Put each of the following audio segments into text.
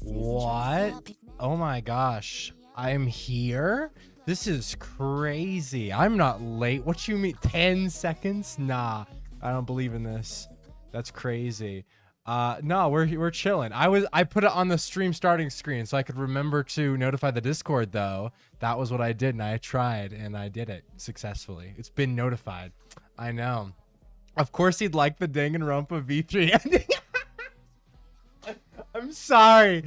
What? Oh my gosh. I'm here? This is crazy. I'm not late. What you mean? 10 seconds? Nah, I don't believe in this. That's crazy. No, we're chilling. I put it on the stream starting screen so I could remember to notify the Discord though. That was what I did, and I tried and I did it successfully. It's been notified. I know. Of course he'd like the Danganronpa V3 ending. I'm sorry.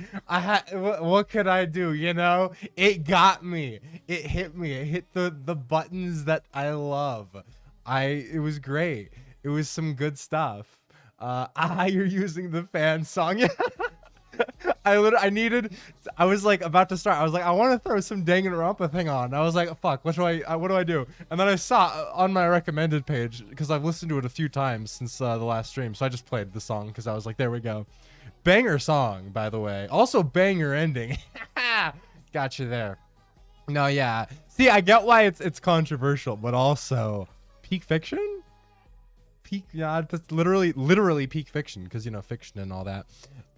What could I do? You know, it got me. It hit me. It hit the buttons that I love. It was great. It was some good stuff. You're using the fan song. Yeah. I was like about to start. I was like, I want to throw some Danganronpa thing on. I was like, fuck, what do I do? And then I saw on my recommended page, because I've listened to it a few times since the last stream. So I just played the song because I was like, there we go. Banger song, by the way. Also banger ending. Got you there. No, yeah. See, I get why it's controversial, but also peak fiction? Peak, yeah, that's literally peak fiction, because, you know, fiction and all that.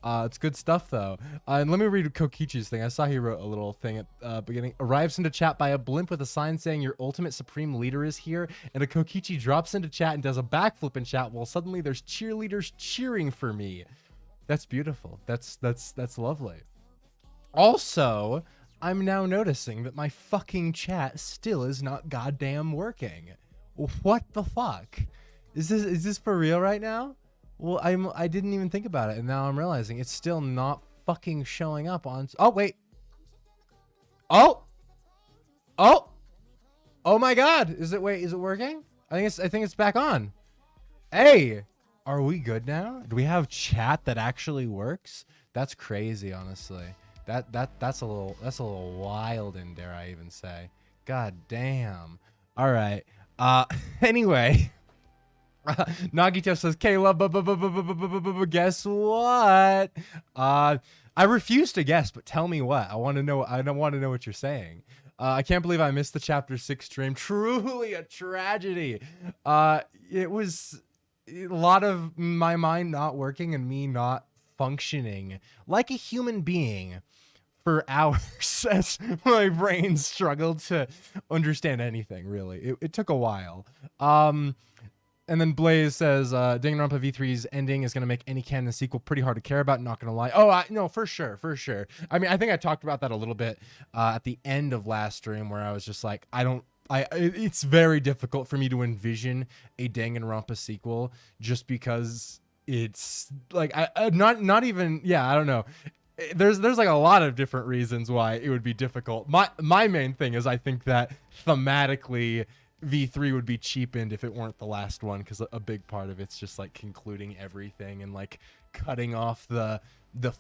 It's good stuff, though. And let me read Kokichi's thing. I saw he wrote a little thing at beginning. Arrives into chat by a blimp with a sign saying your ultimate supreme leader is here. And a Kokichi drops into chat and does a backflip in chat while suddenly there's cheerleaders cheering for me. That's beautiful. That's lovely. Also, I'm now noticing that my fucking chat still is not goddamn working. What the fuck? Is this for real right now? Well, I didn't even think about it, and now I'm realizing it's still not fucking showing up on. Oh wait. Oh my god. Is it working? I think it's back on. Hey. Are we good now? Do we have chat that actually works? That's crazy, honestly. That's a little wild, and dare I even say. God damn. All right. Anyway. Nagito says, Kayla, guess what? I refuse to guess, but tell me what. I want to know. I don't want to know what you're saying. I can't believe I missed the chapter 6 stream. Truly a tragedy. It was a lot of my mind not working and me not functioning like a human being for hours as my brain struggled to understand anything, really. It took a while. And then Blaze says, Danganronpa V3's ending is going to make any canon sequel pretty hard to care about, not going to lie. Oh, no, for sure. I mean, I think I talked about that a little bit at the end of last stream, where I was just like, it's very difficult for me to envision a Danganronpa sequel just because it's like, not even, yeah, I don't know. There's like a lot of different reasons why it would be difficult. My main thing is I think that thematically V3 would be cheapened if it weren't the last one, because a big part of it's just like concluding everything and like cutting off the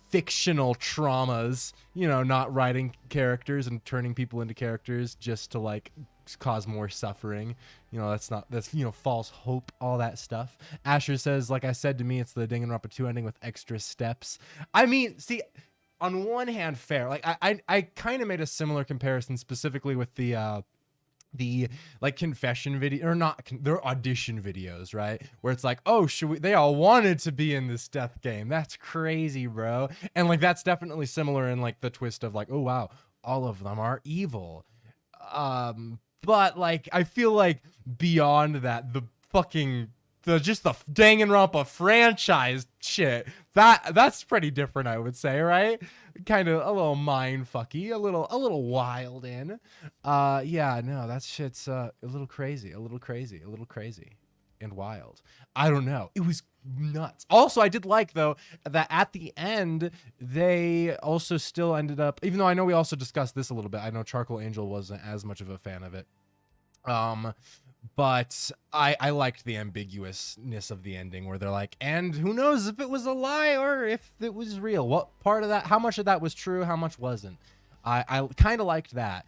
fictional traumas, you know, not writing characters and turning people into characters just to like cause more suffering. You know, that's you know, false hope, all that stuff. Asher says, like I said, to me it's the Danganronpa 2 ending with extra steps. I mean, see, on one hand, fair. Like I kind of made a similar comparison specifically with the like confession video, or not, they're audition videos, right? Where it's like, oh, they all wanted to be in this death game. That's crazy, bro. And like, that's definitely similar in like the twist of like, oh wow, all of them are evil. But like, I feel like beyond that, the Danganronpa franchise shit, that's pretty different, I would say, right? Kind of a little mind fucky, a little wild in. Yeah, no, that shit's a little crazy and wild. I don't know. It was nuts. Also, I did like, though, that at the end they also still ended up, even though I know we also discussed this a little bit, I know Charcoal Angel wasn't as much of a fan of it. But I liked the ambiguousness of the ending, where they're like, and who knows if it was a lie or if it was real. What part of that, how much of that was true, how much wasn't? I kind of liked that.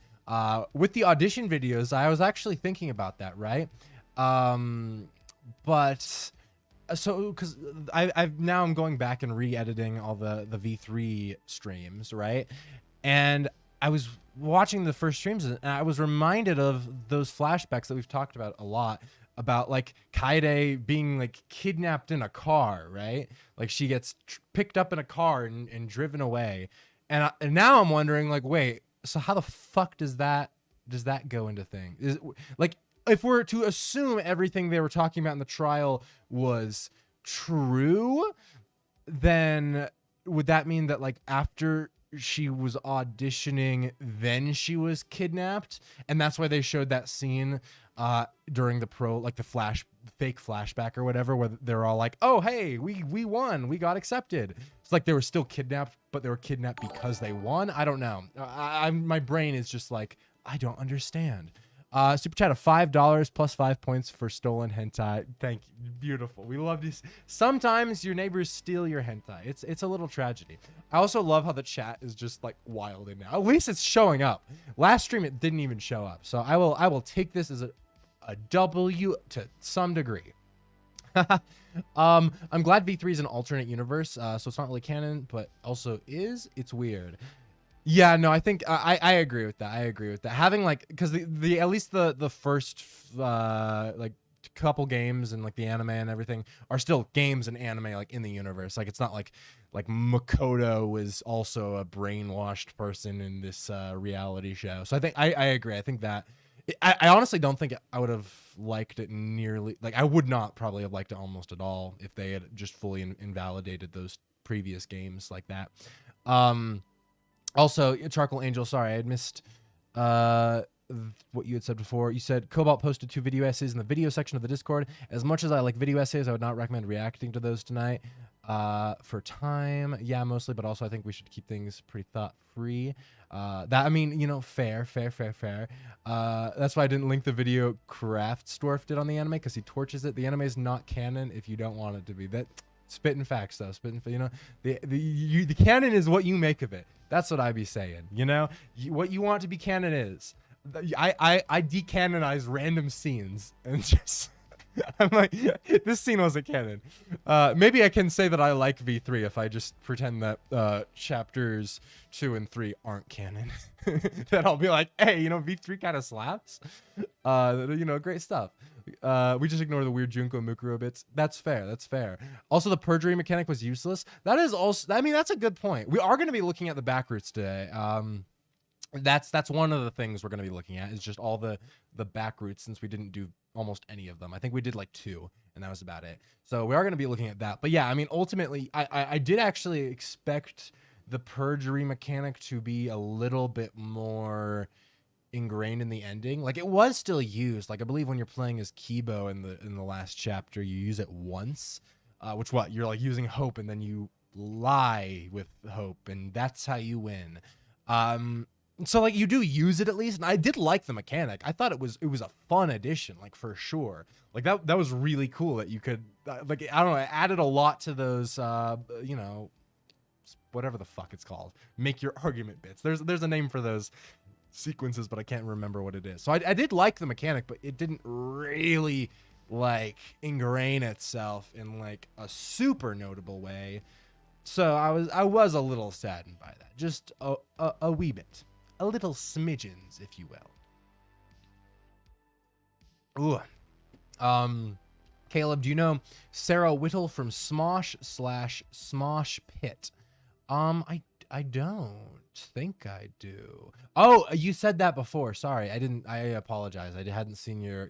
With the audition videos, I was actually thinking about that, right? But so, because I'm going back and re-editing all the V3 streams, right? And I was watching the first streams and I was reminded of those flashbacks that we've talked about a lot about like Kaede being like kidnapped in a car, right? Like she gets picked up in a car and driven away. And now I'm wondering like, wait, so how the fuck does that go into thing? Is like, if we're to assume everything they were talking about in the trial was true, then would that mean that like after she was auditioning, then she was kidnapped, and that's why they showed that scene during the fake flashback or whatever, where they're all like, oh hey, we won, we got accepted. It's like they were still kidnapped, but they were kidnapped because they won. I don't know. My brain is just like, I don't understand. Super chat of $5 plus 5 points for stolen hentai. Thank you. Beautiful. We love these. Sometimes your neighbors steal your hentai. It's a little tragedy. I also love how the chat is just like wilding now. At least it's showing up. Last stream it didn't even show up. So I will take this as a W to some degree. I'm glad V3 is an alternate universe, so it's not really canon, but also it's weird. Yeah, no, I think I agree with that. I agree with that. Having like, because the at least the first like couple games and like the anime and everything are still games and anime like in the universe. Like it's not like Makoto was also a brainwashed person in this reality show. So I think I agree. I think that I honestly don't think I would have liked it nearly, like I would not probably have liked it almost at all if they had just fully invalidated those previous games like that. Also, Charcoal Angel, sorry, I had missed what you had said before. You said Cobalt posted 2 video essays in the video section of the Discord. As much as I like video essays, I would not recommend reacting to those tonight. For time, yeah, mostly, but also I think we should keep things pretty thought-free. I mean, you know, fair. That's why I didn't link the video Kraftsdorf did on the anime, because he torches it. The anime is not canon if you don't want it to be. That spitting facts though, you know, the canon is what you make of it. That's what I be saying, you know, what you want to be canon is. I decanonize random scenes and just I'm like, this scene wasn't canon. Maybe I can say that I like V3 if I just pretend that chapters 2 and 3 aren't canon. Then I'll be like, hey, you know, V3 kind of slaps. You know, great stuff. We just ignore the weird Junko Mukuro bits. That's fair. That's fair. Also, the perjury mechanic was useless. That is also, I mean, that's a good point. We are going to be looking at the backroutes today. That's one of the things we're going to be looking at, is just all the backroutes, since we didn't do almost any of them. I think we did like 2, and that was about it. So we are going to be looking at that. But yeah, I mean, ultimately, I did actually expect the perjury mechanic to be a little bit more ingrained in the ending. Like, it was still used. Like, I believe when you're playing as Kibo in the last chapter, you use it once, which you're like using hope, and then you lie with hope, and that's how you win. So like you do use it at least, and I did like the mechanic. I thought it was a fun addition, like for sure. Like that was really cool that you could like, I don't know, it added a lot to those you know, whatever the fuck it's called, make your argument bits. There's a name for those sequences, but I can't remember what it is. So I did like the mechanic, but it didn't really like ingrain itself in like a super notable way. So I was a little saddened by that, just a wee bit. A little smidgens, if you will. Ooh. Caleb, do you know Sarah Whittle from Smosh/Smosh Pit? I don't think I do. Oh, you said that before. Sorry, I didn't. I apologize. I hadn't seen your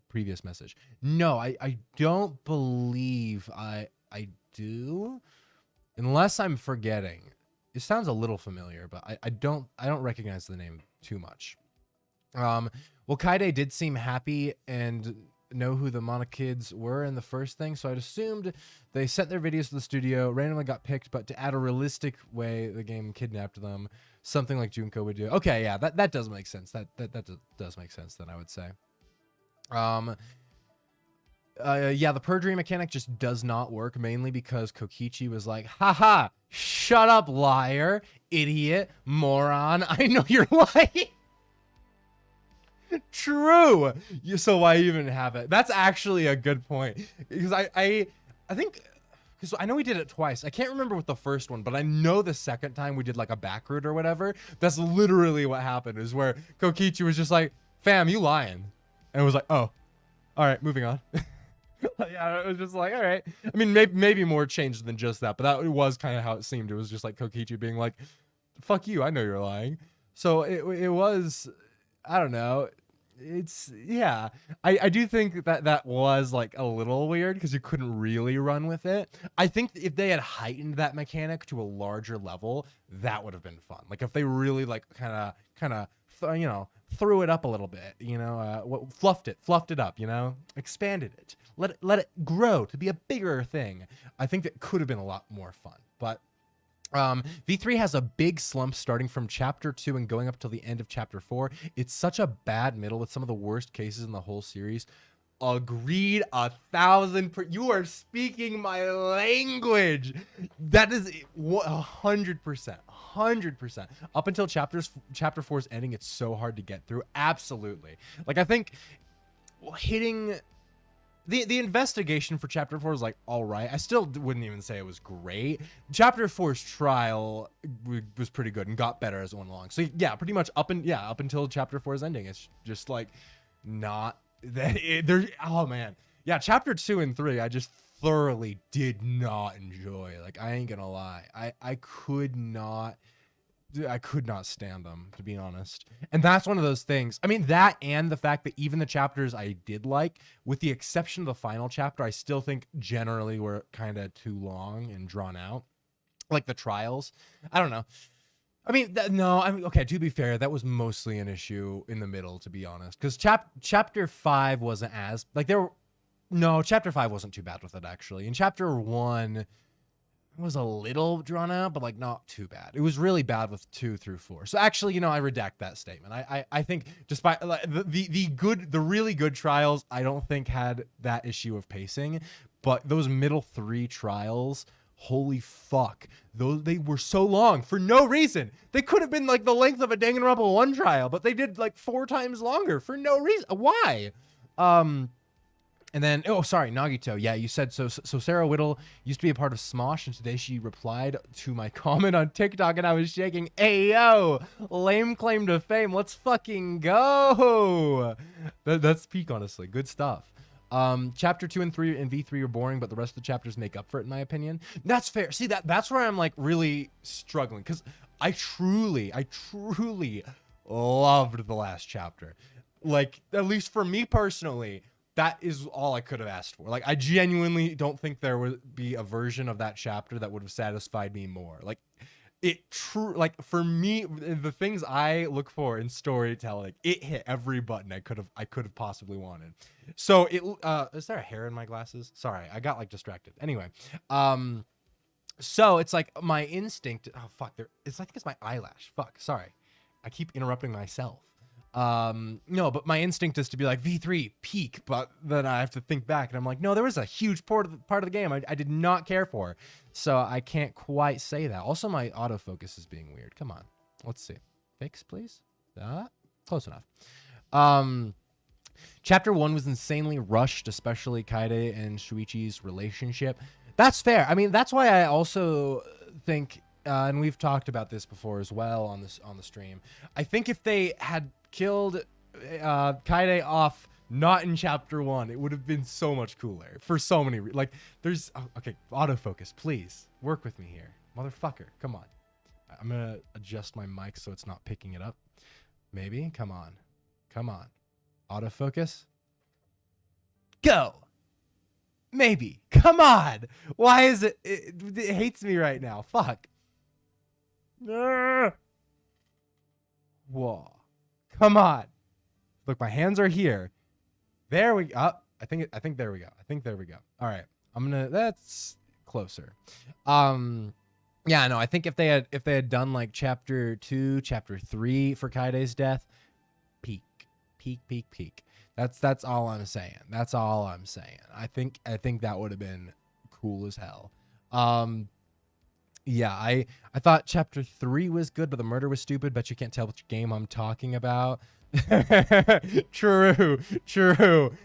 previous message. No, I don't believe I do, unless I'm forgetting. It sounds a little familiar, but I don't recognize the name too much. Well, Kaede did seem happy and know who the Monokids were in the first thing, so I'd assumed they sent their videos to the studio, randomly got picked, but to add a realistic way, the game kidnapped them, something like Junko would do. Okay, yeah, that does make sense. That does make sense then, I would say. Yeah, the perjury mechanic just does not work, mainly because Kokichi was like, haha, shut up, liar, idiot, moron, I know you're lying. True. So why even have it? That's actually a good point, because I think, because I know we did it twice. I can't remember with the first one, but I know the second time we did like a backroute or whatever, that's literally what happened, is where Kokichi was just like, fam, you lying. And it was like, oh. All right, moving on. Yeah, it was just like, all right. I mean, maybe more changed than just that, but that was kind of how it seemed. It was just like Kokichi being like, fuck you, I know you're lying. So it was, I don't know. It's, yeah. I do think that was like a little weird because you couldn't really run with it. I think if they had heightened that mechanic to a larger level, that would have been fun. Like if they really like kind of you know, threw it up a little bit, you know, fluffed it up, you know, expanded it, let it grow to be a bigger thing. I think that could have been a lot more fun. But V3 has a big slump starting from chapter 2 and going up till the end of chapter 4. It's such a bad middle with some of the worst cases in the whole series. Agreed 1,000%. You are speaking my language. That is 100%. 100%. Up until chapter 4's ending, it's so hard to get through. Absolutely. Like, I think hitting the investigation for chapter 4 is like all right. I still wouldn't even say it was great. Chapter 4's trial was pretty good and got better as it went along. So yeah, pretty much up until chapter 4's ending, it's just like not that there. Oh man, yeah. Chapter 2 and 3, I just thoroughly did not enjoy. Like I ain't gonna lie, I could not stand them, to be honest. And that's one of those things. I mean, that and the fact that even the chapters I did like, with the exception of the final chapter, I still think generally were kind of too long and drawn out. Like the trials. I don't know. I mean, no, I mean, okay, to be fair, that was mostly an issue in the middle, to be honest. Because chapter 5 wasn't as, like, chapter 5 wasn't too bad with it, actually. In chapter 1, it was a little drawn out, but like not too bad. It was really bad with 2 through 4. So actually, you know, I redact that statement. I think despite like, the really good trials, I don't think had that issue of pacing, but those middle 3 trials, holy fuck, they were so long for no reason. They could have been like the length of a Danganronpa 1 trial, but they did like 4 times longer for no reason. Why? And then, oh, sorry, Nagito. Yeah, you said so. So Sarah Whittle used to be a part of Smosh, and today she replied to my comment on TikTok, and I was shaking. Ayo, lame claim to fame. Let's fucking go. That's peak, honestly. Good stuff. Chapter 2 and 3 and V3 are boring, but the rest of the chapters make up for it, in my opinion. That's fair. See, that's where I'm like really struggling, because I truly loved the last chapter. Like, at least for me personally, that is all I could have asked for. Like, I genuinely don't think there would be a version of that chapter that would have satisfied me more. Like, like for me, the things I look for in storytelling, it hit every button I could have possibly wanted. So is there a hair in my glasses? Sorry, I got like distracted. Anyway, so it's like my instinct. Oh fuck, I think it's my eyelash. Fuck, sorry, I keep interrupting myself. No, but my instinct is to be like V3 peak, but then I have to think back and I'm like, no, there was a huge part of the game I did not care for, so I can't quite say that. Also, my autofocus is being weird. Come on, let's see. Fix, please. Close enough. Chapter 1 was insanely rushed, especially Kaede and Shuichi's relationship. That's fair. I mean, that's why I also think, and we've talked about this before as well on the stream. I think if they had killed Kaede off not in chapter 1, it would have been so much cooler for so many like there's okay, autofocus, please work with me here, motherfucker. Come on, I'm gonna adjust my mic so it's not picking it up. Maybe. Come on, autofocus, go. Maybe. Come on, why is it hates me right now? Fuck. Whoa. Come on. Look, my hands are here. There we go. I think there we go. All right. That's closer. Yeah, no, I think if they had done like chapter 2, chapter 3 for Kaide's death, peak. That's all I'm saying. I think that would have been cool as hell. Yeah, I thought chapter 3 was good, but the murder was stupid. Bet you can't tell which game I'm talking about. True.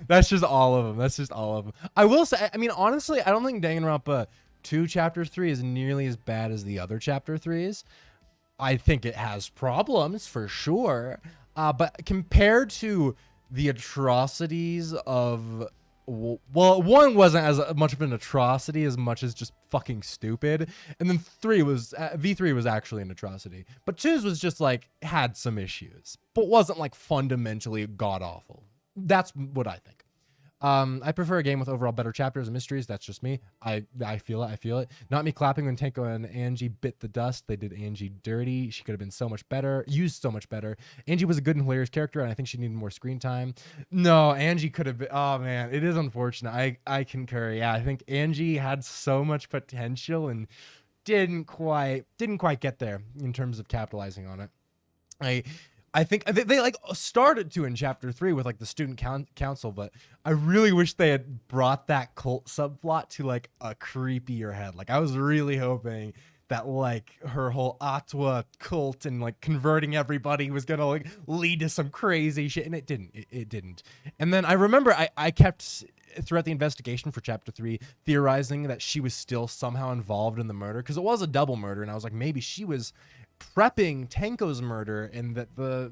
That's just all of them. I will say, I mean, honestly, I don't think Danganronpa 2 chapter 3 is nearly as bad as the other chapter 3s. I think it has problems for sure. But compared to the atrocities of, well, one wasn't as much of an atrocity as much as just fucking stupid, and then V3 was actually an atrocity, but 2's was just like had some issues, but wasn't like fundamentally god awful. That's what I think. I prefer a game with overall better chapters and mysteries. That's just me. I feel it. I feel it. Not me clapping when Tenko and Angie bit the dust. They did Angie dirty. She could have been so much better, used so much better. Angie was a good and hilarious character, and I think she needed more screen time. No, Angie could have been. Oh man, it is unfortunate. I concur. Yeah, I think Angie had so much potential and didn't quite get there in terms of capitalizing on it. I think they like started to in chapter 3 with like the student council, but I really wish they had brought that cult subplot to like a creepier head. Like I was really hoping that like her whole Atwa cult and like converting everybody was gonna like lead to some crazy shit, and it didn't. It didn't. And then I remember I kept throughout the investigation for chapter 3 theorizing that she was still somehow involved in the murder, because it was a double murder, and I was like, maybe she was prepping Tenko's murder and that the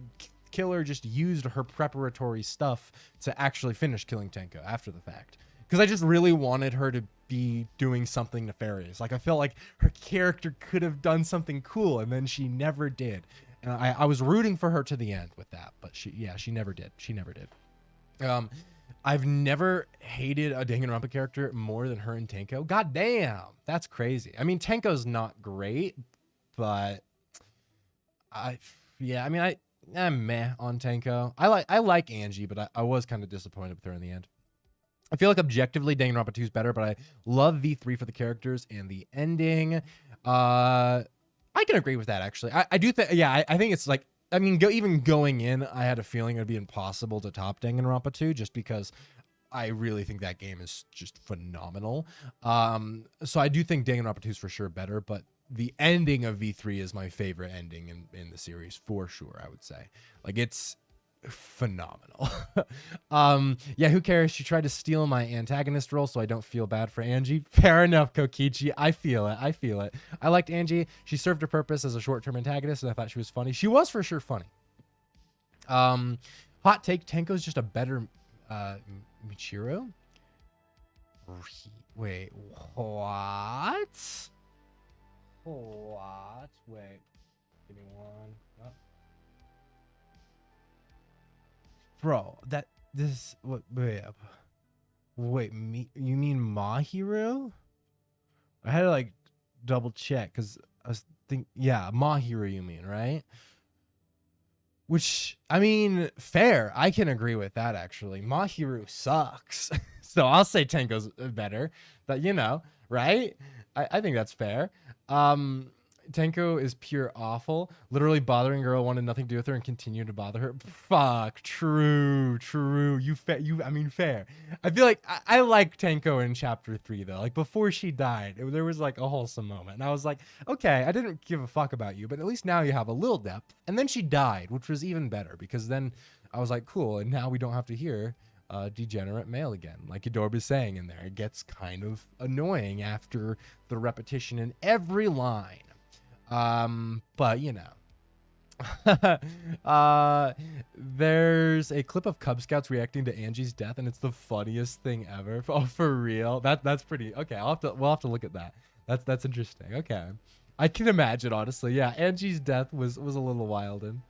killer just used her preparatory stuff to actually finish killing Tenko after the fact. Because I just really wanted her to be doing something nefarious. Like I felt like her character could have done something cool, and then she never did. And I was rooting for her to the end with that, but she never did. She never did. I've never hated a Danganronpa character more than her and Tenko. God damn, that's crazy. I mean, Tenko's not great, but I'm meh on Tenko. I like Angie, but I was kind of disappointed with her in the end. I feel like objectively Danganronpa 2 is better, but I love V3 for the characters and the ending. I can agree with that, actually. I do think, yeah, I think it's like, I mean, even going in, I had a feeling it would be impossible to top Danganronpa 2 just because I really think that game is just phenomenal. So I do think Danganronpa 2 is for sure better, but the ending of V3 is my favorite ending in the series for sure, I would say. Like, it's phenomenal. Yeah, who cares? She tried to steal my antagonist role, so I don't feel bad for Angie. Fair enough, Kokichi. I feel it. I liked Angie. She served her purpose as a short-term antagonist, and I thought she was funny. She was for sure funny. Hot take, Tenko's just a better Michiro? Wait, what? What? Wait. Give me one. Oh. Bro, wait, you mean Mahiru? I had to like double check because I was thinking, yeah, Mahiru you mean, right? Which, I mean, fair. I can agree with that, actually. Mahiru sucks. So I'll say Tenko's better. But, you know, right? I think that's fair. Tenko is pure awful. Literally bothering girl, wanted nothing to do with her and continued to bother her. Fuck. True. I mean, fair. I feel like I like Tenko in chapter 3 though. Like before she died, there was like a wholesome moment. And I was like, okay, I didn't give a fuck about you, but at least now you have a little depth. And then she died, which was even better because then I was like, cool. And now we don't have to hear degenerate male again, like Adorb is saying in there. It gets kind of annoying after the repetition in every line. But you know, there's a clip of Cub Scouts reacting to Angie's death, and it's the funniest thing ever. Oh, for real? That's pretty okay. We'll have to look at that. That's interesting. Okay, I can imagine honestly. Yeah, Angie's death was a little wild, and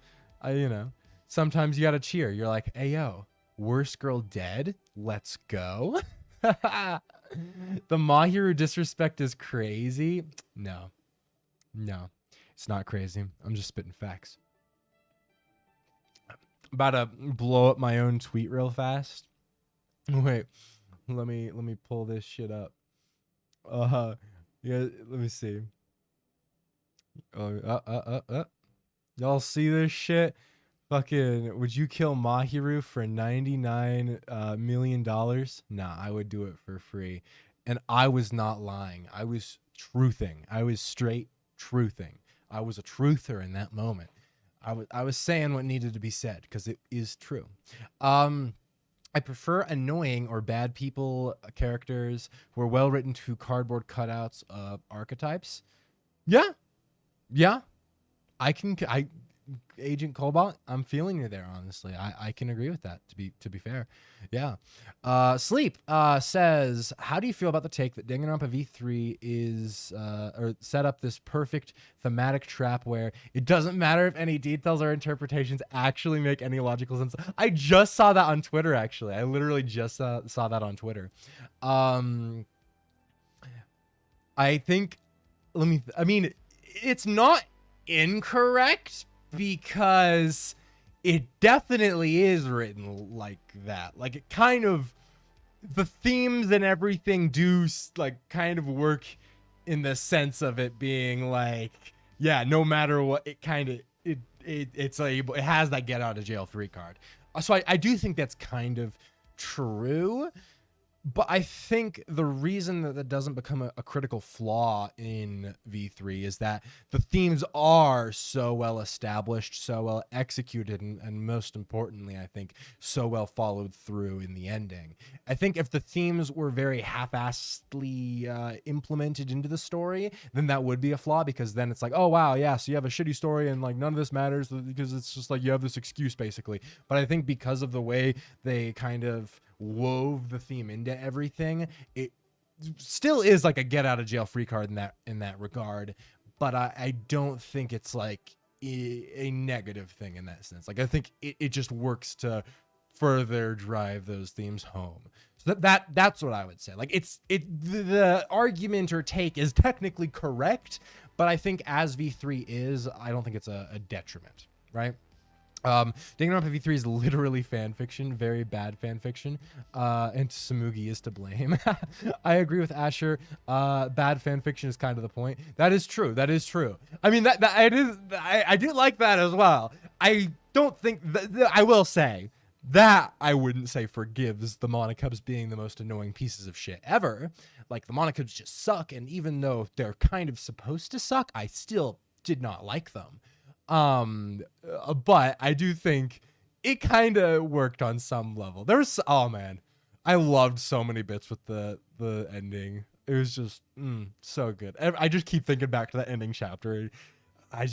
you know, sometimes you gotta cheer. You're like, hey yo, worst girl dead. Let's go. The Mahiru disrespect is crazy. No, it's not crazy. I'm just spitting facts. About to blow up my own tweet real fast. Wait, let me pull this shit up. Yeah, let me see. Y'all see this shit? Fucking, would you kill Mahiru for $99 million? Nah, I would do it for free. And I was not lying. I was truthing. I was straight truthing. I was a truther in that moment. I was saying what needed to be said because it is true. I prefer annoying or bad people characters who are well written to cardboard cutouts of archetypes. Yeah. Agent Cobalt, I'm feeling you there. Honestly, I can agree with that. To be fair, yeah. Sleep says, how do you feel about the take that Danganronpa V3 is or set up this perfect thematic trap where it doesn't matter if any details or interpretations actually make any logical sense? I just saw that on Twitter. Actually, I literally just saw that on Twitter. I think. I mean, it's not incorrect because it definitely is written like that. Like, it kind of, the themes and everything do like kind of work in the sense of it being like, yeah, no matter what, it kind of it's able, it has that get out of jail free card. So I do think that's kind of true. But I think the reason that that doesn't become a critical flaw in V3 is that the themes are so well established, so well executed, and most importantly, I think, so well followed through in the ending. I think if the themes were very half-assedly implemented into the story, then that would be a flaw, because then it's like, oh, wow, yeah, so you have a shitty story and like none of this matters because it's just like you have this excuse basically. But I think because of the way they kind of wove the theme into everything, it still is like a get out of jail free card in that regard, but I don't think it's like a negative thing in that sense. Like, I think it just works to further drive those themes home. So that's what I would say. Like, the argument or take is technically correct, but I think as V3 is, I don't think it's a detriment, right? Danganronpa V3 is literally fan fiction, very bad fan fiction, and Samugi is to blame. I agree with Asher. Bad fan fiction is kind of the point. That is true. That is true. I mean, that it is. I do like that as well. I don't think I will say that I wouldn't say forgives the Monocubs being the most annoying pieces of shit ever. Like, the Monocubs just suck, and even though they're kind of supposed to suck, I still did not like them. But I do think it kind of worked on some level. There's, oh man, I loved so many bits with the ending. It was just so good. I just keep thinking back to that ending chapter. I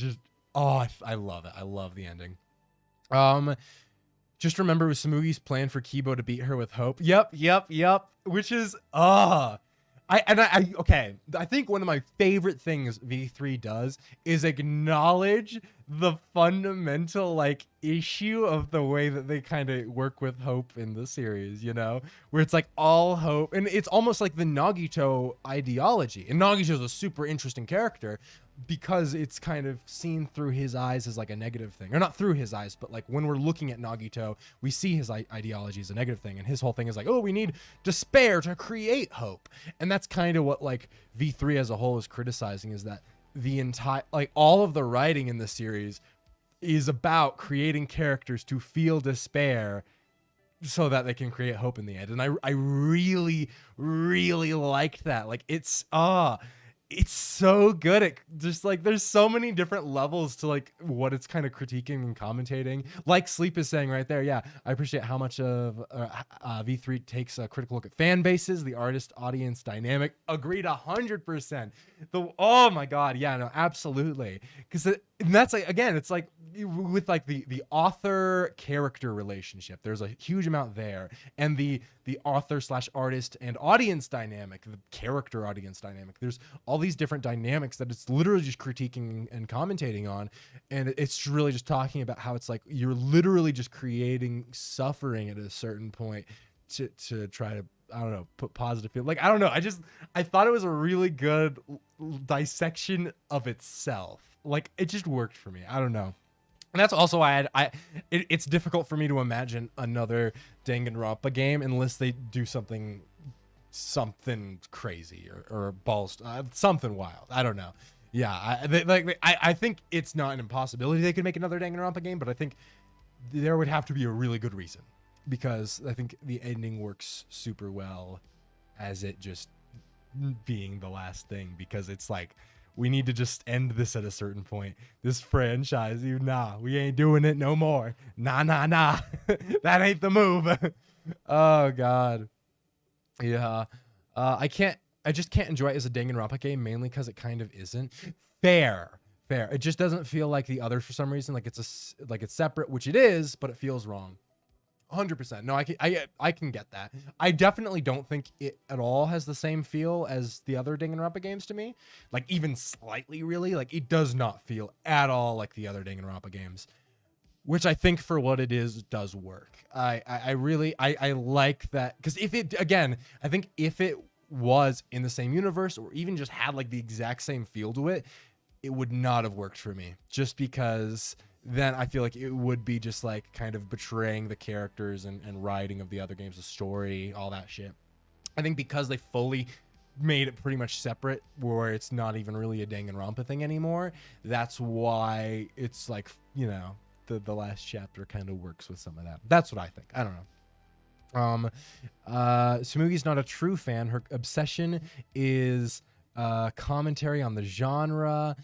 love it. I love the ending. Just remember, it was Samugi's plan for Kibo to beat her with hope. Yep. Which is, okay, I think one of my favorite things V3 does is acknowledge the fundamental like issue of the way that they kind of work with hope in the series, you know, where it's like all hope, and it's almost like the Nagito ideology. And Nagito's a super interesting character because it's kind of seen through his eyes as like a negative thing, or not through his eyes, but like when we're looking at Nagito, we see his ideology as a negative thing, and his whole thing is like, oh, we need despair to create hope. And that's kind of what like V3 as a whole is criticizing, is that the entire, like, all of the writing in the series is about creating characters to feel despair so that they can create hope in the end. And I really, really liked that. Like, it's so good at just like, there's so many different levels to like what it's kind of critiquing and commentating. Like Sleep is saying right there, yeah, I appreciate how much of V3 takes a critical look at fan bases, the artist audience dynamic. Agreed 100%. Oh my god, yeah, no, absolutely. Because that's like, again, it's like with like the author character relationship, there's a huge amount there, and the author / artist and audience dynamic, the character audience dynamic, there's all these different dynamics that it's literally just critiquing and commentating on. And it's really just talking about how it's like you're literally just creating suffering at a certain point to try to, I don't know, put positive feel. Like, I don't know, I thought it was a really good dissection of itself. Like, it just worked for me. I don't know. And that's also why it's difficult for me to imagine another Danganronpa game unless they do something crazy or balls, something wild. I don't know. Yeah, I think it's not an impossibility they could make another Danganronpa game, but I think there would have to be a really good reason, because I think the ending works super well as it just being the last thing, because it's like, we need to just end this at a certain point. This franchise, we ain't doing it no more. Nah. That ain't the move. Oh, God. Yeah. I just can't enjoy it as a Danganronpa game, mainly because it kind of isn't. Fair. Fair. It just doesn't feel like the others for some reason. Like it's separate, which it is, but it feels wrong. 100%. No, I can get that. I definitely don't think it at all has the same feel as the other Danganronpa games to me. Like even slightly, really. Like it does not feel at all like the other Danganronpa games, which I think for what it is does work. I really like that, because if it, again, I think if it was in the same universe or even just had like the exact same feel to it, it would not have worked for me, just because then I feel like it would be just like kind of betraying the characters and writing of the other games, the story, all that shit. I think because they fully made it pretty much separate, where it's not even really a Danganronpa thing anymore, that's why it's like, you know, the last chapter kind of works with some of that. That's what I think. I don't know. Samugi's not a true fan. Her obsession is commentary on the genre.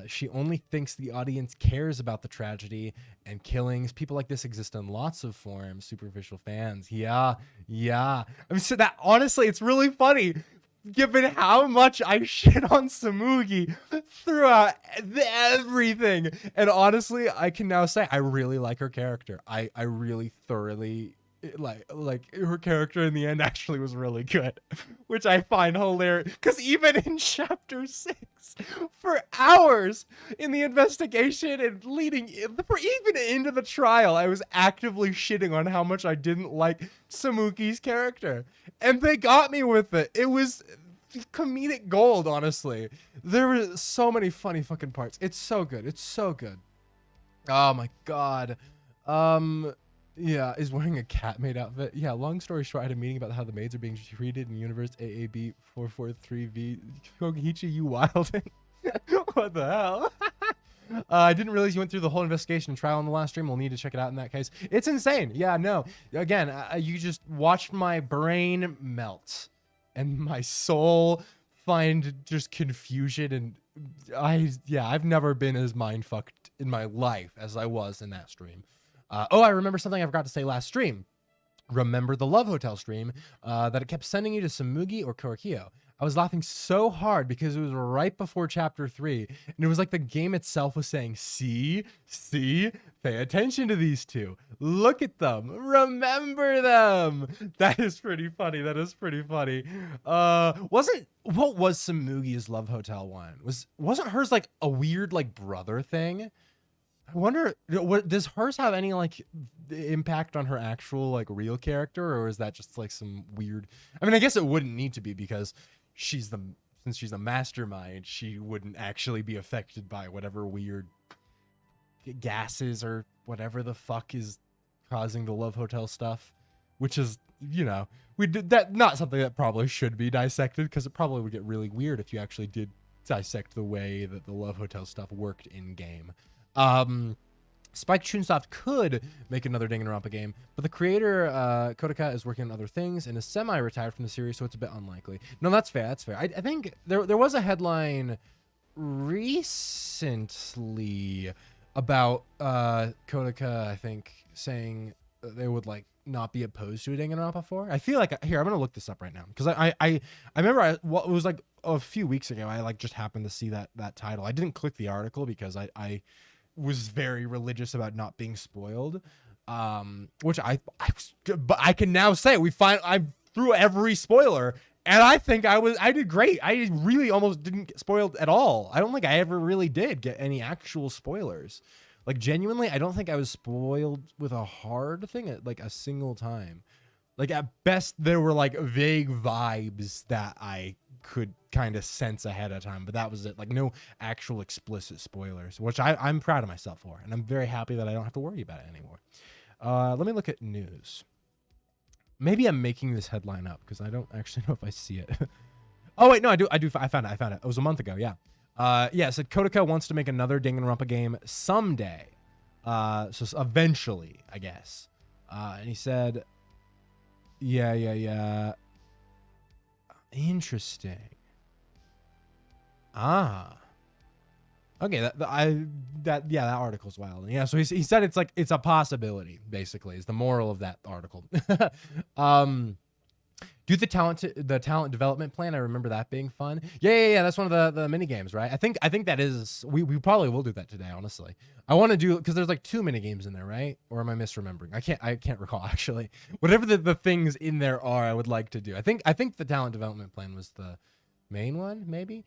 She only thinks the audience cares about the tragedy and killings. People like this exist in lots of forms. Superficial fans. Yeah. I mean, so that honestly, it's really funny given how much I shit on Samugi throughout everything. And honestly, I can now say I really like her character. I really thoroughly like her character in the end actually was really good, which I find hilarious, because even in chapter 6, for hours in the investigation and leading for even into the trial, I was actively shitting on how much I didn't like Samuki's character, and they got me with it. It was comedic gold, honestly. There were so many funny fucking parts. It's so good. Oh my god. Yeah, is wearing a cat maid outfit. Yeah, long story short, I had a meeting about how the maids are being treated in universe AAB 443V. Kogichi, you wilding. What the hell? I didn't realize you went through the whole investigation and trial on the last stream. We'll need to check it out in that case. It's insane. Yeah, no. Again, you just watched my brain melt and my soul find just confusion, and I've never been as mind fucked in my life as I was in that stream. I remember something I forgot to say last stream. Remember the Love Hotel stream, that it kept sending you to Samugi or Korikyo. I was laughing so hard because it was right before chapter 3, and it was like the game itself was saying, see, pay attention to these two. Look at them. Remember them. That is pretty funny. What was Samugi's Love Hotel one? Wasn't hers like a weird like brother thing? I wonder, does hers have any like impact on her actual like real character, or is that just like some weird? I mean, I guess it wouldn't need to be, because since she's the mastermind, she wouldn't actually be affected by whatever weird gases or whatever the fuck is causing the Love Hotel stuff, which is, you know, we did that, not something that probably should be dissected, because it probably would get really weird if you actually did dissect the way that the Love Hotel stuff worked in game. Spike Chunsoft could make another Danganronpa game, but the creator, Kodaka, is working on other things and is semi-retired from the series, so it's a bit unlikely. No, that's fair. I think there was a headline recently about Kodaka, I think, saying they would like not be opposed to a Danganronpa 4. I feel like, here, I'm gonna look this up right now, because I remember it was like a few weeks ago, I like just happened to see that title. I didn't click the article because I was very religious about not being spoiled, which but I can now say I threw every spoiler, and I think I did great. I really almost didn't get spoiled at all. I don't think I ever really did get any actual spoilers. Like, genuinely, I don't think I was spoiled with a hard thing at like a single time. Like, at best, there were like vague vibes that I could kind of sense ahead of time, but that was it. Like, no actual explicit spoilers, which I'm proud of myself for, and I'm very happy that I don't have to worry about it anymore. Let me look at news. Maybe I'm making this headline up because I don't actually know if I see it. Oh wait, no, I do. I found it. It was a month ago. Yeah. It said Kodaka wants to make another Danganronpa game someday. So eventually, I guess. And he said, yeah. Interesting. Okay, that article's wild. Yeah, so he said it's a possibility, basically, is the moral of that article. Do Do the talent development plan. I remember that being fun. Yeah. That's one of the mini games, right? I think that is. We probably will do that today. Honestly, I want to do because there's like 2 mini games in there, right? Or am I misremembering? I can't recall actually. Whatever the things in there are, I would like to do. I think the talent development plan was the main one, maybe.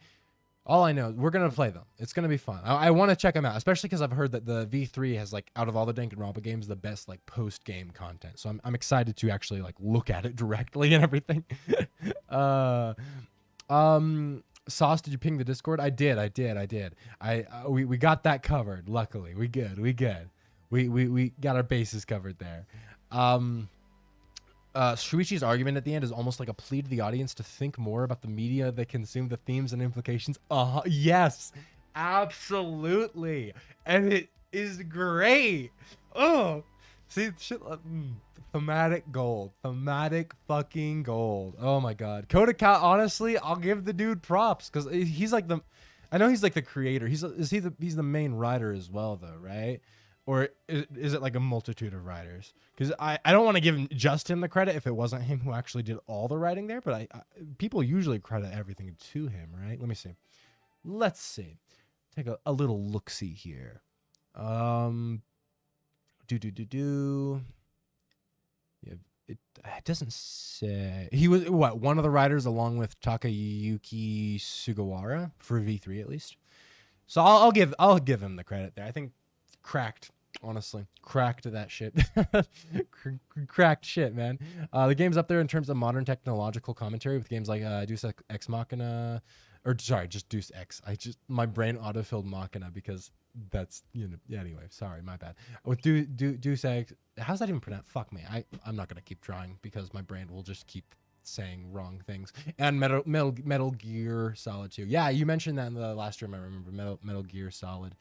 All I know, we're gonna play them. It's gonna be fun. I want to check them out, especially because I've heard that the V3 has like out of all the Danganronpa games, the best like post game content. So I'm excited to actually like look at it directly and everything. Sauce, did you ping the Discord? I did. We got that covered. Luckily, we good. We got our bases covered there. Shuichi's argument at the end is almost like a plea to the audience to think more about the media they consume, the themes and implications. Yes, absolutely. And it is great. Oh, see, shit, thematic gold, thematic fucking gold. Oh my God. Kodaka, honestly, I'll give the dude props because he's like I know he's like the creator. He's the main writer as well though, right? Or is it like a multitude of writers? Because I don't want to give just him the credit if it wasn't him who actually did all the writing there. But people usually credit everything to him, right? Let me see. Let's see. Take a little look-see here. Yeah, it doesn't say. He was, what, one of the writers along with Takayuki Sugawara for V3 at least. So I'll give him the credit there. I think cracked. Honestly, cracked that shit. Cracked shit, man. The game's up there in terms of modern technological commentary with games like Deus Ex Machina, or sorry, just Deus Ex. My brain autofilled Machina because that's, you know, yeah, anyway, sorry, my bad. With Deus Ex, how's that even pronounced? Fuck me. I'm not gonna keep trying because my brain will just keep saying wrong things. And Metal Gear Solid 2. Yeah, you mentioned that in the last stream. I remember Metal Gear Solid.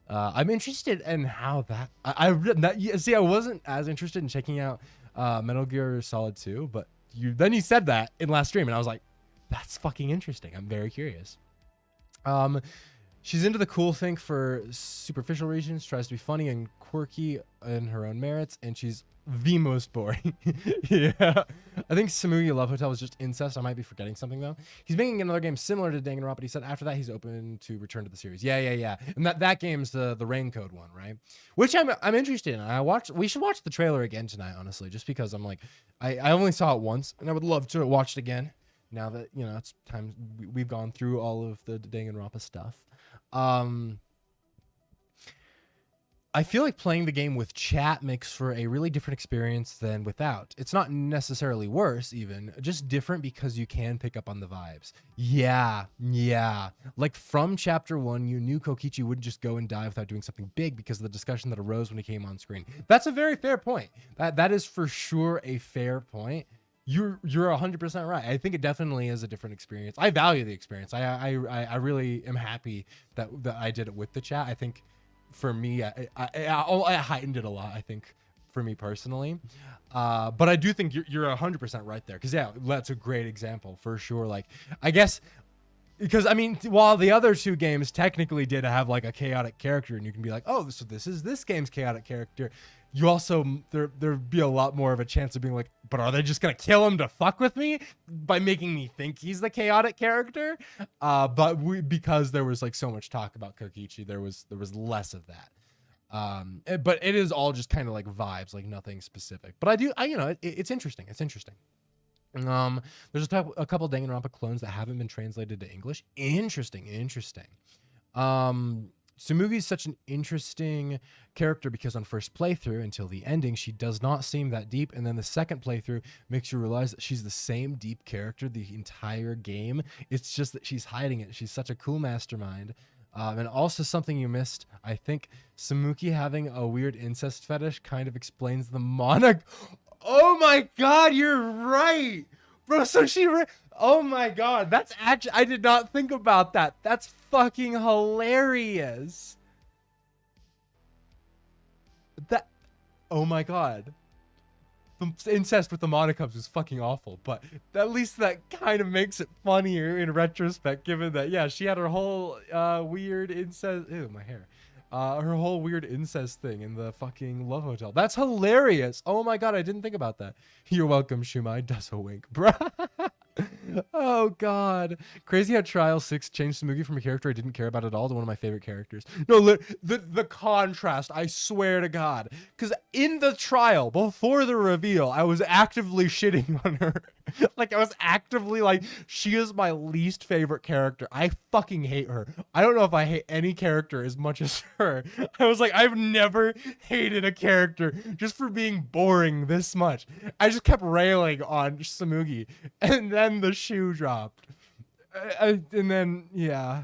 I'm interested in how that. I wasn't as interested in checking out Metal Gear Solid 2, but then you said that in last stream, and I was like, that's fucking interesting. I'm very curious. She's into the cool thing for superficial reasons, tries to be funny and quirky in her own merits, and she's the most boring. Yeah. I think Samugi Love Hotel was just incest. I might be forgetting something, though. He's making another game similar to Danganronpa, but he said after that he's open to return to the series. Yeah. And that game's the Rain Code one, right? Which I'm interested in. We should watch the trailer again tonight, honestly, just because I'm like, I only saw it once, and I would love to watch it again now that, you know, it's time we've gone through all of the Danganronpa stuff. I feel like playing the game with chat makes for a really different experience than without. It's not necessarily worse, even, just different because you can pick up on the vibes. Yeah. Like from chapter 1, you knew Kokichi wouldn't just go and die without doing something big because of the discussion that arose when he came on screen. That's a very fair point. That is for sure a fair point. You're 100% right. I think it definitely is a different experience. I value the experience. I really am happy that I did it with the chat. I think for me, I heightened it a lot, I think, for me personally. But I do think you're 100% right there. Because, yeah, that's a great example for sure. Like, I guess, because, I mean, while the other 2 games technically did have, like, a chaotic character, and you can be like, oh, so this is this game's chaotic character, you also, there'd be a lot more of a chance of being like, but are they just going to kill him to fuck with me by making me think he's the chaotic character? Because there was like so much talk about Kokichi, there was less of that. But it is all just kind of like vibes, like nothing specific. But it's interesting. It's interesting. There's a couple Danganronpa clones that haven't been translated to English. Interesting. Sumugi's such an interesting character because on first playthrough until the ending, she does not seem that deep. And then the second playthrough makes you realize that she's the same deep character the entire game. It's just that she's hiding it. She's such a cool mastermind. And also something you missed, I think Samuki having a weird incest fetish kind of explains the Oh my God, you're right. Bro, so oh my God, that's actually, I did not think about that. That's fucking hilarious. Oh my God. The incest with the Monocubs is fucking awful, but at least that kind of makes it funnier in retrospect, given that, yeah, she had her whole weird incest. Ew, my hair. Her whole weird incest thing in the fucking love hotel. That's hilarious. Oh my god, I didn't think about that. You're welcome, Shumai. Does a wink, bruh. Oh god, crazy how Trial 6 changed Smoogie from a character I didn't care about at all to one of my favorite characters. No, the contrast, I swear to god, because in the trial before the reveal I was actively shitting on her. Like I was actively like, she is my least favorite character. I fucking hate her. I don't know if I hate any character as much as her. I was like, I've never hated a character just for being boring this much. I just kept railing on Samugi, and then the shoe dropped. And then yeah.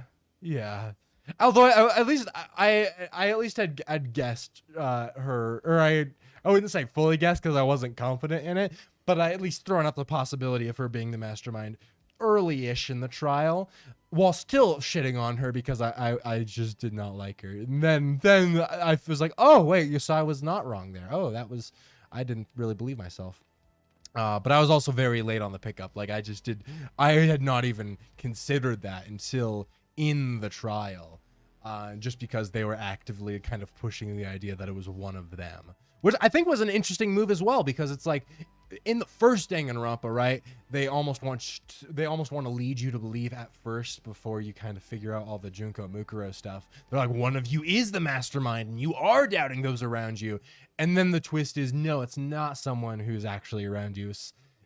Although at least I at least had guessed her, or I wouldn't say fully guessed because I wasn't confident in it, but I at least thrown out the possibility of her being the mastermind early-ish in the trial, while still shitting on her because I just did not like her. And then I was like, oh wait, so I was not wrong there. Oh, I didn't really believe myself. But I was also very late on the pickup. Like I had not even considered that until in the trial, just because they were actively kind of pushing the idea that it was one of them, which I think was an interesting move as well, because it's like in the first Danganronpa, right? They almost want to lead you to believe at first before you kind of figure out all the Junko Mukuro stuff. They're like, one of you is the mastermind and you are doubting those around you. And then the twist is, no, it's not someone who's actually around you.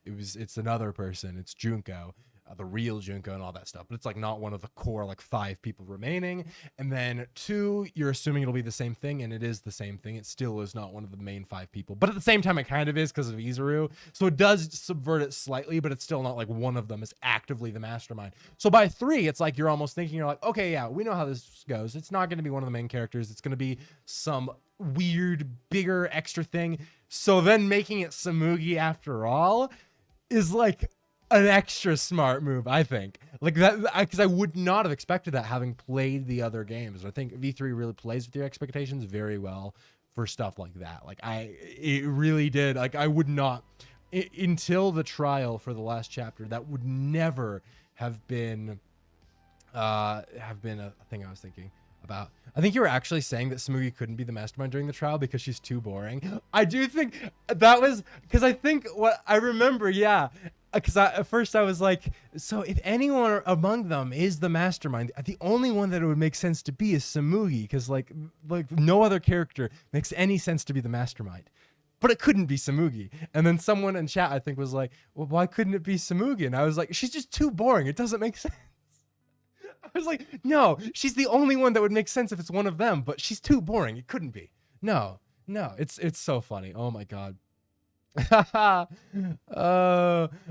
It's another person. It's Junko, the real Junko and all that stuff. But it's like not one of the core like 5 people remaining. And then 2, you're assuming it'll be the same thing, and it is the same thing. It still is not one of the main 5 people. But at the same time, it kind of is because of Izuru. So it does subvert it slightly, but it's still not like one of them is actively the mastermind. So by 3, it's like you're almost thinking, you're like, okay, yeah, we know how this goes. It's not going to be one of the main characters. It's going to be some weird, bigger, extra thing. So then making it Samugi after all is like an extra smart move, I think. Like that, because I would not have expected that having played the other games. I think V3 really plays with your expectations very well for stuff like that. Like it really did. Like I would not, until the trial for the last chapter, that would never have been a thing I was thinking about. I think you were actually saying that Samugi couldn't be the mastermind during the trial because she's too boring. I do think that was because I think what I remember, yeah. Because at first I was like, so if anyone among them is the mastermind, the only one that it would make sense to be is Samugi, because like no other character makes any sense to be the mastermind. But it couldn't be Samugi. And then someone in chat, I think, was like, well, why couldn't it be Samugi? And I was like, she's just too boring. It doesn't make sense. I was like, no, she's the only one that would make sense if it's one of them, but she's too boring. It couldn't be. No, it's so funny. Oh my God.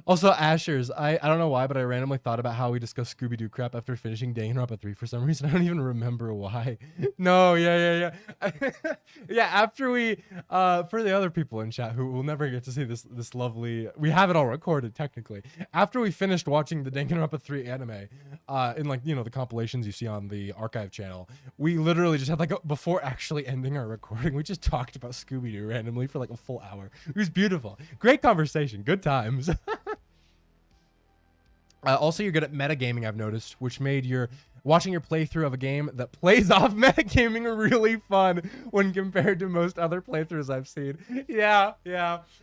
Also Asher's, I don't know why, but I randomly thought about how we discussed Scooby-Doo crap after finishing Danganronpa 3 for some reason. I don't even remember why. No, yeah. Yeah, after we for the other people in chat who will never get to see this lovely, we have it all recorded technically. After we finished watching the Danganronpa 3 anime, in like, you know, the compilations you see on the archive channel, we literally just had like before actually ending our recording, we just talked about Scooby-Doo randomly for like a full hour. It was beautiful. Great conversation. Good times. Also, you're good at metagaming, I've noticed, which made watching your playthrough of a game that plays off metagaming really fun when compared to most other playthroughs I've seen. Yeah.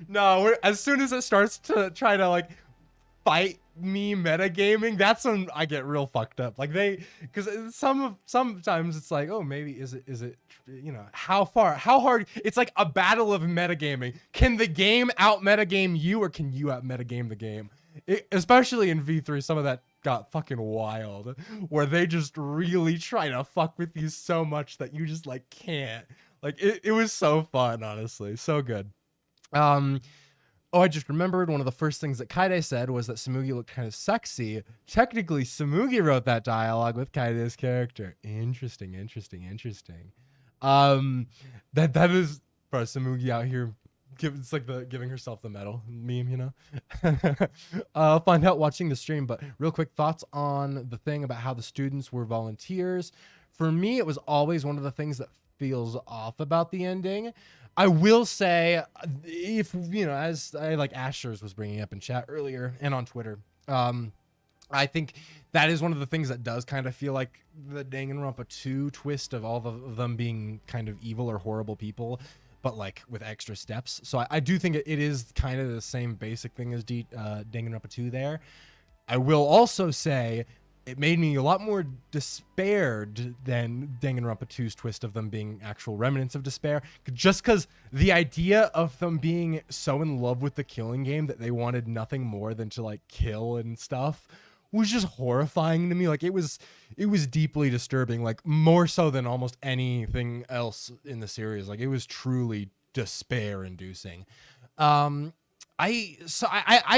No, as soon as it starts to try to like fight me metagaming, that's when I get real fucked up. Like because sometimes it's like, oh, maybe is it you know, how hard, it's like a battle of metagaming. Can the game out metagame you, or can you out metagame the game? Especially in V3, some of that got fucking wild, where they just really try to fuck with you so much that you just like can't. Like it was so fun, honestly, so good. Oh, I just remembered one of the first things that Kaide said was that Samugi looked kind of sexy. Technically, Samugi wrote that dialogue with Kaide's character. Interesting. That is, bro, Samugi out here. It's like the giving herself the medal meme, you know? I'll find out watching the stream, but real quick thoughts on the thing about how the students were volunteers. For me, it was always one of the things that feels off about the ending. I will say, if, you know, as I like Asher's was bringing up in chat earlier and on Twitter, I think that is one of the things that does kind of feel like the Danganronpa 2 twist of all of them being kind of evil or horrible people, but like with extra steps. So I do think it is kind of the same basic thing as Danganronpa 2 there. I will also say it made me a lot more despaired than Danganronpa 2's twist of them being actual remnants of despair. Just because the idea of them being so in love with the killing game that they wanted nothing more than to like kill and stuff was just horrifying to me. Like it was deeply disturbing, like more so than almost anything else in the series. Like it was truly despair inducing. I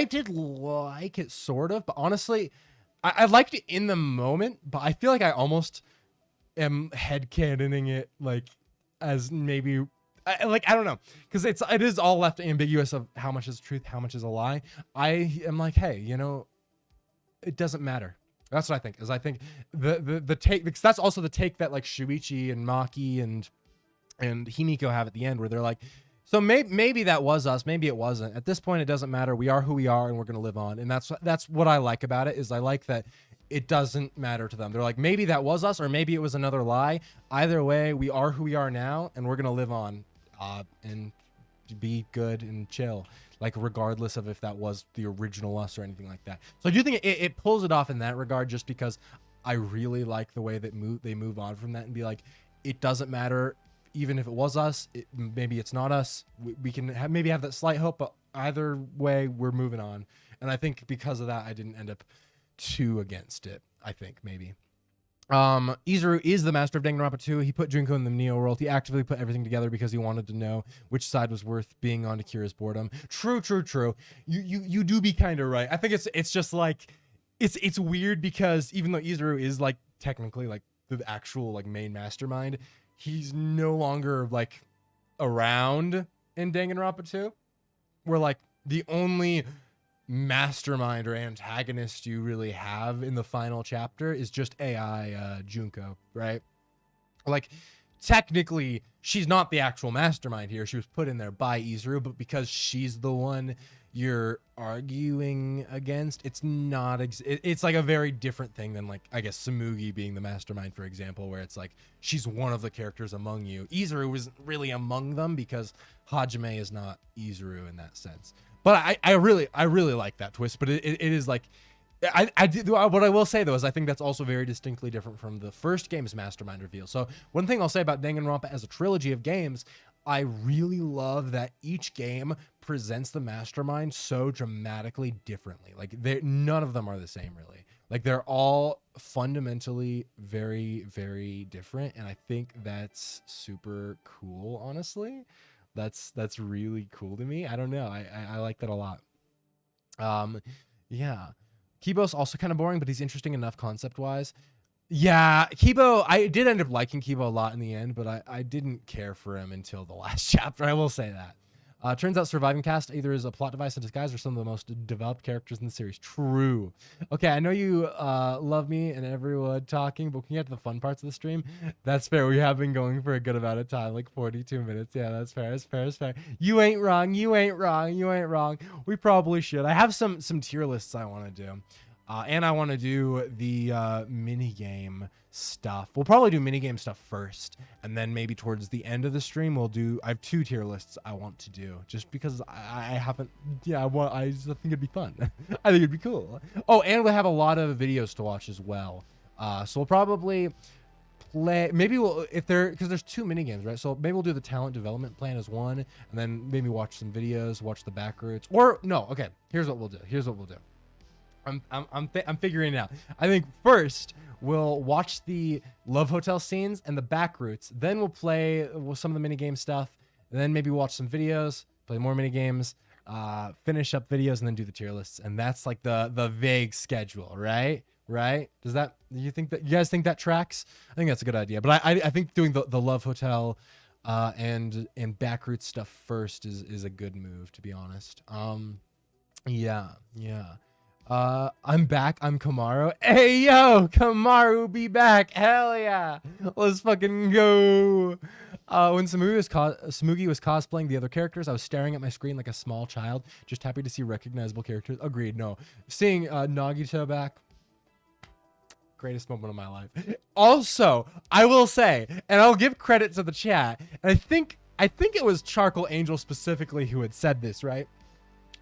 did like it sort of, but honestly, I liked it in the moment, but I feel like I almost am headcanoning it like as maybe I don't know, because it is all left ambiguous of how much is truth, how much is a lie. I am like, hey, you know, it doesn't matter. That's what I think. Is I think the take, because that's also the take that like Shuichi and Maki and Himiko have at the end, where they're like, so maybe that was us, maybe it wasn't. At this point, it doesn't matter. We are who we are, and we're gonna live on. And that's what I like about it. Is I like that it doesn't matter to them. They're like, maybe that was us, or maybe it was another lie. Either way, we are who we are now, and we're gonna live on, and be good and chill. Like regardless of if that was the original us or anything like that. So I do think it pulls it off in that regard, just because I really like the way that they move on from that and be like, it doesn't matter. Even if it was us, maybe it's not us. We can maybe have that slight hope, but either way, we're moving on. And I think because of that, I didn't end up too against it. I think maybe. Izuru is the master of Danganronpa 2. He put Junko in the Neo world. He actively put everything together because he wanted to know which side was worth being on to cure his boredom. True. You do be kind of right. I think it's just like it's weird because even though Izuru is like technically like the actual like main mastermind, he's no longer like around in Danganronpa 2. Where like the only mastermind or antagonist you really have in the final chapter is just AI Junko, right? Like technically she's not the actual mastermind here. She was put in there by Izuru, but because she's the one you're arguing against, it's not it's like a very different thing than like I guess Tsumugi being the mastermind, for example, where it's like she's one of the characters among you. Izuru isn't really among them because Hajime is not Izuru in that sense. But I really like that twist. But it is like what I will say though is I think that's also very distinctly different from the first game's mastermind reveal. So one thing I'll say about Danganronpa as a trilogy of games, I really love that each game presents the mastermind so dramatically differently. Like none of them are the same really. Like they're all fundamentally very, very different. And I think that's super cool, honestly. That's really cool to me. I don't know. I like that a lot. Yeah. Kibo's also kind of boring, but he's interesting enough concept-wise. Yeah, Kibo, I did end up liking Kibo a lot in the end, but I didn't care for him until the last chapter. I will say that. Turns out Surviving Cast either is a plot device in disguise or some of the most developed characters in the series. True. Okay, I know you love me and everyone talking, but can you get to the fun parts of the stream? That's fair. We have been going for a good amount of time, like 42 minutes. Yeah, that's fair. That's fair. You ain't wrong. We probably should. I have some tier lists I want to do. And I want to do the minigame stuff. We'll probably do minigame stuff first, and then maybe towards the end of the stream, I have 2 tier lists I want to do, just because I haven't, I just think it'd be fun. I think it'd be cool. Oh, and we have a lot of videos to watch as well. So we'll probably play, because there's 2 minigames, right? So maybe we'll do the talent development plan as one, and then maybe watch some videos, watch the backroutes, or no, okay, here's what we'll do. I'm figuring it out. I think first we'll watch the Love Hotel scenes and the backroutes. Then we'll play some of the minigame stuff. And then maybe watch some videos, play more minigames, finish up videos, and then do the tier lists. And that's like the vague schedule, right? Right? Do you guys think that tracks? I think that's a good idea. But I think doing the Love Hotel and backroutes stuff first is a good move, to be honest. Yeah. I'm back. I'm Kamaru. Hey, yo, Kamaru be back. Hell yeah. Let's fucking go. When Tsumugi was cosplaying the other characters, I was staring at my screen like a small child, just happy to see recognizable characters. Agreed. No. Seeing Nagito back, Greatest moment of my life. Also, I will say, and I'll give credit to the chat, and I think it was Charcoal Angel specifically who had said this, right?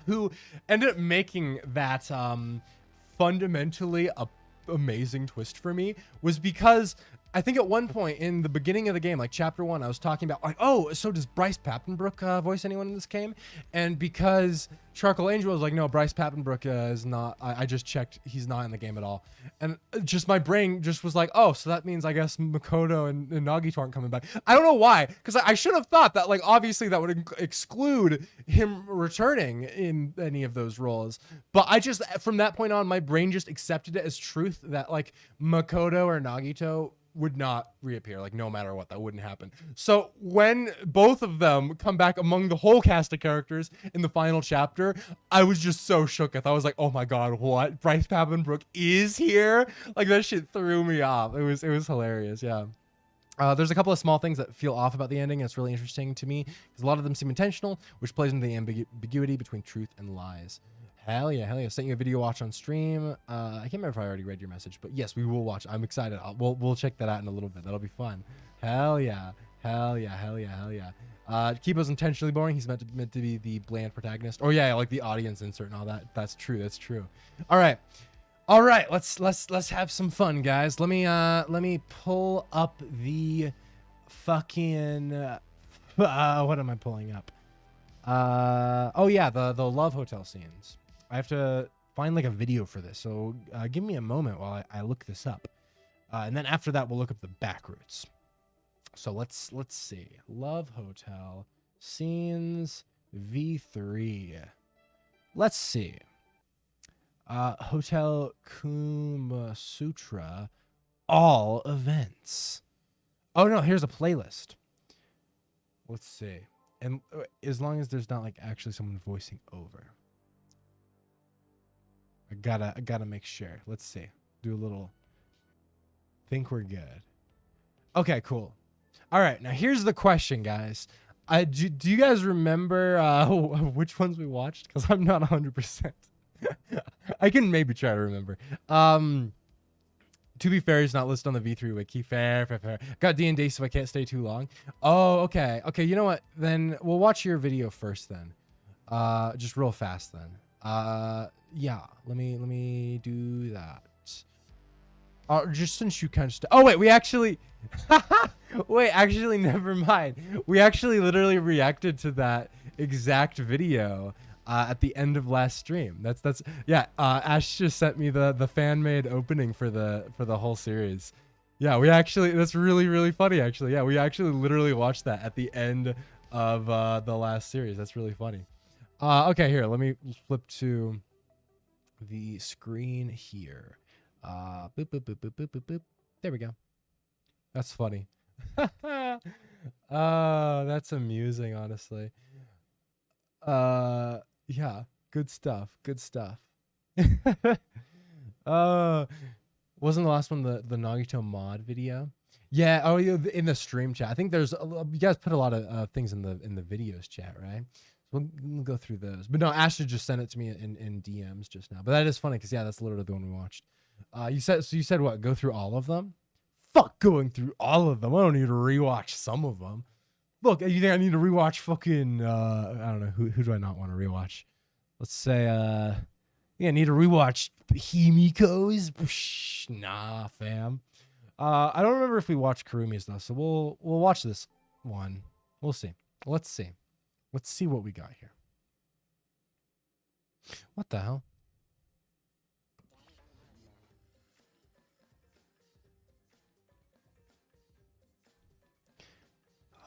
Who ended up making that fundamentally amazing twist for me, was because I think at one point in the beginning of the game, like chapter 1, I was talking about like, oh, so does Bryce Papenbrook voice anyone in this game? And because Charcoal Angel was like, no, Bryce Papenbrook is not, I just checked, he's not in the game at all. And just my brain just was like, oh, so that means I guess Makoto and Nagito aren't coming back. I don't know why, because I should have thought that, like, obviously that would exclude him returning in any of those roles. But I just, from that point on, my brain just accepted it as truth that like Makoto or Nagito would not reappear, like no matter what, that wouldn't happen. So when both of them come back among the whole cast of characters in the final chapter, I was just so shook. I was like, oh my god, what? Bryce Papenbrook is here? Like that shit threw me off. It was hilarious. Yeah. There's a couple of small things that feel off about the ending. It's really interesting to me because a lot of them seem intentional, which plays into the ambiguity between truth and lies. Hell yeah, hell yeah. Sent you a video watch on stream. I can't remember if I already read your message, but yes, we will watch. I'm excited. We'll check that out in a little bit. That'll be fun. Hell yeah. Hell yeah, hell yeah, hell yeah. Kibo's intentionally boring. He's meant to be the bland protagonist. Oh yeah, like the audience insert and all that. That's true. That's true. All right. All right, let's have some fun, guys. Let me pull up the fucking what am I pulling up? Oh yeah, the Love Hotel scenes. I have to find like a video for this, so give me a moment while I look this up, and then after that we'll look up the backroutes. So let's see, Love Hotel scenes V3. Let's see, Hotel Kuma Sutra, all events. Oh no, here's a playlist. Let's see, and as long as there's not like actually someone voicing over. I gotta make sure. Let's see. Do a little. Think we're good. Okay, cool. All right, now here's the question, guys. Do you guys remember which ones we watched? Because I'm not 100%. I can maybe try to remember. To be fair, he's not listed on the V3 wiki. Fair. Got D&D, so I can't stay too long. Oh, okay. Okay, you know what? Then we'll watch your video first then. Just real fast then. Yeah, let me do that. Just since you kind of oh wait, we actually wait, actually never mind. We actually literally reacted to that exact video at the end of last stream. That's yeah, Ash just sent me the fan-made opening for the whole series. Yeah, we actually, that's really funny actually. Yeah, we actually literally watched that at the end of the last series. That's really funny. Okay, here, let me flip to the screen here. Boop, boop, boop, boop, boop, boop, boop. There we go. That's funny. That's amusing, honestly. Yeah, good stuff. Good stuff. Wasn't the last one the Nagito mod video? Yeah. Oh, in the stream chat. I think there's you guys put a lot of things in the videos chat, right? We'll go through those. But no, Ashley just sent it to me in DMs just now. But that is funny because yeah, that's literally the one we watched. You said what? Go through all of them? Fuck going through all of them. I don't need to rewatch some of them. Look, you think I need to rewatch fucking I don't know, who do I not want to rewatch? Let's say yeah, I need to rewatch Himiko's. Nah, fam. I don't remember if we watched Kurumi's though, so we'll watch this one. We'll see. Let's see. Let's see what we got here. What the hell?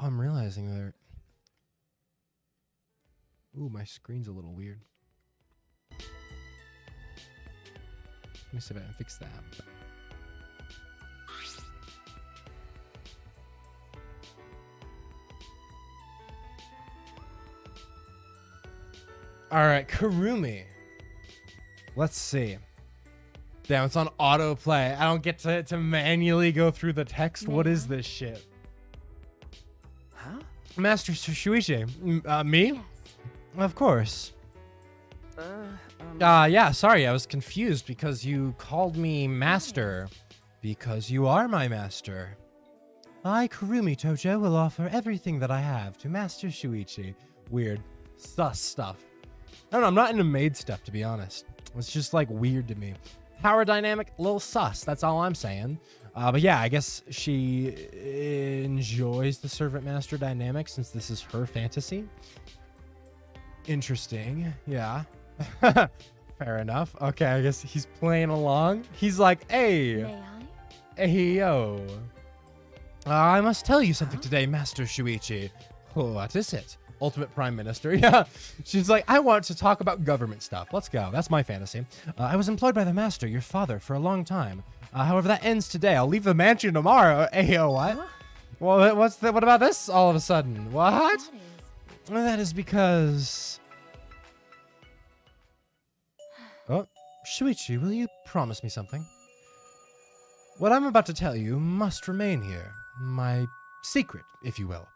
Oh, I'm realizing that. Ooh, my screen's a little weird. Let me see if I can fix that. All right, Kurumi. Let's see. Damn, it's on autoplay. I don't get to manually go through the text. What is this shit? Huh? Master Shuichi. Me? Yes. Of course. Yeah, sorry, I was confused because you called me master. Because you are my master. I, Kurumi Tojo, will offer everything that I have to Master Shuichi. Weird. Sus stuff. I don't know, I'm not into maid stuff, to be honest. It's just, like, weird to me. Power dynamic, a little sus. That's all I'm saying. But yeah, I guess she enjoys the servant master dynamic since this is her fantasy. Interesting. Yeah. Fair enough. Okay, I guess he's playing along. He's like, hey. May I? Hey, yo. I must tell you something today, Master Shuichi. What is it? Ultimate Prime Minister. Yeah. She's like, I want to talk about government stuff. Let's go. That's my fantasy. I was employed by the master, your father, for a long time. However, that ends today. I'll leave the mansion tomorrow. Ayo, what? Huh? Well, what about this all of a sudden? What? That is. That is because... Oh, Shuichi, will you promise me something? What I'm about to tell you must remain here. My secret, if you will.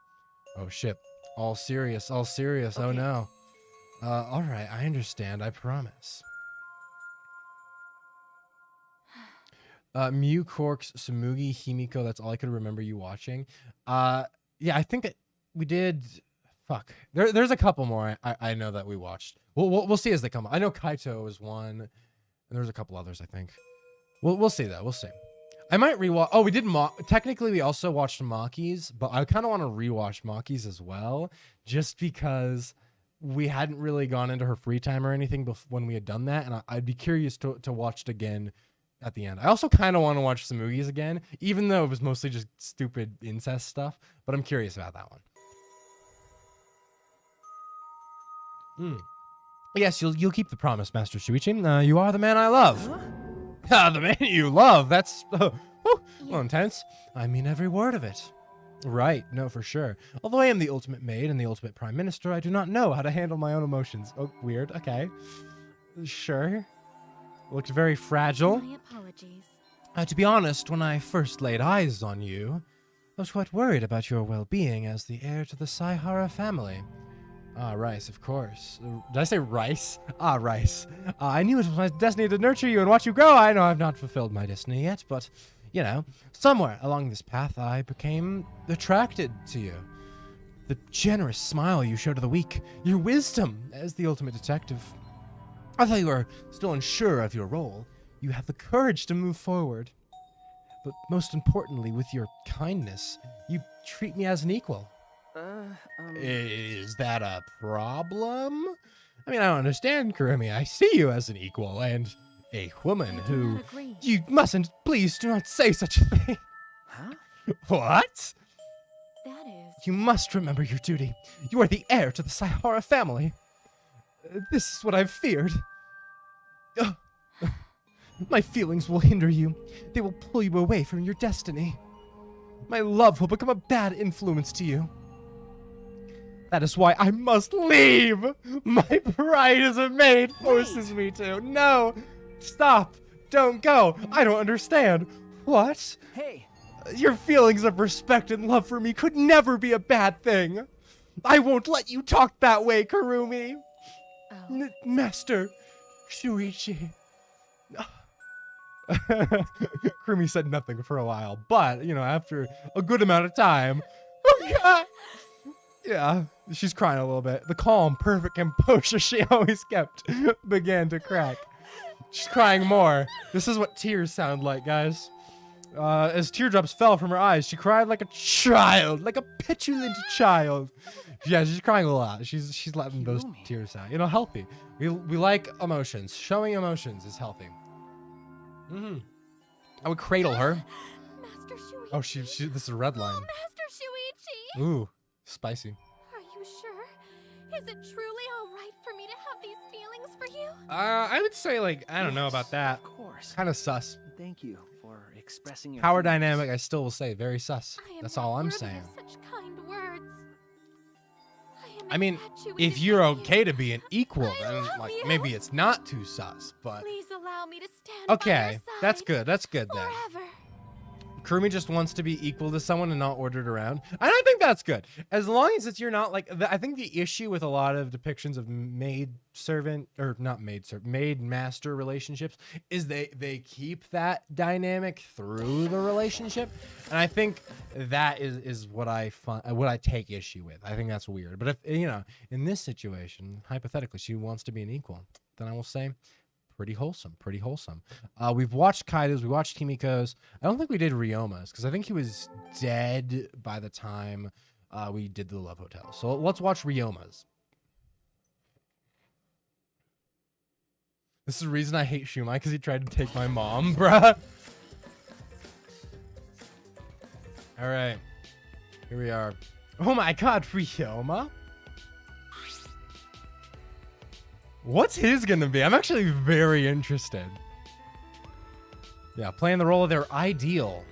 Oh, shit. All serious, all serious. Okay. Oh, no. All right, I understand. I promise. Mew, Quarks, Samugi, Himiko. That's all I could remember you watching. Yeah, I think that we did... Fuck. There's a couple more I know that we watched. We'll see as they come up. I know Kaito is one, and there's a couple others, I think. We'll see, though. We'll see. I might rewatch... Oh, we did... Technically, we also watched Maki's, but I kind of want to rewatch Maki's as well, just because we hadn't really gone into her free time or anything when we had done that, and I'd be curious to watch it again at the end. I also kind of want to watch Samugi's again, even though it was mostly just stupid incest stuff, but I'm curious about that one. Yes, you'll keep the promise, Master Shuichi. You are the man I love. Huh? The man you love. That's well, intense. I mean every word of it. Right, no, for sure. Although I am the ultimate maid and the ultimate prime minister, I do not know how to handle my own emotions. Oh, weird. Okay. Sure. Looked very fragile. My apologies. To be honest, when I first laid eyes on you, I was quite worried about your well-being as the heir to the Saihara family. Ah, Rice, of course. Did I say Rice? Ah, Rice. I knew it was my destiny to nurture you and watch you grow. I know I've not fulfilled my destiny yet, but, you know, somewhere along this path I became attracted to you. The generous smile you show to the weak, your wisdom as the ultimate detective. Although you are still unsure of your role, you have the courage to move forward. But most importantly, with your kindness, you treat me as an equal. Is that a problem? I mean, I don't understand, Kurumi. I see you as an equal and a woman I do who... not agree. You mustn't, please do not say such a thing. Huh? What? That is. You must remember your duty. You are the heir to the Saihara family. This is what I've feared. Ugh. My feelings will hinder you. They will pull you away from your destiny. My love will become a bad influence to you. That is why I must leave. My pride as a maid forces me to. No, stop. Don't go. I don't understand. What? Hey! Your feelings of respect and love for me could never be a bad thing. I won't let you talk that way, Kurumi. Oh. Master Shuichi. Kurumi said nothing for a while, but, you know, after a good amount of time, oh God. Yeah, she's crying a little bit. The calm, perfect composure she always kept began to crack. She's crying more. This is what tears sound like, guys. As teardrops fell from her eyes, she cried like a child, like a petulant child. Yeah, she's crying a lot. She's letting those tears out. You know, healthy. We like emotions. Showing emotions is healthy. I would cradle her. Master Shuichi. Oh, she. This is a red line. Oh, Master Shuichi. Ooh, spicy. Are you sure? Is it truly all right for me to have these feelings for you? I would say, like, I don't know about that. Of course. Kind of sus. Thank you for expressing your Power feelings. dynamic, I still will say, very sus. I am That's not all I'm worthy saying. of such kind words. I mean, infatuated if you're with okay you. to be an equal, I then love like you. maybe it's not too sus, but Please allow me to stand by your okay, side that's good. That's good then. forever. Kurumi just wants to be equal to someone and not ordered around. And I think that's good. As long as you're not like, I think the issue with a lot of depictions of maid master relationships is they keep that dynamic through the relationship. And I think that is what I take issue with. I think that's weird. But if, you know, in this situation, hypothetically, she wants to be an equal, then I will say, pretty wholesome, pretty wholesome. We've watched Kaido's, we watched Himiko's. I don't think we did Ryoma's because I think he was dead by the time we did the Love Hotel. So let's watch Ryoma's. This is the reason I hate Shumai, because he tried to take my mom, bruh. All right, here we are. Oh my God, Ryoma. What's his gonna be? I'm actually very interested. Yeah, playing the role of their ideal.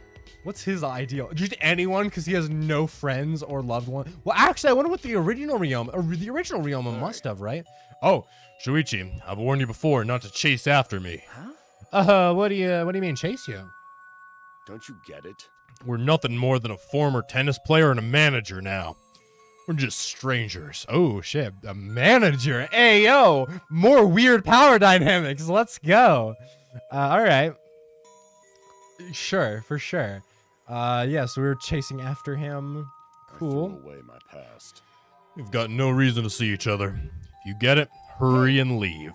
What's his ideal? Just anyone, because he has no friends or loved one. Well, actually, I wonder what the original Ryoma must have, right? Oh, Shuichi, I've warned you before not to chase after me. Huh? What do you mean chase you? Don't you get it? We're nothing more than a former tennis player and a manager now. We're just strangers. Oh shit, a manager. Hey yo, more weird power dynamics. Let's go. All right. Sure, for sure. Yeah, so we were chasing after him. Cool. I threw away my past. We've got no reason to see each other. If you get it, hurry and leave.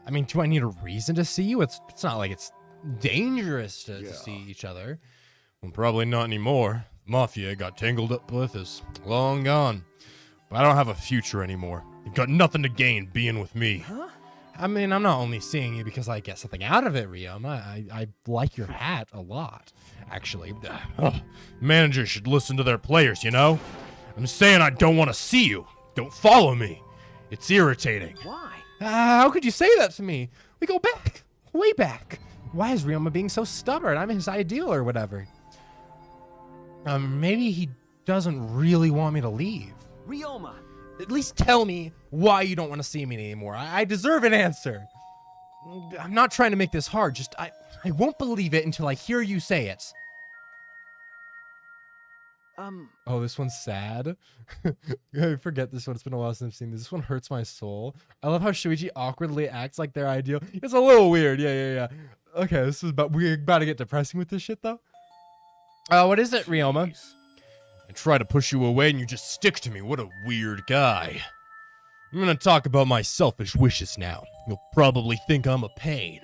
I mean, do I need a reason to see you? It's not like it's dangerous to see each other. Well, probably not anymore. Mafia I got tangled up with is long gone. But I don't have a future anymore. You've got nothing to gain being with me. Huh? I mean, I'm not only seeing you because I get something out of it, Ryoma. I like your hat a lot, actually. Managers should listen to their players, you know? I'm saying I don't want to see you. Don't follow me. It's irritating. Why? How could you say that to me? We go back, way back. Why is Ryoma being so stubborn? I'm his ideal or whatever. Maybe he doesn't really want me to leave. Ryoma! At least tell me why you don't want to see me anymore. I deserve an answer. I'm not trying to make this hard. Just, I won't believe it until I hear you say it. Oh, this one's sad. I forget this one. It's been a while since I've seen this. This one hurts my soul. I love how Shuichi awkwardly acts like they're ideal. It's a little weird. Yeah. Okay, we're about to get depressing with this shit, though. What is it, Ryoma? Jeez. I try to push you away and you just stick to me. What a weird guy. I'm gonna talk about my selfish wishes now. You'll probably think I'm a pain.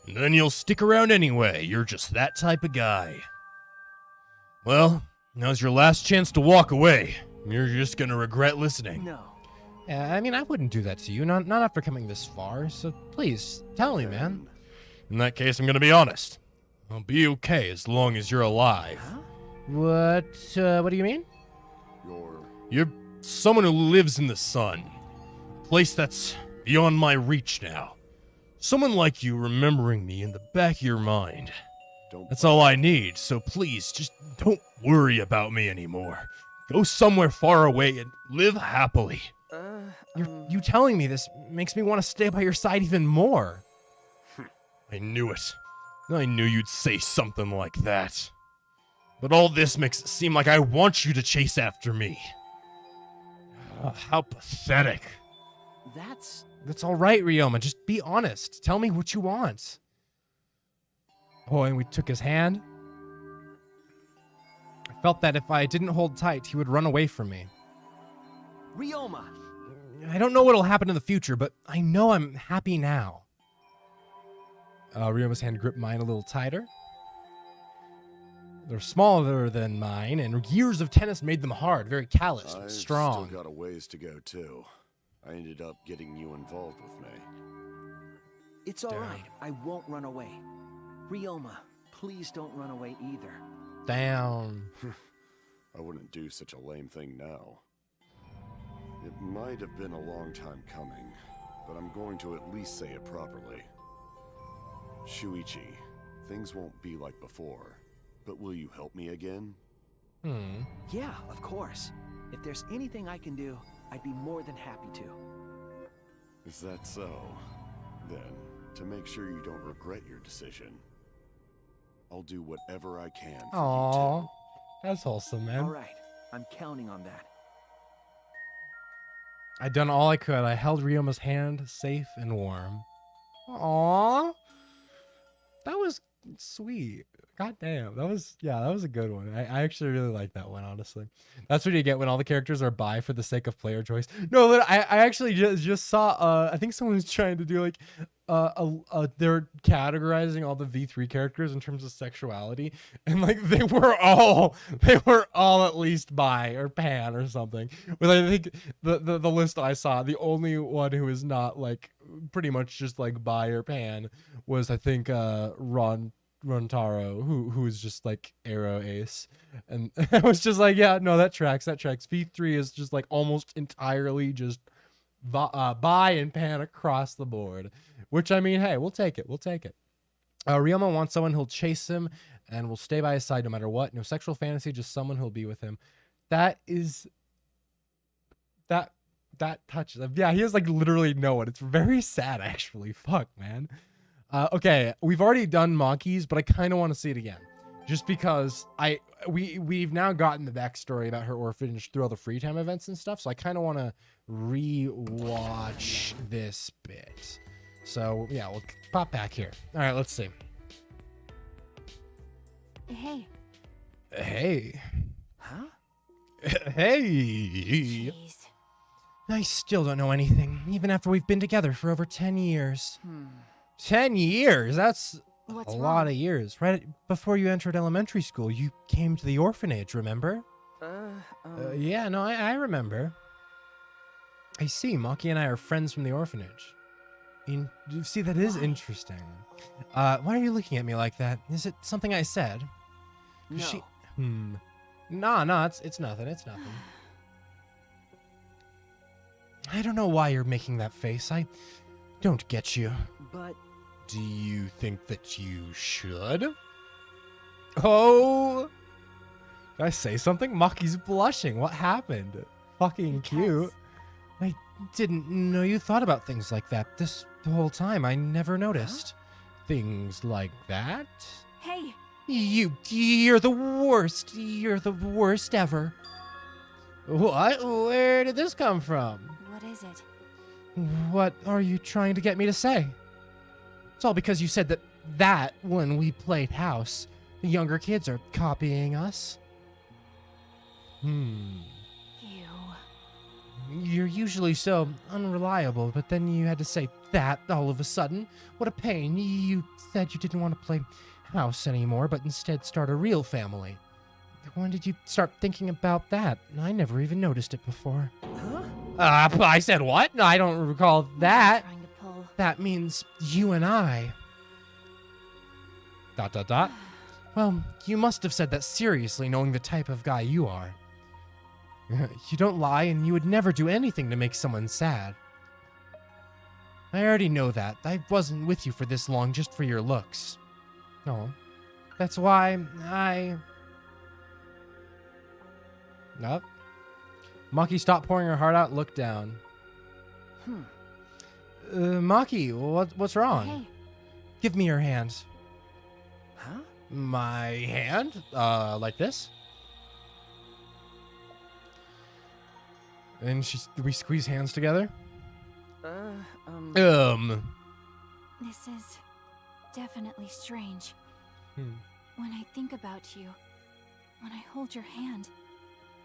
And then you'll stick around anyway. You're just that type of guy. Well, now's your last chance to walk away. You're just gonna regret listening. No. Yeah, I mean, I wouldn't do that to you. Not after coming this far. So please, tell me, man. In that case, I'm gonna be honest. I'll be okay as long as you're alive. Huh? What do you mean? You're someone who lives in the sun. A place that's beyond my reach now. Someone like you remembering me in the back of your mind. That's all I need, so please, just don't worry about me anymore. Go somewhere far away and live happily. You telling me this makes me want to stay by your side even more. I knew it. I knew you'd say something like that. But all this makes it seem like I want you to chase after me. How pathetic. That's all right, Ryoma. Just be honest. Tell me what you want. Oh, and we took his hand. I felt that if I didn't hold tight, he would run away from me. Ryoma! I don't know what'll happen in the future, but I know I'm happy now. Ryoma's hand gripped mine a little tighter. They're smaller than mine, and years of tennis made them hard, very calloused, but strong. I've still got a ways to go, too. I ended up getting you involved with me. It's alright. I won't run away. Ryoma, please don't run away either. Down. I wouldn't do such a lame thing now. It might have been a long time coming, but I'm going to at least say it properly. Shuichi, things won't be like before, but will you help me again? Yeah, of course. If there's anything I can do, I'd be more than happy to. Is that so? Then, to make sure you don't regret your decision, I'll do whatever I can for Aww. you two. That's wholesome, man. All right, I'm counting on that. I done all I could. I held Ryoma's hand safe and warm. Aww. That was sweet. God damn. That was a good one. I actually really like that one, honestly. That's what you get when all the characters are bi for the sake of player choice. No, I actually just saw I think someone was trying to do like they're categorizing all the V3 characters in terms of sexuality, and like they were all at least bi or pan or something. But I think the list I saw, the only one who is not like pretty much just like bi or pan was I think Rontaro, who is just like arrow ace, and I was just like, yeah, no, that tracks. V3 is just like almost entirely just bi and pan across the board, which I mean, hey, we'll take it. Ryoma wants someone who'll chase him and will stay by his side no matter what. No sexual fantasy, just someone who'll be with him. That touches. Yeah, he has like literally no one. It's very sad, actually. Fuck, man. Okay, we've already done Monkeys, but I kind of want to see it again, just because we've now gotten the backstory about her orphanage through all the free time events and stuff. So I kind of want to re-watch this bit. So yeah, we'll pop back here. All right, let's see. Hey. Hey. Huh? Hey. Jeez. I still don't know anything, even after we've been together for over 10 years. 10 years? That's What's a wrong? lot of years. Right before you entered elementary school, you came to the orphanage, remember? Yeah, no, I remember. I see, Maki and I are friends from the orphanage. You see, that is Why? interesting. Why are you looking at me like that? Is it something I said? No. No, it's nothing, it's nothing. I don't know why you're making that face. I don't get you. But Do you think that you should? Oh! Did I say something? Maki's blushing. What happened? Fucking cute. I didn't know you thought about things like that. This whole time, I never noticed. Things like that? Hey. You're the worst. You're the worst ever. What? Where did this come from? What is it? What are you trying to get me to say? It's all because you said that when we played house, the younger kids are copying us. You. You're usually so unreliable, but then you had to say that all of a sudden. What a pain. You said you didn't want to play house anymore, but instead start a real family. When did you start thinking about that? I never even noticed it before. huh? I said what? No, I don't recall that. Trying to pull. That means you and I. ... Well, you must have said that seriously, knowing the type of guy you are. You don't lie, and you would never do anything to make someone sad. I already know that. I wasn't with you for this long just for your looks. No. That's why I... Nope. Maki stopped pouring her heart out and looked down. Maki, what's wrong? Hey. Give me your hands. Huh? My hand? Like this? And we squeeze hands together? This is definitely strange. When I think about you, when I hold your hand,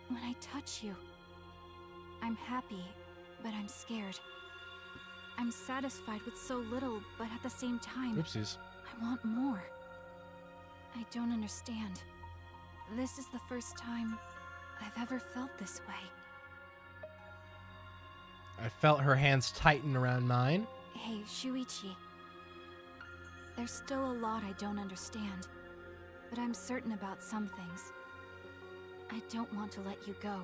when I touch you, I'm happy, but I'm scared. I'm satisfied with so little, but at the same time, Oopsies. I want more. I don't understand. This is the first time I've ever felt this way. I felt her hands tighten around mine. Hey, Shuichi. There's still a lot I don't understand, but I'm certain about some things. I don't want to let you go.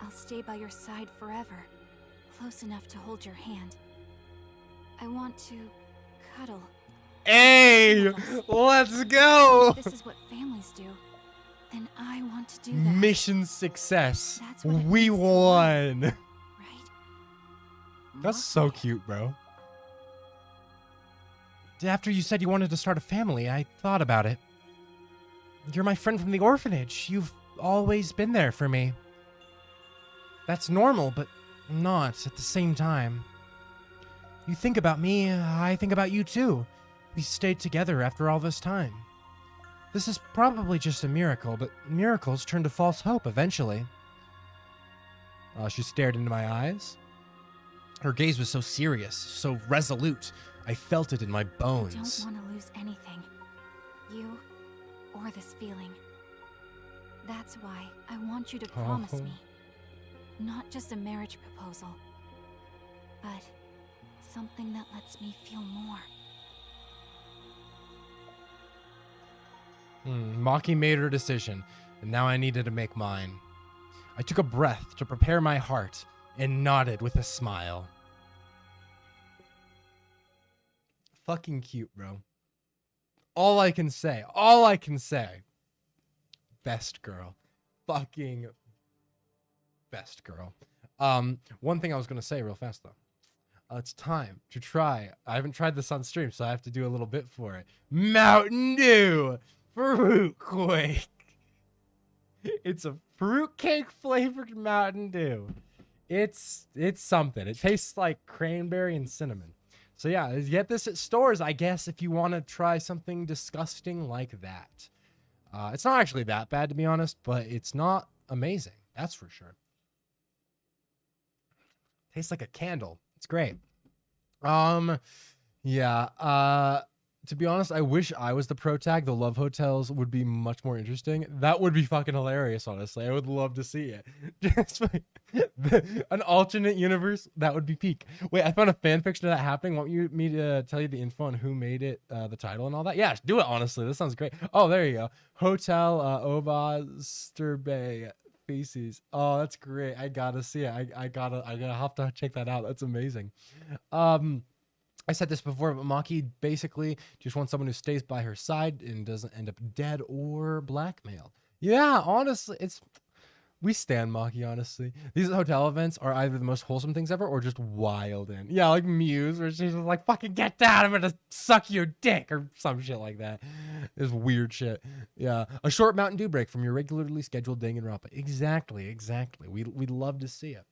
I'll stay by your side forever, close enough to hold your hand. I want to cuddle. Hey! Let's go! This is what families do. Then I want to do that. Mission success. That's what it We means to won. Right? That's so cute, bro. After you said you wanted to start a family, I thought about it. You're my friend from the orphanage. You've always been there for me. That's normal, but not at the same time. You think about me, I think about you too. We stayed together after all this time. This is probably just a miracle, but miracles turn to false hope eventually. She stared into my eyes. Her gaze was so serious, so resolute. I felt it in my bones. I don't want to lose anything. You or this feeling. That's why I want you to promise me. Not just a marriage proposal, but something that lets me feel more. Maki made her decision, and now I needed to make mine. I took a breath to prepare my heart and nodded with a smile. Fucking cute, bro. All I can say. Best girl. Fucking best girl. One thing I was going to say real fast, though. It's time to try. I haven't tried this on stream, so I have to do a little bit for it. Mountain Dew Fruit Quake. It's a fruitcake flavored Mountain Dew. It's something. It tastes like cranberry and cinnamon. So yeah, get this at stores, I guess, if you want to try something disgusting like that. It's not actually that bad, to be honest, but it's not amazing. That's for sure. Tastes like a candle. It's great. Yeah. To be honest, I wish I was the protag. The love hotels would be much more interesting. That would be fucking hilarious, honestly. I would love to see it. Just like, an alternate universe, that would be peak. Wait, I found a fan fiction of that happening. Want me to tell you the info on who made it, the title and all that? Yeah, do it, honestly. This sounds great. Oh, there you go. Hotel Obasterbay Feces. Oh, that's great. I gotta see it. I gotta have to check that out. That's amazing. I said this before, but Maki basically just wants someone who stays by her side and doesn't end up dead or blackmailed. Yeah, honestly, we stand Maki, honestly. These hotel events are either the most wholesome things ever or just wild. And yeah, like Muse, where she's just like, fucking get down, I'm gonna suck your dick, or some shit like that. This weird shit. Yeah, a short Mountain Dew break from your regularly scheduled Danganronpa. Exactly. We'd love to see it.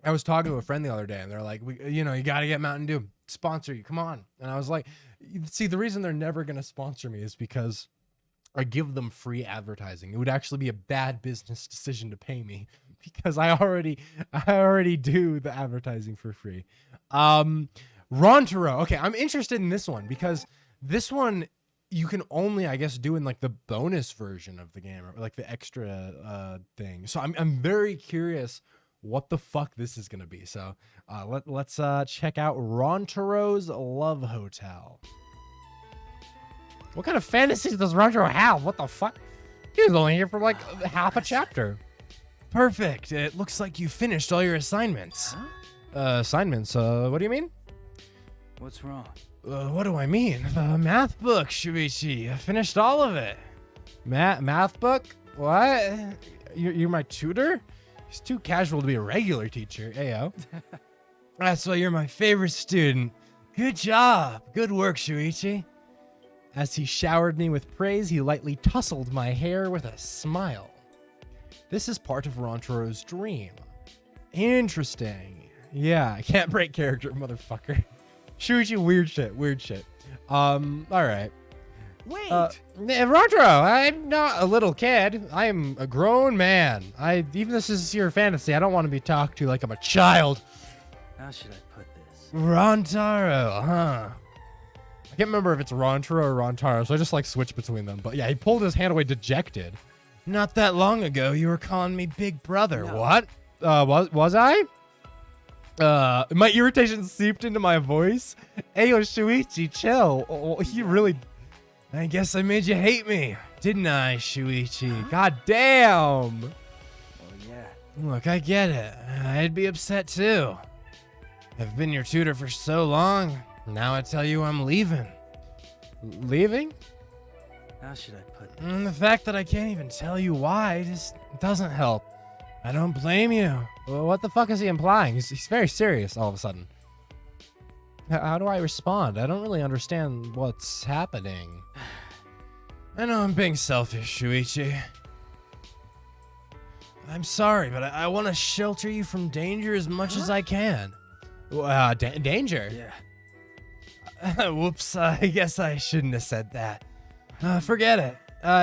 I was talking to a friend the other day, and they're like, you got to get Mountain Dew. Sponsor you. Come on. And I was like, see, the reason they're never going to sponsor me is because I give them free advertising. It would actually be a bad business decision to pay me because I already do the advertising for free. Rontaro. Okay, I'm interested in this one because this one you can only, I guess, do in like the bonus version of the game or like the extra thing. So I'm very curious what the fuck this is gonna be. So let's check out Rontaro's Love Hotel. What kind of fantasies does Rontaro have? What the fuck? He was only here for like half a chapter. Perfect. It looks like you finished all your assignments. Huh? Assignments? What do you mean? What's wrong? What do I mean? The math book, Shuichi. I finished all of it. Math book? What? You're my tutor? He's too casual to be a regular teacher, ayo. That's why you're my favorite student. Good job. Good work, Shuichi. As he showered me with praise, he lightly tousled my hair with a smile. This is part of Rontaro's dream. Interesting. Yeah, I can't break character, motherfucker. Shuichi, weird shit. All right. Wait! Rontaro, I'm not a little kid. I am a grown man. Even this is your fantasy, I don't want to be talked to like I'm a child. How should I put this? Rontaro, huh? I can't remember if it's Rontaro or Rontaro, so I just like switch between them. But yeah, he pulled his hand away dejected. Not that long ago, you were calling me big brother. No. What? Was I? My irritation seeped into my voice. Ayo, Shuichi, chill. Oh, he really... I guess I made you hate me, didn't I, Shuichi? God damn! Well, yeah. Look, I get it. I'd be upset too. I've been your tutor for so long. Now I tell you I'm leaving. Leaving? How should I put this? The fact that I can't even tell you why just doesn't help. I don't blame you. Well, what the fuck is he implying? He's very serious all of a sudden. How do I respond? I don't really understand what's happening. I know I'm being selfish, Shuichi. I'm sorry, but I want to shelter you from danger as much as I can. Danger? Yeah. Whoops, I guess I shouldn't have said that. Forget it.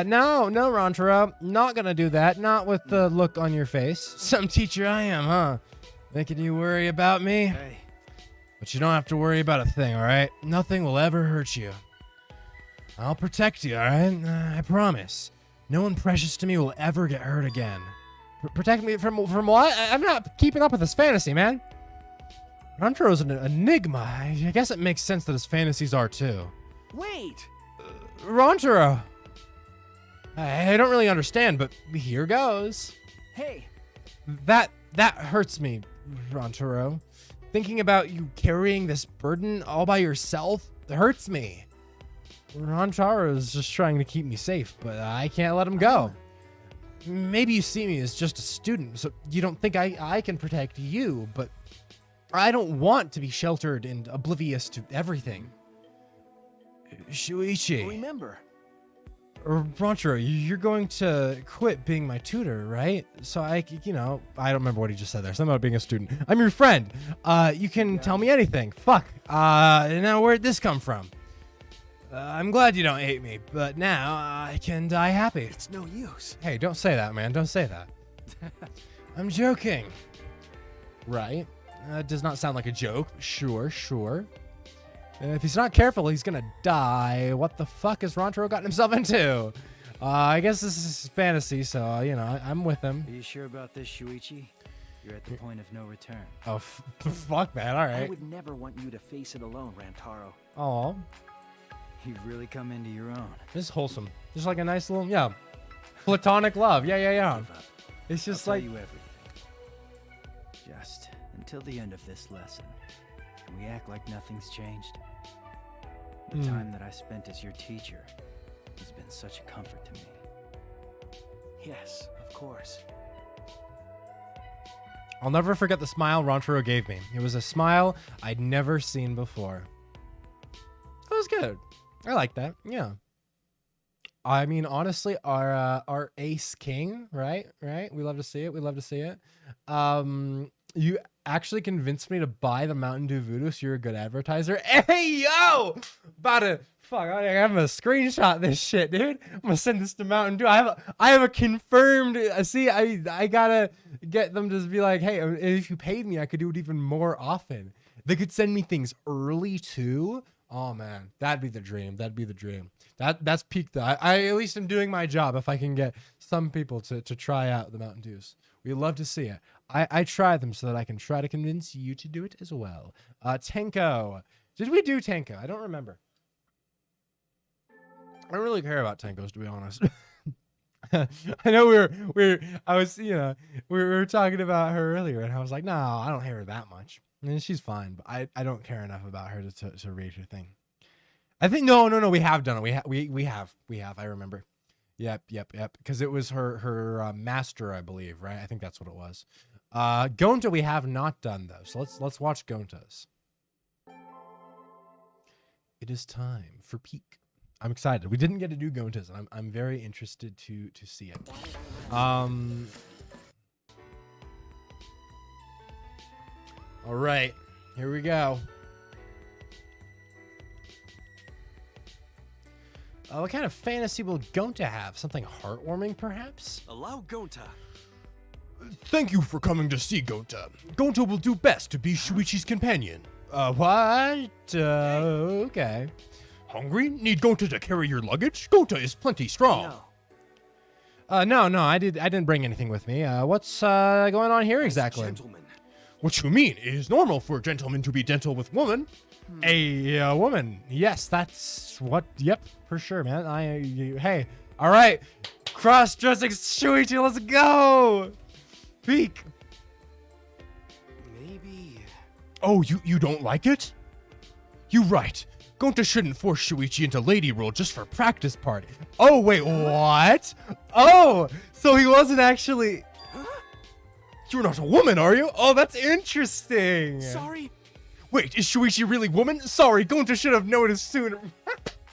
No, Rantaro. Not gonna do that. Not with the look on your face. Some teacher I am, huh? Making you worry about me? Hey. But you don't have to worry about a thing, alright? Nothing will ever hurt you. I'll protect you, alright? I promise. No one precious to me will ever get hurt again. Protect me from what? I'm not keeping up with this fantasy, man. Rantaro's an enigma. I guess it makes sense that his fantasies are too. Wait! Rantaro. I don't really understand, but here goes. Hey! That hurts me, Rantaro. Thinking about you carrying this burden all by yourself hurts me. Rantaro is just trying to keep me safe, but I can't let him go. Maybe you see me as just a student, so you don't think I can protect you, but I don't want to be sheltered and oblivious to everything. Shuichi. Remember. Rantaro, you're going to quit being my tutor, right? So I don't remember what he just said there. Something about being a student. I'm your friend. You can tell me anything. Fuck. Now where'd this come from? I'm glad you don't hate me, but now I can die happy. It's no use. Hey, don't say that, man. Don't say that. I'm joking. Right? Does not sound like a joke. Sure. If he's not careful, he's gonna die. What the fuck has Rantaro gotten himself into? I guess this is fantasy, so, I'm with him. Are you sure about this, Shuichi? You're at the point of no return. Oh, fuck, man. All I right. would never want you to face it alone, Rantaro. Oh, You've really come into your own. this is wholesome. Just like a nice little, platonic love. Yeah. Give up. It's just I'll like, tell you everything. Just until the end of this lesson. Can we act like nothing's changed? The time that I spent as your teacher has been such a comfort to me. Yes, of course. I'll never forget the smile Rantaro gave me. It was a smile I'd never seen before. That was good. I like that. Yeah. I mean, honestly, our ace king, right? We love to see it. You actually convinced me to buy the Mountain Dew Voodoo, so you're a good advertiser. Hey, yo! I have a screenshot this shit, dude. I'm gonna send this to Mountain Dew. I have a confirmed, I gotta get them to just be like, hey, if you paid me, I could do it even more often. They could send me things early too. Oh man, that'd be the dream. That's peak though. I at least am doing my job if I can get some people to try out the Mountain Dews. We love to see it. I try them so that I can try to convince you to do it as well. Tenko. Did we do Tenko? I don't remember. I don't really care about Tenkos, to be honest. I know we were talking about her earlier, and I was like, no, I don't hate her that much. And she's fine, but I don't care enough about her to rate her thing. I think no, we have done it. We have. I remember. Yep. Because it was her master, I believe, right? I think that's what it was. Gonta we have not done though, so let's watch Gonta's. It is time for peak. I'm excited. We didn't get to do Gonta's, and I'm very interested to see it. All right, here we go. What kind of fantasy will Gonta have? Something heartwarming, perhaps? Allow Gonta. Thank you for coming to see Gonta. Gonta will do best to be Shuichi's companion. What? Okay. Hungry? Need Gonta to carry your luggage? Gonta is plenty strong. No. No, I didn't bring anything with me. What's going on here exactly? Gentlemen. What you mean? It is normal for a gentleman to be gentle with woman. A woman. Yes, that's what. Yep, for sure, man. Hey, all right. Cross-dressing Shuichi, let's go. Peek. Maybe. Oh, you don't like it? You right. Gonta shouldn't force Shuichi into lady role just for practice part. Oh, wait, what? Oh, so he wasn't actually... You're not a woman, are you? Oh, that's interesting. Sorry? Wait, is Shuichi really woman? Sorry, Gonta should have noticed sooner.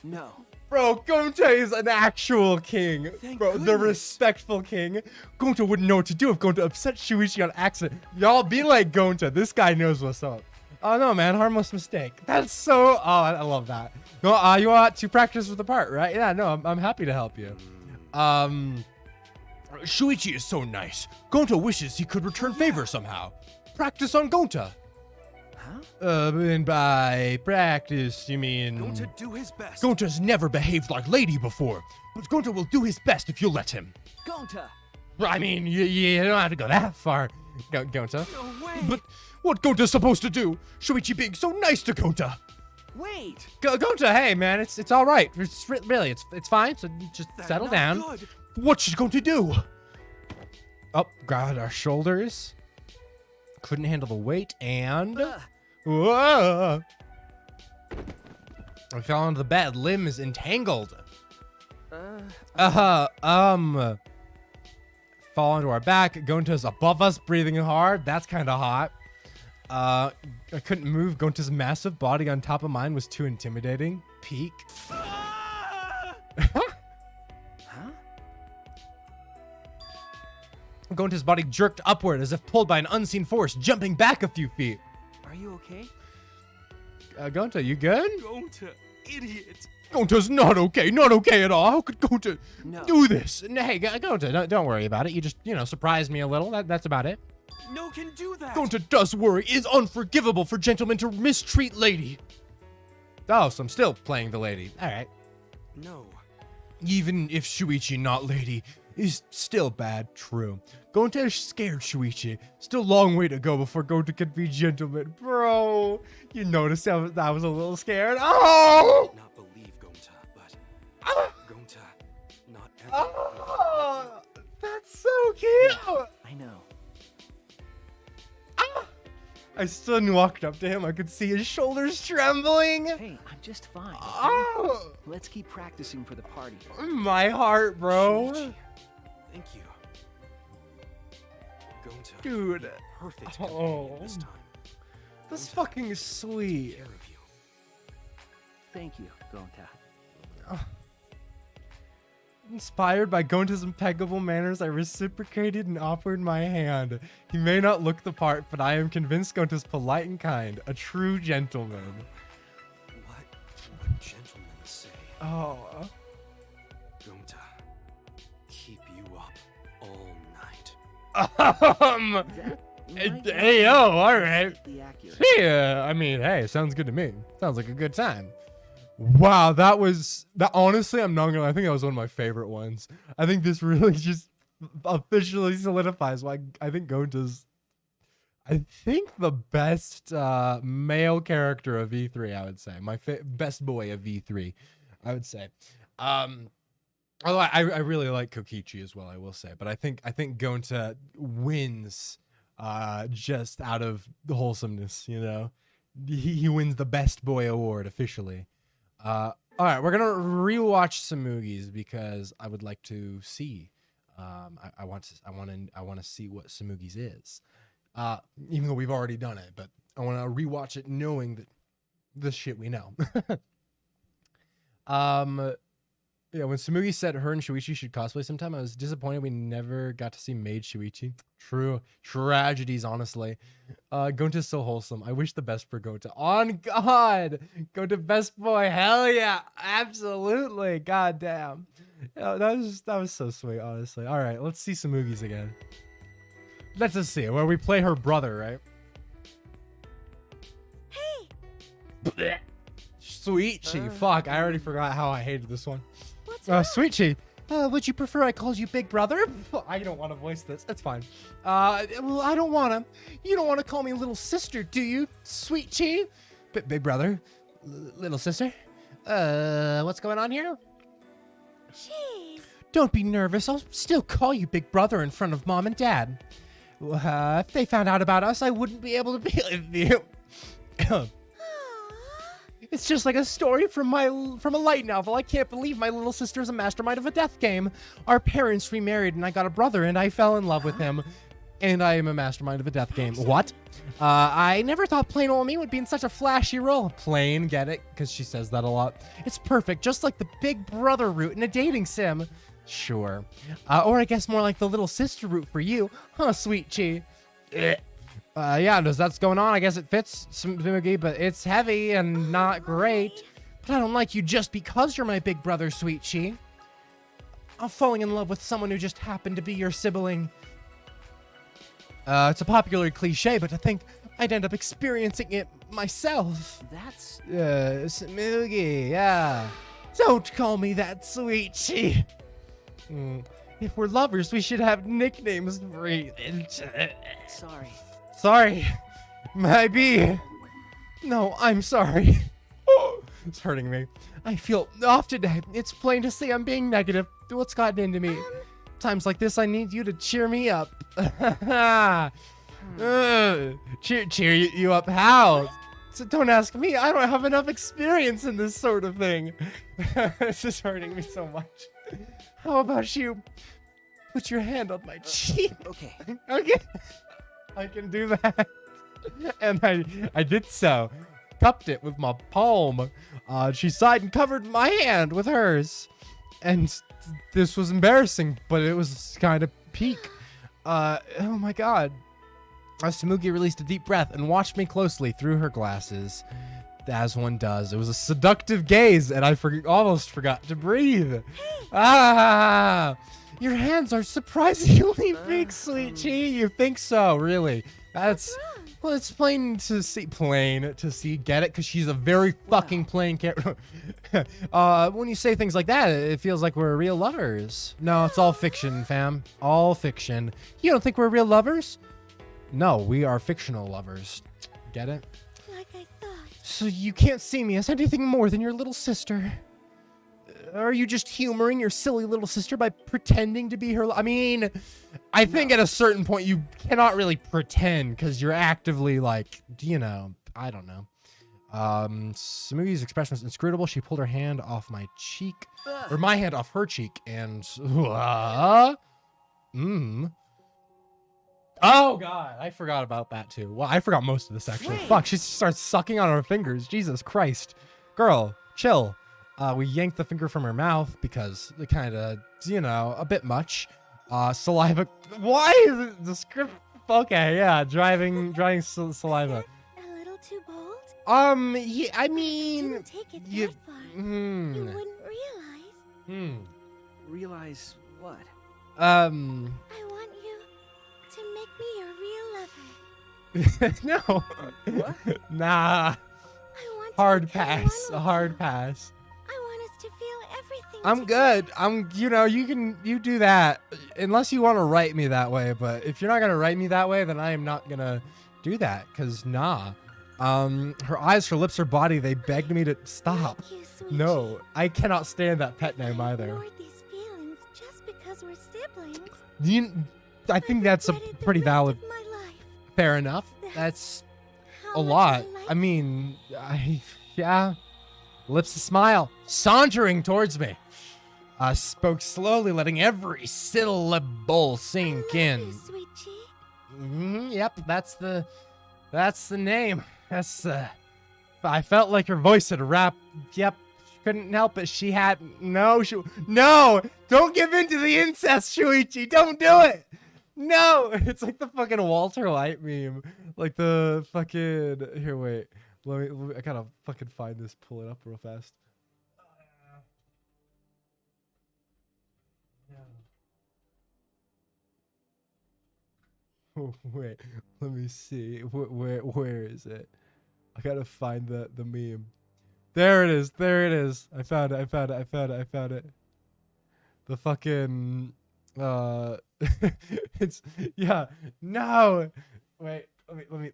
No. Bro, Gonta is an actual king. Thank Bro, the goodness. respectful king. Gonta wouldn't know what to do if Gonta upset Shuichi on accident. Y'all be like Gonta. This guy knows what's up. Oh, no, man. Harmless mistake. That's so... Oh, I love that. No, you want to practice with the part, right? Yeah, no, I'm happy to help you. Shuichi is so nice. Gonta wishes he could return favor somehow. Practice on Gonta. Huh? And by practice, you mean... Gonta do his best. Gonta's never behaved like lady before, but Gonta will do his best if you'll let him. Gonta! I mean, you don't have to go that far, Gonta. No way! But what Gonta's supposed to do? Shuichi being so nice to Gonta. Wait! Gonta, hey, man, it's all right. Really, it's fine. So you just That's settle not down. good. What's she going to do? Oh, grab our shoulders. Couldn't handle the weight, and... Ugh. Whoa! I fell onto the bed. Limb is entangled. Fall onto our back. Gonta's above us, breathing hard. That's kind of hot. I couldn't move. Gonta's massive body on top of mine was too intimidating. Peek. Huh? Gonta's body jerked upward as if pulled by an unseen force, jumping back a few feet. Are you okay? Gonta, you good? Gonta, idiot! Gonta's not okay at all. How could Gonta No. do this? Hey, Gonta, don't worry about it. You just, surprised me a little. That's about it. No can do that! Gonta does worry. It is unforgivable for gentlemen to mistreat lady. Oh, so I'm still playing the lady. All right. No. Even if Shuichi not lady is still bad. True. Gonta is scared Shuichi. Still long way to go before Gonta could be gentleman. Bro, you noticed that I was a little scared. Oh! Not believe Gonta, but Ah! Gonta, not ever. Oh, that's so cute. I know. I stood and walked up to him. I could see his shoulders trembling. Hey, I'm just fine. Okay? Oh, Let's keep practicing for the party. my heart, bro. Shuichi, thank you. Gonta, Dude. be a perfect Oh. companion this time. That's Gonta, fucking take sweet. care of you. Thank you, Gonta. Inspired by Gonta's impeccable manners, I reciprocated and offered my hand. He may not look the part, but I am convinced Gonta's polite and kind, a true gentleman. What would gentlemen say? Oh, Gonta, keep you up all night. hey, yo, all right. Be accurate. Yeah, I mean, hey, sounds good to me. Sounds like a good time. Wow, that honestly, I'm not gonna lie, I think that was one of my favorite ones. I think this really just officially solidifies why I think Gonta's, I think, the best male character of V3, I would say. My best boy of V3, I would say. Although I really like Kokichi as well, I will say. But I think Gonta wins just out of the wholesomeness, He wins the best boy award officially. All right, we're gonna rewatch some Samugis because I would like to see. I want to see what Samugis is. Even though we've already done it, but I want to rewatch it knowing that this shit we know. Yeah, when Samugi said her and Shuichi should cosplay sometime, I was disappointed we never got to see Maid Shuichi. True. Tragedies, honestly. Gonta's so wholesome. I wish the best for Gonta. On God! Gonta best boy. Hell yeah. Absolutely. God damn. Yeah, that was so sweet, honestly. All right, let's see Samugis again. Let's just see. Where we play her brother, right? Hey, Sweet Chi. Fuck, I already forgot how I hated this one. what's wrong? Sweet Chi. Would you prefer I called you Big Brother? I don't want to voice this. That's fine. Well, I don't want to. You don't want to call me Little Sister, do you, Sweet Chi? Big Brother? Little Sister? What's going on here? Jeez. Don't be nervous. I'll still call you Big Brother in front of Mom and Dad. If they found out about us, I wouldn't be able to be with you. Aw. It's just like a story from a light novel. I can't believe my little sister's a mastermind of a death game. Our parents remarried and I got a brother and I fell in love with him. And I am a mastermind of a death game. What? I never thought plain old me would be in such a flashy role. Plain, get it? Because she says that a lot. It's perfect, just like the big brother route in a dating sim. Sure. Or I guess more like the little sister route for you. Huh, sweet Chi? Yeah, as that's going on, I guess it fits, Smoogie, but it's heavy and not great. But I don't like you just because you're my big brother, sweet Chi. I'm falling in love with someone who just happened to be your sibling. It's a popular cliche, but I think I'd end up experiencing it myself. That's... Smoogie, yeah. Don't call me that, sweet Chi. If we're lovers, we should have nicknames. Breathe into it. Sorry. Sorry. Maybe. No, I'm sorry. It's hurting me. I feel off today. It's plain to see I'm being negative. What's gotten into me? Times like this, I need you to cheer me up. Cheer you up how? So don't ask me. I don't have enough experience in this sort of thing. This is hurting me so much. How about you? Put your hand on my cheek. Okay. Okay. I can do that. And I did so. Cupped it with my palm. She sighed and covered my hand with hers. And this was embarrassing, but it was kind of peak. Oh my god. Smoogie released a deep breath and watched me closely through her glasses. As one does. It was a seductive gaze, and I almost forgot to breathe. Your hands are surprisingly big, sweet Chi. You think so, really? That's... Well, it's plain to see. Get it? Because she's a very fucking plain character. When you say things like that, it feels like we're real lovers. No, it's all fiction, fam. All fiction. You don't think we're real lovers? No, we are fictional lovers. Get it? Like I thought. So you can't see me as anything more than your little sister. Are you just humoring your silly little sister by pretending to be her? I mean, I think at a certain point you cannot really pretend because you're actively like, you know, I don't know. Smoothie's expression was inscrutable. She pulled her hand off my cheek, or my hand off her cheek, and Oh god, I forgot about that too. Well, I forgot most of this actually. Fuck, she starts sucking on her fingers. Jesus Christ, girl, chill. We yanked the finger from her mouth because it kind of, you know, a bit much. Saliva. Why is it the script? Okay, yeah, driving saliva. A little too bold? Yeah, I mean, Didn't take it that far. You wouldn't realize. Realize what? I want you to make me your real lover. No. What? Nah. I want Hard to become pass. one A with hard you. pass. I want us to feel everything. I'm together. good. You know, you do that unless you want to write me that way. But if you're not going to write me that way, then I am not going to do that. Cause nah. Her eyes, her lips, her body, they begged me to stop. Thank you, sweet No, I cannot stand that pet name I either. ignored these feelings just because we're siblings. I think that's a regretted the pretty rest valid. of my life. Fair enough. That's How a much lot. like I mean, yeah. Lips a smile, sauntering towards me. I spoke slowly, letting every syllable sink I love in. you, sweet Chi. Yep, that's the name. I felt like her voice had wrapped. Yep, couldn't help it. She had no. Don't give in to the incest, Shuichi. Don't do it. No, it's like the fucking Walter White meme. Like the fucking. Here, wait. Let me. I gotta fucking find this. Pull it up real fast. Oh, wait, let me see. Where is it? I gotta find the meme. There it is. I found it. The fucking it's yeah. No. Wait,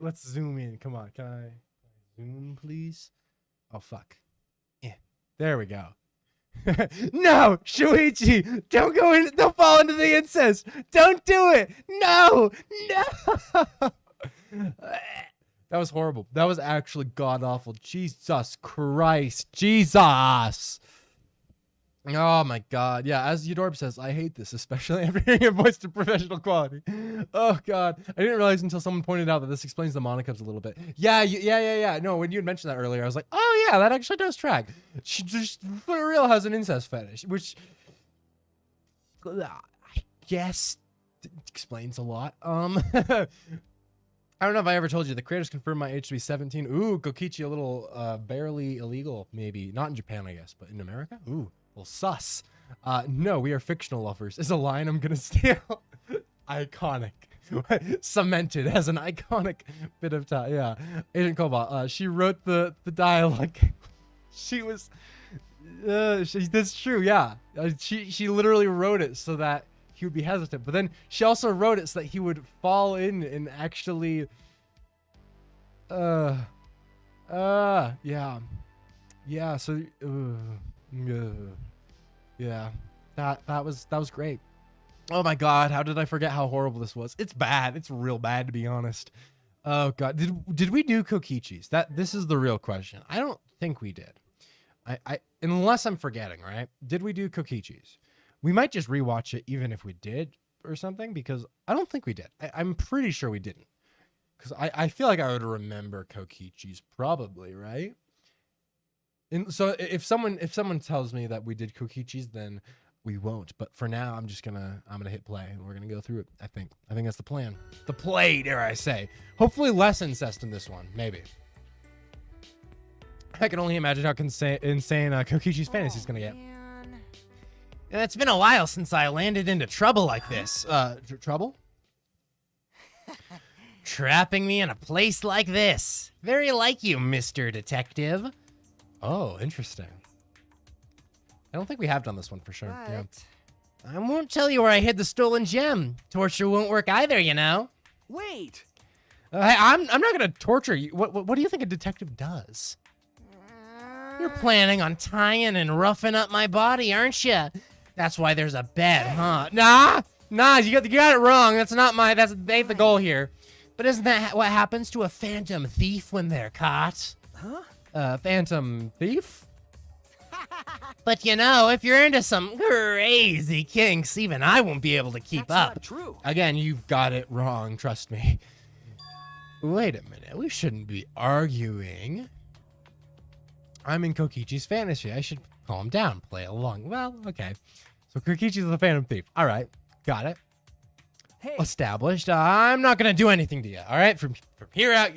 let's zoom in. Come on. Can I zoom please? Oh fuck. Yeah. There we go. No, Shuichi, don't fall into the incest. Don't do it. No. That was horrible. That was actually god awful. Jesus Christ. Jesus. Oh my god. Yeah, as Eudorb says, I hate this, especially after hearing it voiced to professional quality. Oh god. I didn't realize until someone pointed out that this explains the monicubs a little bit. Yeah. No, when you had mentioned that earlier, I was like, oh yeah, that actually does track. She just for real has an incest fetish, which I guess explains a lot. I don't know if I ever told you, the creators confirmed my age to be 17. Ooh, Kokichi, a little barely illegal, maybe. Not in Japan, I guess, but in America? Ooh, well, sus. No, we are fictional lovers. Is a line I'm gonna steal. Iconic. Cemented as an iconic bit of time. Yeah. Agent Cobalt, she wrote the dialogue. She was... that's true, yeah. She literally wrote it so that he would be hesitant, but then she also wrote it so that he would fall in and actually yeah so yeah, that was great. Oh my god, how did I forget how horrible this was? It's bad. It's real bad, to be honest. Oh god, did we do Kokichis? This is the real question. I don't think we did. I unless I'm forgetting, right? Did we do Kokichis? We might just rewatch it even if we did or something, because I don't think we did. I'm pretty sure we didn't. Because I feel like I would remember Kokichis probably, right? And so if someone tells me that we did Kokichis, then we won't. But for now, I'm gonna hit play and we're gonna go through it. I think that's the plan. The play, dare I say. Hopefully less incest in this one, maybe. I can only imagine how insane Kokichi's fantasy is gonna get. It's been a while since I landed into trouble like this. Trouble? Trapping me in a place like this. Very like you, Mr. Detective. Oh, interesting. I don't think we have done this one for sure. Yeah. I won't tell you where I hid the stolen gem. Torture won't work either, you know. Wait. I'm not gonna torture you. What do you think a detective does? You're planning on tying and roughing up my body, aren't you? That's why there's a bed, huh? Nah, you got it wrong. That's ain't the goal here. But isn't that what happens to a phantom thief when they're caught? Huh? Phantom thief? But you know, if you're into some crazy kinks, even I won't be able to keep up. Not true. Again, you've got it wrong, trust me. Wait a minute, we shouldn't be arguing. I'm in Kokichi's fantasy. I should calm down, play along. Well, okay. So Kokichi's the Phantom Thief. All right, got it. Hey. Established. I'm not gonna do anything to you. All right, from here out,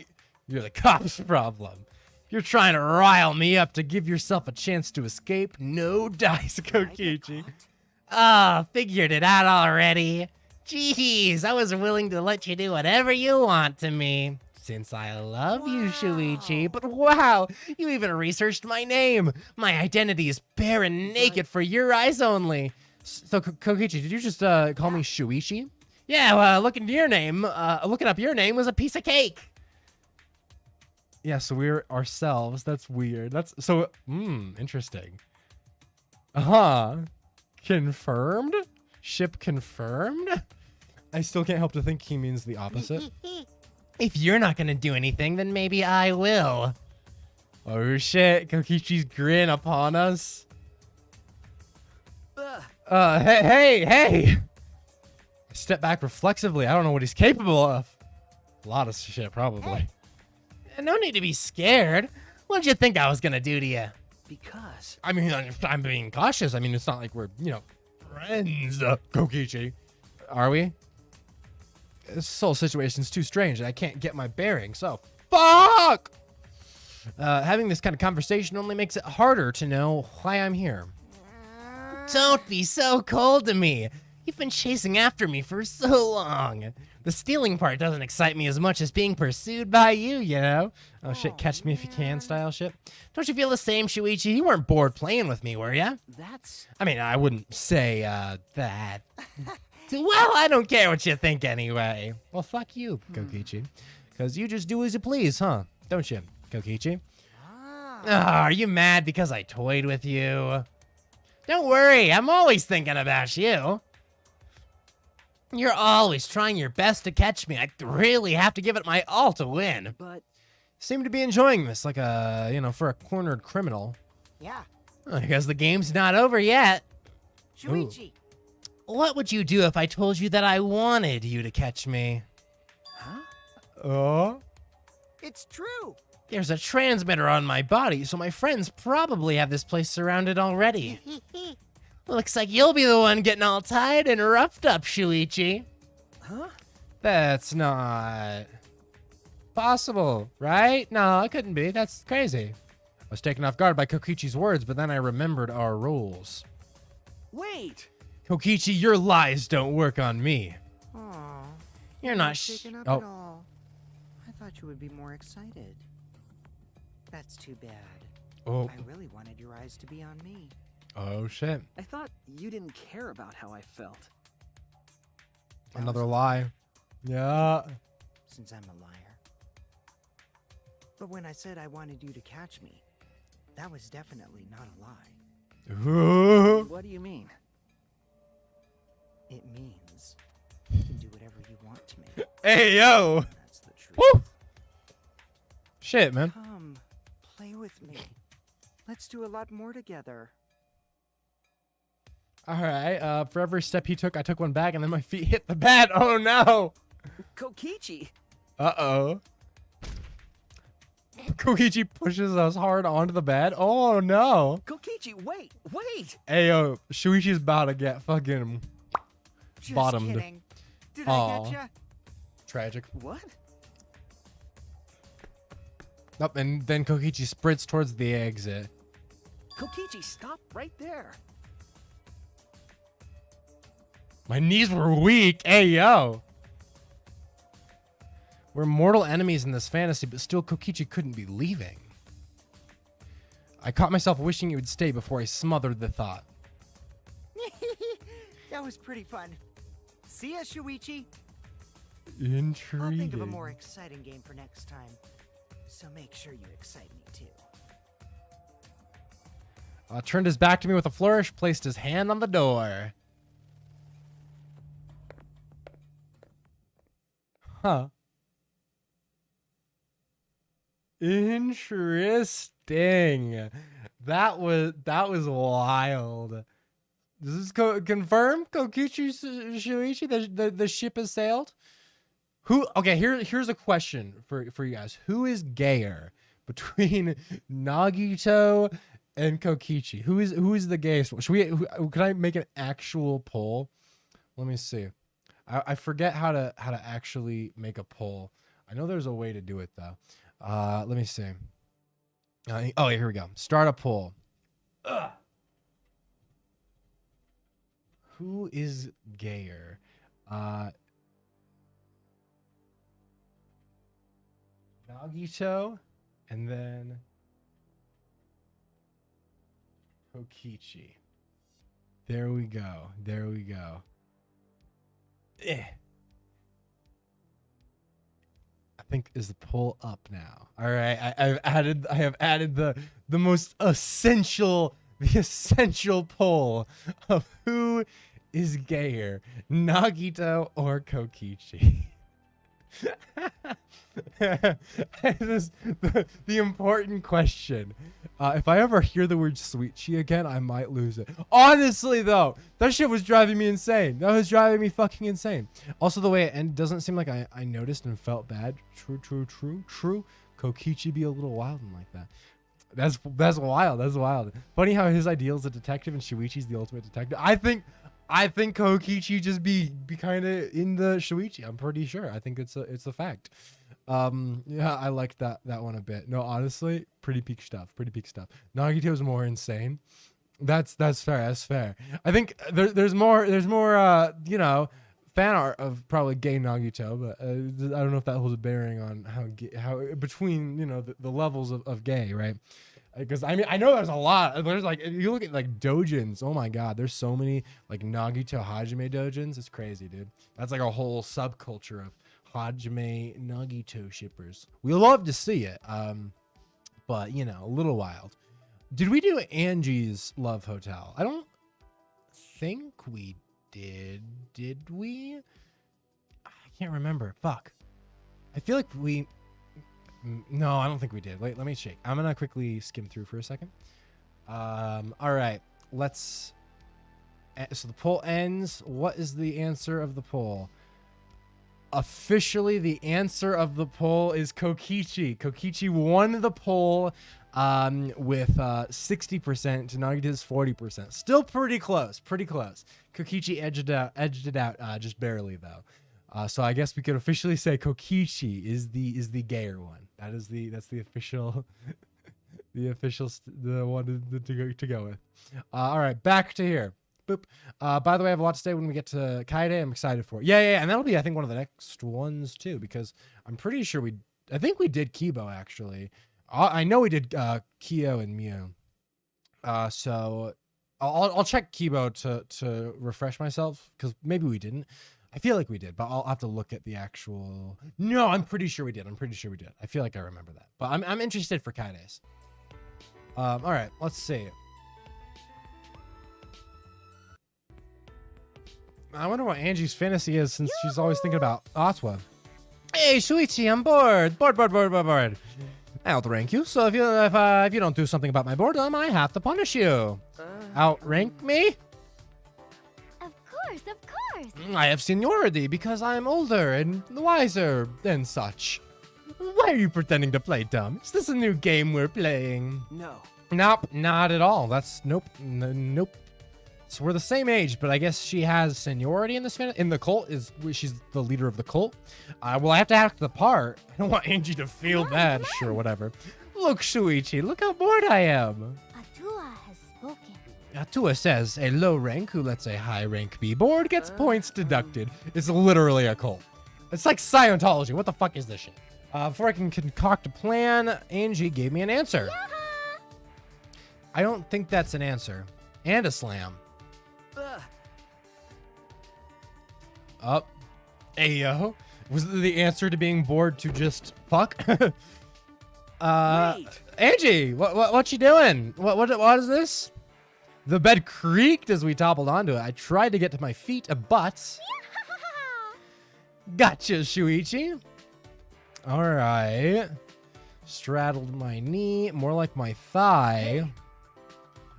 you're the cop's problem. You're trying to rile me up to give yourself a chance to escape. No dice, Kokichi. Figured it out already. Jeez, I was willing to let you do whatever you want to me. Since I love you, Shuichi. But wow, you even researched my name. My identity is bare and naked for your eyes only. So, Kokichi, did you just call me Shuichi? Yeah, well, looking up your name was a piece of cake. Yeah, so we're ourselves. That's weird. That's so, interesting. Confirmed? Ship confirmed? I still can't help to think he means the opposite. If you're not gonna do anything, then maybe I will. Oh shit, Kokichi's grin upon us. Hey! I step back reflexively. I don't know what he's capable of. A lot of shit, probably. No need to be scared. What did you think I was gonna do to you? Because. I mean, I'm being cautious. I mean, it's not like we're, friends, Kokichi. Are we? This whole situation's too strange. I can't get my bearings, so fuck! Having this kind of conversation only makes it harder to know why I'm here. Don't be so cold to me. You've been chasing after me for so long. The stealing part doesn't excite me as much as being pursued by you, you know? Oh shit, catch me if you can style shit. Don't you feel the same, Shuichi? You weren't bored playing with me, were ya? I mean, I wouldn't say, that. Well, I don't care what you think anyway. Well, fuck you, Kokichi. Because you just do as you please, huh? Don't you, Kokichi? Are you mad because I toyed with you? Don't worry, I'm always thinking about you. You're always trying your best to catch me. I really have to give it my all to win. But... Seem to be enjoying this like a, for a cornered criminal. Yeah. I guess the game's not over yet. Shuichi! What would you do if I told you that I wanted you to catch me? Huh? Oh. It's true! There's a transmitter on my body, so my friends probably have this place surrounded already. Looks like you'll be the one getting all tied and roughed up, Shuichi. Huh? That's not possible, right? No, it couldn't be. That's crazy. I was taken off guard by Kokichi's words, but then I remembered our rules. Wait! Kokichi, your lies don't work on me. Aw. You're not sh- shaken up Oh. at all. I thought you would be more excited. That's too bad. Oh, I really wanted your eyes to be on me. oh shit. I thought you didn't care about how I felt. That Another was a lie. Yeah. Since I'm a liar. But when I said I wanted you to catch me, that was definitely not a lie. Ooh. What do you mean? It means you can do whatever you want to me. Hey, yo. That's the truth. Woo. Shit, man. Come, play with me. Let's do a lot more together. All right. For every step he took, I took one back, and then my feet hit the bed. Oh no. Kokichi! Uh-oh. Kokichi pushes us hard onto the bed. Oh no. Kokichi, wait! Wait! Hey, yo. Shuichi's about to get fucking Just bottomed. kidding. Did Aw. I get ya? Tragic. What? Nope, and then Kokichi sprints towards the exit. Kokichi, stop right there! My knees were weak. Hey, yo. We're mortal enemies in this fantasy, but still Kokichi couldn't be leaving. I caught myself wishing he would stay before I smothered the thought. That was pretty fun. See ya, Shuichi. Intriguing. I'll think of a more exciting game for next time. So make sure you excite me too. Turned his back to me with a flourish, placed his hand on the door. Huh. Interesting. That was wild. Does this confirm Kokichi Shuichi the ship has sailed? Who? Okay, here's a question for you guys. Who is gayer between Nagito and Kokichi? Who is the gayest one? Can I make an actual poll? Let me see. I forget how to actually make a poll. I know there's a way to do it though. Let me see. Oh, yeah, here we go. Start a poll. Ugh. Who is gayer? Nagito, and then Kokichi. There we go. There we go. I think is the poll up now. All right, I have added the most essential poll of who is gayer, Nagito or Kokichi. This the important question. If I ever hear the word sweetchi again, I might lose it. Honestly, though, that shit was driving me insane. That was driving me fucking insane. Also, the way it ended doesn't seem like I noticed and felt bad. True. Kokichi be a little wild and like that. That's wild. That's wild. Funny how his ideal is a detective and Shuichi's the ultimate detective. I think Kokichi just be kind of in the Shuichi. I'm pretty sure. I think it's a fact. Yeah, I liked that one a bit. No, honestly, pretty peak stuff. Nagito's more insane. That's fair. That's fair. I think there's more fan art of probably gay Nagito, but I don't know if that holds a bearing on how between the levels of gay, right? Because I mean I know there's a lot. There's like if you look at like dojins. Oh my god, there's so many like Nagito Hajime dojins. It's crazy, dude. That's like a whole subculture of Hajime Nagito shippers. We love to see it, but a little wild. Did we do Angie's Love Hotel? I don't think we did. Did we? I can't remember. Fuck. I feel like we. No, I don't think we did. Wait, let me check. I'm gonna quickly skim through for a second. All right. Let's. So the poll ends. What is the answer of the poll? Officially, the answer of the poll is Kokichi. Kokichi won the poll with 60% to Nagita's 40%. Still pretty close. Pretty close. Kokichi edged it out just barely though. So I guess we could officially say Kokichi is the gayer one. That's the official the one to go with. All right, back to here. Boop. By the way, I have a lot to say when we get to Kaide. I'm excited for it. Yeah, and that'll be, I think, one of the next ones too, because I'm pretty sure I think we did Kibo actually. I know we did Kyo and Mew. So I'll check Kibo to refresh myself, because maybe we didn't. I feel like we did, but I'll have to look at the actual. No, I'm pretty sure we did. I feel like I remember that, but I'm interested for Kaide's. All right, let's see. I wonder what Angie's fantasy is, since she's always thinking about Atwa. Hey, Shuichi, I'm bored. Bored. I'll outrank you. So if you don't do something about my boredom, I have to punish you. Outrank me? Of course. I have seniority because I'm older and wiser and such. Why are you pretending to play dumb? Is this a new game we're playing? No. Nope, not at all. Nope. So we're the same age, but I guess she has seniority in this in the cult. She's the leader of the cult. Well, I have to act the part. I don't want Angie to feel bad. Sure, whatever. Look, Shuichi, look how bored I am. Atua has spoken. Atua says a low rank who lets a high rank be bored gets points deducted. It's literally a cult. It's like Scientology. What the fuck is this shit? Before I can concoct a plan, Angie gave me an answer. I don't think that's an answer. And a slam. Up. Ayo. Was the answer to being bored to just fuck? Wait. Angie, what you doing? What is this? The bed creaked as we toppled onto it. I tried to get to my feet, but gotcha, Shuichi. All right. Straddled my knee, more like my thigh.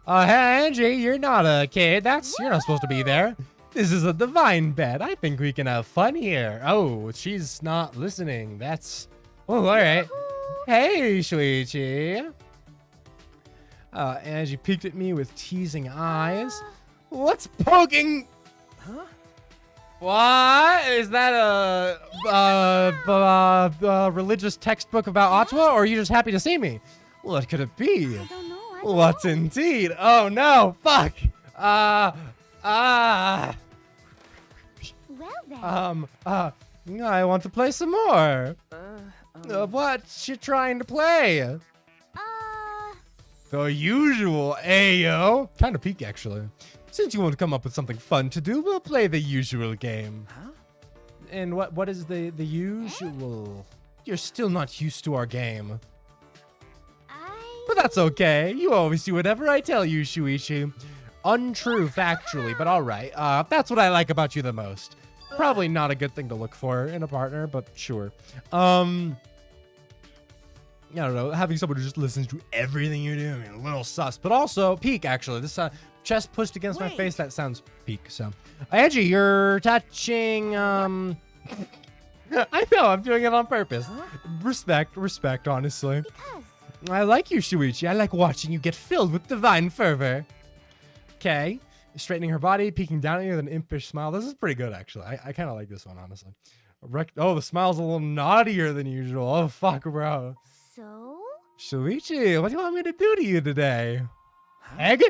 Hey, Angie, you're not a kid. You're not supposed to be there. This is a divine bed. I think we can have fun here. Oh, she's not listening. Oh, all right. Hey, Shuichi. Angie peeked at me with teasing eyes. What's poking? Huh? What? Is that a religious textbook about Atwa, or are you just happy to see me? What could it be? I don't know. What indeed? Oh no! Fuck! Well then. I want to play some more. What you trying to play? The usual, ayo. Kind of peak, actually. Since you want to come up with something fun to do, we'll play the usual game. Huh? And what is the usual? You're still not used to our game. But that's okay. You always do whatever I tell you, Shuichi. Untrue, factually, but all right. That's what I like about you the most. Probably not a good thing to look for in a partner, but sure. I don't know. Having someone who just listens to everything you do, I mean, a little sus. But also, peak, actually. This chest pushed against my face, that sounds peak. So, Angie, you're touching... I know, I'm doing it on purpose. Respect, honestly. Because. I like you, Shuichi. I like watching you get filled with divine fervor. Okay. Straightening her body, peeking down at you with an impish smile. This is pretty good, actually. I kind of like this one, honestly. Oh, the smile's a little naughtier than usual. Oh, fuck, bro. So? Shuichi, what do you want me to do to you today? Egg?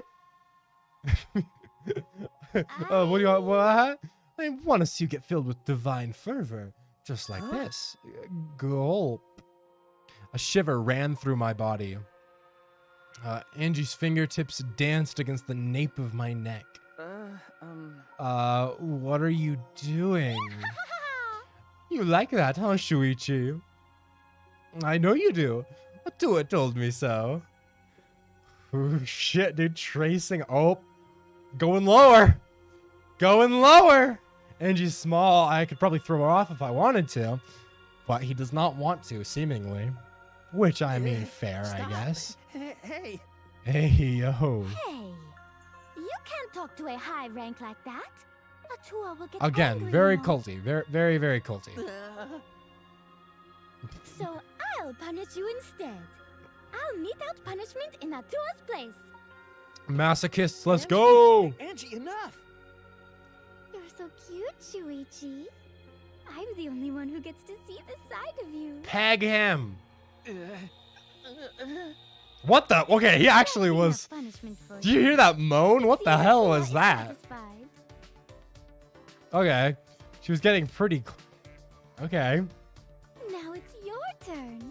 What do you want? What? I want to see you get filled with divine fervor. Just like this. Gulp. A shiver ran through my body. Angie's fingertips danced against the nape of my neck. What are you doing? You like that, huh, Shuichi? I know you do. Atua told me so. Oh, shit, dude. Tracing. Oh. Going lower. Going lower. Angie's small. I could probably throw her off if I wanted to. But he does not want to, seemingly. Which, I mean, fair, Stop. I guess. Hey. Hey, yo. Hey, you can't talk to a high rank like that. Atua will get Again, angry, very you know. culty. Very, very, very culty. So I'll punish you instead. I'll mete out punishment in Atua's place. Masochists, let's Angie, go! Angie, enough! You're so cute, Shuichi. I'm the only one who gets to see this side of you. Peg him! Uh, What the? Okay, he actually That's was. enough punishment for Did you hear that moan? What See the if hell Atua was is that? satisfied. Okay. She was getting pretty. Okay. Now it's your turn.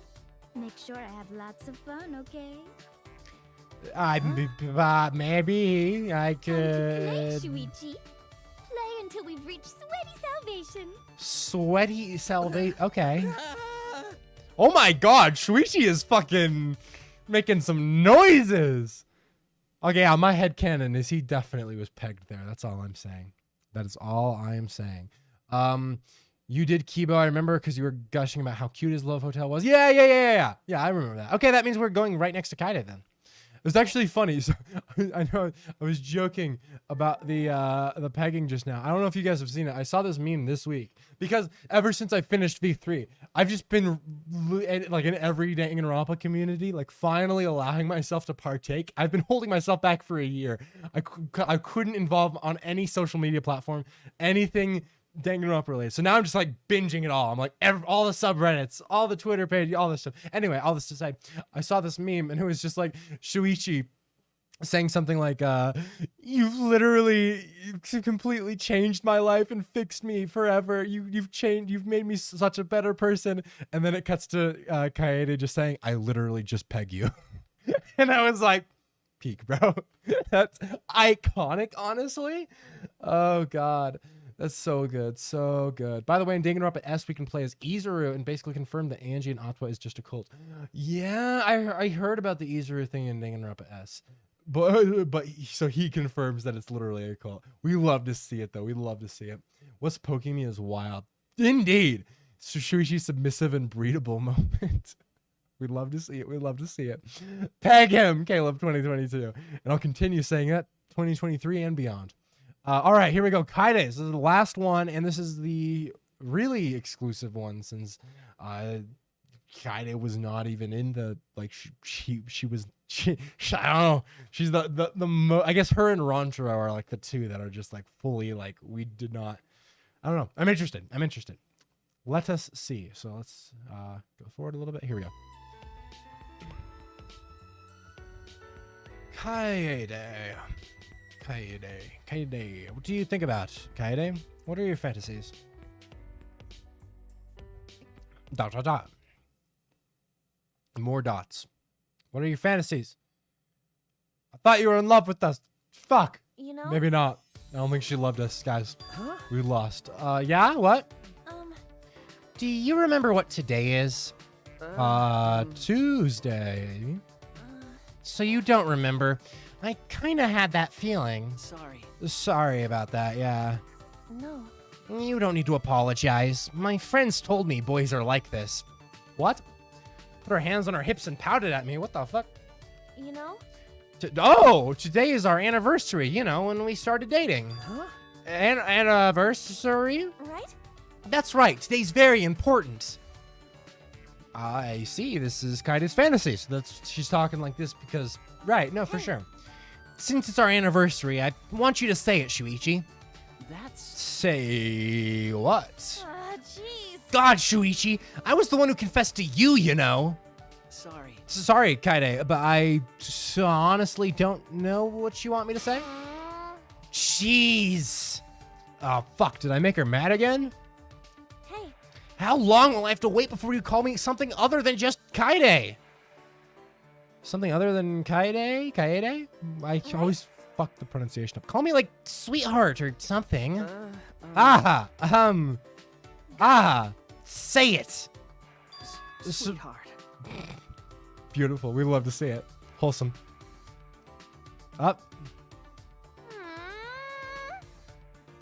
Make sure I have lots of fun, okay? Maybe I Time to play, could. Shuichi. Play until we've reached sweaty salvation. Sweaty salvation. Okay. Oh my god, Shuichi is fucking making some noises. Okay, yeah, my headcanon is he definitely was pegged there. That's all I'm saying. That is all I am saying. You did Kibo, I remember, because you were gushing about how cute his Love Hotel was. Yeah. Yeah, I remember that. Okay, that means we're going right next to Kaide then. It was actually funny. So I know I was joking about the pegging just now. I don't know if you guys have seen it. I saw this meme this week because ever since I finished V3, I've just been like in every Danganronpa community, like finally allowing myself to partake. I've been holding myself back for a year. I couldn't involve on any social media platform, anything Danganronpa related. So now I'm just like binging it all. I'm like all the subreddits, all the Twitter page, all this stuff. Anyway, all this to say, I saw this meme and it was just like Shuichi saying something like, "You've literally completely changed my life and fixed me forever. You've changed. You've made me such a better person." And then it cuts to Kaede just saying, "I literally just peg you," and I was like, "Peak, bro." That's iconic, honestly. Oh God. That's so good, so good. By the way, in Danganronpa S, we can play as Izuru and basically confirm that Angie and Atua is just a cult. Yeah, I heard about the Izuru thing in Danganronpa S, but so he confirms that it's literally a cult. We love to see it though. We love to see it. What's poking me is wild, indeed. Shuichi's submissive and breedable moment. We'd love to see it. We'd love to see it. Peg him, Caleb 2022, and I'll continue saying that 2023 and beyond. All right, here we go. Kaide. This is the last one, and this is the really exclusive one since Kaide was not even in the she I don't know. She's I guess her and Ranjiro are like the two that are just like fully like we did not. I don't know. I'm interested. Let us see. So let's go forward a little bit. Here we go. Kaede. What do you think about Kaede? What are your fantasies? ... More dots. What are your fantasies? I thought you were in love with us. Fuck. You know? Maybe not. I don't think she loved us, guys. Huh? We lost. Yeah, what? Do you remember what today is? Tuesday. So you don't remember. I kind of had that feeling. Sorry. Sorry about that, yeah. No. You don't need to apologize. My friends told me boys are like this. What? Put her hands on her hips and pouted at me. What the fuck? You know? Today is our anniversary, when we started dating. Huh? Anniversary? Right? That's right. Today's very important. I see. This is Kaida's fantasy. So she's talking like this because... Right. No, for sure. Since it's our anniversary, I want you to say it, Shuichi. That's... Say what? Jeez. God, Shuichi, I was the one who confessed to you, Sorry. Sorry, Kaide, but I honestly don't know what you want me to say. Jeez. Oh, fuck. Did I make her mad again? Hey. How long will I have to wait before you call me something other than just Kaide? Something other than Kaide? Kaede? I always fuck the pronunciation up. Call me like sweetheart or something. Say it. Sweetheart. Beautiful. We love to see it. Wholesome. Up.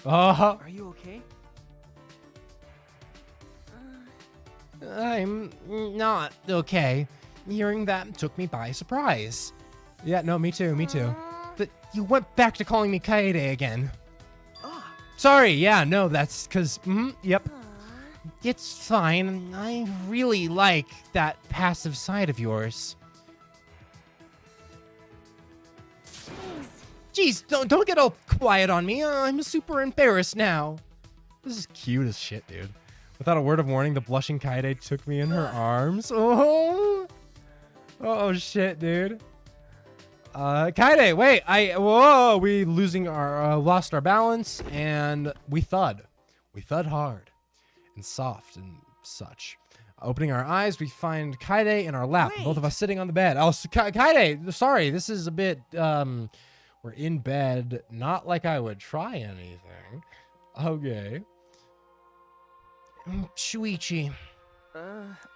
Are you okay? I'm not okay. Hearing that took me by surprise. Yeah, no, me too, me too. But you went back to calling me Kaede again. Ah, Sorry, yeah, no, that's because, yep. It's fine. I really like that passive side of yours. Jeez, don't get all quiet on me. I'm super embarrassed now. This is cute as shit, dude. Without a word of warning, the blushing Kaede took me in her arms. Oh shit, dude. Kaede, wait, whoa, we lost our balance, and we thud hard and soft and such. Opening our eyes, we find Kaede in our lap, both of us sitting on the bed. Kaede, sorry, this is a bit, we're in bed, not like I would try anything. Okay. Shuichi.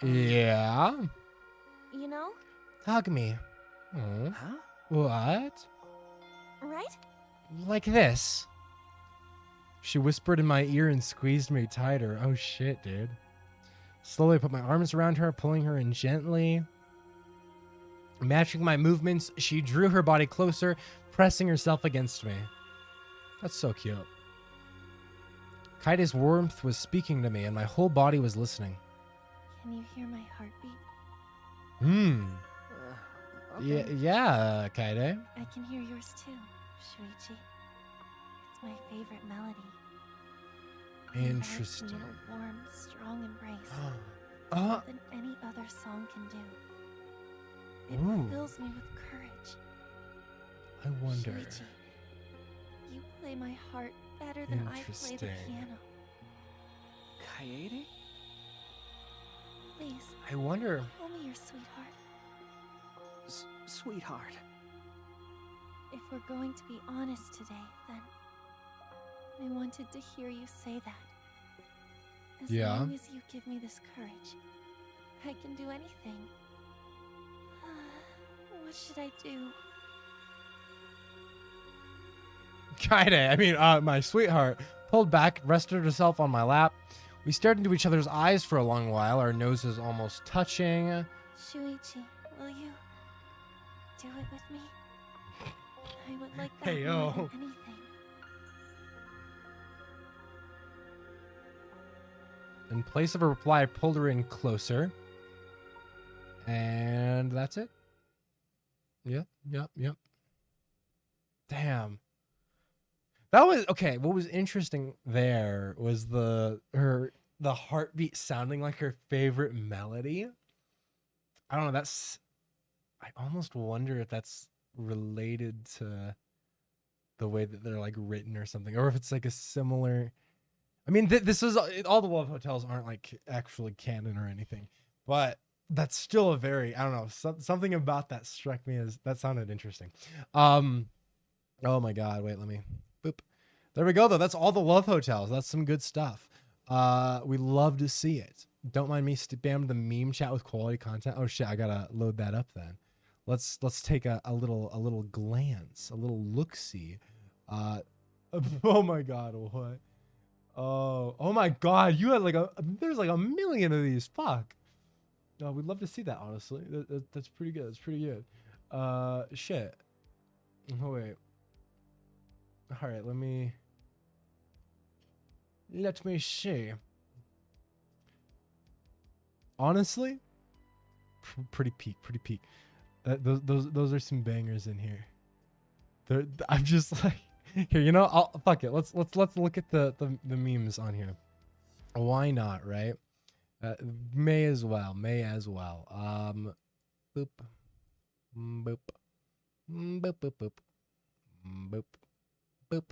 Yeah? You know, Hug me. Hmm. Huh? What? right? Like this. She whispered in my ear and squeezed me tighter. Oh shit, dude. Slowly I put my arms around her, pulling her in gently. Matching my movements, she drew her body closer, pressing herself against me. That's so cute. Kaide's warmth was speaking to me, and my whole body was listening. Can you hear my heartbeat? Yeah, Kaede. I can hear yours too, Shuichi. It's my favorite melody. It envelops me in a warm, strong embrace. More than any other song can do. It fills me with courage. I wonder. Shuichi, you play my heart better than I play the piano. Kaede? Please, I wonder. call me your sweetheart. Sweetheart. If we're going to be honest today, then I wanted to hear you say that. As long as you give me this courage, I can do anything. What should I do? Kaede, I mean, my sweetheart, pulled back, rested herself on my lap. We stared into each other's eyes for a long while, our noses almost touching. Shuichi, will you do it with me? I would like that Hey, more yo. than anything. In place of a reply, I pulled her in closer. And that's it. Yep. Damn. That was okay. What was interesting there was the heartbeat sounding like her favorite melody. I don't know. I almost wonder if that's related to the way that they're like written or something, or if it's like a similar. I mean, this is all the Love Hotels aren't like actually canon or anything, but that's still a very, I don't know, something about that struck me as that sounded interesting. Oh my God, wait, let me boop. There we go though. That's all the Love Hotels. That's some good stuff. We love to see it. Don't mind me spam the meme chat with quality content. Oh shit, I gotta load that up then. Let's take a little glance, a little look-see. Oh my God, what? Oh my God, you had there's like a million of these. Fuck. No, we'd love to see that, honestly. That's pretty good. That's pretty good. Shit. Oh, wait. All right, let me see. Honestly, pretty peak. Those are some bangers in here. I'm just like, here, you know, fuck it. Let's look at the memes on here. Why not, right? May as well. Boop. Boop. Boop, boop, boop. Boop. Boop.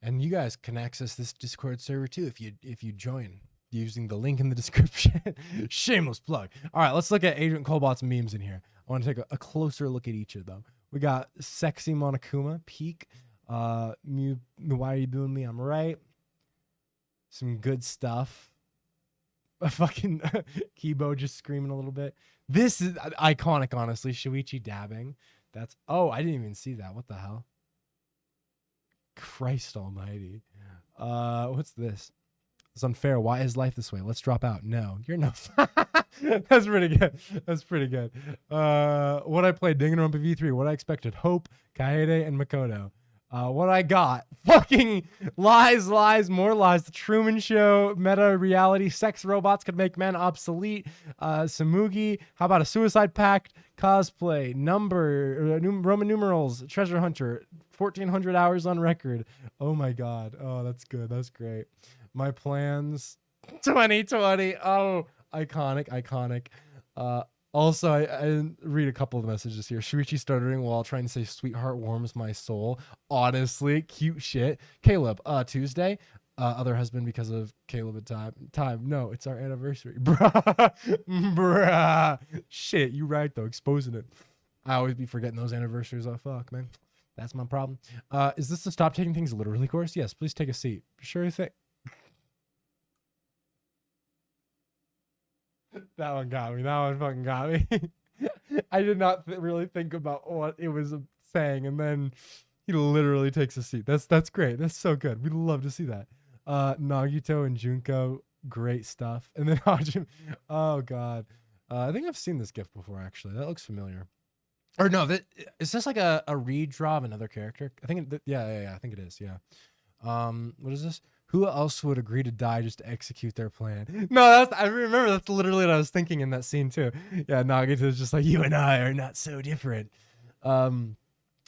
And you guys can access this Discord server too if you join using the link in the description. Shameless plug. All right, let's look at Agent Cobot's memes in here. I want to take a closer look at each of them. We got Sexy Monokuma, Peak. Why are you doing me? I'm right. Some good stuff. A fucking Kibo just screaming a little bit. This is iconic, honestly. Shuichi dabbing. I didn't even see that. What the hell? Christ almighty. What's this? It's unfair. Why is life this way? Let's drop out. No, you're no. That's pretty good. That's pretty good. What I played Danganronpa V3. What I expected: Hope, Kaede, and Makoto. What I got: fucking lies, more lies. The Truman Show, meta reality, sex robots could make men obsolete. Samugi. How about a suicide pact? Cosplay, Roman numerals, treasure hunter, 1,400 hours on record. Oh my god. Oh, that's good. That's great. My plans, 2020. Oh, iconic. Also, I didn't read a couple of messages here. Shuichi stuttering while trying to say "sweetheart warms my soul." Honestly, cute shit. Caleb, Tuesday. Other husband because of Caleb and time. No, it's our anniversary. Bruh. Shit, you right though. Exposing it. I always be forgetting those anniversaries. Oh, fuck, man. That's my problem. Is this the stop taking things literally course? Yes, please take a seat. Sure thing. That one got me. That one fucking got me. I did not really think about what it was saying, and then he literally takes a seat. That's great. That's so good. We'd love to see that. Nagito and Junko, great stuff. And then Hajime. Oh god. I think I've seen this GIF before actually. That looks familiar. Or no, is this like a redraw of another character? I think yeah, I think it is. Yeah. What is this? Who else would agree to die just to execute their plan? No, I remember that's literally what I was thinking in that scene too. Yeah, Nagito's just like, you and I are not so different.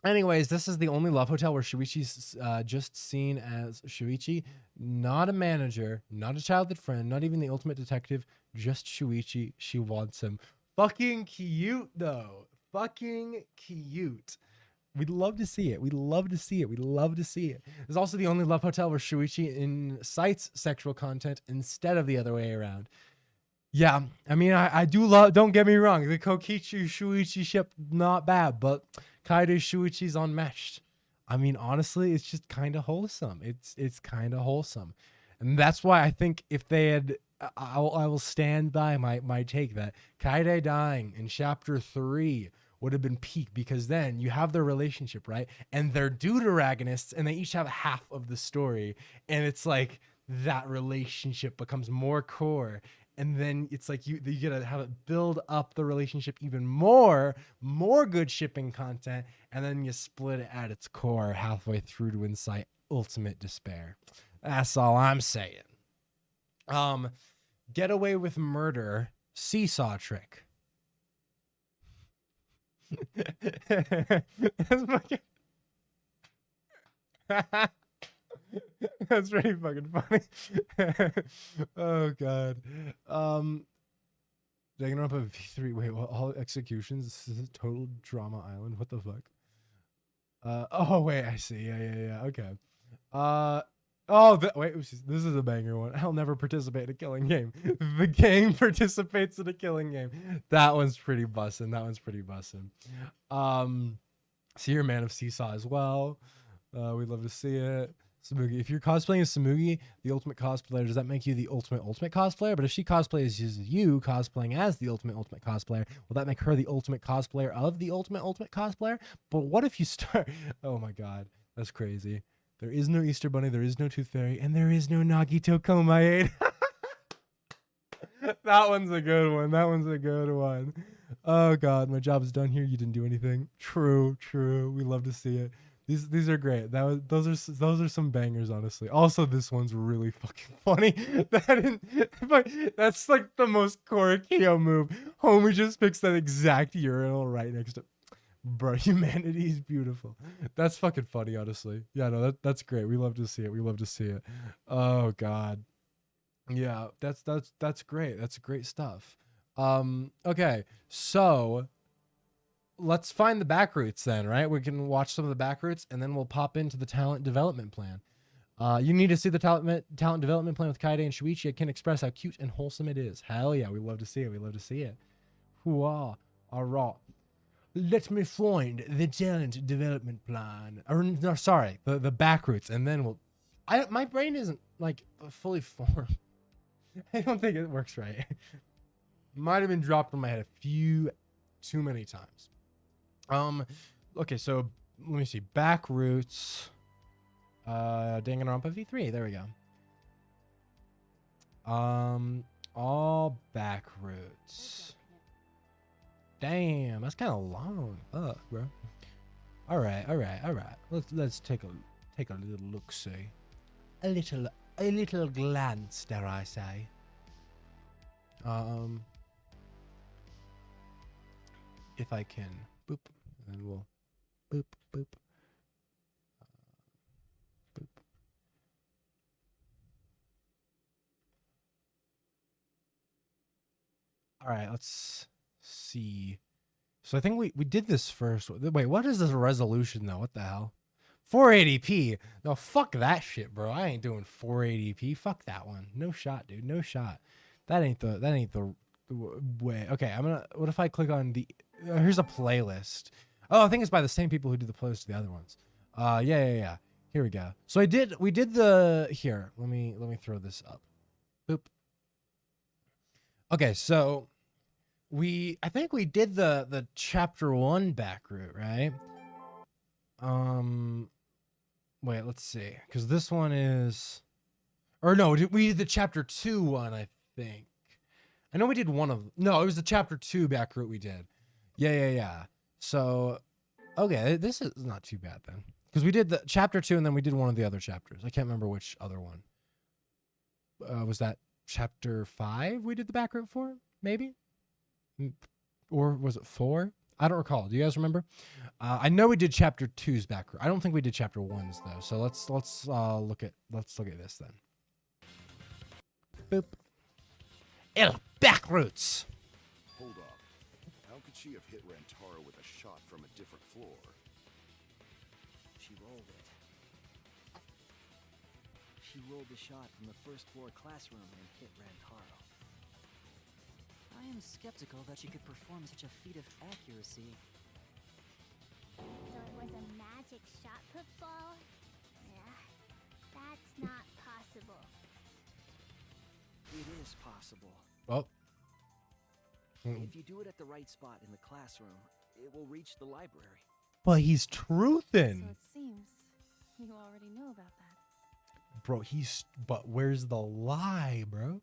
Anyways, this is the only love hotel where Shuichi's just seen as Shuichi, not a manager, not a childhood friend, not even the ultimate detective, just Shuichi. She wants him. Fucking cute though. Fucking cute. We'd love to see it. We'd love to see it. We'd love to see it. There's also the only love hotel where Shuichi incites sexual content instead of the other way around. Yeah, I mean, I do love, don't get me wrong, the Kokichi Shuichi ship, not bad, but Kaede Shuichi's unmatched. I mean, honestly, it's just kind of wholesome. It's kind of wholesome. And that's why I think if they had, I will stand by my take that Kaede dying in chapter 3 would have been peak, because then you have their relationship, right? And they're deuteragonists and they each have half of the story. And it's like that relationship becomes more core. And then it's like you gotta have it build up the relationship even more good shipping content, and then you split it at its core halfway through to incite ultimate despair. That's all I'm saying. Get away with murder, seesaw trick. That's fucking that's pretty fucking funny. Oh god. Danganronpa V3. Wait, what? All executions? This is a total drama island. What the fuck? Oh wait, I see. Yeah. Okay. Wait, this is a banger one. I'll never participate in a killing game. The gang participates in a killing game. That one's pretty bussin'. So you're a man of seesaw as well. We'd love to see it. Samugi. If you're cosplaying as Samugi, the ultimate cosplayer, does that make you the ultimate cosplayer? But if she cosplays as you, cosplaying as the ultimate cosplayer, will that make her the ultimate cosplayer of the ultimate cosplayer? But what if you start... Oh my god, that's crazy. There is no Easter Bunny, there is no Tooth Fairy, and there is no Nagito Komae. That one's a good one. Oh god, my job's done here. You didn't do anything. True. We love to see it. These are great. Those are some bangers, honestly. Also, this one's really fucking funny. That's like the most Korikyo move. Homie just picks that exact urinal right next to. Bro, humanity is beautiful. That's fucking funny, honestly. Yeah, no, that's great. We love to see it. Oh god. Yeah, that's great. That's great stuff. Okay, so let's find the backroutes then, right? We can watch some of the backroutes and then we'll pop into the talent development plan. You need to see the talent development plan with Kaede and Shuichi. It can express how cute and wholesome it is. Hell yeah, we love to see it. Hooah. All right. Let me find the talent development plan. Or no, sorry, the backroutes, and then we'll. My brain isn't like fully formed. I don't think it works right. Might have been dropped in my head a few too many times. Okay, so let me see. Backroutes. Danganronpa V3. There we go. All back routes. Damn, that's kind of long. Bro. All right. Let's take a little look. See, a little glance, dare I say. If I can, boop, and then we'll boop, boop, boop. All right, let's see. So I think we did this first. Wait, what is this resolution though? What the hell? 480p. No, fuck that shit, bro. I ain't doing 480p. Fuck that one. No shot, dude. No shot. That ain't the way. Okay, what if I click on the here's a playlist. Oh, I think it's by the same people who did the playlist to the other ones. Yeah. Here we go. So we did the here. Let me throw this up. Boop. Okay, so I think we did the chapter 1 back route, right? Wait, let's see. Cuz this one is or no, we did the chapter 2 one, I think. I know we did one of no, it was the chapter 2 back route we did. Yeah. So, okay, this is not too bad then. Because we did the chapter 2 and then we did one of the other chapters. I can't remember which other one. Was that chapter 5 we did the back route for? Maybe? Or was it 4? I don't recall. Do you guys remember? I know we did chapter 2's back route. I don't think we did chapter 1's though. So let's look at this then. Boop. Back routes. Hold up. How could she have hit Rantaro with a shot from a different floor? She rolled it. She rolled the shot from the first floor classroom and hit Rantaro. I am skeptical that she could perform such a feat of accuracy. So it was a magic shot put ball? Yeah, that's not possible. It is possible. Well. If you do it at the right spot in the classroom, it will reach the library. But he's So truthin'. it seems you already know about that. Bro, but where's the lie, bro?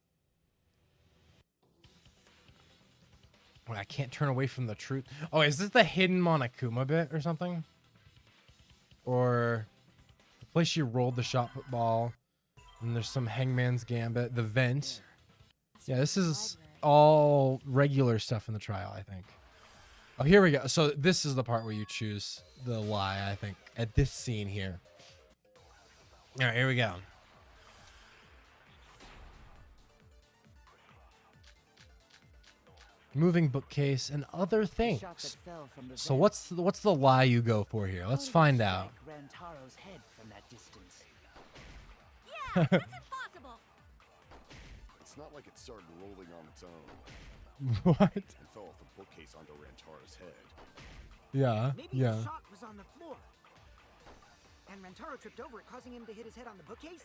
Well, I can't turn away from the truth. Oh, is this the hidden Monokuma bit or something? Or the place she rolled the shot put ball. And there's some Hangman's Gambit. The vent. Yeah, this is all regular stuff in the trial, I think. Oh, here we go. So this is the part where you choose the lie, I think, at this scene here. All right, here we go. Moving bookcase and other things. So what's the lie you go for here? Let's find out. Rantaro's head from that distance. Yeah, that's impossible. It's not like it started rolling on its own What? and fell off the bookcase onto Rantaro's head. Yeah, Maybe yeah. the shot was on the floor. And Rantaro tripped over it, causing him to hit his head on the bookcase?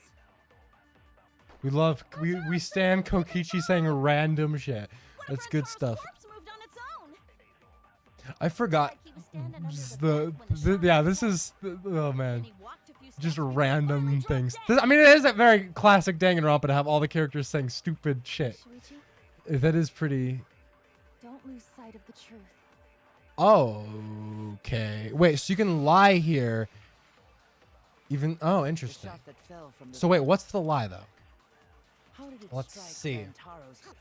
We stand Kokichi saying random shit. That's good stuff. Corpse moved on its own. I forgot Like he was standing under the when yeah, shot this was is fired. oh man. And he walked a few Just steps before he random finally dropped things. dead. I mean, it is a very classic Danganronpa to have all the characters saying stupid shit. Shuichi, That is pretty. don't lose sight of the truth. Oh, okay. Wait, so you can lie here. Even The interesting. shot that fell from the So wait, what's the lie though? How did it Let's strike see. Rantaro's head?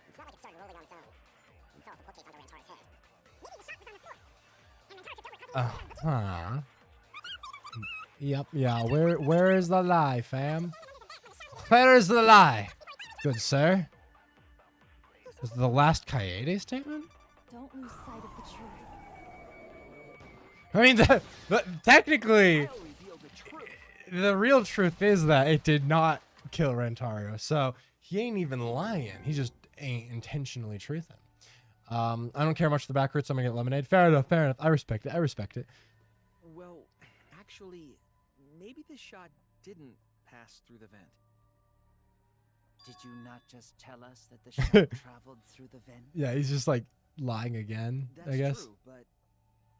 It's not like it started rolling on its own and fell off the bookcase onto Rantaro's head. Maybe the shot was on the floor. And Rantaro tripped over it, causing him to hit his head on the bookcase. Yep, yeah. Where is the lie, fam? Where is the lie? Good sir. Is the last Kaede statement? Don't lose sight of the truth. I mean, technically, I'll reveal the truth. the real truth is that it did not kill Rantaro. So he ain't even lying. He just ain't intentionally truthing. I don't care much for the back routes. I'm gonna get lemonade. Fair enough. Fair enough. I respect it. Well, actually, maybe the shot didn't pass through the vent. Did you not just tell us that the shot traveled through the vent? Yeah, he's just like lying again. That's I guess. true, but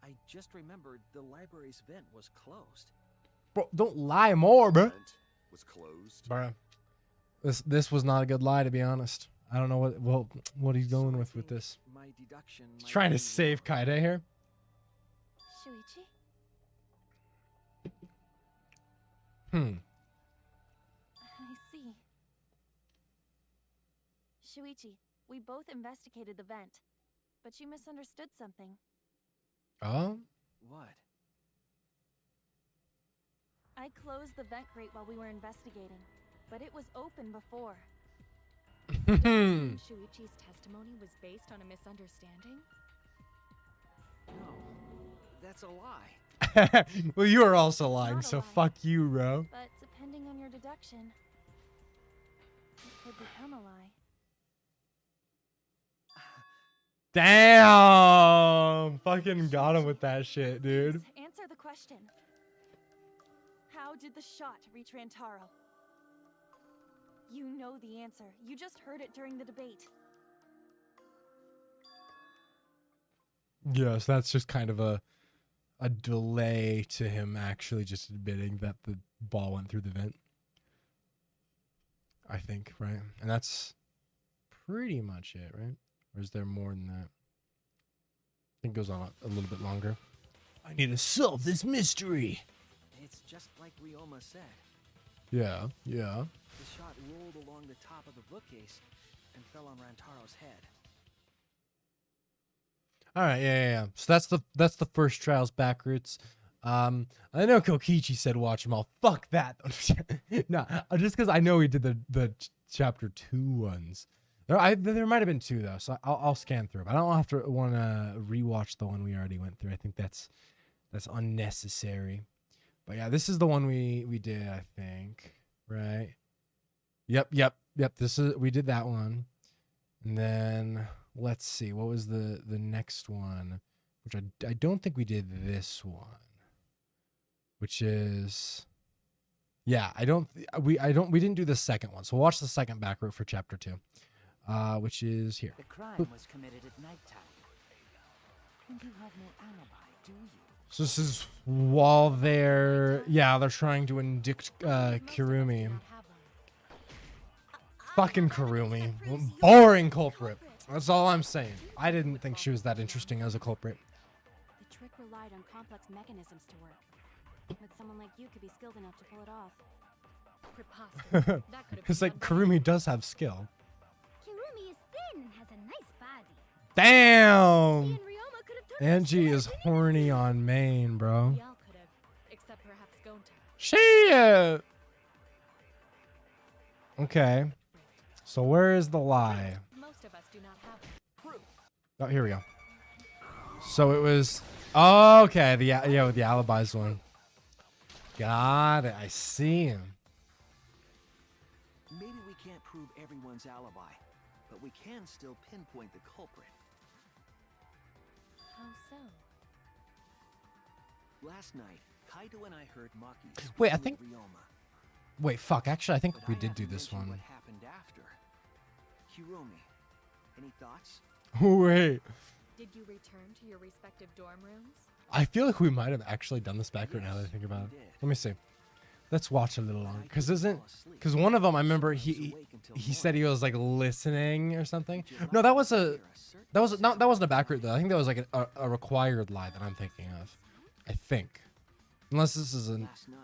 I just remembered the library's vent was closed. Bro, don't lie more, bro. Vent was closed. Bruh. This was not a good lie, to be honest. I don't know what he's So going I with think this. My deduction He's might trying to be save wrong. Kaede here. Shuichi? I see. Shuichi, we both investigated the vent, but you misunderstood something. Oh. What? I closed the vent grate while we were investigating, but it was open before. Does this mean Shuichi's testimony was based on a misunderstanding? No, that's a lie. Well, you are also lying, not a so lie. fuck you, bro. But depending on your deduction, it could become a lie. Damn! Fucking got him with that shit, dude. Please answer the question. How did the shot reach Rantaro? You know the answer. You just heard it during the debate. Yes, that's just kind of a delay to him actually just admitting that the ball went through the vent. I think, right? And that's pretty much it, right? Or is there more than that? I think it goes on a little bit longer. I need to solve this mystery. It's just like Ryoma said. Yeah, yeah. The shot rolled along the top of the bookcase and fell on Rantaro's head. All right, yeah. So that's the first trials backroutes. I know Kokichi said watch them all. Fuck that. No, just because I know he did the chapter 2 ones. There might have been 2 though, so I'll scan through. But I don't have to want to rewatch the one we already went through. I think that's unnecessary. But yeah, this is the one we did. I think, right? Yep. We did that one, and then let's see, what was the next one, which I don't think we did this one, which is, yeah, we didn't do the second one. So we'll watch the second back route for chapter 2, which is here. The crime was committed at nighttime. And you have no alibi, do you? So this is while they're trying to indict Kirumi. Fucking Kirumi. Boring culprit. That's all I'm saying. I didn't think she was that interesting as a culprit. The trick relied on complex mechanisms to work. But someone like you could be skilled enough to pull it off. Preposterous. That could have It's been like done by Kirumi does have skill. Kirumi is thin and has a nice body. Damn! She and Ryoma could have turned Angie out is scared horny on main, bro. We all could have, except perhaps Gonta. Shit! Okay. So where is the lie? Most of us do not have proof. Oh, here we go. So it was... Oh, okay. With the alibis one. Got it. I see him. Maybe we can't prove everyone's alibi, but we can still pinpoint the culprit. How so? Last night, Kaido and I heard Maki Wait, I speaking think- with Ryoma, Wait, fuck. Actually, I think but we I did have do to this mention one. What happened after? Kirumi, any thoughts? Wait. Did you return to your respective dorm rooms? I feel like we might have actually done this back right now that I think about it. we did. Let me see. Let's watch a little longer. I Because couldn't fall asleep, because one of them, I remember so I was he awake until said he morning. was like listening or something. Would you No, like that to was hear a certain that was not that wasn't a back route sound? though. I think that was like a required lie that I'm thinking of. I think, unless this is an Last night,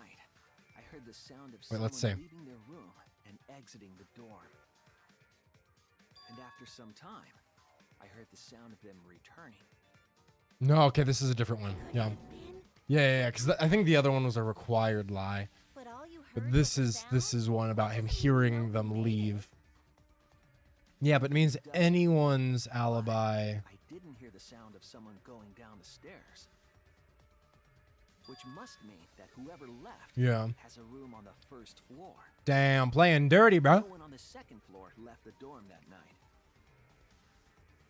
I heard the sound of Wait, someone let's see. leaving their room and exiting the dorm. And after some time, I heard the sound of them returning. no. Okay, this is a different one. Yeah, yeah. Because I think the other one was a required lie, But all you heard but was this the is sound? one about him Doesn't mean hearing nobody them made it. leave. Yeah, but it means anyone's alibi. I didn't hear the sound of someone going down the stairs. Which must mean that whoever left Yeah. has a room on the first floor. Damn, playing dirty, bro. No one on the second floor left the dorm that night.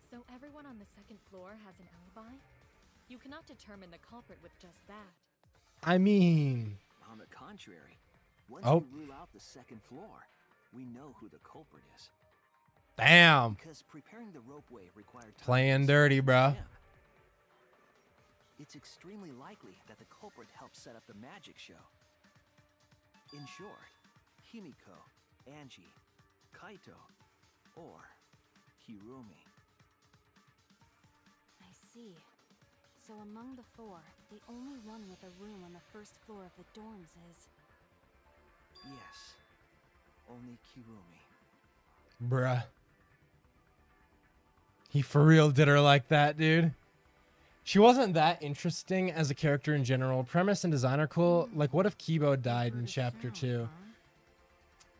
So everyone on the second floor has an alibi? You cannot determine the culprit with just that. I mean, On the contrary, once Oh. we rule out the second floor, we know who the culprit is. damn, Because preparing the ropeway required time playing and dirty, skill bro. from him. It's extremely likely that the culprit helped set up the magic show. In short, Himiko, Angie, Kaito or Kirumi. I see. So among the four, the only one with a room on the first floor of the dorms is... Yes, only Kirumi. Bruh. He for real did her like that, dude. She wasn't that interesting as a character in general. Premise and design are cool. Like, what if Kibo died in chapter 2?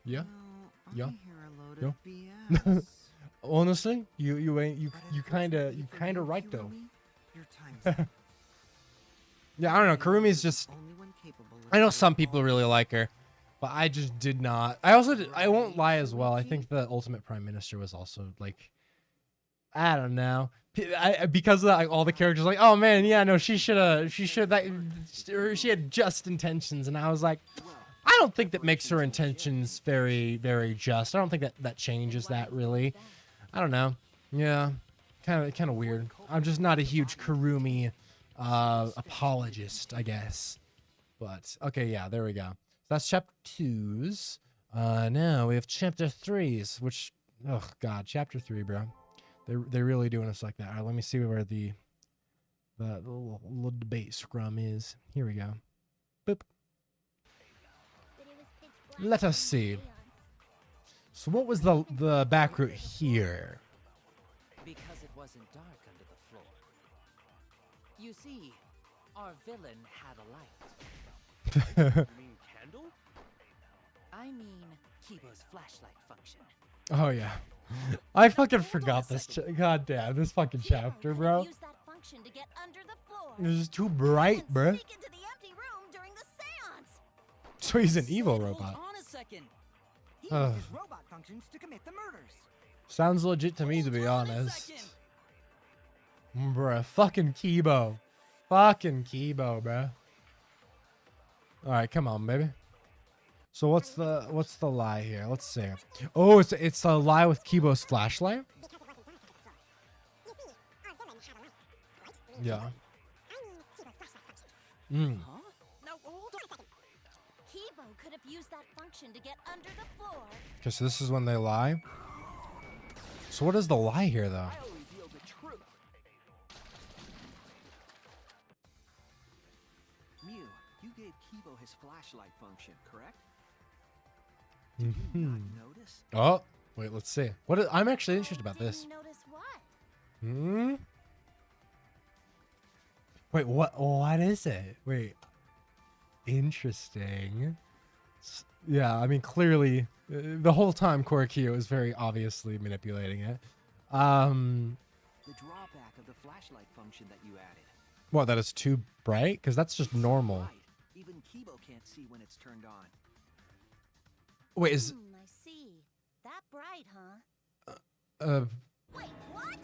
Yeah. Yeah. Yeah. Honestly, you kind of right though. Yeah, I don't know. Kurumi's just. I know some people really like her, but I just did not. I won't lie as well. I think the Ultimate Prime Minister was also like, I don't know. Because of that, like, all the characters like, oh man, yeah, no, she had just intentions, and I was like, I don't think that makes her intentions very, very just. I don't think that changes that really. I don't know. Yeah, kind of weird. I'm just not a huge Kurumi apologist, I guess. But okay, yeah, there we go. So that's chapter 2's. Now we have chapter 3's, which, oh god, chapter 3, bro. They're really doing us like that. All right, let me see where the little debate scrum is. Here we go. Boop. Let us see. So what was the back route here? Because it wasn't dark under the floor. You see, our villain had a light. You mean candle? I mean Kibo's flashlight function. Oh yeah. I fucking forgot this. God damn, this fucking chapter, bro. Use that function to get under the floor. It was too bright, bro. Sneak into the empty room during the seance. So he's an evil robot. Hold on a second. He used his robot functions to commit the murders. Sounds legit to me, to be honest. Bruh, fucking Kibo. Fucking Kibo, bruh. Alright, come on, baby. So what's the lie here? Let's see. Oh, it's a lie with Kibo's flashlight? Yeah. Mm. Huh? Now hold on. Kibo could have used that function to get under the floor. Okay, so this is when they lie. So what is the lie here, though? I'll reveal the truth. Mew, you gave Kibo his flashlight function, correct? Did you not notice? Oh, wait, let's see. I'm actually interested about this. Didn't notice what? Hmm? Wait, what is it? Wait. Interesting. Yeah, I mean, clearly, the whole time Korikyo is very obviously manipulating it. The drawback of the flashlight function that you added. What, that is too bright? Because that's just normal. Right. Even Kibo can't see when it's turned on. Wait, is... I see. That bright, huh? Wait, what?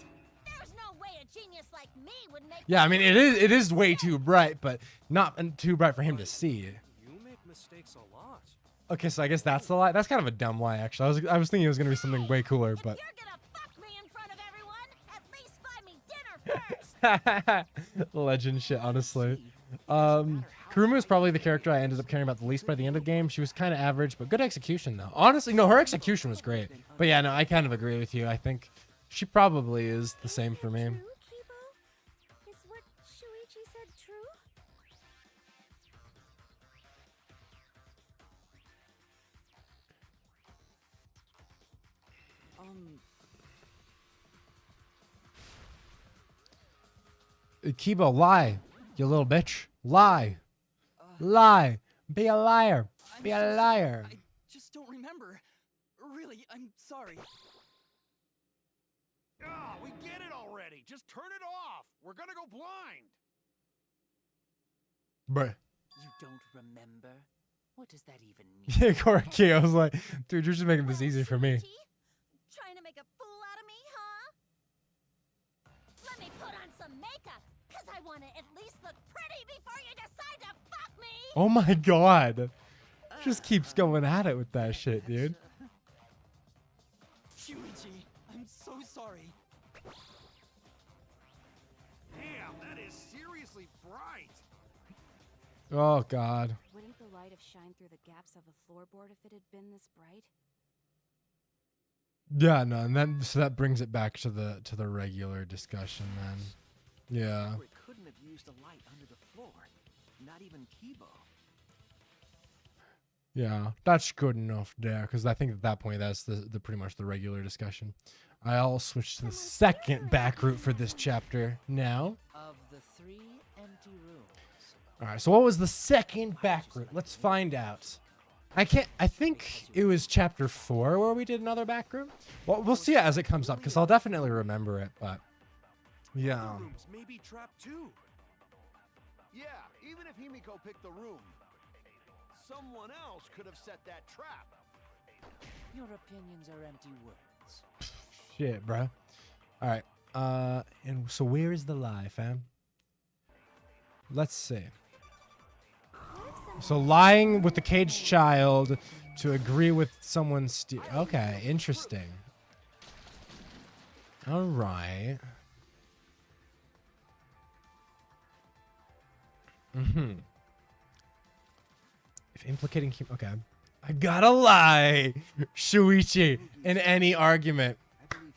There's no way a genius like me would make... Yeah, I mean, it is way too bright, but not too bright for him to see. You make mistakes a lot. Okay, so I guess that's the lie. That's kind of a dumb lie, actually. I was thinking it was gonna be something way cooler, but... You're gonna fuck me in front of everyone, at least buy me dinner first! Legend shit, honestly. Kurumi was probably the character I ended up caring about the least by the end of the game. She was kind of average, but good execution, though. Honestly, no, her execution was great. But yeah, no, I kind of agree with you. I think she probably is the same for me. True, Kibo? Is what Shuichi said true? Kibo, lie. You little bitch. Lie. Lie. Be a liar. Be a liar. I just don't remember. Really, I'm sorry. Ah, we get it already. Just turn it off. We're gonna go blind. Bruh. You don't remember? What does that even mean? Yeah, Koriki, I was like, dude, you're just making this easy for me. Shuichi? Trying to make a fool out of me, huh? Let me put on some makeup, because I want to at least look pretty before you decide to fuck me! Oh my god. Just keeps going at it with that shit, dude. Shuichi, I'm so sorry. Damn, that is seriously bright. Oh god. Wouldn't the light have shined through the gaps of the floorboard if it had been this bright? Yeah, no, and then so that brings it back to the regular discussion then. Yeah. It couldn't have used a light under the floor. Not even Kibo. Yeah, that's good enough there, because I think at that point that's the pretty much the regular discussion. I'll switch to the second back route for this chapter now. Of the 3 empty rooms, All right, so what was the second back route? Let's find out. I think it was chapter 4 where we did another back route. Well, we'll see it as it comes up, because I'll definitely remember it, but yeah. Rooms may be trapped too. Yeah, even if Himiko picked the room, someone else could have set that trap. your opinions are empty words. Shit, bro. All right. And so where is the lie, fam? Let's see. So lying with the caged child to agree with someone's okay, interesting. All right. If implicating okay. I gotta lie, Shuichi, in any argument.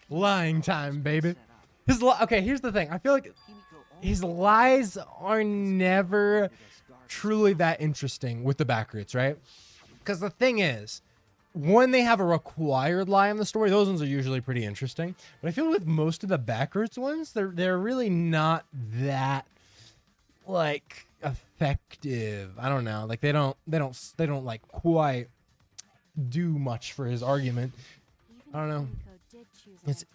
Lying time, baby. Okay, here's the thing. I feel like his lies are never truly that interesting with the backroutes, right? Because the thing is, when they have a required lie in the story, those ones are usually pretty interesting. But I feel with most of the backroutes ones, they're really not that like effective. I don't know. Like they don't like quite do much for his argument. I don't know.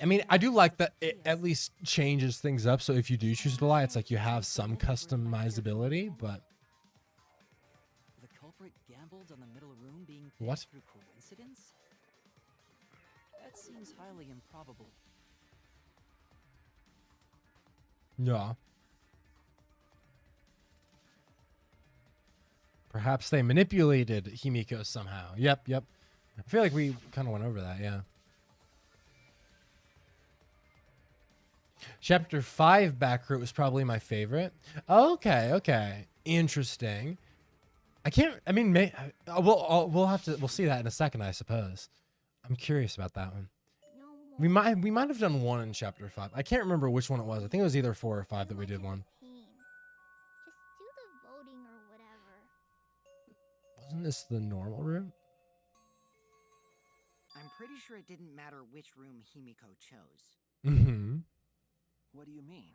I mean, I do like that it at least changes things up. So if you do choose to lie, it's like you have some customizability, but The culprit gambled on the middle room being What? through coincidence? That seems highly improbable. yeah. Perhaps they manipulated Himiko somehow. Yep. I feel like we kind of went over that, yeah. Chapter 5 backroute was probably my favorite. Okay. Interesting. We'll see that in a second, I suppose. I'm curious about that one. We might have done one in chapter 5. I can't remember which one it was. I think it was either 4 or 5 that we did one. Just do the voting or whatever. Wasn't this the normal route? I'm pretty sure it didn't matter which room Himiko chose. Mm-hmm. What do you mean?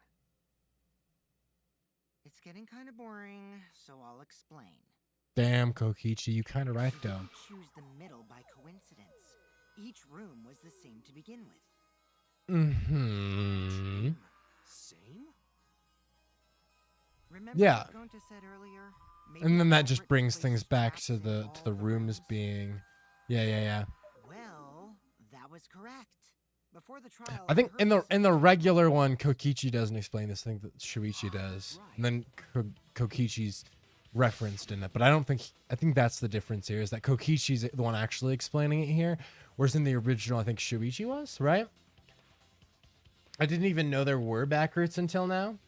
It's getting kind of boring, so I'll explain. Damn, Kokichi, you kind of right, She though. didn't choose the middle by coincidence. Each room was the same to begin with. Mm-hmm. Same? Remember Yeah. what Gonta said earlier? Maybe And then the that just culprit brings places things back traps to in the all rooms rooms. being yeah. Well, that was correct. Before the trial, I think heard in this the about regular one, Kokichi doesn't explain this thing that Shuichi does, and then Kokichi's referenced in it. But I think that's the difference here, is that Kokichi's the one actually explaining it here, whereas in the original, I think Shuichi was, right? I didn't even know there were backroutes until now.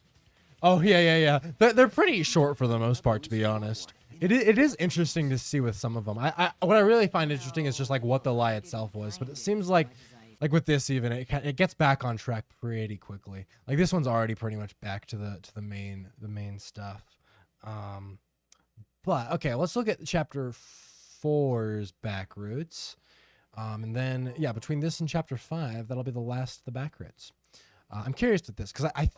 Oh yeah. They're pretty short for the most part, to be honest. It is interesting to see with some of them. What I really find interesting is just like what the lie itself was, but it seems like with this even it gets back on track pretty quickly. Like this one's already pretty much back to the main stuff. But okay, let's look at chapter 4's back routes. And then yeah, between this and chapter 5, that'll be the last of the back routes. I'm curious with this because I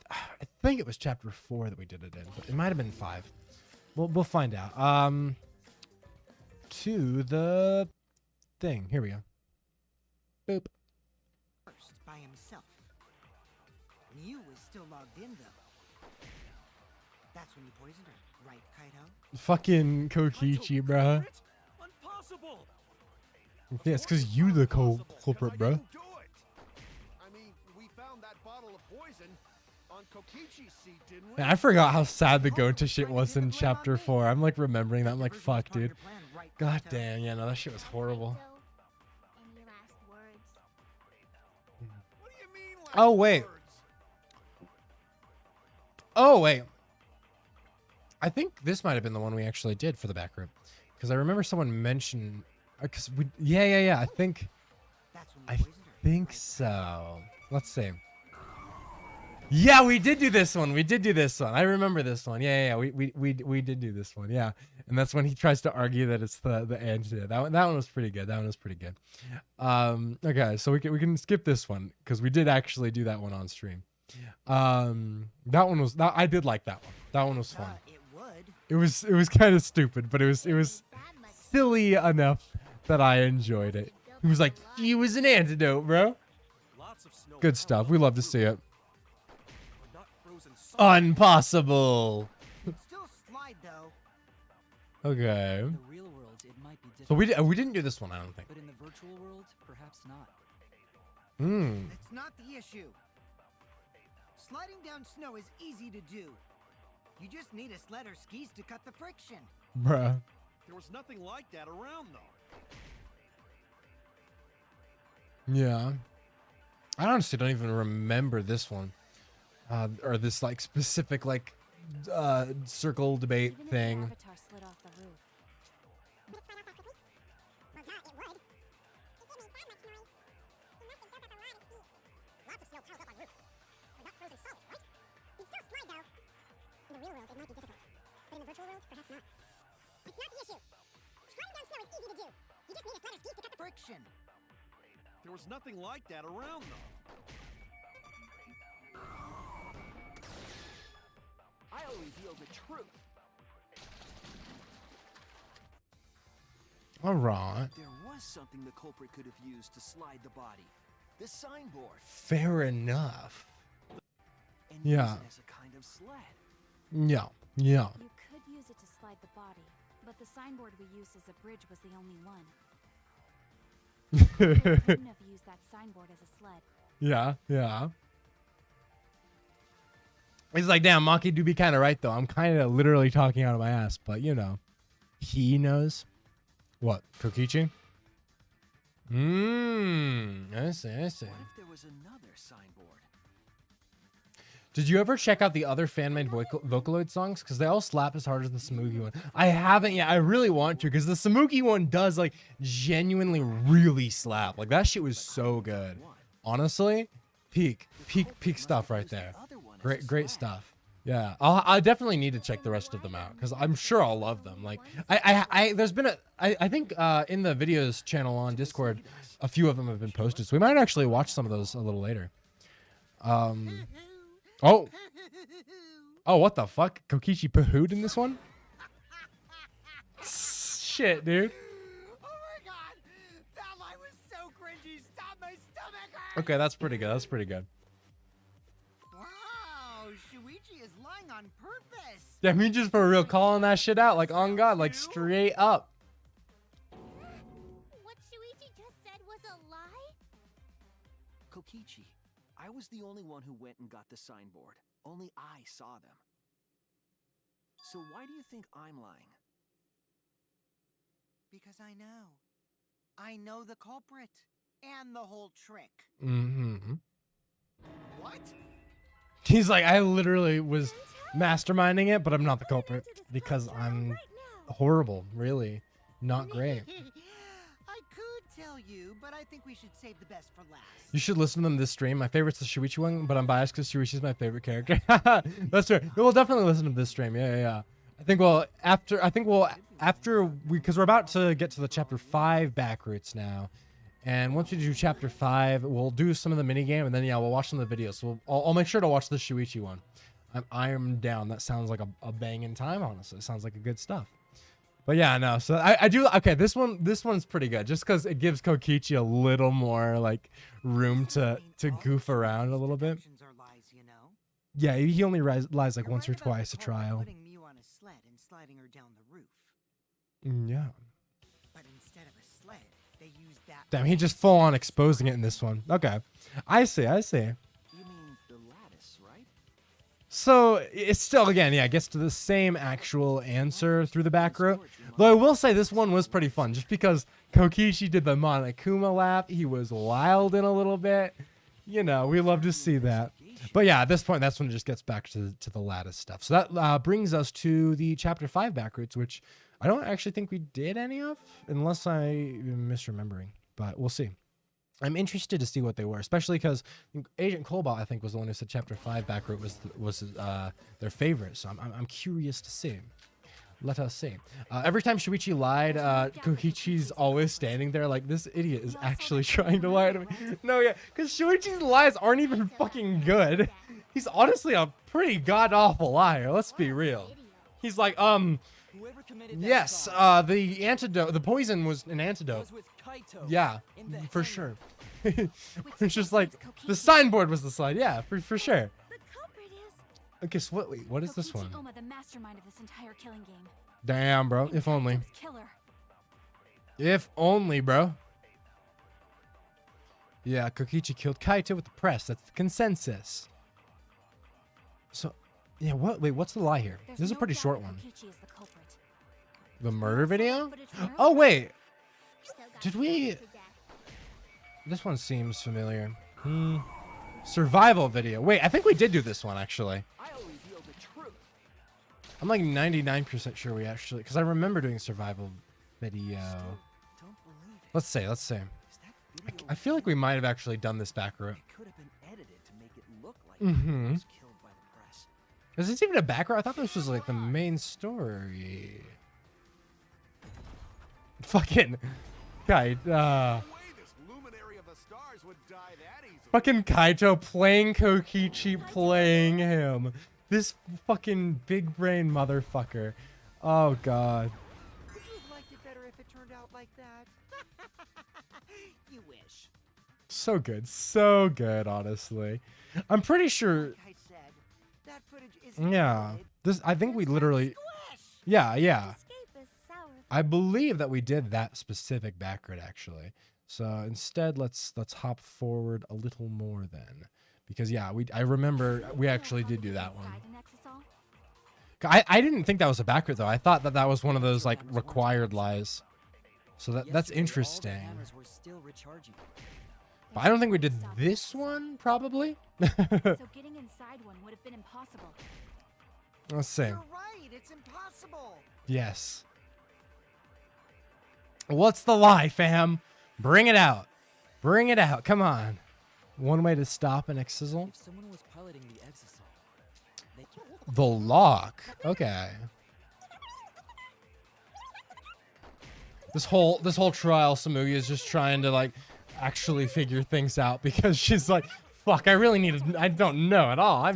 think it was chapter 4 that we did it in, but it might have been 5. We'll find out. To the thing. Here we go. Boop. first by himself. Mew was still logged in though. That's when you poisoned her, right, Kaito? Fucking Kokichi, bruh. Impossible! Yeah, it's because you the culprit, Because I bruh. didn't do it. I mean, we found that bottle of poison on Kokichi's seat, didn't we? Man, I forgot how sad the Gonta shit was in chapter 4. I'm like remembering that. I'm like, fuck, dude. God damn, yeah, no, that shit was horrible. Any last words? What do you mean, last Oh, wait. words? Oh, wait. I think this might have been the one we actually did for the back room. Because I remember someone mentioned... yeah. I think... That's when you I poisoned her. think so. Let's see. Yeah, we did do this one. We did do this one. I remember this one. Yeah. We did do this one. Yeah, and that's when he tries to argue that it's the antidote. That one was pretty good. That one was pretty good. Okay, so we can skip this one because we did actually do that one on stream. That one was. I did like that one. That one was fun. It would. It was kind of stupid, but it was silly enough that I enjoyed it. He was like, "He was an antidote, bro." Good stuff. We love to see it. Impossible. It'd still slide though. Okay. In the real world, it might be So difficult. we didn't do this one, I don't think. But in the virtual world, perhaps not. It's not the issue. Sliding down snow is easy to do. You just need a sled or skis to cut the friction. Bruh. There was nothing like that around, though. Yeah. I honestly don't even remember this one. Or this like specific like circle debate Even if thing. the avatar slid off the roof. Friction. There was nothing like that around, though. I'll reveal the truth. All right. There was something the culprit could have used to slide the body. The signboard. Fair enough. And Yeah. use it as a kind of sled. Yeah. Yeah. You could use it to slide the body, but the signboard we used as a bridge was the only one. You couldn't have used that signboard as a sled. Yeah. Yeah. He's like, damn, Maki do be kind of right though. I'm kind of literally talking out of my ass, but you know, he knows. What, Kokichi? I see. What if there was another signboard? Did you ever check out the other fan-made Vocaloid songs? Because they all slap as hard as the Samugi one. I haven't yet. I really want to because the Samugi one does like genuinely really slap. Like that shit was so good. Honestly, peak stuff right there. Great stuff. Yeah, I definitely need to check the rest of them out because I'm sure I'll love them. Like there's been I think in the videos channel on Discord, a few of them have been posted, so we might actually watch some of those a little later. Oh, what the fuck? Kokichi pahooed in this one? Shit, dude. Oh my god! That line was so cringy. Stop, my stomach hurts. Okay, that's pretty good. That's pretty good. Wow, Shuichi is lying on purpose. Yeah, I mean, just for real, calling that shit out, like on God, like straight up. What Shuichi just said was a lie? Kokichi, I was the only one who went and got the signboard. Only I saw them. So why do you think I'm lying? Because I know. I know the culprit and the whole trick. Mm-hmm. What? He's like, I literally was masterminding it, but I'm not the culprit because I'm horrible, really. Not great. I could tell you, but I think we should save the best for last. You should listen to them this stream. My favorite's the Shuichi one, but I'm biased because Shuichi's my favorite character. That's true. We'll definitely listen to this stream. Yeah. Because we're about to get to the chapter 5 backroutes now. And once we do chapter 5, we'll do some of the minigame, and then we'll watch some of the videos. So I'll make sure to watch the Shuichi one. I'm down. That sounds like a banging time, honestly. It sounds like a good stuff. But yeah, no. So I do. Okay, this one's pretty good, just because it gives Kokichi a little more like room to goof around a little bit. Are lies, you know? Yeah, he only lies like You're once or right about twice the a culprit trial. Putting Mew on a sled and sliding her down the roof. Yeah. But instead of a sled, they used that. Damn, he just full on exposing it in this one. Okay, I see. You mean the lattice, right? So it's still, again, yeah, it gets to the same actual answer through the back row. Though I will say this one was pretty fun, just because Kokichi did the Monokuma laugh. He was wilding a little bit. You know, we love to see that. But yeah, at this point, that's when it just gets back to the lattice stuff. So that brings us to the chapter 5 backroutes, which I don't actually think we did any of, unless I'm misremembering. But we'll see. I'm interested to see what they were, especially because Agent Cobalt, I think, was the one who said Chapter 5 backroute was their favorite. So I'm curious to see. Let us see. Every time Shuichi lied, Kokichi's always standing there like, this idiot is actually trying to lie to me. No, yeah, because Shuichi's lies aren't even fucking good. He's honestly a pretty god-awful liar. Let's be real. He's like, yes, the poison was an antidote. Yeah, for sure. It's just like, the signboard was the slide. Yeah, for sure. Okay, so wait, what is this one? The mastermind of this entire killing game. Damn, bro. If only. If only, bro. Yeah, Kokichi killed Kaito with the press. That's the consensus. So, yeah, wait, what's the lie here? This is a pretty short one. The murder video? Oh, wait. Did we... This one seems familiar. Survival video. Wait, I think we did do this one, actually. I'm like 99% sure we actually... Because I remember doing a survival video. Let's see. I feel like we might have actually done this back route. Is this even a back route? I thought this was like the main story. Fucking... Guy, fucking Kaito playing Kokichi, playing him. This fucking big brain motherfucker. Oh god. Would you have liked it better if it turned out like that? You wish. So good, honestly. I'm pretty sure. Like I said, that footage isn't Yeah. edited. This, I think we literally. Yeah. I believe that we did that specific backroute actually. So instead, let's hop forward a little more then, because yeah, I remember we actually did do that one. I didn't think that was a backroute though. I thought that was one of those like required lies. So that's interesting. But I don't think we did this one probably. So getting inside one would have been impossible. Let's see. You're right. It's impossible. Yes. What's the lie, fam? Bring it out. Bring it out. Come on. One way to stop an Exisal. If someone was piloting the Exisal, The lock. Okay. This whole trial, Samugi is just trying to like actually figure things out because she's like, fuck, I really need to, I don't know at all.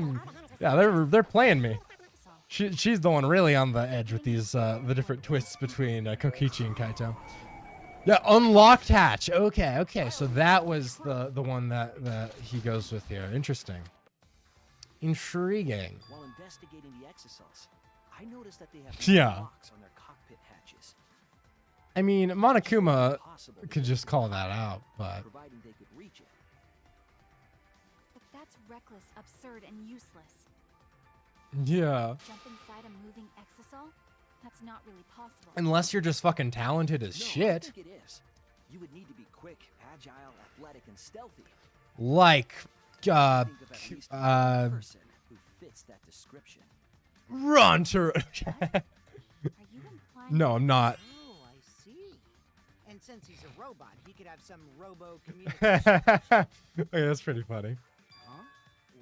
Yeah, they're playing me. She's the one really on the edge with these the different twists between Kokichi and Kaito. Yeah, unlocked hatch. Okay. So that was the one that he goes with here. Interesting. Intriguing. While investigating the Exisals, I noticed that they have locks on their cockpit hatches. I mean, Monokuma could just call that out, but Providing they could reach it. But that's reckless, absurd, and useless. yeah. Jump inside a moving exisal? That's not really possible. Unless you're just fucking talented as No, I shit. think it is. You would need to be quick, agile, athletic, and stealthy. Like, Think of at least one person who fits that description. Ronter. Are you implying No, I'm not. Oh, I see. And since he's a robot, he could have some robo communication. Okay, that's pretty funny. huh?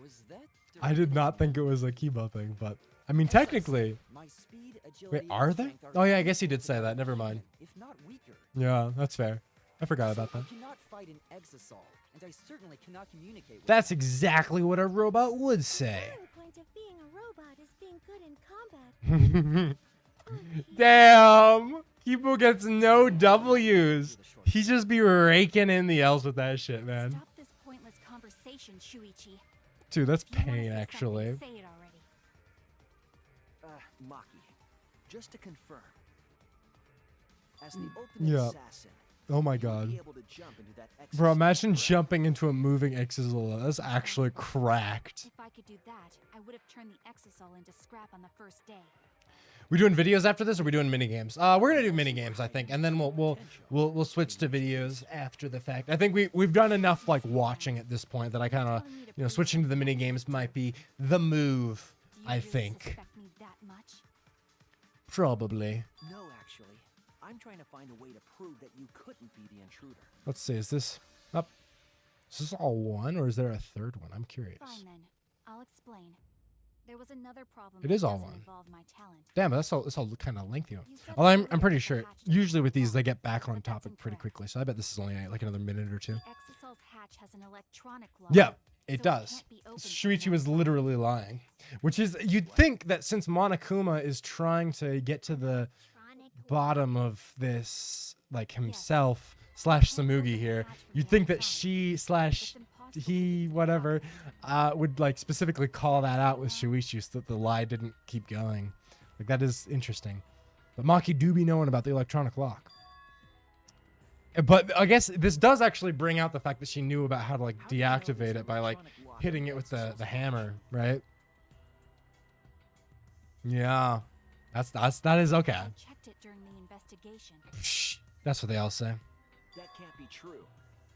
Was that? I did not think it was a Kibo thing, but I mean, technically. My speed, agility, Wait, are and they? strength Oh yeah, I equal guess he to did say that. those Never of mind. if not weaker. Yeah, that's fair. I forgot about that. I cannot fight an Exisal, and I certainly cannot communicate with That's it. exactly what a robot would say. The point of being a robot is being good in combat. Damn! Kibo gets no W's. He just be raking in the L's with that shit, man. Stop this pointless conversation, Shuichi. Dude, that's Do you wanna pain, say actually. something? Say it already. Maki, just to confirm. As the ultimate Yeah. assassin, Oh my you would god. be able to jump into that Bro, Exisal, imagine correct? jumping into a moving Exisal. That's actually cracked. If I could do that, I would have turned the exisal into scrap on the first day. We doing videos after this, or we doing mini games? We're gonna do mini games, I think, and then we'll switch to videos after the fact. I think we've done enough like watching at this point that I kind of switching to the mini games might be the move. Do you I really think suspect me that much? probably. No, actually. I'm trying to find a way to prove that you couldn't be the intruder. Let's see. Is this up? Is this all one, or is there a third one? I'm curious. Fine then. I'll explain. There was another problem. It that is all doesn't one. involve my talent. Damn, that's all kind of lengthy. You said Although I'm earlier pretty that sure the hatch doesn't usually with these work, they get back on but that's topic pretty incorrect. quickly. So I bet this is only like another minute or two. Exosol's hatch has an electronic lock. Yeah, so it does. can't be opened from Shuichi the was outside. literally lying, which is you'd think that since Monokuma is trying to get to the bottom of this, like himself slash Samugi here, you'd think that she slash he whatever would like specifically call that out with Shuichi so that the lie didn't keep going. Like that is interesting. But Maki do be knowing about the electronic lock. But I guess this does actually bring out the fact that she knew about how to like deactivate it by like hitting it with the hammer, right? Yeah. That is okay. I checked it during the investigation. That's what they all say. That can't be true.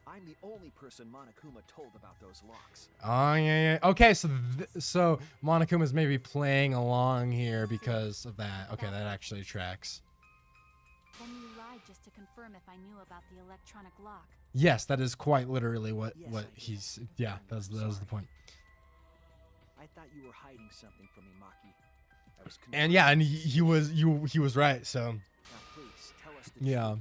I'm the only person Monokuma told about those locks. Oh yeah. Okay, so Monokuma's maybe playing along here because of that. Okay, that actually tracks. Then you lied just to confirm if I knew about the electronic lock. Yes, that is quite literally what Yes, I did. he's. Yeah, that was the point. I thought you were hiding something from me, Maki. I was And yeah, and he was right. So Now please tell us the yeah. truth.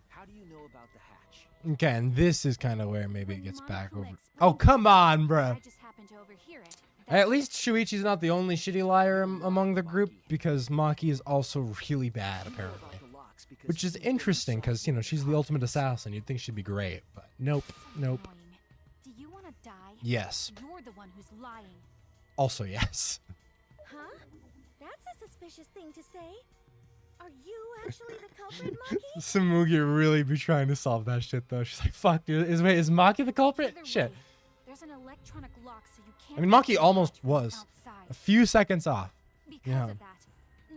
How do you know about the hatch? Okay, and this is kind of where maybe it When gets back Monokuma over. explained Oh it, come on, bruh. I just happened to overhear it. At least Shuichi's not the only shitty liar among the group because Maki is also really bad apparently. Which is interesting because, you know, she's the ultimate assassin. You'd think she'd be great, but nope, nope. Annoying. Do you want to die? Yes. You're the one who's lying. Also yes. Huh? That's a suspicious thing to say. Are you actually the culprit, Maki? Samugi really be trying to solve that shit though. She's like, fuck, dude. Is Maki the culprit? Either Shit. way, there's an electronic lock so you can't I mean, Maki get almost from was. outside. A few seconds off. Because Yeah. of that,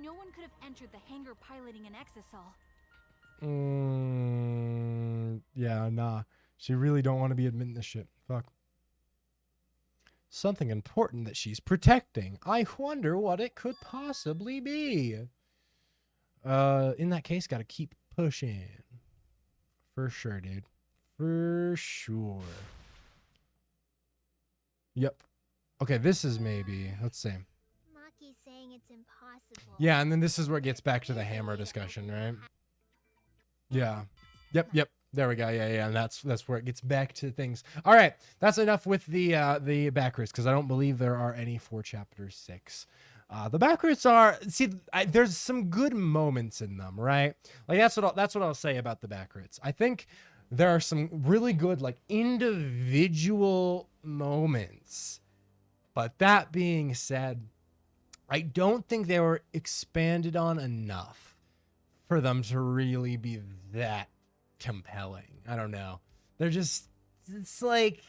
no one could have entered the hangar piloting an exosol. Yeah, nah. She really don't want to be admitting this shit. Fuck. Something important that she's protecting. I wonder what it could possibly be. In that case, gotta keep pushing. For sure, dude. For sure. Yep. Okay, this is maybe, let's see. Maki's saying it's impossible. Yeah, and then this is where it gets back to the hammer discussion, right? Yeah. Yep. There we go. Yeah. And that's where it gets back to things. All right, that's enough with the backroutes because I don't believe there are any for chapter 6. The backroutes are there's some good moments in them, right? Like that's what I'll say about the backroutes. I think there are some really good like individual moments. But that being said, I don't think they were expanded on enough for them to really be that compelling. I don't know. They're just, it's like,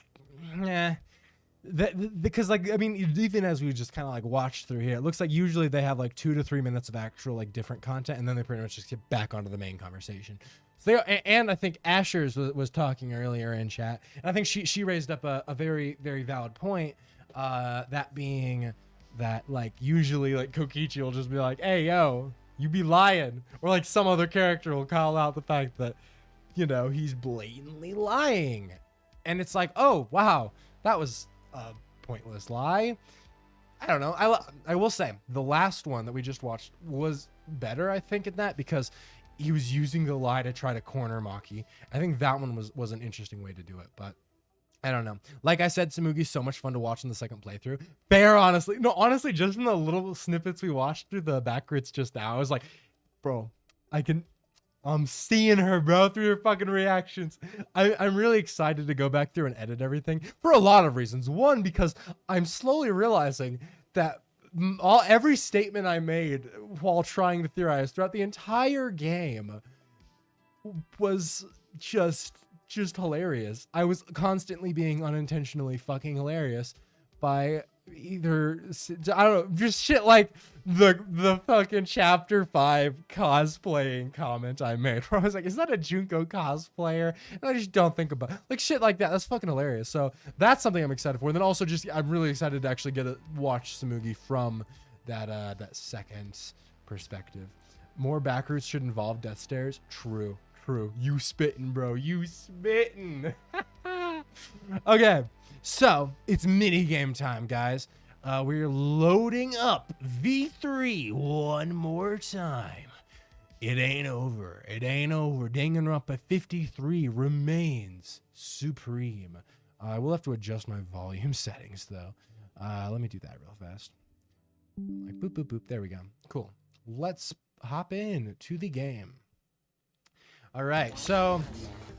because like, I mean, even as we just kind of like watched through here, it looks like usually they have like 2 to 3 minutes of actual like different content, and then they pretty much just get back onto the main conversation. So and I think Asher's was talking earlier in chat, and I think she raised up a very, very valid point, that being that like usually like Kokichi will just be like, hey, yo, you be lying, or like some other character will call out the fact that, you know, he's blatantly lying, and it's like, oh wow, that was a pointless lie. I don't know. I will say the last one that we just watched was better, I think, in that because he was using the lie to try to corner Maki. I think that one was an interesting way to do it, but I don't know. Like I said, Samugi's so much fun to watch in the second playthrough. Honestly, just from the little snippets we watched through the backwards just now, I was like, bro, I'm seeing her, bro, through her fucking reactions. I'm really excited to go back through and edit everything for a lot of reasons. One, because I'm slowly realizing that every statement I made while trying to theorize throughout the entire game was just hilarious. I was constantly being unintentionally fucking hilarious by either, I don't know, just shit like the fucking chapter 5 cosplaying comment I made where I was like, is that a Junko cosplayer? And I just don't think about like shit like that. That's fucking hilarious. So that's something I'm excited for. And then also just I'm really excited to actually get to watch Samugi from that second perspective. More backroutes should involve death stairs. True. You spitting, bro. You spitting. Okay, so it's mini game time, guys. We're loading up V3 one more time. It ain't over. It ain't over. Danganronpa 53 remains supreme. I will have to adjust my volume settings, though. Let me do that real fast. Like boop, boop, boop. There we go. Cool. Let's hop in to the game. All right, so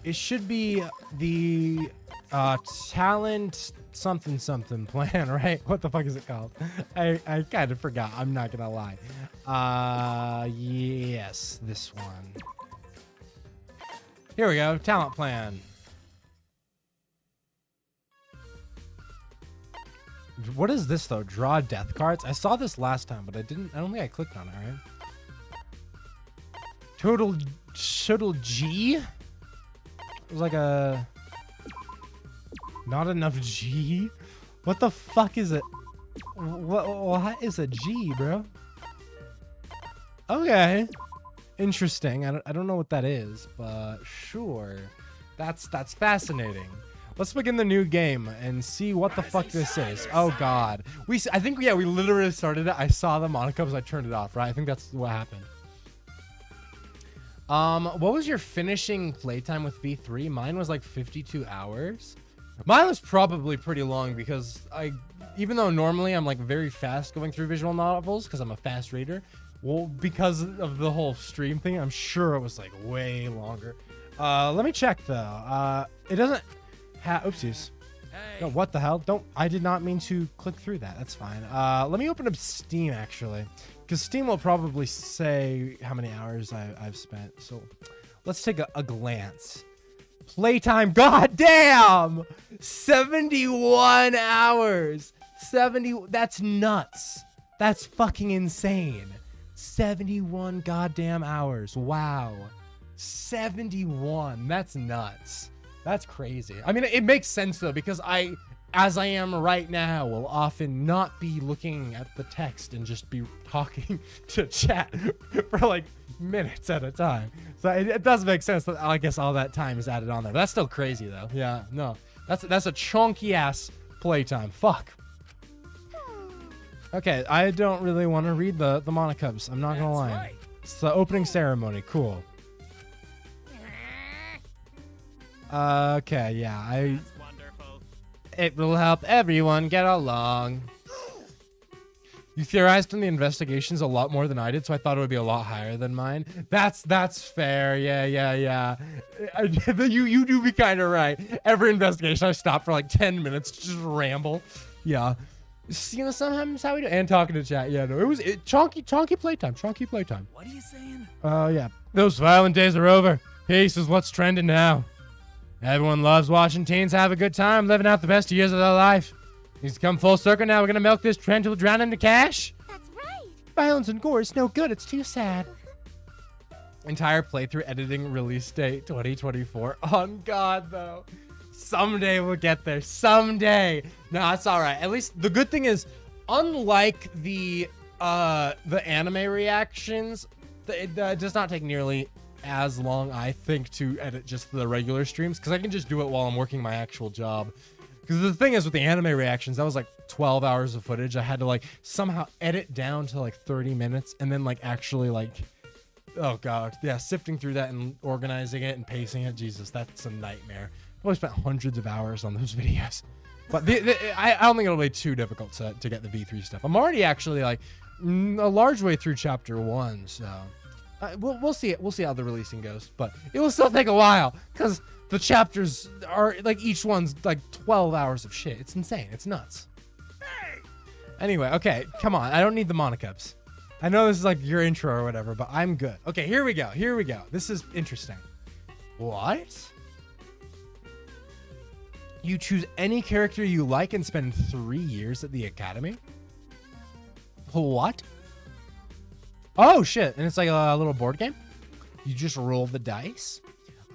it should be the talent something plan, right? What the fuck is it called? I kind of forgot. I'm not gonna lie. Yes, this one. Here we go. Talent plan. What is this though? Draw death cards. I saw this last time, but I don't think I clicked on it. Right? Total G. It was like a. Not enough G? What the fuck is it? What is a G, bro? Okay. Interesting. I don't know what that is, but sure. That's fascinating. Let's begin the new game and see what the fuck this is. Oh god. I think we literally started it. I saw the monicums, I turned it off, right? I think that's what happened. What was your finishing playtime with V3? Mine was like 52 hours. Mine was probably pretty long because even though normally I'm like very fast going through visual novels because I'm a fast reader, well, because of the whole stream thing, I'm sure it was like way longer. Let me check though. It doesn't have, oopsies. Hey. No, what the hell? I did not mean to click through that. That's fine. Let me open up Steam actually, because Steam will probably say how many hours I've spent. So let's take a glance. Playtime, goddamn, 71 hours. 70. That's nuts. That's fucking insane. 71 goddamn hours. Wow. 71. That's nuts. That's crazy. I mean, it makes sense though, because as I am right now, will often not be looking at the text and just be talking to chat for like minutes at a time. So it does make sense that I guess all that time is added on there. But that's still crazy though. Yeah, no, that's a chunky ass playtime. Fuck. Okay, I don't really want to read the monicubs. I'm not gonna lie. Right. It's the opening ceremony. Cool. Okay, yeah, Wonderful. it will help everyone get along. You theorized on the investigations a lot more than I did, so I thought it would be a lot higher than mine. That's fair. Yeah. You do be kind of right. Every investigation, I stopped for like 10 minutes, just ramble. Yeah. You know, sometimes how we do, and talking to chat. Yeah, no, it was chonky playtime. Chonky playtime. What are you saying? Yeah. Those violent days are over. Peace is what's trending now. Everyone loves watching teens have a good time, living out the best years of their life. He's come full circle now. We're gonna milk this trend till we drown into cash. That's right. Violence and gore is no good. It's too sad. Entire playthrough editing release date 2024. On God, though. Someday we'll get there. Someday. No, it's all right. At least the good thing is, unlike the anime reactions, it does not take nearly as long, I think, to edit just the regular streams, because I can just do it while I'm working my actual job. Because the thing is, with the anime reactions, that was like 12 hours of footage. I had to like somehow edit down to like 30 minutes and then like actually like, oh God, yeah, sifting through that and organizing it and pacing it. Jesus, that's a nightmare. I've always spent hundreds of hours on those videos. But I don't think it'll be too difficult to get the V3 stuff. I'm already actually like a large way through chapter 1, so we'll see it. We'll see how the releasing goes, but it will still take a while because the chapters are like each one's like 12 hours of shit. It's insane. It's nuts. Anyway, okay, come on. I don't need the monicubs. I know this is like your intro or whatever, but I'm good. Okay, here we go. This is interesting. What? You choose any character you like and spend 3 years at the academy? What? Oh, shit. And it's like a little board game? You just roll the dice?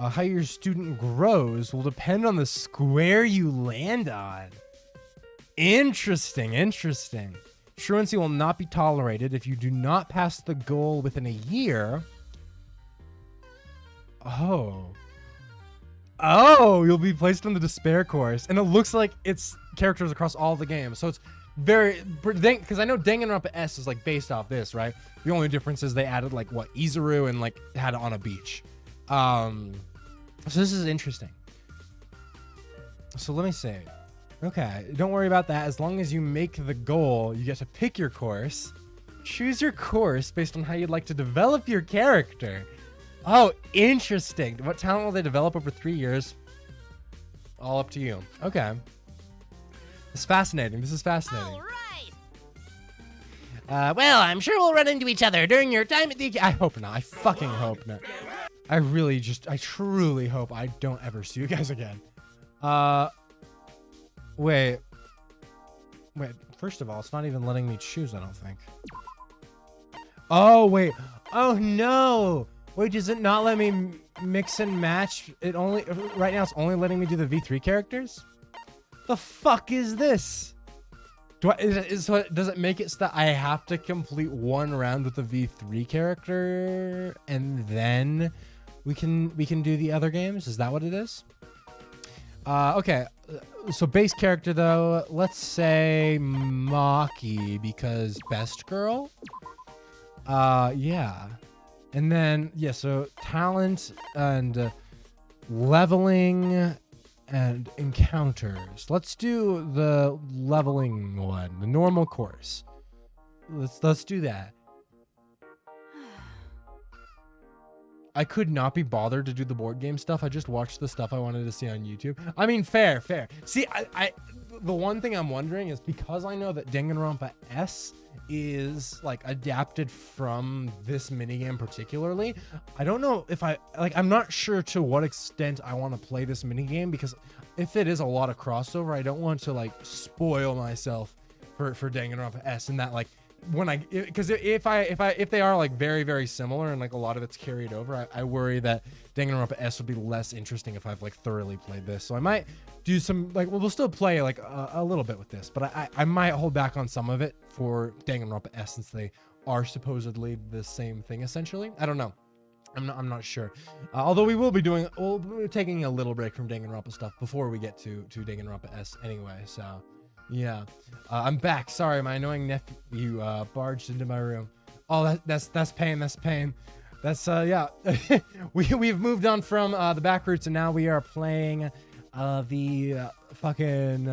How your student grows will depend on the square you land on. Interesting. Truancy will not be tolerated if you do not pass the goal within a year. Oh. Oh, you'll be placed on the despair course, and it looks like it's characters across all the games. So it's very, because I know Danganronpa S is like based off this, right? The only difference is they added like what Izuru and like had it on a beach. So this is interesting. So let me see. Okay, don't worry about that. As long as you make the goal, you get to pick your course. Choose your course based on how you'd like to develop your character. Oh, interesting. What talent will they develop over 3 years? All up to you. Okay. It's fascinating. This is fascinating. All right. Well, I'm sure we'll run into each other during your time at the... I hope not. I fucking hope not. I truly hope I don't ever see you guys again. Wait. First of all, it's not even letting me choose, I don't think. Oh, wait. Oh, no. Wait, does it not let me mix and match? Right now, it's only letting me do the V3 characters? The fuck is this? So does it make it so that I have to complete one round with the V3 character and then we can do the other games? Is that what it is? Okay. So base character though, let's say Maki because best girl. Yeah. And then yeah, so talent and leveling and encounters. Let's do the leveling one, the normal course. Let's do that. I could not be bothered to do the board game stuff. I just watched the stuff I wanted to see on YouTube. I mean, fair. See, the one thing I'm wondering is because I know that Danganronpa S is like adapted from this minigame particularly, I don't know if I'm not sure to what extent I want to play this minigame, because if it is a lot of crossover, I don't want to like spoil myself for Danganronpa S, and that like because if they are like very, very similar and like a lot of it's carried over, I worry that Danganronpa S would be less interesting if I've like thoroughly played this. So I might do some like, we'll still play like a little bit with this, but I might hold back on some of it for Danganronpa S since they are supposedly the same thing essentially. I don't know. I'm not sure. Although we'll be taking a little break from Danganronpa stuff before we get to Danganronpa S anyway. So. Yeah, I'm back. Sorry, my annoying nephew barged into my room. Oh, that's pain. That's pain. That's yeah. we've moved on from the backroutes, and now we are playing we're playing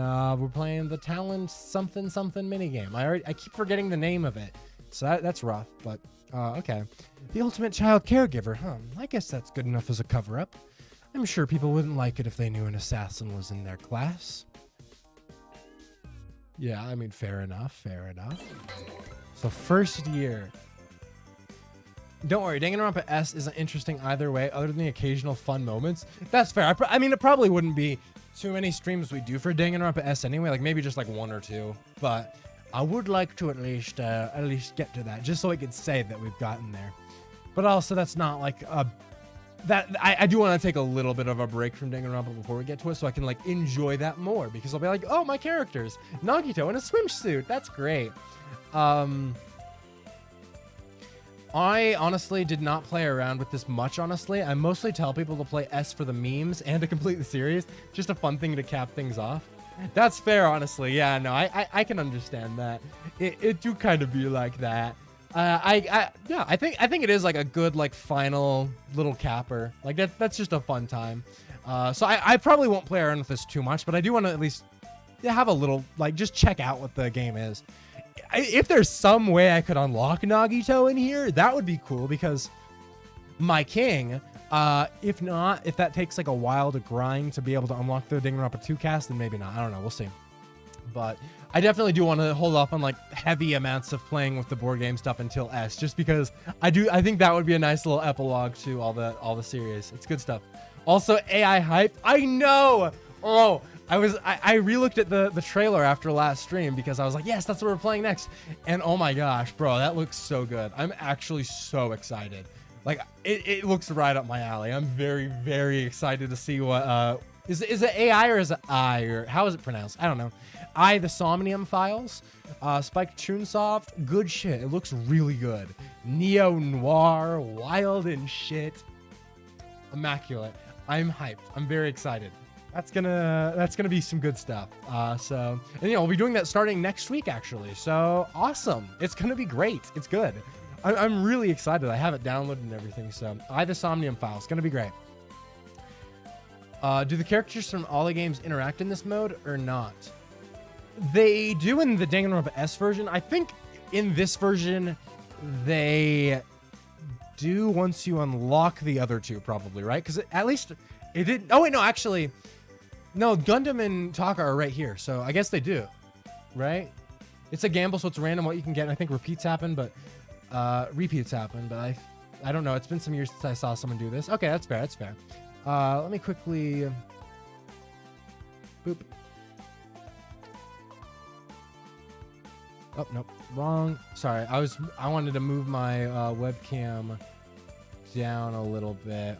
the talent something minigame. I keep forgetting the name of it, so that's rough. But okay, the ultimate child caregiver. Huh? I guess that's good enough as a cover-up. I'm sure people wouldn't like it if they knew an assassin was in their class. Yeah, I mean, fair enough. So first year. Don't worry, Danganronpa S isn't interesting either way, other than the occasional fun moments. That's fair. I mean, it probably wouldn't be too many streams we do for Danganronpa S anyway, like maybe just like one or two. But I would like to at least get to that, just so I could say that we've gotten there. But also, that's not like a... I do want to take a little bit of a break from Danganronpa before we get to it, so I can like enjoy that more, because I'll be like, oh, my characters, Nagito in a swimsuit, that's great. I honestly did not play around with this much, honestly. I mostly tell people to play S for the memes and to complete the series, just a fun thing to cap things off. That's fair, honestly. Yeah, no, I can understand that. It do kind of be like that. Yeah, I think it is like a good like final little capper. Like that's just a fun time. So I probably won't play around with this too much, but I do want to at least have a little like just check out what the game is. If there's some way I could unlock Nagito in here, that would be cool, because my king. If not, if that takes like a while to grind to be able to unlock the Danganronpa 2 cast, then maybe not. I don't know. We'll see. But I definitely do want to hold off on like heavy amounts of playing with the board game stuff until S, just because I think that would be a nice little epilogue to all the series. It's good stuff. Also, AI hype. I know. Oh, I re-looked at the trailer after last stream because I was like, yes, that's what we're playing next. And oh my gosh, bro, that looks so good. I'm actually so excited. Like it looks right up my alley. I'm very, very excited to see what is it AI or is it I, or how is it pronounced? I don't know. The Somnium Files, Spike Chunsoft, good shit. It looks really good. Neo noir, wild and shit, immaculate. I'm hyped. I'm very excited. That's gonna be some good stuff. So, and we'll be doing that starting next week actually. So awesome. It's gonna be great. It's good. I'm really excited. I have it downloaded and everything. So I have the Somnium file. It's gonna be great. Do the characters from all the games interact in this mode or not? They do in the Danganronpa S version. I think in this version they do once you unlock the other two, probably, right? Because at least it didn't. Oh wait, no, actually. No, Gundam and Taka are right here, so I guess they do, right? It's a gamble, so it's random what you can get. I think repeats happen, but repeats happen. But I don't know. It's been some years since I saw someone do this. Okay, that's fair. That's fair. Let me quickly. Boop. Oh nope, wrong. Sorry, I wanted to move my webcam down a little bit.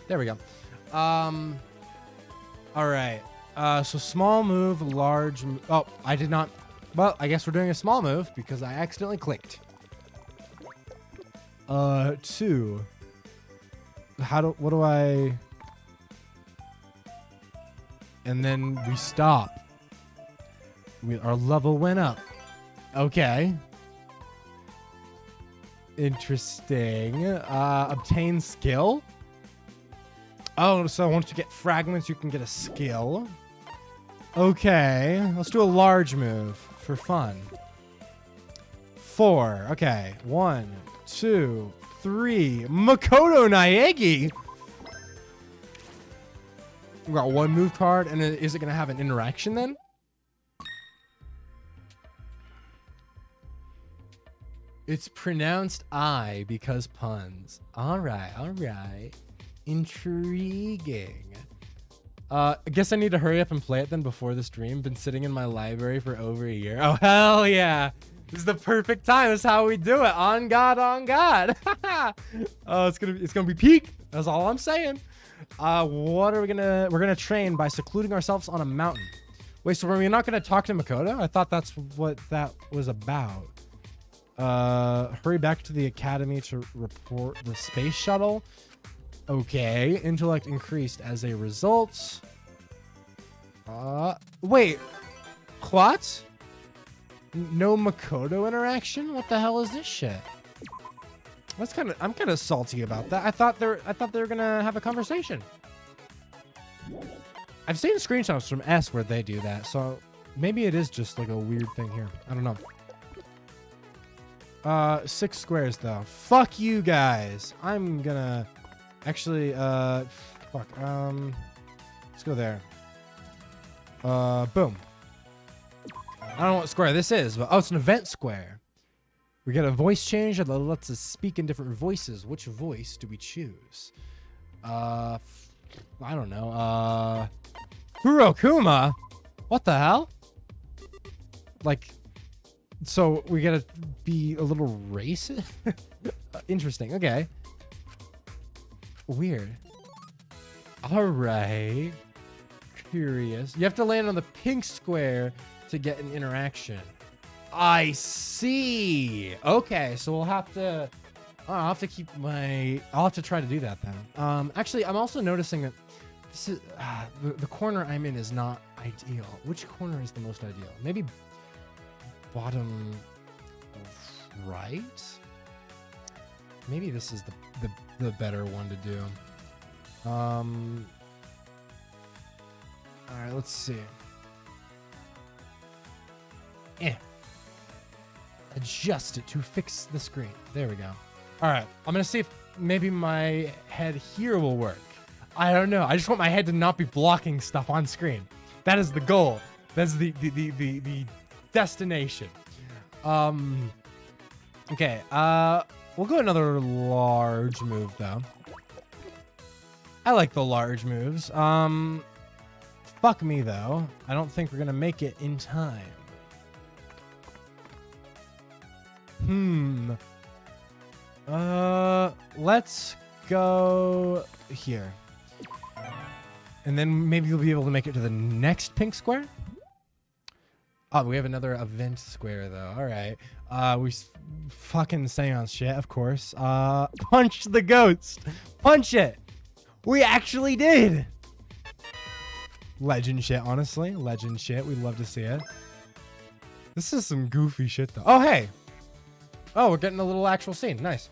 There we go. All right. So small move, large. Oh, I did not. Well, I guess we're doing a small move because I accidentally clicked. 2. What do I? And then we stop. Our level went up. Okay. Interesting. Obtain skill. Oh, so once you get fragments, you can get a skill. Okay, let's do a large move for fun. 4. Okay, 1, 2, 3. Makoto Naegi. We got 1 move card, and is it gonna have an interaction then? It's pronounced I because puns. All right, all right. Intriguing. I guess I need to hurry up and play it then before the stream. Been sitting in my library for over a year. Oh, hell yeah. This is the perfect time. This is how we do it. On God, on God. Oh, it's gonna be peak. That's all I'm saying. What are we're gonna train by secluding ourselves on a mountain. Wait, so we're not gonna talk to Makoto? I thought that's what that was about. Hurry back to the academy to report the space shuttle. Okay, intellect increased as a result. Wait, what? No Makoto interaction? What the hell is this shit? I'm kind of salty about that. I thought they were gonna have a conversation. I've seen screenshots from S where they do that, so maybe it is just like a weird thing here. I don't know. 6 squares though. Fuck you guys. I'm gonna. Actually, fuck, let's go there. Boom. I don't know what square this is, but, oh, it's an event square. We get a voice change that lets us speak in different voices. Which voice do we choose? I don't know, Kurokuma? What the hell? Like, so we gotta be a little racist? Interesting, okay. Weird. All right. Curious. You have to land on the pink square to get an interaction. I see. Okay, so we'll have to. I'll have to keep my. I'll have to try to do that then. Actually, I'm also noticing that this is the corner I'm in is not ideal. Which corner is the most ideal? Maybe bottom right. Maybe this is the better one to do. All right, let's see. Adjust it to fix the screen. There we go. All right, I'm gonna see if maybe my head here will work. I don't know. I just want my head to not be blocking stuff on screen. That is the goal. That's the destination. Okay. We'll go another large move though. I like the large moves. Fuck me though. I don't think we're gonna make it in time. Let's go here. And then maybe you'll be able to make it to the next pink square. Oh, we have another event square though. All right. Fucking seance shit, of course. Punch the ghost. Punch it. We actually did. Legend shit, honestly. Legend shit. We'd love to see it. This is some goofy shit though. Oh, hey. Oh, we're getting a little actual scene. Nice.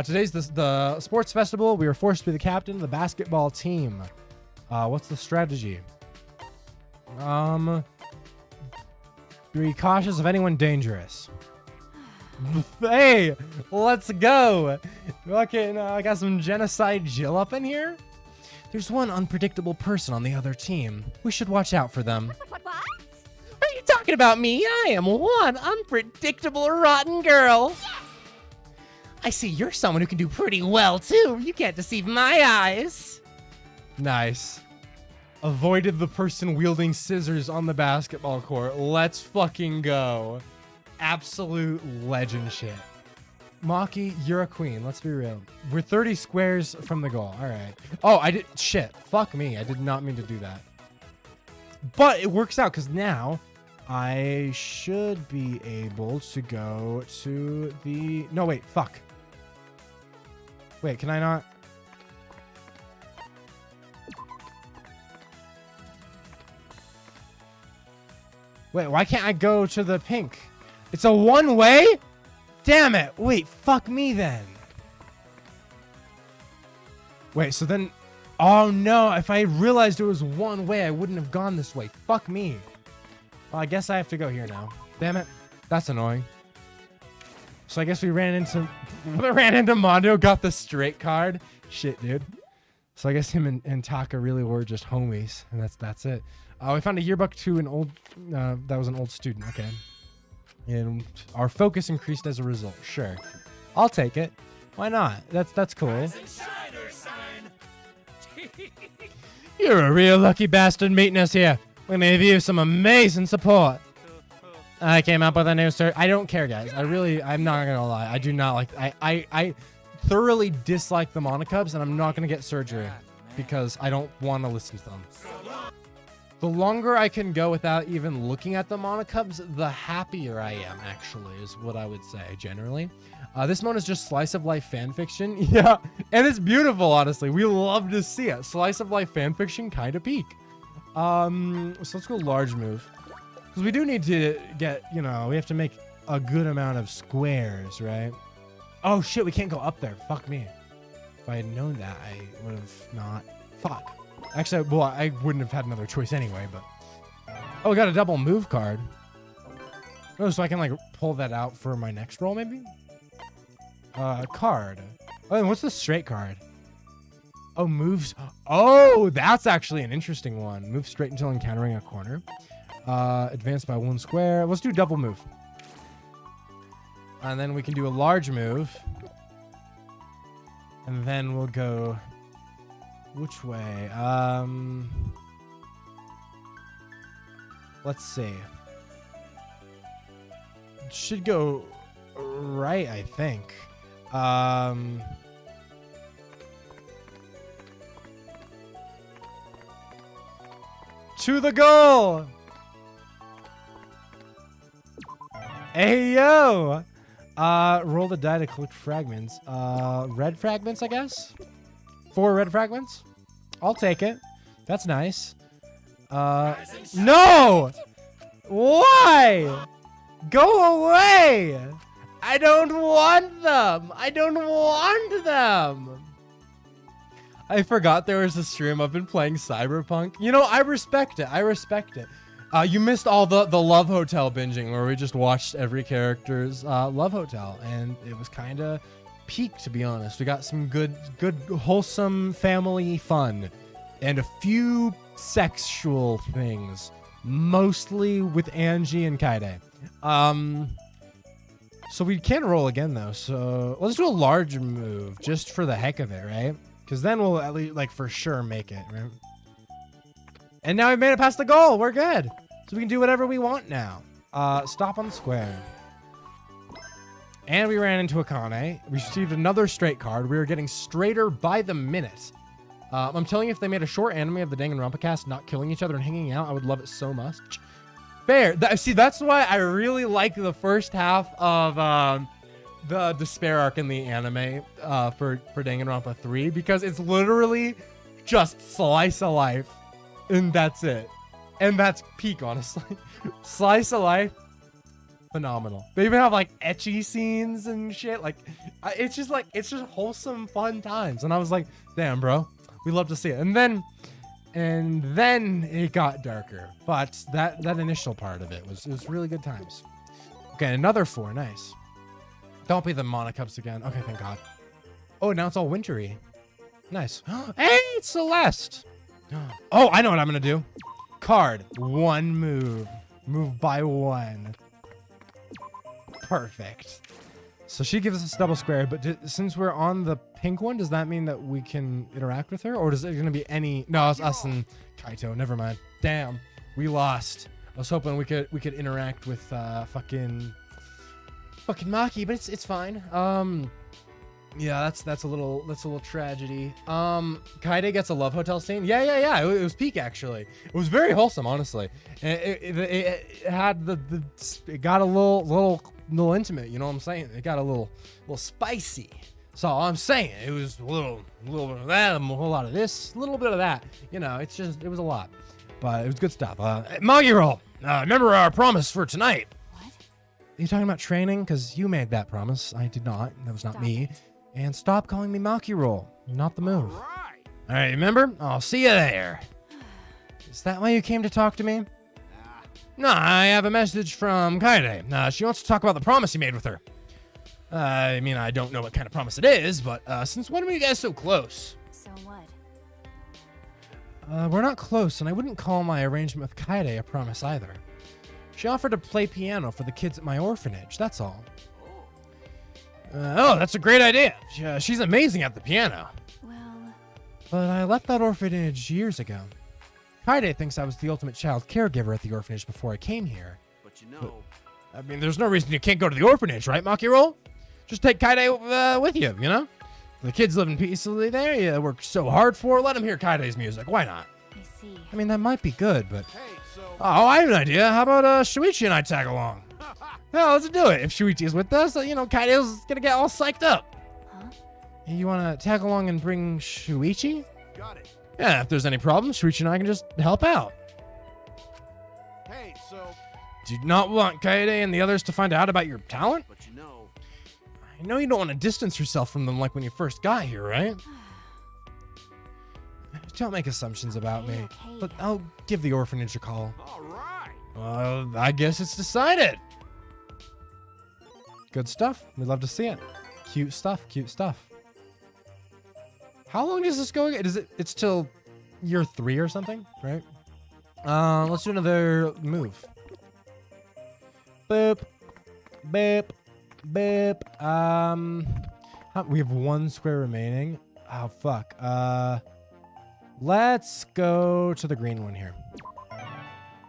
Today's the sports festival. We were forced to be the captain of the basketball team. What's the strategy? Be cautious of anyone dangerous. Hey, let's go. Fucking, I got some genocide Jill up in here. There's one unpredictable person on the other team. We should watch out for them. What? Are you talking about me? I am one unpredictable rotten girl. Yes! I see you're someone who can do pretty well, too. You can't deceive my eyes. Nice. Avoided the person wielding scissors on the basketball court. Let's fucking go. Absolute legend shit. Maki, you're a queen. Let's be real. We're 30 squares from the goal. All right. Oh, I did. Shit. Fuck me. I did not mean to do that. But it works out because now I should be able to go to the... No, wait. Fuck. Wait, can I not? Wait, why can't I go to the pink? It's a one-way? Damn it. Wait, fuck me then. Wait, so then... Oh no, if I realized it was one way, I wouldn't have gone this way. Fuck me. Well, I guess I have to go here now. Damn it. That's annoying. So I guess we ran into Mondo, got the straight card. Shit, dude. So I guess him and Taka really were just homies, and that's it. We found a yearbook to an old, that was an old student, okay. And our focus increased as a result, sure. I'll take it. Why not? That's cool. You're a real lucky bastard meeting us here. We're gonna give you some amazing support. I came up with a new search. I don't care, guys. I'm not gonna lie. I do not like, I thoroughly dislike the Monocubs, and I'm not gonna get surgery because I don't want to listen to them. The longer I can go without even looking at the Monocubs, the happier I am, actually, is what I would say, generally. This one is just slice of life fanfiction. Yeah, and it's beautiful, honestly. We love to see it. Slice of life fanfiction, kind of peak. So let's go large move. Because we do need to get, we have to make a good amount of squares, right? Oh, shit, we can't go up there. Fuck me. If I had known that, I would have not. Fuck. Actually, well, I wouldn't have had another choice anyway, but... Oh, we got a double move card. Oh, so I can, like, pull that out for my next roll, maybe? Card. Oh, and what's the straight card? Oh, moves. Oh, that's actually an interesting one. Move straight until encountering a corner. Advance by 1 square. Let's do double move. And then we can do a large move. And then we'll go... Which way? Let's see. Should go right, I think. To the goal! Hey, yo! Roll the die to collect fragments. Red fragments, I guess? 4 red fragments? I'll take it. That's nice. No! Why? Go away! I don't want them! I don't want them! I forgot there was a stream. I've been playing Cyberpunk. I respect it. I respect it. You missed all the Love Hotel binging where we just watched every character's Love Hotel, and it was kind of peak, to be honest. We got some good wholesome family fun and a few sexual things, mostly with Angie and Kaide. So we can roll again though, so let's do a large move just for the heck of it, right? Because then we'll at least, like, for sure make it, right? And now we made it past the goal. We're good. So we can do whatever we want now. Stop on the square. And we ran into Akane. We received another straight card. We are getting straighter by the minute. I'm telling you, if they made a short anime of the Danganronpa cast not killing each other and hanging out, I would love it so much. Fair. See, that's why I really like the first half of the despair arc in the anime for Danganronpa 3, because it's literally just slice of life, and that's it. And that's peak, honestly. Slice of life, phenomenal. They even have like ecchi scenes and shit. Like, it's just wholesome, fun times. And I was like, damn, bro, we love to see it. And then it got darker. But that initial part of it was really good times. Okay, another 4, nice. Don't be the Monocups again. Okay, thank God. Oh, now it's all wintry. Nice. Hey, it's Celeste. Oh, I know what I'm gonna do. Card, 1 move. Move by 1. Perfect. So she gives us a double square, but since we're on the pink one, does that mean that we can interact with her? Or is it gonna be any... No, it's us and Kaito. Never mind. Damn, we lost. I was hoping we could interact with fucking Maki, but it's fine. Yeah, that's a little tragedy. Kaide gets a love hotel scene. Yeah. It was peak, actually. It was very wholesome, honestly. It had it got a little intimate. You know what I'm saying? It got a little spicy. That's all I'm saying. It was a little bit of that, a whole lot of this, a little bit of that. You know, it was a lot, but it was good stuff. Magiro, remember our promise for tonight? What? Are you talking about training? Because you made that promise. I did not. That was not Stop me. it. And stop calling me Maki Roll. Not the move. All right, remember? I'll see you there. Is that why you came to talk to me? No, I have a message from Kaede. She wants to talk about the promise you made with her. I mean, I don't know what kind of promise it is, but since when were you guys so close? So what? We're not close, and I wouldn't call my arrangement with Kaede a promise either. She offered to play piano for the kids at my orphanage, that's all. Oh, that's a great idea. She's amazing at the piano. Well... But I left that orphanage years ago. Kaede thinks I was the ultimate child caregiver at the orphanage before I came here. But you know... I mean, there's no reason you can't go to the orphanage, right, Makiro? Just take Kaede with you, you know? The kids living peacefully there, you work so hard for, let them hear Kaide's music. Why not? I see. I mean, that might be good, but... Hey, so... Oh, I have an idea. How about Shuichi and I tag along? Well, let's do it. If Shuichi's with us, you know, Kaide's gonna get all psyched up. Huh? You wanna tag along and bring Shuichi? Got it. Yeah, if there's any problems, Shuichi and I can just help out. Hey, so... Do you not want Kaede and the others to find out about your talent? But you know... I know you don't want to distance yourself from them like when you first got here, right? Don't make assumptions about me. Okay. But I'll give the orphanage a call. All right. I guess it's decided. Good stuff. We'd love to see it. Cute stuff. Cute stuff. How long does this go? It's till year 3 or something, right? Let's do another move. Boop. Boop. Boop. We have 1 square remaining. Oh, fuck. Let's go to the green one here.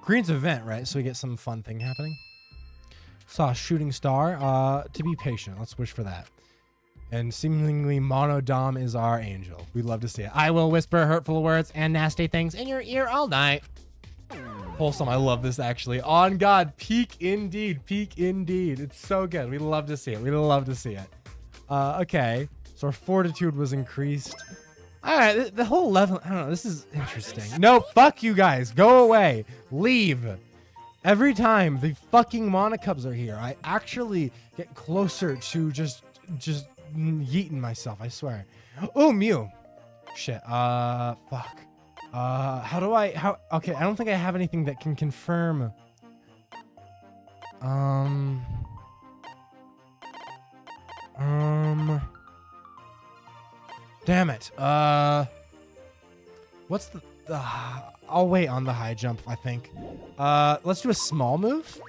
Green's event, right? So we get some fun thing happening. Saw a shooting star. To be patient. Let's wish for that. And seemingly Monodam is our angel. We'd love to see it. I will whisper hurtful words and nasty things in your ear all night. Wholesome. I love this, actually. On God. Peak indeed. Peak indeed. It's so good. We'd love to see it. We'd love to see it. Okay. So our fortitude was increased. All right. The whole level. I don't know. This is interesting. No, fuck you guys. Go away. Leave. Every time the fucking Monocubs are here, I actually get closer to just yeeting myself, I swear. Oh, Mew. Shit. Fuck. Okay, I don't think I have anything that can confirm. Damn it. What's the... I'll wait on the high jump, I think. Let's do a small move.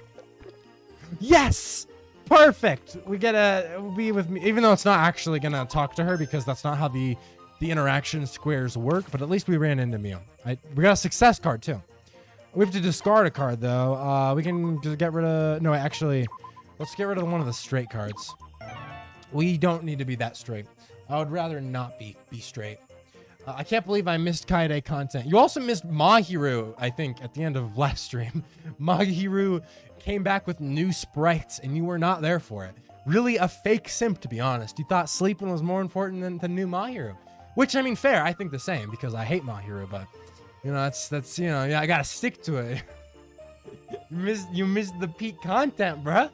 Yes! Perfect! We get a be with me, even though it's not actually gonna talk to her because that's not how the interaction squares work, but at least we ran into Mew. We got a success card too. We have to discard a card though. We can just get rid of, no, actually, let's get rid of one of the straight cards. We don't need to be that straight. I would rather not be straight. I can't believe I missed Kaede content. You also missed Mahiru, I think, at the end of last stream. Mahiru came back with new sprites, and you were not there for it. Really a fake simp, to be honest. You thought sleeping was more important than new Mahiru. Which, I mean, fair. I think the same, because I hate Mahiru, but, you know, that's you know, yeah, I gotta stick to it. You missed the peak content, bruh.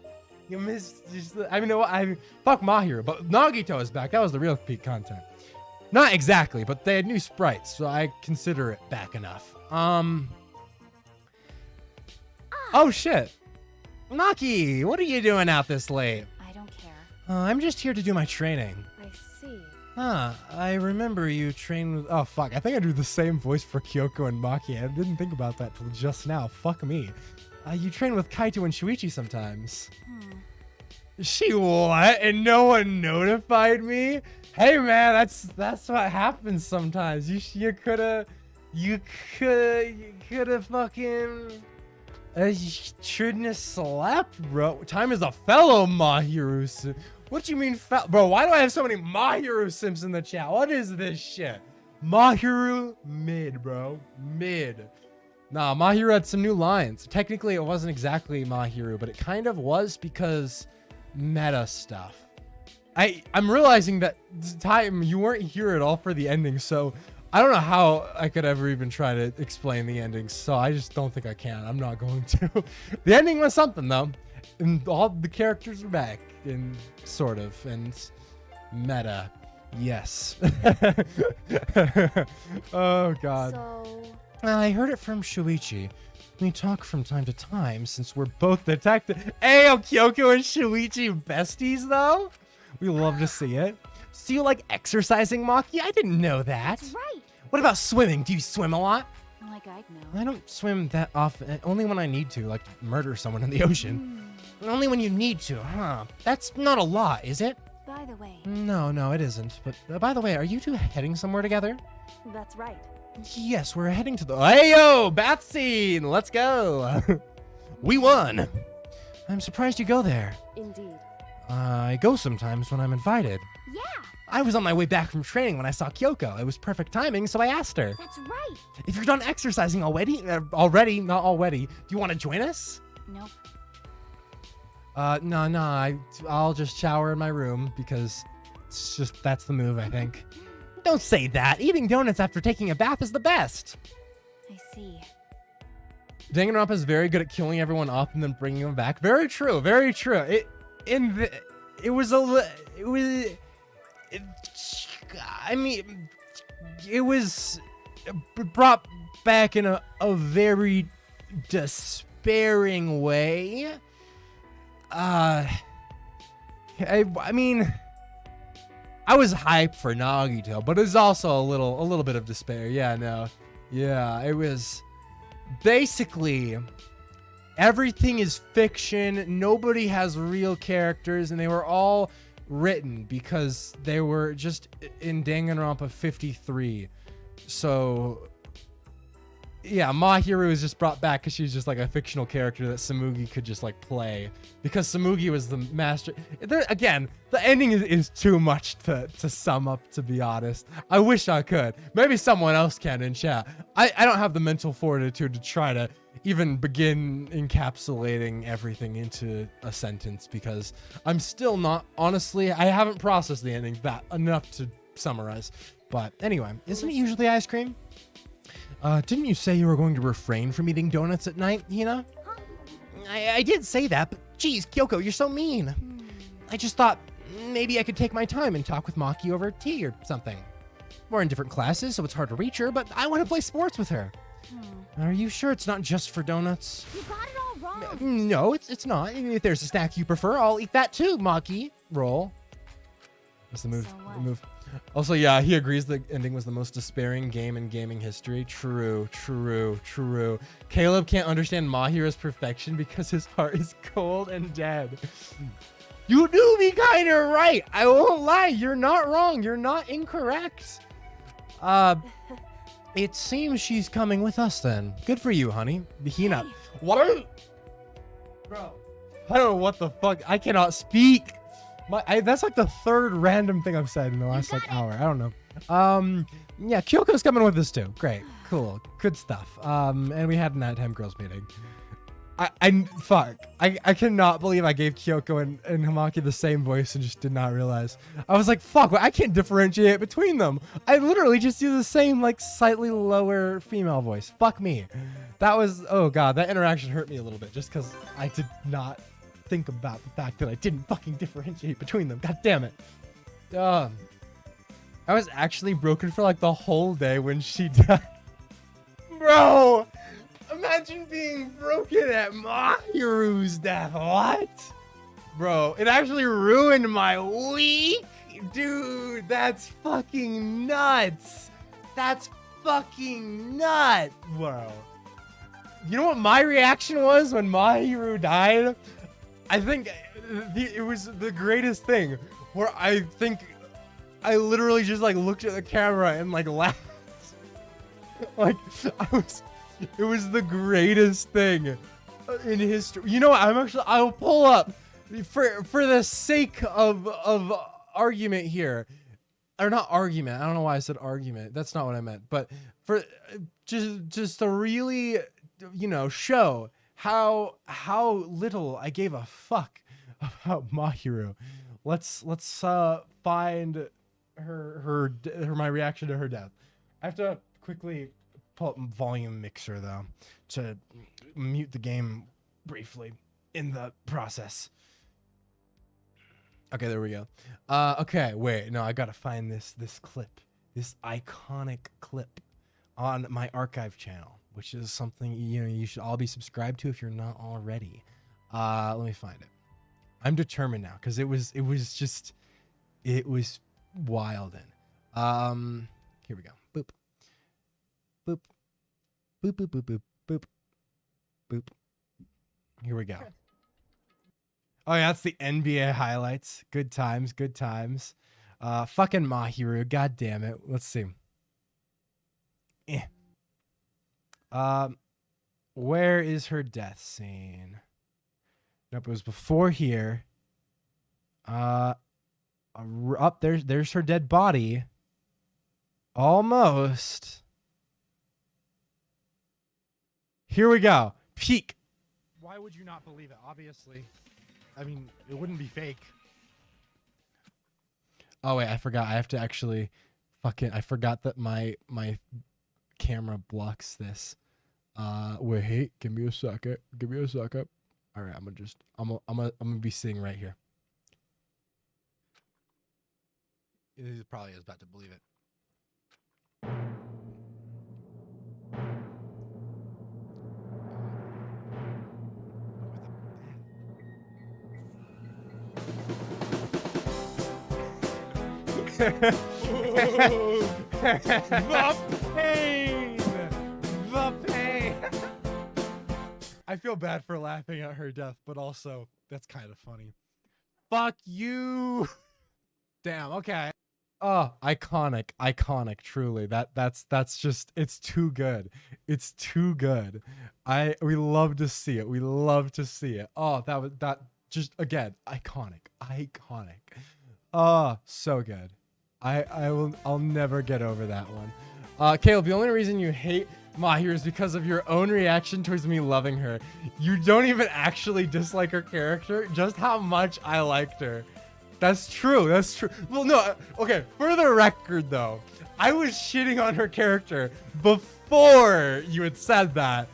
You missed just I mean, fuck Mahiru, but Nagito is back. That was the real peak content. Not exactly, but they had new sprites, so I consider it back enough. Oh shit. Naki, what are you doing out this late? I don't care. I'm just here to do my training. I see. I remember you train with... Oh, fuck. I think I do the same voice for Kyoko and Maki. I didn't think about that till just now. Fuck me. You train with Kaito and Shuichi sometimes. She what? And no one notified me? Hey, man, that's what happens sometimes. You coulda fucking... shouldn't have slept, bro. Time is a fellow Mahiru. What do you mean, bro? Why do I have so many Mahiru Sims in the chat? What is this shit? Mahiru mid, bro. Mid. Nah, Mahiru had some new lines. Technically, it wasn't exactly Mahiru, but it kind of was because meta stuff. I'm realizing that time you weren't here at all for the ending, so I don't know how I could ever even try to explain the ending, so I just don't think I can. I'm not going to. The ending was something, though. And all the characters are back, and sort of, and meta. Yes. Oh, God. So... I heard it from Shuichi. We talk from time to time since we're both detectives. Ayo, Kyoko and Shuichi besties, though? We love to see it. So you like exercising, Maki? I didn't know that. That's right. What about swimming? Do you swim a lot? Like I'd know. I don't swim that often. Only when I need to, like murder someone in the ocean. Only when you need to, huh? That's not a lot, is it? By the way. No, it isn't. But by the way, are you two heading somewhere together? That's right. Yes, we're heading to the... Hey-yo, bath scene! Let's go! We won! I'm surprised you go there. Indeed. I go sometimes when I'm invited. Yeah, I was on my way back from training when I saw Kyoko. It was perfect timing, so I asked her. that's right. If you're done exercising not already, do you want to join us? Nope. No, I'll just shower in my room because it's just, that's the move, I think. Don't say that. Eating donuts after taking a bath is the best. I see. Danganronpa is very good at killing everyone off and then bringing them back. Very true. Very true. It was brought back in a very despairing way. I mean, I was hyped for Nagito, but it's also a little bit of despair. Yeah, no. Yeah, it was basically everything is fiction. Nobody has real characters, and they were all written because they were just in Danganronpa 53. So yeah, Mahiru was just brought back because she's just like a fictional character that Samugi could just like play because Samugi was the master. Again, the ending is too much to sum up, to be honest. I wish I could. Maybe someone else can in chat. I don't have the mental fortitude to try to even begin encapsulating everything into a sentence because I'm still not, honestly, I haven't processed the ending that enough to summarize. But anyway, isn't it usually ice cream? Didn't you say you were going to refrain from eating donuts at night, Hina? I did say that, but geez, Kyoko, you're so mean. I just thought maybe I could take my time and talk with Maki over tea or something. We're in different classes, so it's hard to reach her, but I want to play sports with her. Are you sure it's not just for donuts? You got it all wrong. No, it's not. If there's a snack you prefer, I'll eat that too, Maki. Roll. That's the move. So what? The move. Also, yeah, he agrees the ending was the most despairing game in gaming history. True. Caleb can't understand Mahiru's perfection because his heart is cold and dead. You do be kind of right. I won't lie. You're not wrong. You're not incorrect. It seems she's coming with us then. Good for you, honey. Hina. Hey. What? Bro, I don't know what the fuck. I cannot speak. That's like the third random thing I've said in the last like hour. I don't know. Yeah, Kyoko's coming with us too. Great, cool, good stuff. And we had a nighttime girls meeting. I cannot believe I gave Kyoko and Hamaki the same voice and just did not realize. I was like, fuck, I can't differentiate between them. I literally just do the same, like, slightly lower female voice. Fuck me. That was, oh god, that interaction hurt me a little bit just because I did not think about the fact that I didn't fucking differentiate between them. God damn it. I was actually broken for like the whole day when she died. Bro! Imagine being broken at Mahiru's death. What? Bro, it actually ruined my week. Dude, that's fucking nuts. That's fucking nuts, bro. You know what my reaction was when Mahiru died? I think it was the greatest thing where I think I literally just like looked at the camera and like laughed. Like it was the greatest thing in history. You know what? I'll pull up for the sake of argument here. Or not argument. I don't know why I said argument. That's not what I meant. But for just to really, you know, show how little I gave a fuck about Mahiru. Let's find her my reaction to her death. I have to quickly pull up volume mixer though to mute the game briefly in the process. Okay, there we go. Okay, wait, no, I gotta find this clip, this iconic clip on my archive channel, which is something, you know, you should all be subscribed to if you're not already. Let me find it. I'm determined now because it was wild. Here we go. Boop. Boop. Boop, boop, boop, boop, boop. Boop. Here we go. Oh yeah, that's the NBA highlights. Good times, good times. Fucking Mahiru, god damn it. Let's see. Where is her death scene? Nope, it was before here. Up there's her dead body. Almost. Here we go. Peak. Why would you not believe it? Obviously. I mean, it wouldn't be fake. Oh wait, I forgot. I have to actually I forgot that my camera blocks this. Wait, give me a second. Give me a second. All right, I'm gonna be sitting right here. He probably is about to believe it. The pain! The pain! I feel bad for laughing at her death, but also, that's kind of funny. Fuck you! Damn, okay. Oh, iconic, truly. That's just, it's too good. It's too good. We love to see it. We love to see it. Oh, that just, again, iconic. Oh, so good. I'll never get over that one. Caleb, the only reason you hate Mahiru is because of your own reaction towards me loving her. You don't even actually dislike her character, just how much I liked her. That's true. That's true. Well, no. Okay. For the record, though, I was shitting on her character before you had said that.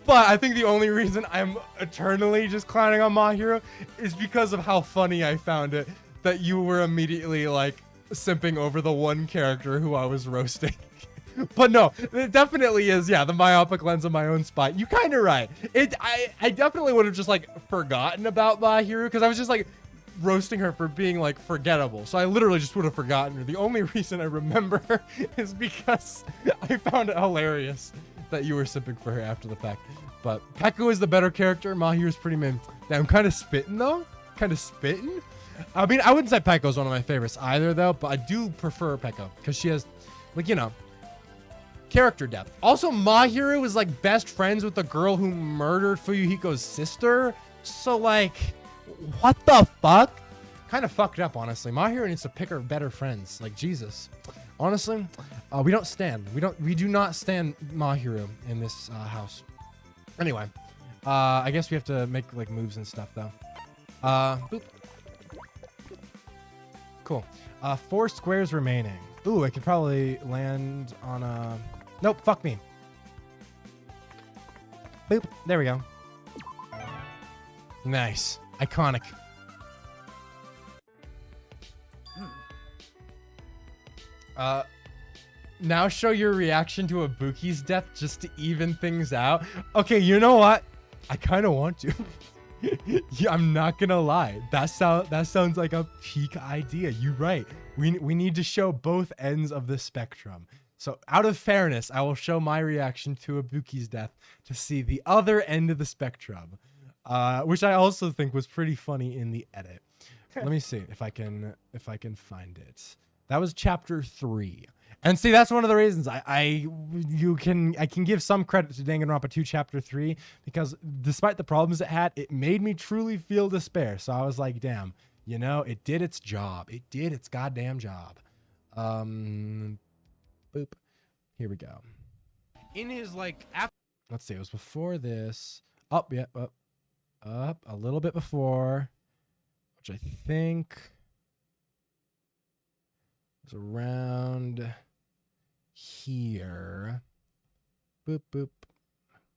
But I think the only reason I'm eternally just clowning on Mahiru is because of how funny I found it that you were immediately like simping over the one character who I was roasting. But no, it definitely is, yeah, the myopic lens of my own spot. You kind of right. I definitely would have just like forgotten about Mahiru because I was just like roasting her for being like forgettable. So I literally just would have forgotten her. The only reason I remember her is because I found it hilarious that you were simping for her after the fact. But Pekko is the better character. Mahiru's pretty main. I'm kind of spitting though. Kind of spitting. I mean, I wouldn't say Pekko's one of my favorites either though, but I do prefer Pekko because she has, like, you know, character depth. Also, Mahiru is like best friends with the girl who murdered Fuyuhiko's sister. So like, what the fuck? Kind of fucked up, honestly. Mahiru needs to pick her better friends. Like, Jesus. Honestly. We don't stand. We do not stand Mahiru in this house. Anyway, I guess we have to make like moves and stuff though. Boop. Cool. 4 squares remaining. Ooh, I could probably land on a... Nope, fuck me. Boop. There we go. Nice. Iconic. Now show your reaction to Ibuki's death just to even things out. Okay, you know what? I kind of want to. Yeah, I'm not gonna lie. That sounds like a peak idea. You're right. We need to show both ends of the spectrum. So out of fairness, I will show my reaction to Ibuki's death to see the other end of the spectrum, which I also think was pretty funny in the edit. Let me see if I can find it. That was chapter 3. And see, that's one of the reasons I can give some credit to Danganronpa 2 chapter 3, because despite the problems it had, it made me truly feel despair. So I was like, damn, you know, it did its job. It did its goddamn job. Boop. Here we go. In his like Let's see, it was before this. Up, yeah, up a little bit before, which I think was around here. Boop, boop.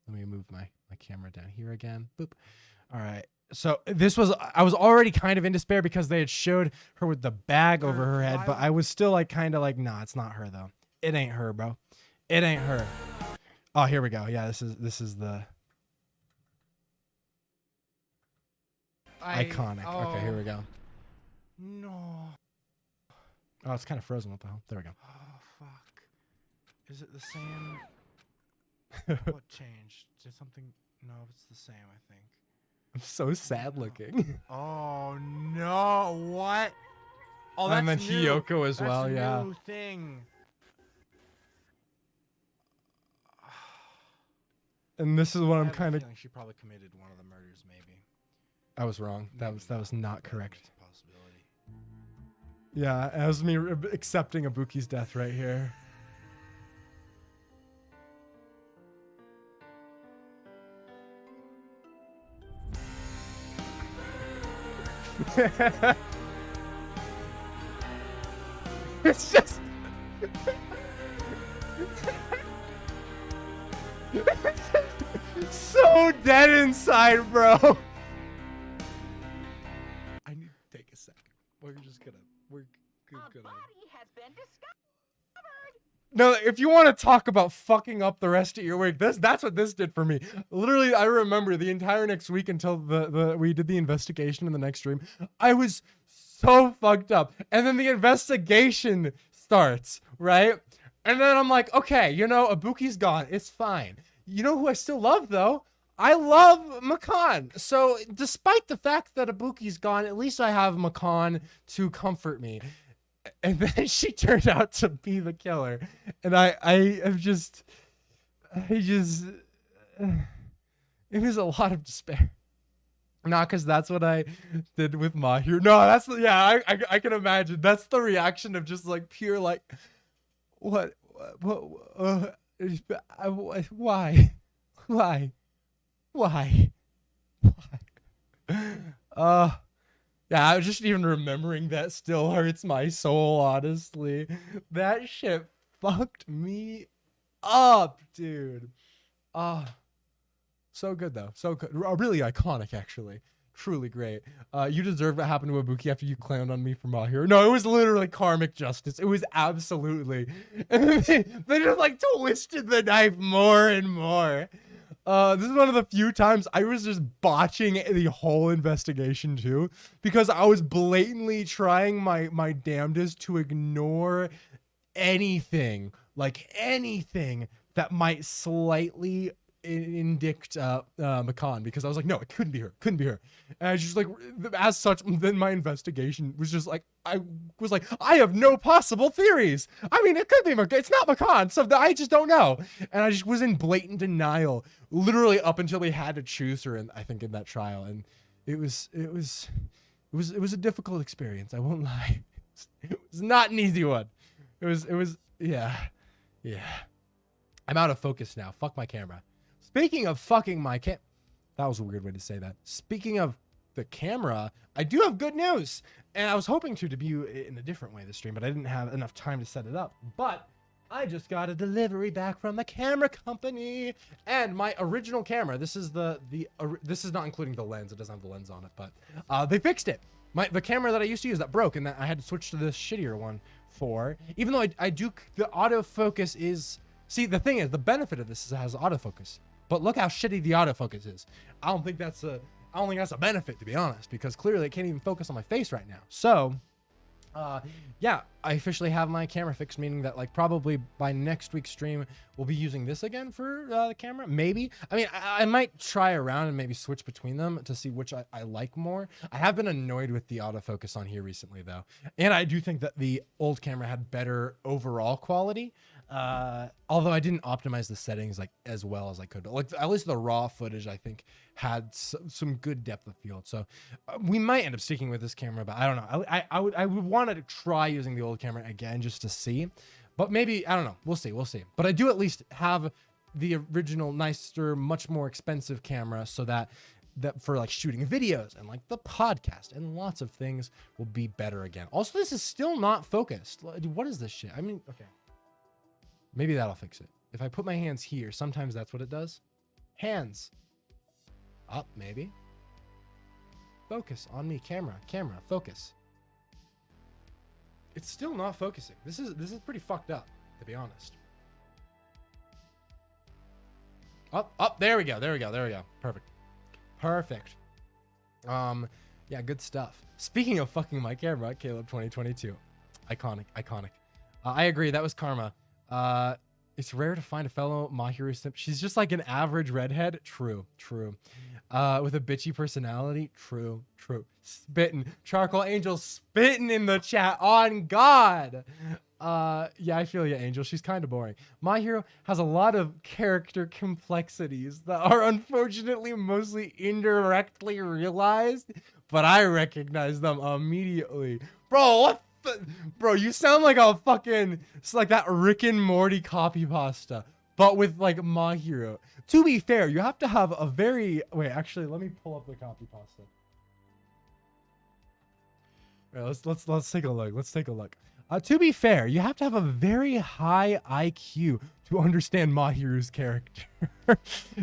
Let me move my camera down here again. Boop. All right. So I was already kind of in despair because they had showed her with the bag over her head, but I was still like kind of like, nah, it's not her though. It ain't her, bro. It ain't her. Oh, here we go. Yeah, this is the iconic. Okay, here we go. No. Oh, it's kind of frozen. What the hell? There we go. Oh, fuck. Is it the same? What changed? Did something? No, it's the same, I think. I'm so sad looking. Oh, no. What? Oh, that's and then new. Hiyoko as That's well, a yeah. New thing. And this is what I'm kind of... She probably committed one of the murders, maybe. I was wrong. That was not correct. It's a possibility. Yeah, as me accepting Ibuki's death right here. It's just... so dead inside, bro. I need to take a second. We're just gonna... We're gonna... No, if you want to talk about fucking up the rest of your week, that's what this did for me. Literally, I remember the entire next week until we did the investigation in the next stream. I was so fucked up. And then the investigation starts, right? And then I'm like, okay, you know, Ibuki's gone. It's fine. You know who I still love, though? I love Makan. So despite the fact that Ibuki's gone, at least I have Makan to comfort me. And then she turned out to be the killer. And it was a lot of despair. Not because that's what I did with Mahir. No, I can imagine. That's the reaction of just like pure like, why? Yeah, I was just even remembering that still hurts my soul, honestly. That shit fucked me up, dude. So good, though. So good. Really iconic, actually. Truly great. You deserve what happened to Ibuki after you clowned on me for Mahiro. No, it was literally karmic justice. It was absolutely. And they just, like, twisted the knife more and more. This is one of the few times I was just botching the whole investigation too, because I was blatantly trying my damnedest to ignore anything that might slightly indict Makan, because I was like, no, it couldn't be her. And I just like, as such, then my investigation was just like, I have no possible theories. I mean, it could be Makan. It's not Makan, so I just don't know. And I just was in blatant denial, literally up until we had to choose her. And I think in that trial, and it was a difficult experience. I won't lie. It was not an easy one. It was yeah. Yeah. I'm out of focus now. Fuck my camera. Speaking of fucking my that was a weird way to say that. Speaking of the camera, I do have good news. And I was hoping to debut it in a different way this stream, but I didn't have enough time to set it up. But I just got a delivery back from the camera company, and my original camera. This is this is not including the lens. It doesn't have the lens on it, but they fixed it. The camera that I used to use that broke, and that I had to switch to this shittier one for. Even though I do, the autofocus is. See, the thing is, the benefit of this is it has autofocus. But look how shitty the autofocus is. I don't think that's a benefit, to be honest, because clearly it can't even focus on my face right now. So. Yeah, I officially have my camera fixed, meaning that like probably by next week's stream we'll be using this again for the camera. Maybe. I mean, I might try around and maybe switch between them to see which I like more. I have been annoyed with the autofocus on here recently though, and I do think that the old camera had better overall quality. Although I didn't optimize the settings like as well as I could. Like at least the raw footage I think had some good depth of field. So we might end up sticking with this camera, but I don't know. I would want to try using the old camera again just to see, but maybe I don't know. We'll see. But I do at least have the original nicer, much more expensive camera, so that for like shooting videos and like the podcast and lots of things will be better again. Also, this is still not focused. What is this shit? I mean, okay. Maybe that'll fix it. If I put my hands here, sometimes that's what it does. Hands. Up, maybe. Focus on me. Camera, focus. It's still not focusing. This is pretty fucked up, to be honest. Up, there we go. Perfect. Yeah, good stuff. Speaking of fucking my camera, Caleb 2022. Iconic. I agree, that was karma. It's rare to find a fellow Mahiru simp. She's just like an average redhead. True. With a bitchy personality. True. Spitting. Charcoal Angel spitting in the chat. On God. Yeah, I feel you, Angel. She's kind of boring. My Hero has a lot of character complexities that are unfortunately mostly indirectly realized, but I recognize them immediately. Bro, what? Bro, you sound like a fucking, it's like that Rick and Morty copy pasta, but with like My Hero. To be fair, you have to have a very, wait, actually, let me pull up the copy pasta. All right, let's take a look. To be fair, you have to have a very high IQ to understand Mahiru's character.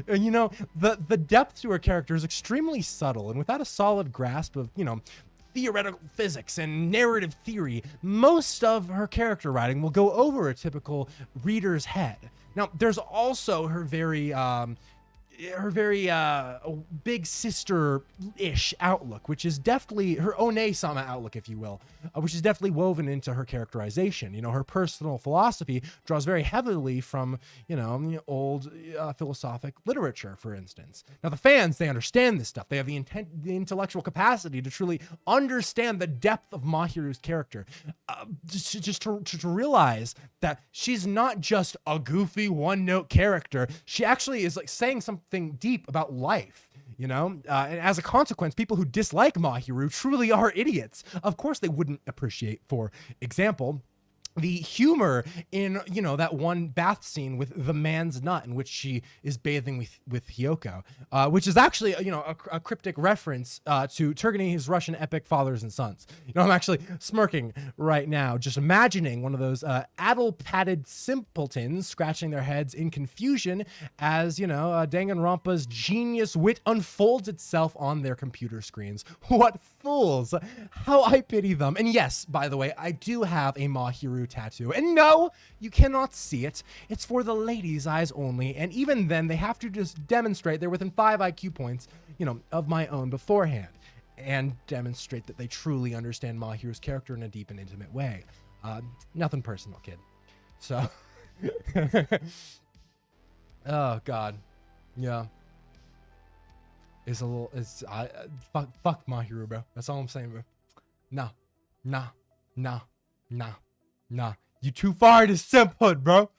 And you know, the depth to her character is extremely subtle, and without a solid grasp of, you know, theoretical physics and narrative theory, most of her character writing will go over a typical reader's head. Now, there's also her very big sister-ish outlook, which is definitely her One-sama outlook, if you will, which is definitely woven into her characterization. You know, her personal philosophy draws very heavily from, you know, old philosophic literature, for instance. Now, the fans, they understand this stuff. They have the intellectual capacity to truly understand the depth of Mahiru's character. Just to realize that she's not just a goofy one-note character. She actually is like saying something deep about life, you know, and as a consequence, people who dislike Mahiru truly are idiots. Of course, they wouldn't appreciate, for example, the humor in, you know, that one bath scene with the man's nut in which she is bathing with Hyoko, which is actually, you know, a cryptic reference to Turgenev's Russian epic Fathers and Sons. You know, I'm actually smirking right now, just imagining one of those addle-padded simpletons scratching their heads in confusion as, you know, Danganronpa's genius wit unfolds itself on their computer screens. What fools! How I pity them. And yes, by the way, I do have a Mahiru tattoo, and no, you cannot see it. It's for the ladies' eyes only, and even then they have to just demonstrate they're within 5 IQ points, you know, of my own beforehand, and demonstrate that they truly understand Mahiru's character in a deep and intimate way. Nothing personal, kid. So oh God, yeah, it's a little, fuck Mahiru, bro. That's all I'm saying, bro. Nah, you too far to simphood, bro.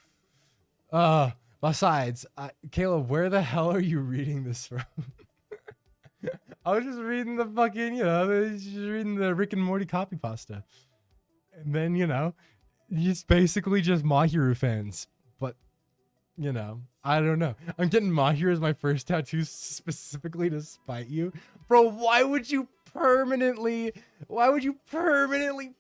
Besides, Caleb, where the hell are you reading this from? I was just reading the fucking, you know, just reading the Rick and Morty copy pasta. And then, you know, it's basically just Mahiru fans but you know, I don't know. I'm getting Mahir as my first tattoo specifically to spite you. Bro, why would you permanently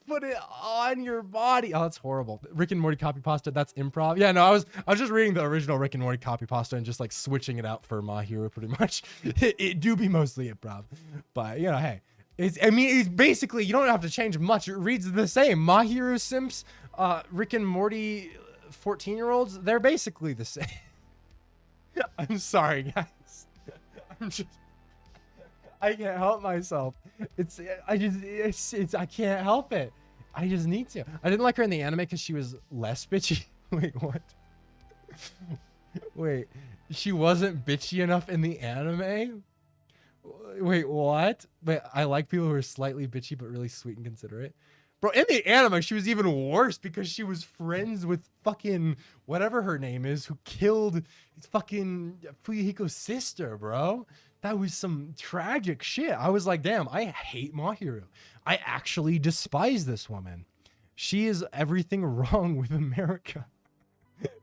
put it on your body? Oh, that's horrible. Rick and Morty copy pasta, that's improv. Yeah, no, I was just reading the original Rick and Morty copy pasta and just like switching it out for Mahiro pretty much. It do be mostly improv. But you know, hey. It's basically, you don't have to change much. It reads the same. Mahiro Simps, Rick and Morty 14-year-olds, they're basically the same. I'm sorry, guys. I can't help myself. I can't help it. I just need to. I didn't like her in the anime because she was less bitchy. Wait, what? Wait, she wasn't bitchy enough in the anime? Wait, what? But I like people who are slightly bitchy but really sweet and considerate. Bro, in the anime, she was even worse because she was friends with fucking whatever her name is who killed fucking Fuyuhiko's sister, bro. That was some tragic shit. I was like, damn, I hate Mahiro. I actually despise this woman. She is everything wrong with America.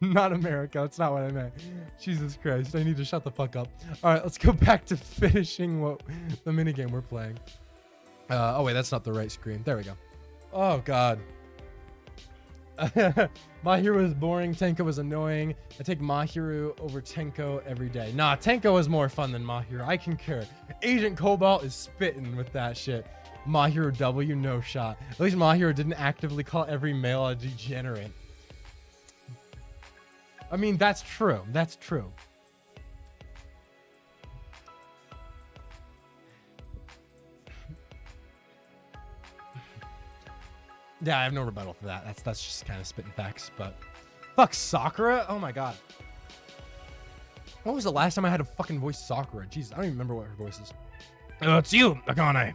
Not America. That's not what I meant. Jesus Christ. I need to shut the fuck up. All right, let's go back to finishing the minigame we're playing. Oh, wait, that's not the right screen. There we go. Oh, God. Mahiro was boring. Tenko was annoying. I take Mahiro over Tenko every day. Nah, Tenko is more fun than Mahiro. I concur. Agent Cobalt is spitting with that shit. Mahiro W, no shot. At least Mahiro didn't actively call every male a degenerate. I mean, that's true. That's true. Yeah, I have no rebuttal for that. That's just kind of spitting facts, but fuck Sakura? Oh my god. When was the last time I had to fucking voice Sakura? Jesus, I don't even remember what her voice is. It's you, Akane.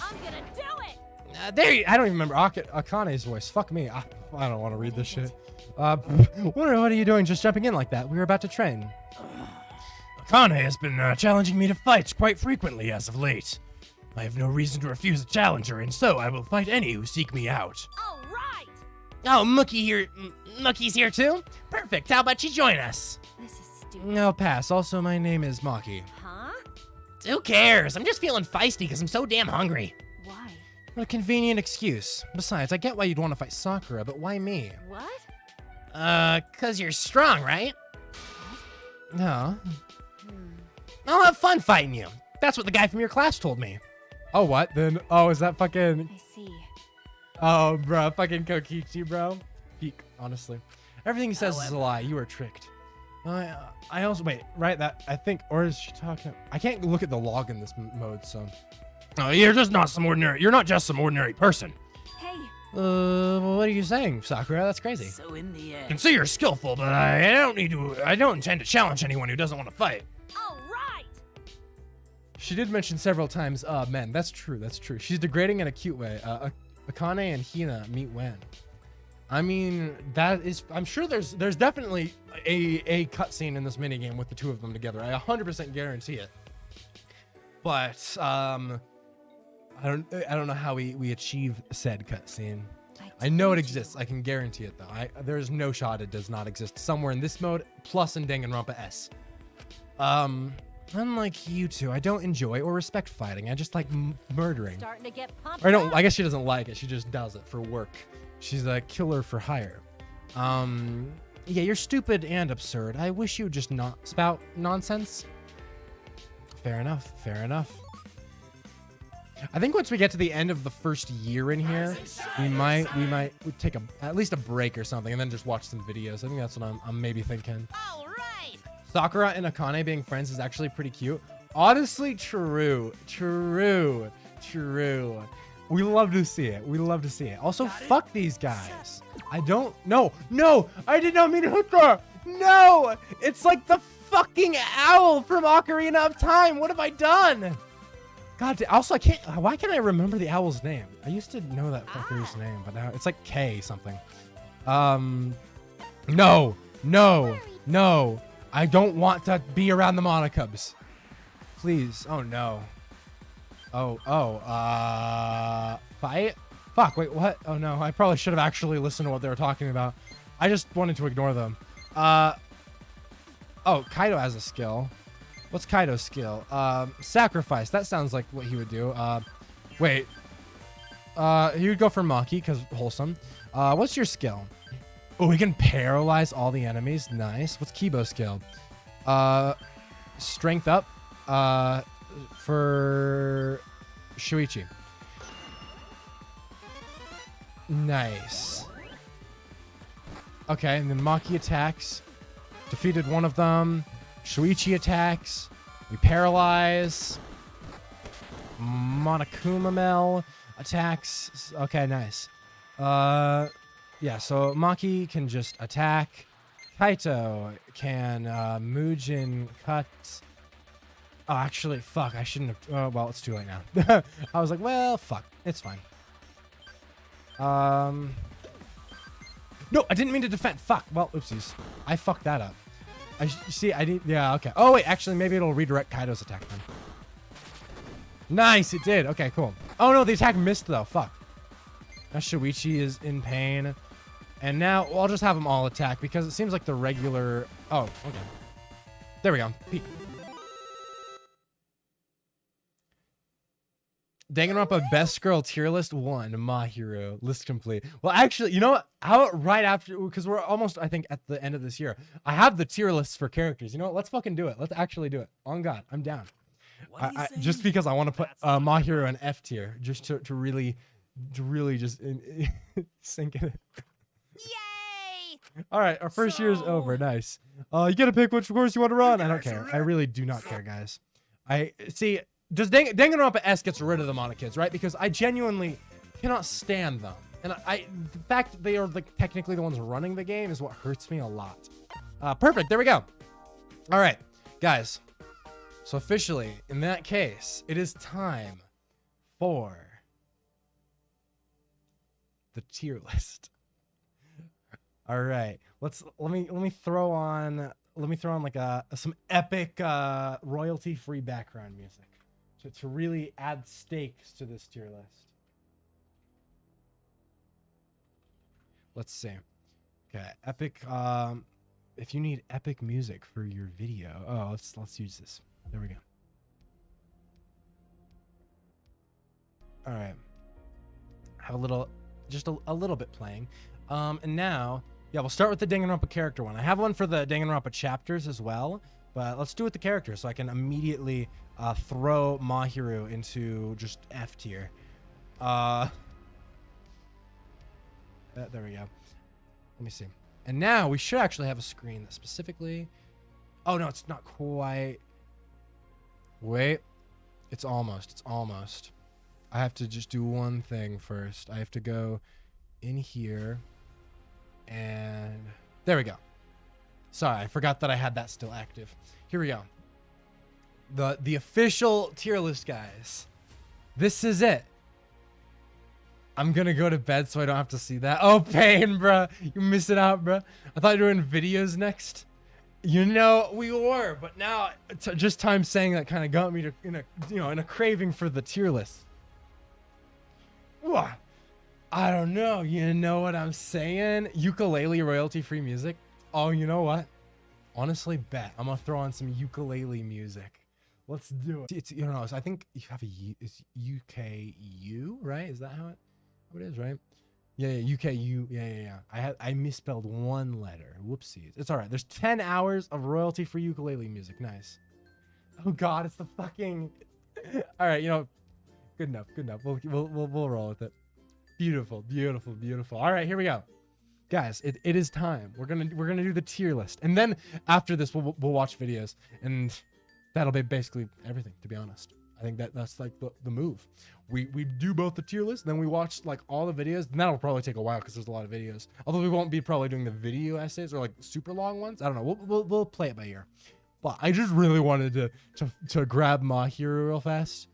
I'm gonna do it. I don't even remember Akane's voice. Fuck me. I don't want to read this shit. What are you doing just jumping in like that? We were about to train. Akane has been challenging me to fights quite frequently as of late. I have no reason to refuse a challenger, and so I will fight any who seek me out. All right. Oh, Mookie's here too? Perfect. How about you join us? This is stupid. No, pass. Also, my name is Maki. Huh? Who cares? I'm just feeling feisty because I'm so damn hungry. Why? What a convenient excuse. Besides, I get why you'd want to fight Sakura, but why me? What? Cause you're strong, right? No. I'll have fun fighting you. That's what the guy from your class told me. Oh, what then? Oh, is that fucking... I see. Oh, bro. Fucking Kokichi, bro. Peak, honestly. Everything he says is a lie. You are tricked. I also... Wait, right? That... I think... Or is she talking... I can't look at the log in this mode, so... Oh, you're just not some ordinary... You're not just some ordinary person. Hey. What are you saying, Sakura? That's crazy. So in the I end, can see you're skillful, but I don't intend to challenge anyone who doesn't want to fight. All right. She did mention several times, men. That's true. That's true. She's degrading in a cute way. Akane and Hina meet when? I mean, that is... I'm sure there's definitely a cutscene in this minigame with the two of them together. I 100% guarantee it. But, I don't know how we achieve said cutscene. I know it exists. I can guarantee it, though. There's no shot it does not exist somewhere in this mode, plus in Danganronpa S. Unlike you two, I don't enjoy or respect fighting. I just like murdering. Starting to get pumped. Or up. I guess she doesn't like it. She just does it for work. She's a killer for hire. Yeah, you're stupid and absurd. I wish you would just not spout nonsense. Fair enough. Fair enough. I think once we get to the end of the first year in here, we might take at least a break or something, and then just watch some videos. I think that's what I'm maybe thinking. All right. Sakura and Akane being friends is actually pretty cute. Honestly, true. We love to see it. We love to see it. Also, fuck these guys. I don't... No, I did not mean to hit her. No, it's like the fucking owl from Ocarina of Time. What have I done? God, also, I can't... Why can't I remember the owl's name? I used to know that fucker's name, but now it's like K something. No. I don't want to be around the Monokubs. Please. Oh, no. Fight? Fuck, wait, what? Oh, no. I probably should have actually listened to what they were talking about. I just wanted to ignore them. Oh, Kaido has a skill. What's Kaido's skill? Sacrifice. That sounds like what he would do. Wait. He would go for Maki because wholesome. What's your skill? Oh, he can paralyze all the enemies. Nice. What's Kibo's skill? Strength up. For Shuichi. Nice. Okay, and then Maki attacks. Defeated one of them. Shuichi attacks. We paralyze. Monokuma Mel attacks. Okay, nice. Yeah, so Maki can just attack. Kaito can Mugen cut. Oh, actually, fuck. I shouldn't have. Well, it's too late now. I was like, well, fuck. It's fine. No, I didn't mean to defend. Fuck. Well, oopsies. I fucked that up. See, I didn't. Yeah, okay. Oh, wait. Actually, maybe it'll redirect Kaido's attack then. Nice. It did. Okay, cool. Oh, no. The attack missed, though. Fuck. Now Shuichi is in pain. And now, well, I'll just have them all attack because it seems like the regular. Oh, okay. There we go. Peek. Danganronpa Best Girl Tier List 1, Mahiro. List complete. Well, actually, you know what? How about right after, because we're almost, I think, at the end of this year. I have the tier lists for characters. You know what? Let's fucking do it. Let's actually do it. On God, I'm down. Just because I want to put Mahiro in F tier, just to really just sink in. Yay! All right, our first year is over. Nice. You gotta pick which course you want to run. I don't care. I really do not care, guys. I see. Does Danganronpa S gets rid of the Monokids, right? Because I genuinely cannot stand them. And the fact that they are like technically the ones running the game is what hurts me a lot. Perfect. There we go. All right, guys. So officially, in that case, it is time for the tier list. All right. Let me throw on like some epic royalty-free background music. To really add stakes to this tier list. Let's see. Okay, epic. If you need epic music for your video, let's use this. There we go. All right. Have a little, just a little bit playing. And now, yeah, we'll start with the Danganronpa character one. I have one for the Danganronpa chapters as well. But let's do it with the character so I can immediately throw Mahiro into just F tier. There we go. Let me see. And now we should actually have a screen that specifically... Oh, no, it's not quite... Wait. It's almost. I have to just do one thing first. I have to go in here. And there we go. Sorry, I forgot that I had that still active. Here we go. The official tier list, guys. This is it. I'm gonna go to bed so I don't have to see that. Oh, pain, bruh. You're missing out, bruh. I thought you were doing videos next. You know, we were, but now just time saying that kind of got me to in a craving for the tier list. Ooh, I don't know. You know what I'm saying? Ukulele royalty-free music. Oh, you know what? Honestly, bet I'm gonna throw on some ukulele music. Let's do it. It's so I think you have it's UKU, right? Is that how it is, right? Yeah, UKU. Yeah. I misspelled one letter. Whoopsies. It's all right. There's 10 hours of royalty-free ukulele music. Nice. Oh God, it's the fucking. All right, good enough. We'll roll with it. Beautiful. All right, here we go. Guys, it is time. We're gonna do the tier list, and then after this, we'll watch videos, and that'll be basically everything. To be honest, I think that's like the move. We do both the tier list, then we watch like all the videos, and that'll probably take a while because there's a lot of videos. Although we won't be probably doing the video essays or like super long ones. I don't know. We'll play it by ear. But I just really wanted to grab Mahiro real fast.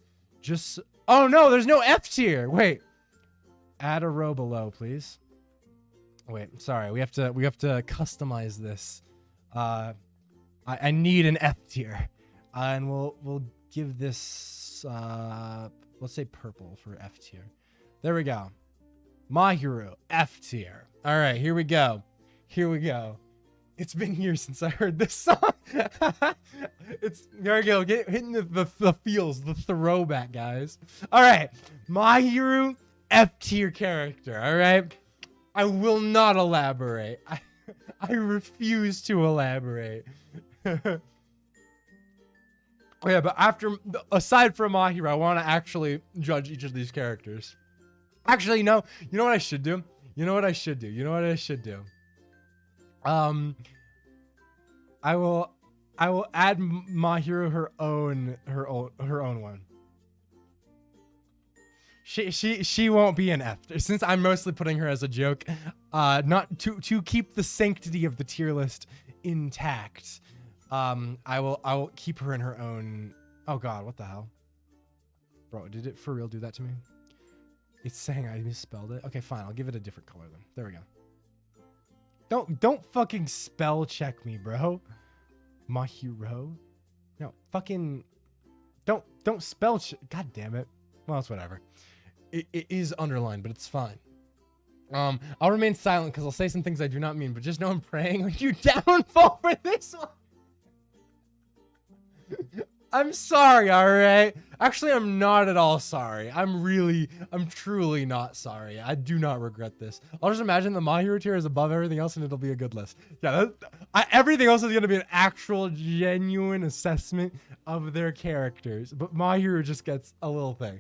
Oh no, there's no F tier. Wait, add a row below, please. Wait, sorry. We have to customize this. I need an F tier, and we'll give this let's say purple for F tier. There we go. Mahiro F tier. All right, here we go. Here we go. It's been years since I heard this song. It's there we go. Hitting the feels, the throwback, guys. All right, Mahiru, F tier character. All right, I will not elaborate. I refuse to elaborate. Yeah, but aside from Mahiru, I want to actually judge each of these characters. Actually, no. You know what I should do? You know what I should do? You know what I should do? I will add Mahiru her own one. She won't be an F since I'm mostly putting her as a joke. Not to keep the sanctity of the tier list intact. I will keep her in her own. Oh God, what the hell, bro? Did it for real do that to me? It's saying I misspelled it. Okay, fine. I'll give it a different color then. There we go. Don't fucking spell check me, bro. Mahiro. No, fucking don't spell check. God damn it. Well, it's whatever. It is underlined, but it's fine. I'll remain silent because I'll say some things I do not mean, but just know I'm praying on you downfall for this one. I'm sorry, all right? Actually, I'm not at all sorry. I'm truly not sorry. I do not regret this. I'll just imagine the Mahiru tier is above everything else and it'll be a good list. Yeah, everything else is going to be an actual, genuine assessment of their characters. But Mahiru just gets a little thing.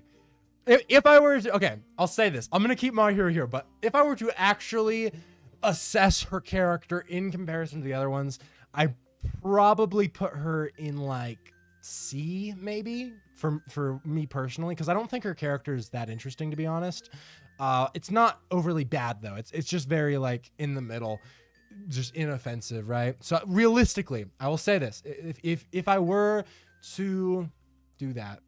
If I were to, okay, I'll say this. I'm going to keep Mahiru here, but if I were to actually assess her character in comparison to the other ones, I probably put her in like C maybe for me personally, because I don't think her character is that interesting, to be honest. It's not overly bad though. It's just very like in the middle, just inoffensive, right? So realistically, I will say this: if I were to do that,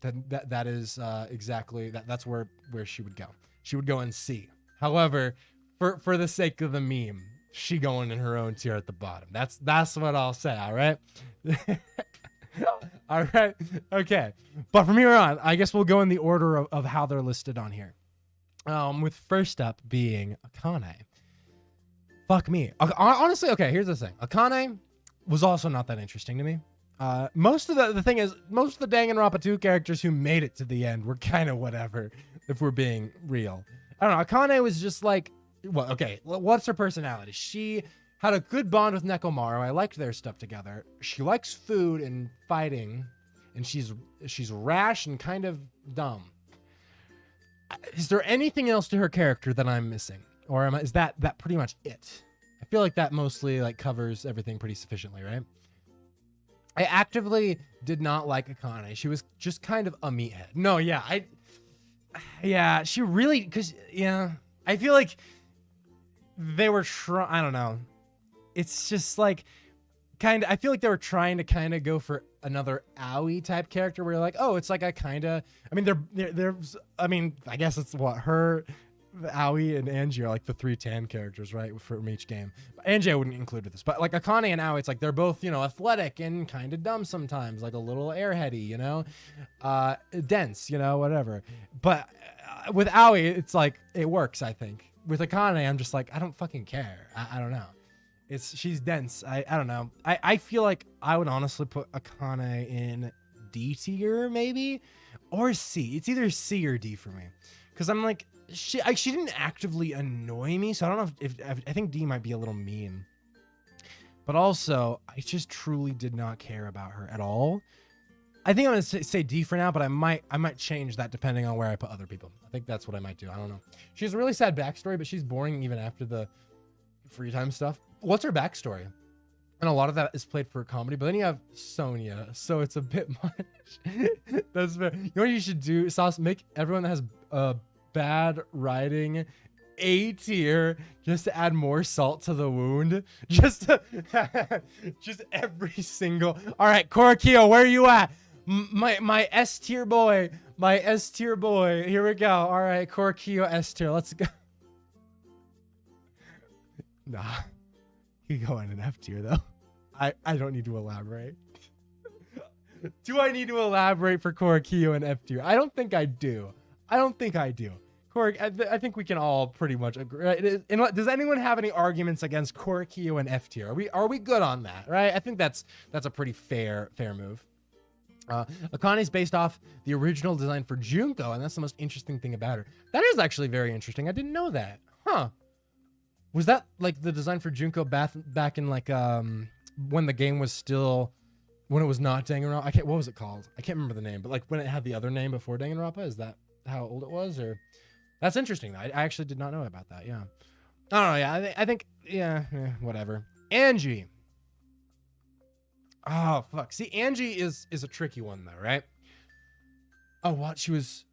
then that is exactly that's where she would go. She would go in C. However, for the sake of the meme, she going in her own tier at the bottom. That's what I'll say. All right. All right. Okay. But from here on, I guess we'll go in the order of how they're listed on here. With first up being Akane. Fuck me. Honestly, okay, here's the thing. Akane was also not that interesting to me. Most of the thing is, most of the Danganronpa 2 characters who made it to the end were kind of whatever, if we're being real. I don't know. Akane was just like, well, okay, what's her personality? She had a good bond with Nekomaru. I liked their stuff together. She likes food and fighting, and she's rash and kind of dumb. Is there anything else to her character that I'm missing, or is that pretty much it? I feel like that mostly like covers everything pretty sufficiently, right? I actively did not like Akane. She was just kind of a meathead. No, she really, because I feel like they were I don't know. It's just like I feel like they were trying to kind of go for another Aoi type character where you're like, oh, it's like a kind of, I mean, I guess it's what her, Aoi and Angie are like the 3 tan characters, right? From each game. Angie I wouldn't include with this, but like Akane and Aoi, it's like they're both, athletic and kind of dumb sometimes, like a little airheady, dense, whatever. But with Aoi, it's like, it works, I think. With Akane, I'm just like, I don't fucking care. I don't know. She's dense. I don't know. I feel like I would honestly put Akane in D tier maybe, or C. It's either C or D for me, because I'm like she didn't actively annoy me, so I don't know if I think D might be a little mean, but also I just truly did not care about her at all. I think I'm gonna say D for now, but I might change that depending on where I put other people. I think that's what I might do. I don't know. She has a really sad backstory, but she's boring even after the free time stuff. What's her backstory? And a lot of that is played for comedy, but then you have Sonia, so it's a bit much. That's fair. You know what you should do, Sauce? Make everyone that has bad writing A tier, just to add more salt to the wound. Just every single. All right, Korakio, where are you at? My S tier boy, Here we go. All right, Korakio S tier. Let's go. Nah. You go in an F tier though. I don't need to elaborate. Do I need to elaborate for Korakio and F tier? I don't think I do. Cork, I think we can all pretty much agree. Right? Does anyone have any arguments against Korikyo and F tier? Are we good on that? Right? I think that's a pretty fair move. Akane's based off the original design for Junko, and that's the most interesting thing about her. That is actually very interesting. I didn't know that. Huh? Was that like the design for Junko back in like when the game was still, when it was not Danganronpa? What was it called? I can't remember the name, but like when it had the other name before Danganronpa. Is that how old it was? Or that's interesting. I actually did not know about that. Yeah. I don't know. Yeah. I think yeah. Whatever. Angie. Oh fuck. See, Angie is a tricky one though, right? Oh, what? She was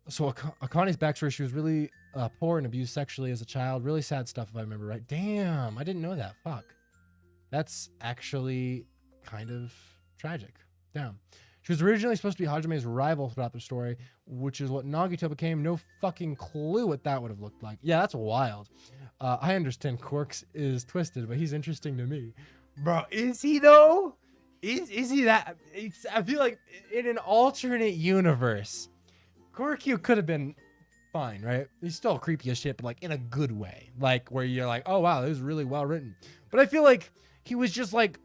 so Akane's backstory. She was really poor and abused sexually as a child. Really sad stuff, if I remember right. Damn, I didn't know that. Fuck. That's actually kind of tragic. Damn. She was originally supposed to be Hajime's rival throughout the story, which is what Nagito became. No fucking clue what that would have looked like. Yeah, that's wild. I understand Quarks is twisted, but he's interesting to me. Bro, is he though? Is he that? I feel like in an alternate universe, Korikyo could have been fine, right? He's still creepy as shit, but like in a good way. Like where you're like, oh wow, this is really well written. But I feel like he was just like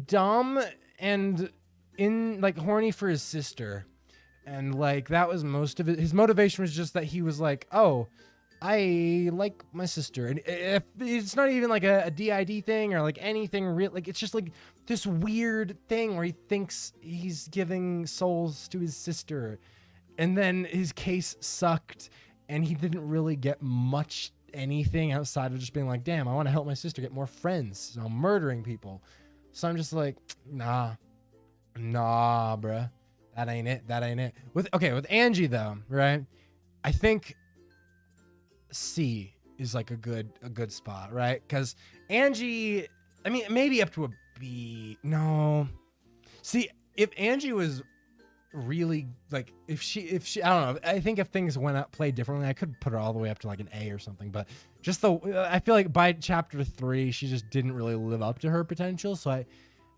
dumb and in like horny for his sister. And like that was most of it. His motivation was just that he was like, oh, I like my sister. And if it's not even like a DID thing or like anything real, like it's just like this weird thing where he thinks he's giving souls to his sister. And then his case sucked and he didn't really get much anything outside of just being like, damn, I want to help my sister get more friends. So I'm murdering people. So I'm just like, nah, bruh. That ain't it. With Angie though, right? I think C is like a good spot, right? Because Angie, I mean, maybe up to a B. No. See, if Angie was really like, if she, I don't know. I think if things played differently, I could put her all the way up to like an A or something. But just I feel like by chapter 3, she just didn't really live up to her potential. So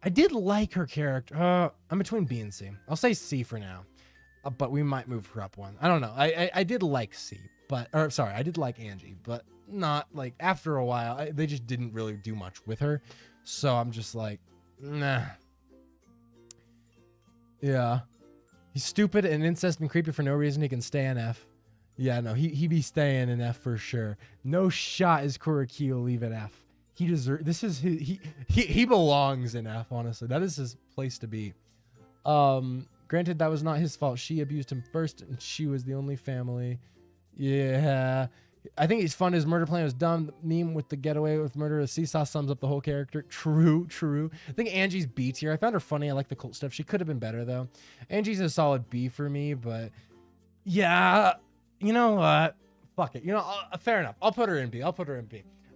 I did like her character. I'm between B and C. I'll say C for now, but we might move her up one. I don't know. I did like C, I did like Angie, but not like after a while. They just didn't really do much with her, so I'm just like, nah. Yeah, he's stupid and incest and creepy for no reason. He can stay in F. Yeah, no, he be staying in F for sure. No shot is Korikyo leave at F. He deserves. This is he belongs in F. Honestly, that is his place to be. Granted, that was not his fault. She abused him first, and she was the only family. Yeah, I think he's fun. His murder plan was dumb. The meme with the getaway with murder of Seesaw sums up the whole character. True. I think Angie's B tier. I found her funny. I like the cult stuff. She could have been better though. Angie's a solid B for me, but yeah, you know what? Fuck it. You know, fair enough. I'll put her in B.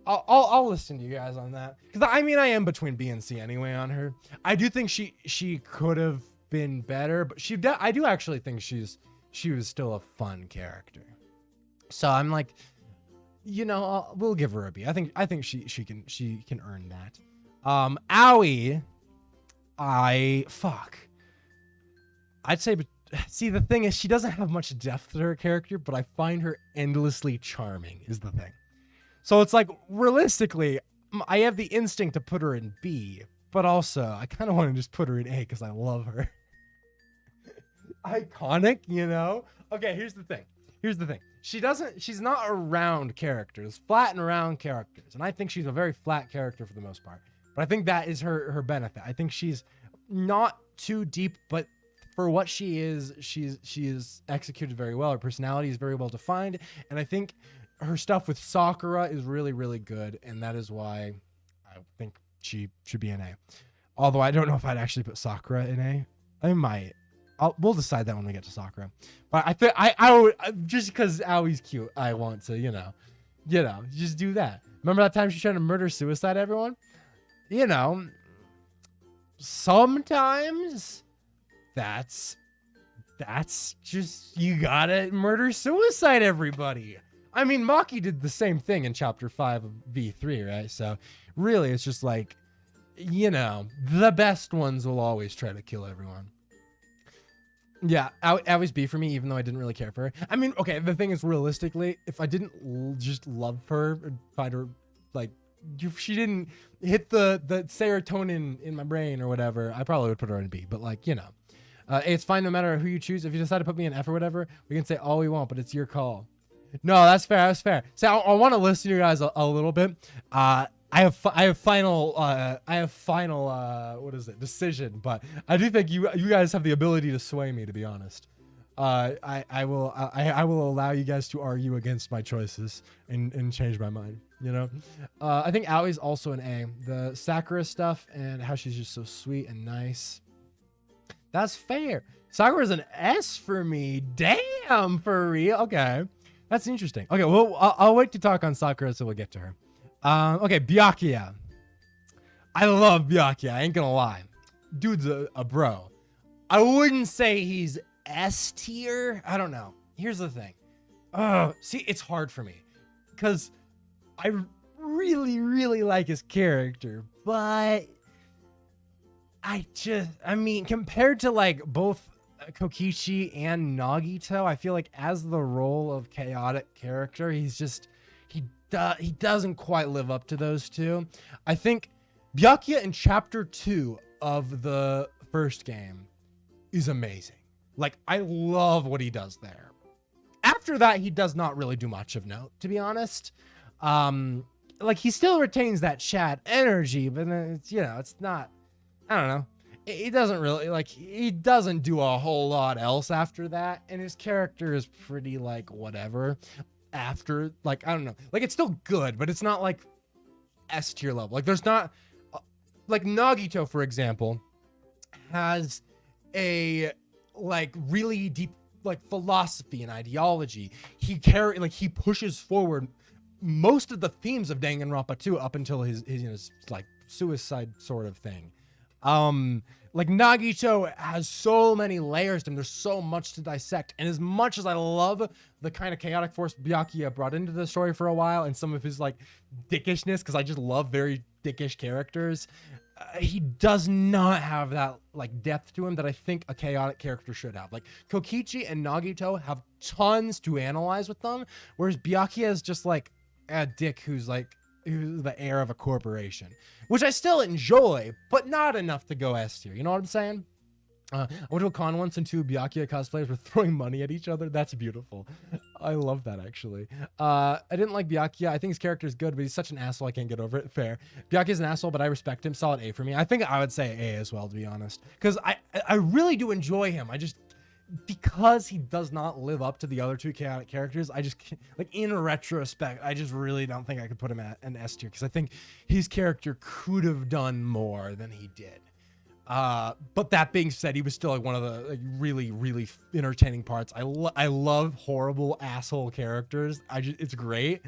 I'll listen to you guys on that, because I mean I am between B and C anyway on her. I do think she could have been better, but I do actually think she was still a fun character. So I'm like, you know, we'll give her a B. I think she can earn that. Aoi, I'd say, but see, the thing is she doesn't have much depth to her character, but I find her endlessly charming is the thing. So it's like, realistically, I have the instinct to put her in B, but also I kind of want to just put her in A because I love her. Iconic, you know? Okay, here's the thing. She's not a round character. There's flat and round characters. And I think she's a very flat character for the most part. But I think that is her benefit. I think she's not too deep, but for what she is executed very well. Her personality is very well defined. And I think her stuff with Sakura is really, really good, and that is why I think she should be an A. Although I don't know if I'd actually put Sakura in A. I might. We'll decide that when we get to Sakura. But I think I would, just because Aoi's cute, I want to, you know, just do that. Remember that time she's trying to murder suicide everyone? You know, sometimes that's just, you gotta murder suicide everybody. I mean, Maki did the same thing in chapter 5 of V3, right? So really, it's just like, you know, the best ones will always try to kill everyone. Yeah, always B for me, even though I didn't really care for her. I mean, okay, the thing is, realistically, if I didn't just love her and find her, like, if she didn't hit the serotonin in my brain or whatever, I probably would put her in B. But, like, you know, it's fine no matter who you choose. If you decide to put me in F or whatever, we can say all we want, but it's your call. No, that's fair. That's fair. So I want to listen to you guys a little bit. I have final what is it, decision, but I do think you guys have the ability to sway me, to be honest. I will allow you guys to argue against my choices and change my mind, you know. I think Aoi's also an A. The Sakura stuff and how she's just so sweet and nice, that's fair. Sakura's an S for me. Damn, for real. Okay, that's interesting. Okay, well, I'll wait to talk on Sakura so we'll get to her. Okay, Byakuya. I love Byakuya, I ain't gonna lie. Dude's a bro. I wouldn't say he's S tier. I don't know. Here's the thing. See, it's hard for me because I really like his character, but I mean, compared to like both Kokichi and Nagito, I feel like as the role of chaotic character, he doesn't quite live up to those two. I think Byakuya in chapter 2 of the first game is amazing. Like, I love what he does there. After that, he does not really do much of note, to be honest. Like, he still retains that Chad energy, but it's, you know, it's not, I don't know. He doesn't really, like, he doesn't do a whole lot else after that, and his character is pretty, like, whatever. After, like, I don't know, like, it's still good, but it's not like S tier level. Like, there's not like Nagito, for example, has a like really deep like philosophy and ideology. He pushes forward most of the themes of Danganronpa 2 up until his you know, like suicide sort of thing. Like Nagito has so many layers to him. There's so much to dissect. And as much as I love the kind of chaotic force Byakuya brought into the story for a while and some of his like dickishness, because I just love very dickish characters, he does not have that like depth to him that I think a chaotic character should have. Like Kokichi and Nagito have tons to analyze with them, whereas Byakuya is just like a dick who's the heir of a corporation, which I still enjoy, but not enough to go S tier. You know what I'm saying? I went to a con once and 2 Byakuya cosplayers were throwing money at each other. That's beautiful. I love that, actually. I didn't like Byakuya. I think his character is good, but he's such an asshole I can't get over it. Fair. Byakuya's an asshole, but I respect him. Solid A for me. I think I would say A as well, to be honest, because I really do enjoy him. I just, because he does not live up to the other 2 chaotic characters, I just can't, like, in retrospect, I just really don't think I could put him at an S tier, because I think his character could have done more than he did. But that being said, he was still like one of the like really entertaining parts. I love horrible asshole characters. It's great,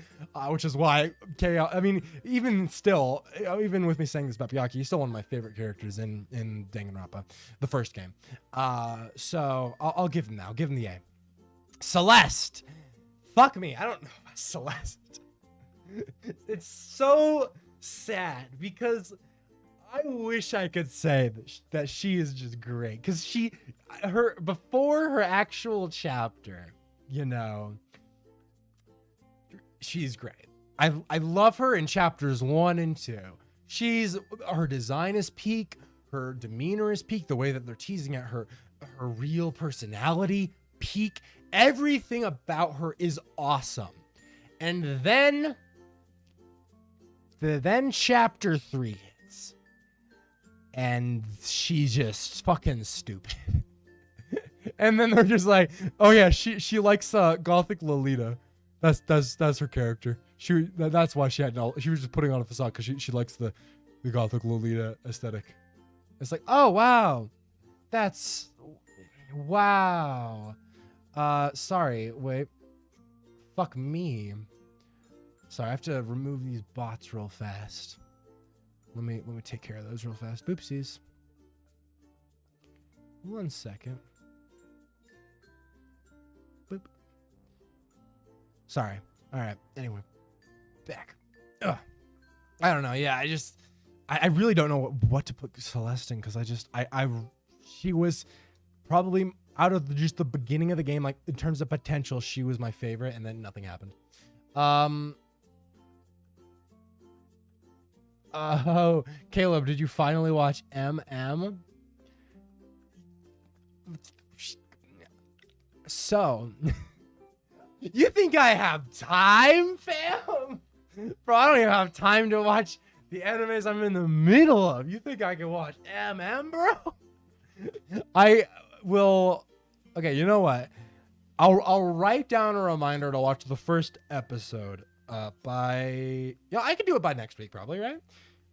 which is why I mean, even still, even with me saying this about Byakuya, he's still one of my favorite characters in Danganronpa, the first game. So I'll give him that. I'll give him the A. Celeste, fuck me. I don't know about Celeste. It's so sad because I wish I could say that she is just great, because before her actual chapter, you know, she's great. I love her in chapters 1 and 2. Her design is peak, her demeanor is peak, the way that they're teasing at her real personality, peak. Everything about her is awesome. And then chapter 3 hits. And she's just fucking stupid. And then they're just like, oh yeah, she likes gothic Lolita. That's her character. That's why she was just putting on a facade, because she likes the gothic Lolita aesthetic. It's like, oh wow, wow. Sorry, wait, fuck me. Sorry, I have to remove these bots real fast. Let me take care of those real fast. Boopsies. 1 second. Boop. Sorry. All right. Anyway, back. Ugh. I don't know. Yeah, I really don't know what to put Celeste in, because she was probably out of just the beginning of the game, like in terms of potential, she was my favorite, and then nothing happened. Oh, Caleb, did you finally watch MM? So, you think I have time, fam? Bro, I don't even have time to watch the animes I'm in the middle of. You think I can watch MM, bro? I will. Okay, you know what? I'll write down a reminder to watch the first episode by. Yeah, I can do it by next week, probably, right?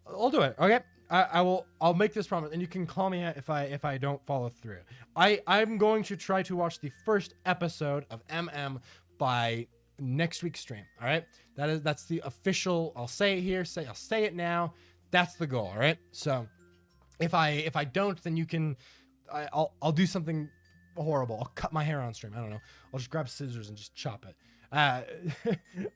I'll do it. Okay. I'll make this promise, and you can call me if I don't follow through. I'm going to try to watch the first episode of MM by next week's stream. All right. That's the official. I'll say it here. I'll say it now. That's the goal. All right. So if I don't, then you can. I'll do something horrible. I'll cut my hair on stream. I don't know. I'll just grab scissors and just chop it.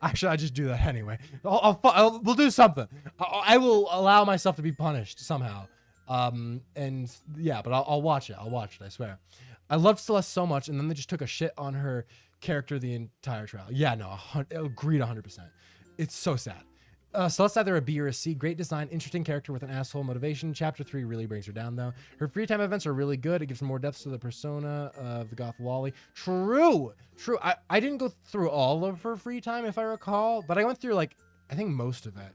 Actually, I just do that anyway. We'll do something. I will allow myself to be punished somehow. And yeah, but I'll watch it. I'll watch it. I swear. I loved Celeste so much, and then they just took a shit on her character the entire trial. Yeah, no, agreed 100%. It's so sad. Celeste's either a B or a C. Great design, interesting character with an asshole motivation. Chapter 3 really brings her down, though. Her free time events are really good. It gives more depth to the persona of the goth lolly. True. I didn't go through all of her free time, if I recall, but I went through, like, I think most of it.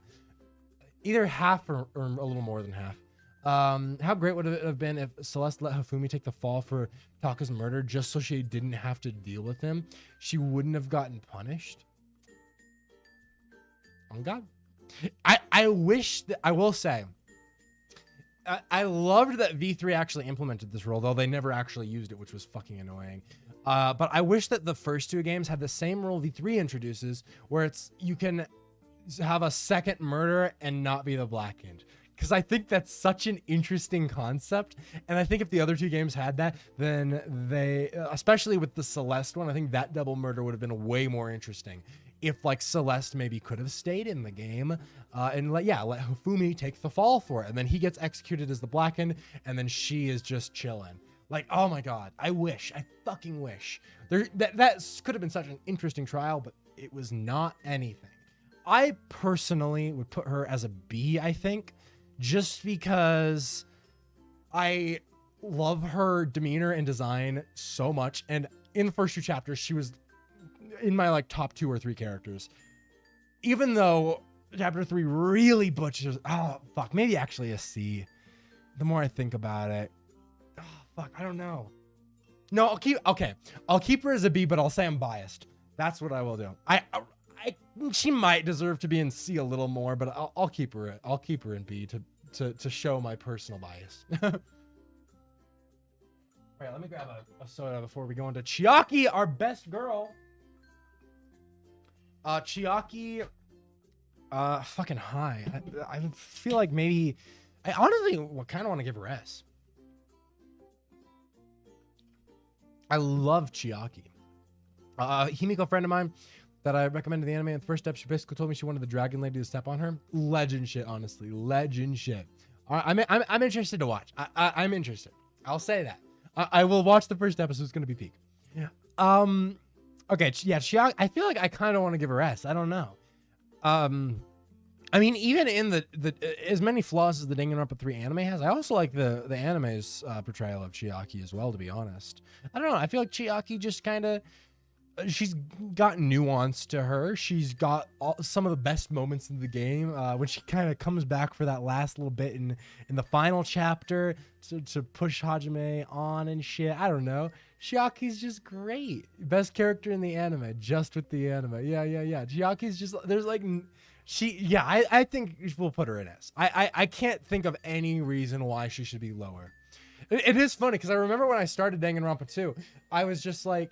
Either half or a little more than half. How great would it have been if Celeste let Hifumi take the fall for Taka's murder just so she didn't have to deal with him? She wouldn't have gotten punished. Oh, God. I wish that I will say I loved that V3 actually implemented this rule, though they never actually used it, which was fucking annoying. But I wish that the first two games had the same rule V3 introduces, where it's you can have a second murder and not be the blackened. Because I think that's such an interesting concept. And I think if the other two games had that, then they, especially with the Celeste one, I think that double murder would have been way more interesting. If like Celeste maybe could have stayed in the game and let Hifumi take the fall for it. And then he gets executed as the blackened and then she is just chilling. Like, oh my God, I fucking wish. That could have been such an interesting trial, but it was not anything. I personally would put her as a B, I think, just because I love her demeanor and design so much. And in the first two chapters, she was in my like top 2 or 3 characters, even though chapter 3 really butchers. Oh fuck, maybe actually a C. The more I think about it, oh fuck, I don't know. No, I'll keep her as a B, but I'll say I'm biased. That's what I will do. She might deserve to be in C a little more, but I'll keep her in B to show my personal bias. All right, let me grab a soda before we go into Chiaki, our best girl. Chiaki, fucking high. I feel like maybe, I honestly kind of want to give her S. I love Chiaki. Himiko, friend of mine that I recommended the anime in the first step, she basically told me she wanted the dragon lady to step on her. Legend shit, honestly, legend shit. I'm interested to watch. I'm interested. I'll say that. I will watch the first episode. It's gonna be peak. Yeah. Okay, yeah, Chiaki, I feel like I kind of want to give her S. I don't know. I mean, even in the as many flaws as the Danganronpa 3 anime has, I also like the anime's portrayal of Chiaki as well, to be honest. I don't know. I feel like Chiaki just kind of, she's got nuance to her. She's got some of the best moments in the game when she kind of comes back for that last little bit in the final chapter to push Hajime on and shit. I don't know. Chiaki's just great. Best character in the anime, just with the anime. Yeah. Chiaki's just, there's like, I think we'll put her in S. I can't think of any reason why she should be lower. It is funny because I remember when I started Danganronpa 2, I was just like,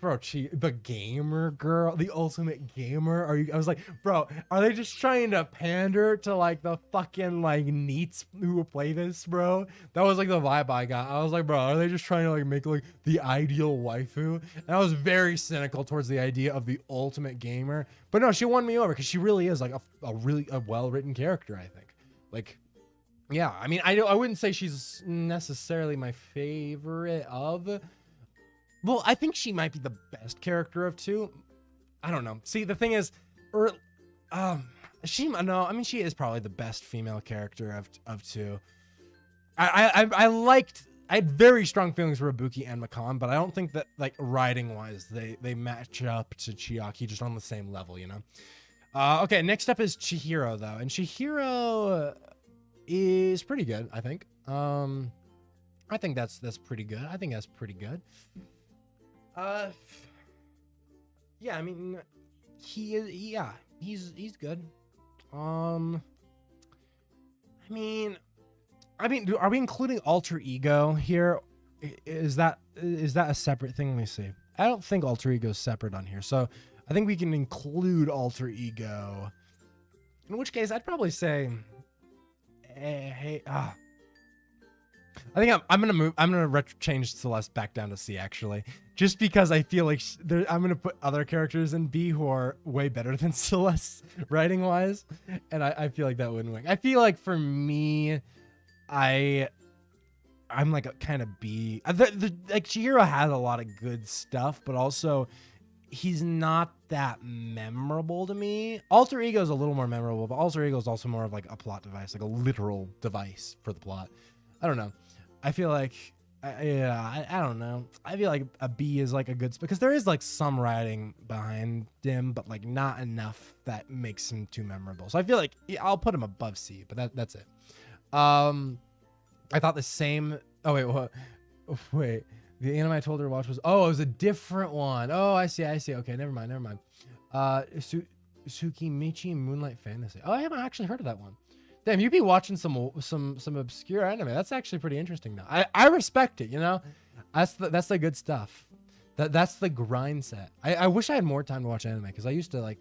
bro, the gamer girl, the ultimate gamer. I was like, bro, are they just trying to pander to like the fucking like neets who play this, bro? That was like the vibe I got. I was like, bro, are they just trying to like make like the ideal waifu? And I was very cynical towards the idea of the ultimate gamer. But no, she won me over because she really is like a really well-written character, I think. Like, yeah, I mean, I wouldn't say she's necessarily my favorite of Well, I think she might be the best character of 2. I don't know. See, the thing is, she is probably the best female character of 2. I had very strong feelings for Ibuki and Makan, but I don't think that, like, writing wise they match up to Chiaki just on the same level, you know. Okay, next up is Chihiro though, and Chihiro is pretty good, I think. I think that's pretty good. I think that's pretty good. Yeah, I mean, he's good. I mean, are we including alter ego here? Is that a separate thing? Let me see. I don't think alter ego is separate on here, so I think we can include alter ego. In which case, I'd probably say, I think I'm gonna change Celeste back down to C actually, just because I feel like I'm gonna put other characters in B who are way better than Celeste writing wise, and I feel like that wouldn't work. I feel like for me, I'm like a kind of B. Like Chihiro has a lot of good stuff, but also he's not that memorable to me. Alter ego is a little more memorable, but alter ego is also more of like a plot device, like a literal device for the plot. I don't know. I feel like, I don't know. I feel like a B is like a good, because there is like some writing behind him, but like not enough that makes him too memorable. So I feel like I'll put him above C, but that's it. I thought the same. Oh wait, what? Wait, the anime I told her to watch was, oh, it was a different one. Oh, I see. Okay, never mind. Tsukimichi Moonlight Fantasy. Oh, I haven't actually heard of that one. Damn, you be watching some obscure anime. That's actually pretty interesting now. I respect it, you know? That's the good stuff. That's the grind set. I wish I had more time to watch anime, because I used to like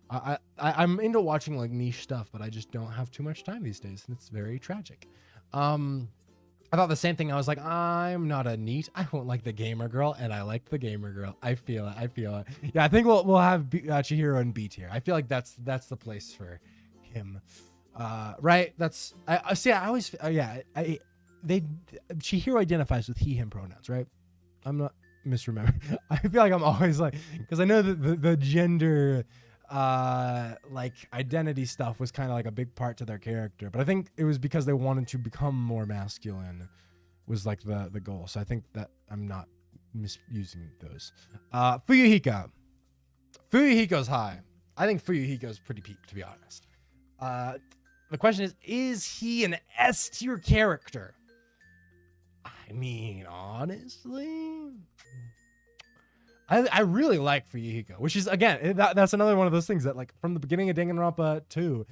I'm into watching like niche stuff, but I just don't have too much time these days, and it's very tragic. I thought the same thing. I was like, I'm not a NEET. I won't like the gamer girl, and I like the gamer girl. I feel it. Yeah, I think we'll have Chihiro in B tier. I feel like that's the place for him. Right? That's I see. I always Chihiro identifies with he/him pronouns, right? I'm not misremembering. I feel like I'm always like, because I know that the gender like identity stuff was kind of like a big part to their character, but I think it was because they wanted to become more masculine was like the goal. So I think that I'm not misusing those. Fuyuhiko's high. I think Fuyuhiko's pretty peak, to be honest. The question is he an S tier character? I mean, honestly, I really like Fuyuhiko, which is, again, that's another one of those things that, like, from the beginning of Danganronpa 2,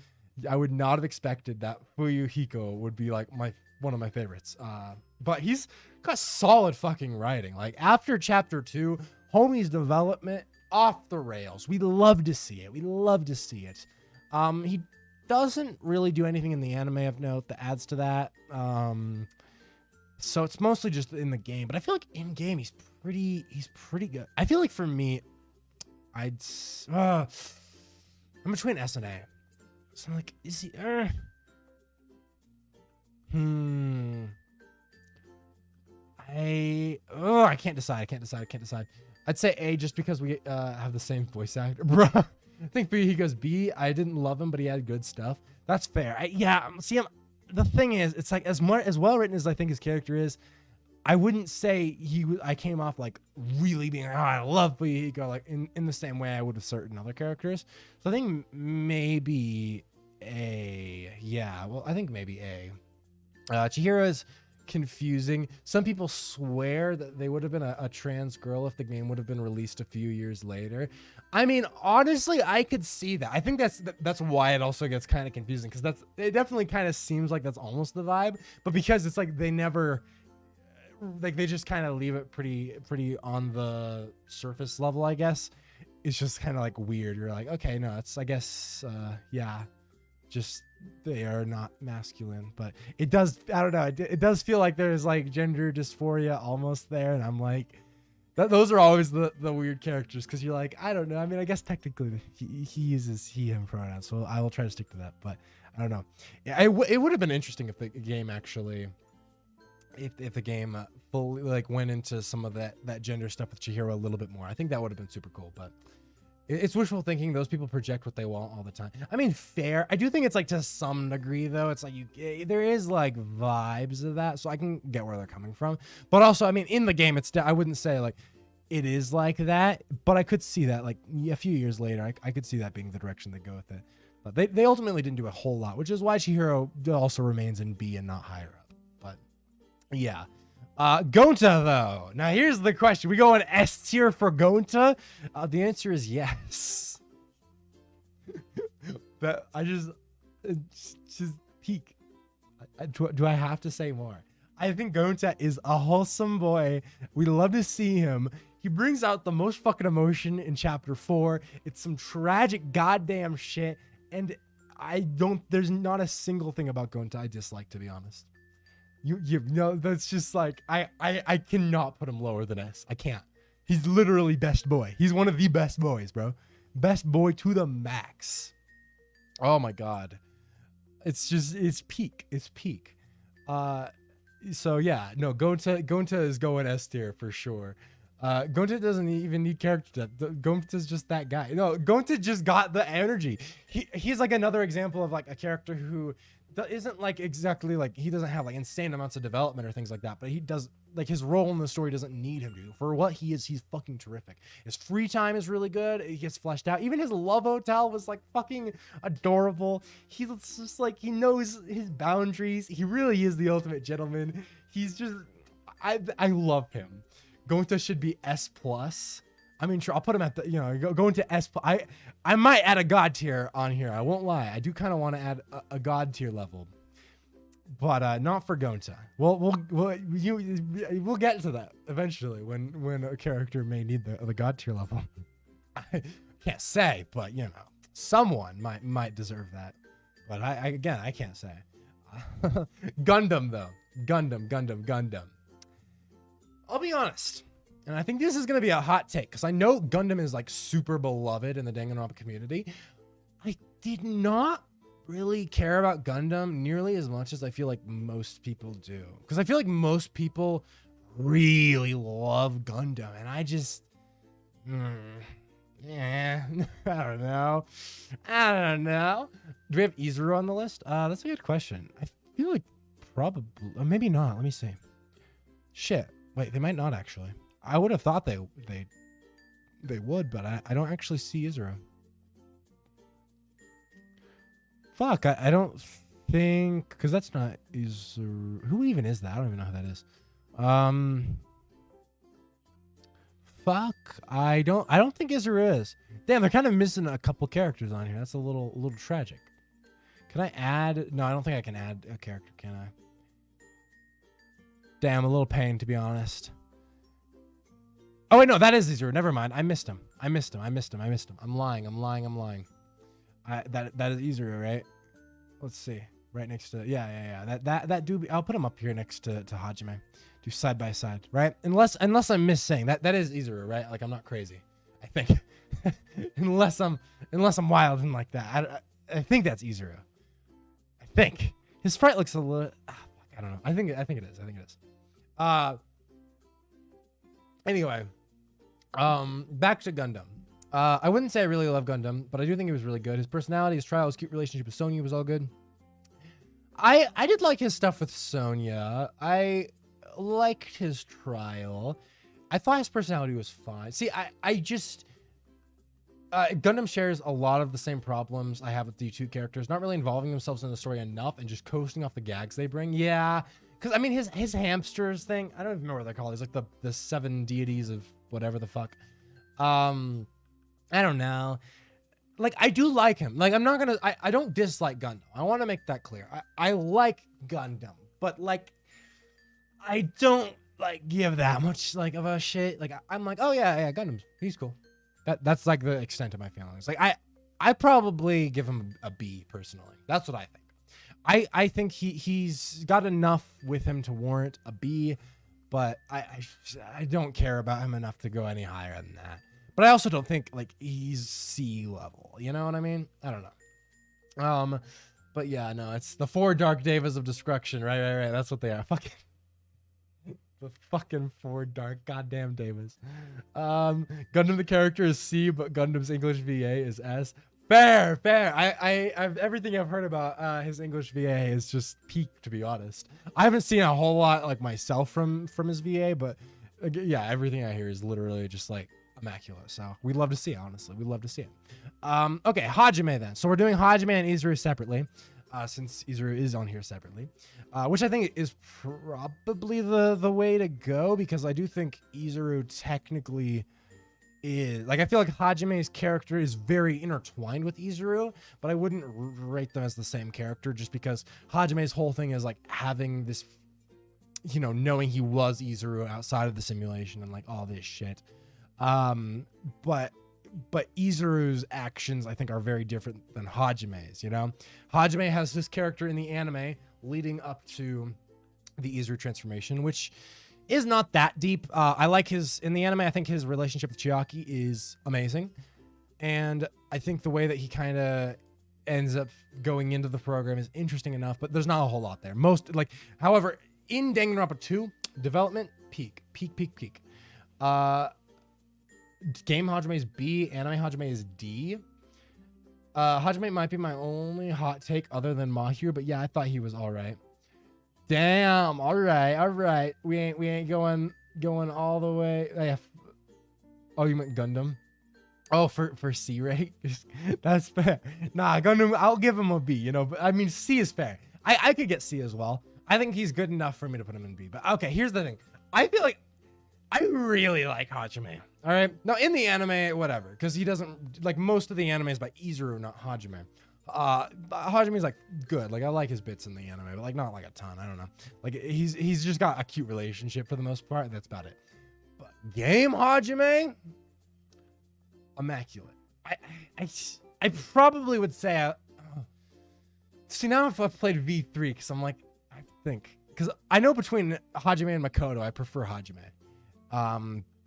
I would not have expected that Fuyuhiko would be like one of my favorites. But he's got solid fucking writing. Like, after chapter 2, homie's development off the rails. We love to see it. He doesn't really do anything in the anime of note that adds to that. So it's mostly just in the game, but I feel like in game he's pretty good. I feel like for me, I'm between S and A. So I'm like, is he? I can't decide. I'd say A just because we have the same voice actor, bro. I think he goes B. I didn't love him, but he had good stuff. That's fair. The thing is, it's like as well written as I think his character is, I wouldn't say I came off like really being like, oh, I love Fuyuhiko, like in the same way I would with certain other characters. So I think maybe A. Yeah, well, I think maybe A. Chihiro is confusing. Some people swear that they would have been a trans girl if the game would have been released a few years later. I mean, honestly, I could see that. I think that's why it also gets kind of confusing, because it definitely kind of seems like that's almost the vibe, but because it's like they never, like, they just kind of leave it pretty on the surface level, I guess. It's just kind of like weird. You're like, okay, no, it's, I guess, yeah, just they are not masculine, but it does, I don't know, it does feel like there's like gender dysphoria almost there, and I'm like, those are always the weird characters, because you're like, I don't know. I mean, I guess technically he uses he/him pronouns, so I will try to stick to that. But I don't know. Yeah, it would have been interesting if the game actually if the game fully like went into some of that gender stuff with Chihiro a little bit more. I think that would have been super cool, but it's wishful thinking. Those people project what they want all the time. I mean, fair. I do think it's like to some degree though. It's like there is like vibes of that, so I can get where they're coming from. But also, I mean, in the game, I wouldn't say like it is like that, but I could see that like a few years later, I could see that being the direction they go with it. But they ultimately didn't do a whole lot, which is why Chihiro also remains in B and not higher up. But yeah. Gonta though. Now here's the question. We go in S tier for Gonta? The answer is yes. That it's just peak. Do I have to say more? I think Gonta is a wholesome boy. We love to see him. He brings out the most fucking emotion in chapter 4. It's some tragic goddamn shit. And there's not a single thing about Gonta I dislike, to be honest. You know, that's just like, I cannot put him lower than S. I can't. He's literally best boy. He's one of the best boys, bro. Best boy to the max. Oh my God. It's peak. It's peak. So yeah, no, Gonta is going S tier for sure. Gonta doesn't even need character depth. Gonta's just that guy. No, Gonta just got the energy. He's like another example of like a character who isn't like exactly like, he doesn't have like insane amounts of development or things like that, but he does like his role in the story doesn't need him to. For what he is, he's fucking terrific. His free time is really good. He gets fleshed out. Even his love hotel was like fucking adorable. He's just like, he knows his boundaries. He really is the ultimate gentleman. He's just, I love him. Gonta should be S+. I mean, sure, I'll put him at the, you know, go into S+. I might add a God tier on here. I won't lie. I do kind of want to add a God tier level, but not for Gonta. We'll get to that eventually when a character may need the God tier level. I can't say, but you know, someone might deserve that. But I can't say. Gundam though. Gundam. I'll be honest, and I think this is going to be a hot take, because I know Gundam is like super beloved in the Danganronpa community. I did not really care about Gundam nearly as much as I feel like most people do. Because I feel like most people really love Gundam, and I just... yeah, I don't know. Do we have Izuru on the list? That's a good question. I feel like probably... maybe not. Let me see. Shit. Wait, they might not actually. I would have thought they would, but I don't actually see Izuru. Fuck, I don't think, because that's not Izuru. Who even is that? I don't even know who that is. Fuck, I don't think Izuru is. Damn, they're kind of missing a couple characters on here. That's a little tragic. Can I add? No, I don't think I can add a character, can I? Damn, a little pain, to be honest. Oh, wait, no, that is Izuru. Never mind. I missed him. I'm lying. That is Izuru, right? Let's see. Right next to... Yeah. That dude... I'll put him up here next to Hajime. Do side by side, right? Unless I'm missing. That is Izuru, right? Like, I'm not crazy. I think. unless I'm wild and like that. I think that's Izuru. I think. His sprite looks a little... I don't know. I think it is. Anyway, back to Gundam. I wouldn't say I really love Gundam, but I do think he was really good. His personality, his trial, his cute relationship with Sonya was all good. I did like his stuff with Sonya. I liked his trial. I thought his personality was fine. See, I just... Gundam shares a lot of the same problems I have with the two characters, not really involving themselves in the story enough and just coasting off the gags they bring. Yeah, because I mean his hamsters thing, I don't even know what they're called. It's like the 7 deities of whatever the fuck. I don't know. Like, I do like him. Like, I'm not gonna... I don't dislike Gundam. I want to make that clear. I like Gundam, but like, I don't like give that much like of a shit. Like, I'm like, oh yeah, Gundam, he's cool. That's like the extent of my feelings. Like, I probably give him a B personally. That's what I think. I think he's got enough with him to warrant a B, but I don't care about him enough to go any higher than that. But I also don't think like he's C level. You know what I mean? I don't know. But yeah, no, it's the 4 Dark Devas of Destruction. Right. That's what they are. Fucking The fucking Ford Dark. Goddamn Davis. Gundam the character is C, but Gundam's English VA is S. Fair. I've everything I've heard about his English VA is just peak, to be honest. I haven't seen a whole lot like myself from his VA, but yeah, everything I hear is literally just like immaculate. So we'd love to see it, honestly. We'd love to see it. Okay, Hajime then. So we're doing Hajime and Izuru separately, since Izuru is on here separately, which I think is probably the way to go, because I do think Izuru technically is, like, I feel like Hajime's character is very intertwined with Izuru, but I wouldn't rate them as the same character, just because Hajime's whole thing is like having this, you know, knowing he was Izuru outside of the simulation and like all this shit. But Izuru's actions, I think, are very different than Hajime's, you know? Hajime has this character in the anime leading up to the Izuru transformation, which is not that deep. I like in the anime, I think his relationship with Chiaki is amazing. And I think the way that he kind of ends up going into the program is interesting enough, but there's not a whole lot there. However, in Danganronpa 2, development, peak. Game Hajime is B, anime Hajime is D. Hajime might be my only hot take other than Mahir, but yeah, I thought he was all right. Damn, all right. We ain't going all the way. Oh, you meant Gundam? Oh, for C rate? That's fair. Nah, Gundam, I'll give him a B, you know, but I mean, C is fair. I could get C as well. I think he's good enough for me to put him in B. But okay, here's the thing. I feel like I really like Hajime. All right. Now in the anime, whatever, because he doesn't, like, most of the anime is by Izuru, not Hajime. Hajime is like good. Like, I like his bits in the anime, but like not like a ton. I don't know. Like, he's just got a cute relationship for the most part. That's about it. But game Hajime, immaculate. I probably would say. See, now if I've played V3, because I'm like, I think, because I know between Hajime and Makoto, I prefer Hajime.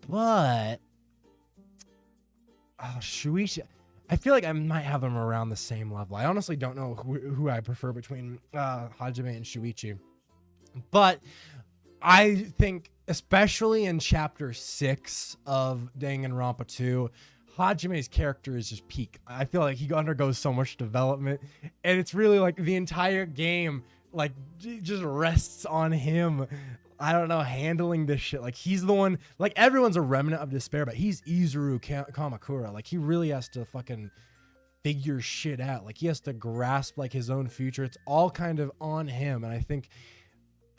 But Shuichi, I feel like I might have them around the same level. I honestly don't know who I prefer between Hajime and Shuichi. But I think, especially in Chapter 6 of Danganronpa 2, Hajime's character is just peak. I feel like he undergoes so much development, and it's really like the entire game like just rests on him. I don't know, handling this shit. Like, he's the one, like, everyone's a remnant of despair, but he's Izuru Kamakura. Like, he really has to fucking figure shit out. Like, he has to grasp, like, his own future. It's all kind of on him. And I think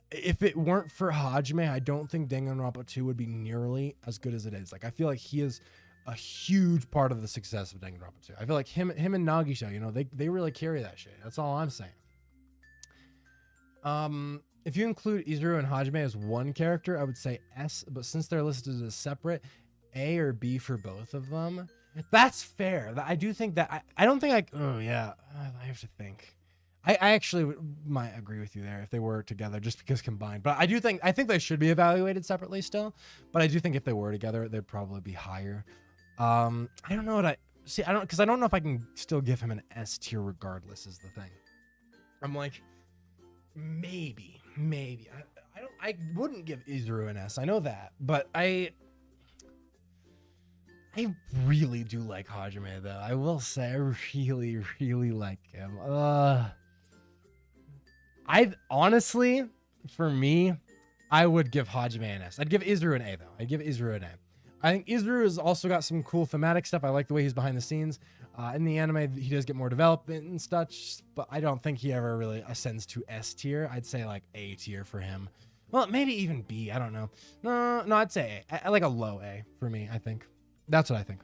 if it weren't for Hajime, I don't think Danganronpa 2 would be nearly as good as it is. Like, I feel like he is a huge part of the success of Danganronpa 2. I feel like him and Nagisa, you know, they really carry that shit. That's all I'm saying. If you include Izuru and Hajime as one character, I would say S, but since they're listed as separate, A or B for both of them. That's fair. I do think that, I don't think oh yeah, I have to think. I actually might agree with you there if they were together, just because combined. But I think they should be evaluated separately still, but I do think if they were together, they'd probably be higher. I don't know because I don't know if I can still give him an S tier regardless is the thing. I'm like, maybe. I wouldn't give Izuru an S. I know that, but I really do like Hajime though. I will say I really like him. I honestly, for me, I would give Hajime an S. I'd give Izuru an A though. I'd give Izuru an A. I think Izuru has also got some cool thematic stuff. I like the way he's behind the scenes. In the anime, he does get more development and such, but I don't think he ever really ascends to S tier. I'd say like A tier for him. Well, maybe even B. I don't know. No, I'd say A. I like a low A for me, I think. That's what I think.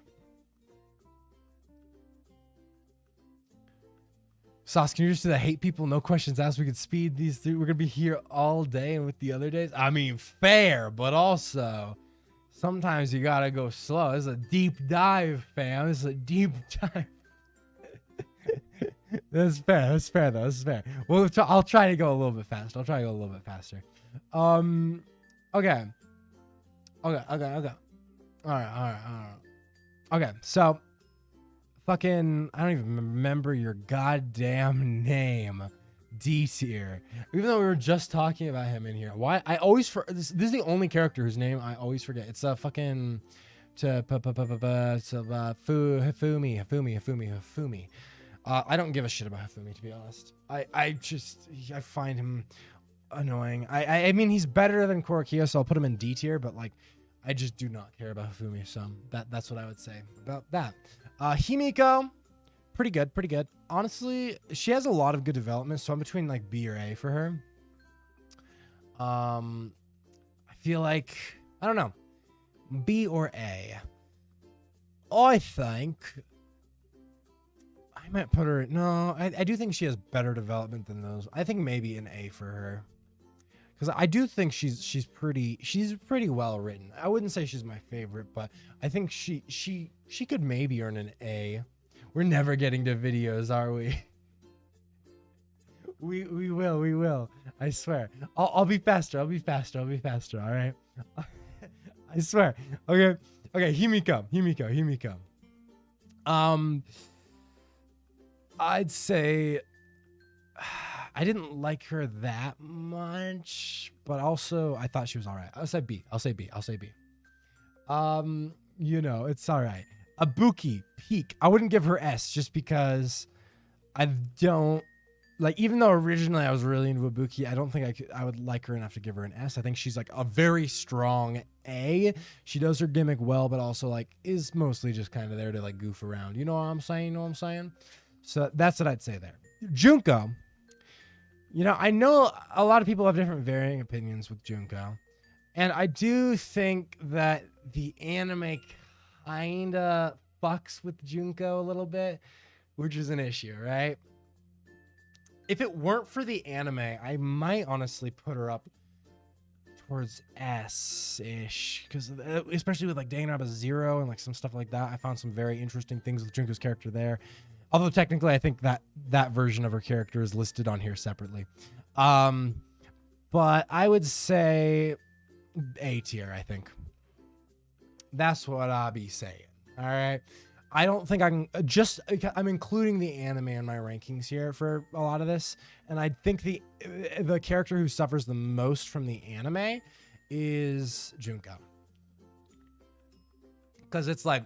Sauce, can you just do the hate people, no questions asked? We could speed these through. We're going to be here all day and with the other days. I mean, fair, but also sometimes you got to go slow. This is a deep dive, fam. This is a deep dive. That's fair. That's fair, though. This is fair. Well, I'll try to go a little bit fast. Okay. All right. Okay, so fucking, I don't even remember your goddamn name. D tier. Even though we were just talking about him in here. Why? I always this is the only character whose name I always forget. It's a fucking Hifumi. I don't give a shit about Hifumi, to be honest. I find him annoying. I mean, he's better than Korokia, so I'll put him in D tier, but like, I just do not care about Hifumi, so that's what I would say about that. Himiko, pretty good. Honestly, she has a lot of good development, so I'm between like B or A for her. I feel like, I don't know, B or A. I think I might put her, no, I do think she has better development than those. I think maybe an A for her. Because I do think she's pretty well written. I wouldn't say she's my favorite, but I think she could maybe earn an A. We're never getting to videos, are we? We will. I swear. I'll be faster. All right. I swear. Okay. Himiko. I'd say I didn't like her that much, but also I thought she was all right. I'll say B. You know, it's all right. Ibuki, peak. I wouldn't give her S just because I don't like, even though originally I was really into Ibuki, I don't think I would like her enough to give her an S. I think she's like a very strong A. She does her gimmick well, but also like is mostly just kind of there to like goof around. You know what I'm saying? So that's what I'd say there. Junko. You know, I know a lot of people have different varying opinions with Junko. And I do think that the anime kinda fucks with Junko a little bit, which is an issue, right? If it weren't for the anime, I might honestly put her up towards S-ish, because especially with like Danganronpa 0 and like some stuff like that, I found some very interesting things with Junko's character there. Although technically, I think that version of her character is listed on here separately. But I would say A tier, I think. That's what I'll be saying. All right. I don't think I'm including the anime in my rankings here for a lot of this. And I think the character who suffers the most from the anime is Junko. Because it's like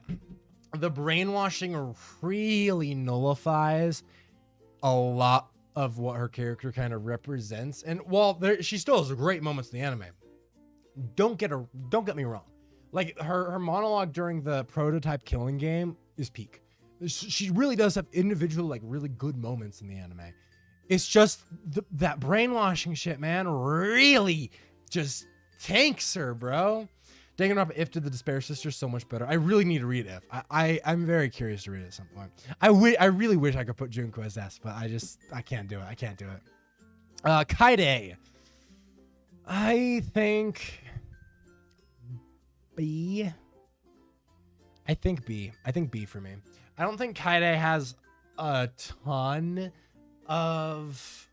the brainwashing really nullifies a lot of what her character kind of represents. And while she still has great moments in the anime, don't get me wrong. Like her monologue during the prototype killing game is peak. She really does have individual like really good moments in the anime. It's just that brainwashing shit, man, really just tanks her, bro. Danganronpa If to the Despair Sisters so much better. I really need to read If. I'm very curious to read it at some point. I really wish I could put Junko as S, but I can't do it. Kaide. I think B. I think B for me. I don't think Kaide has a ton of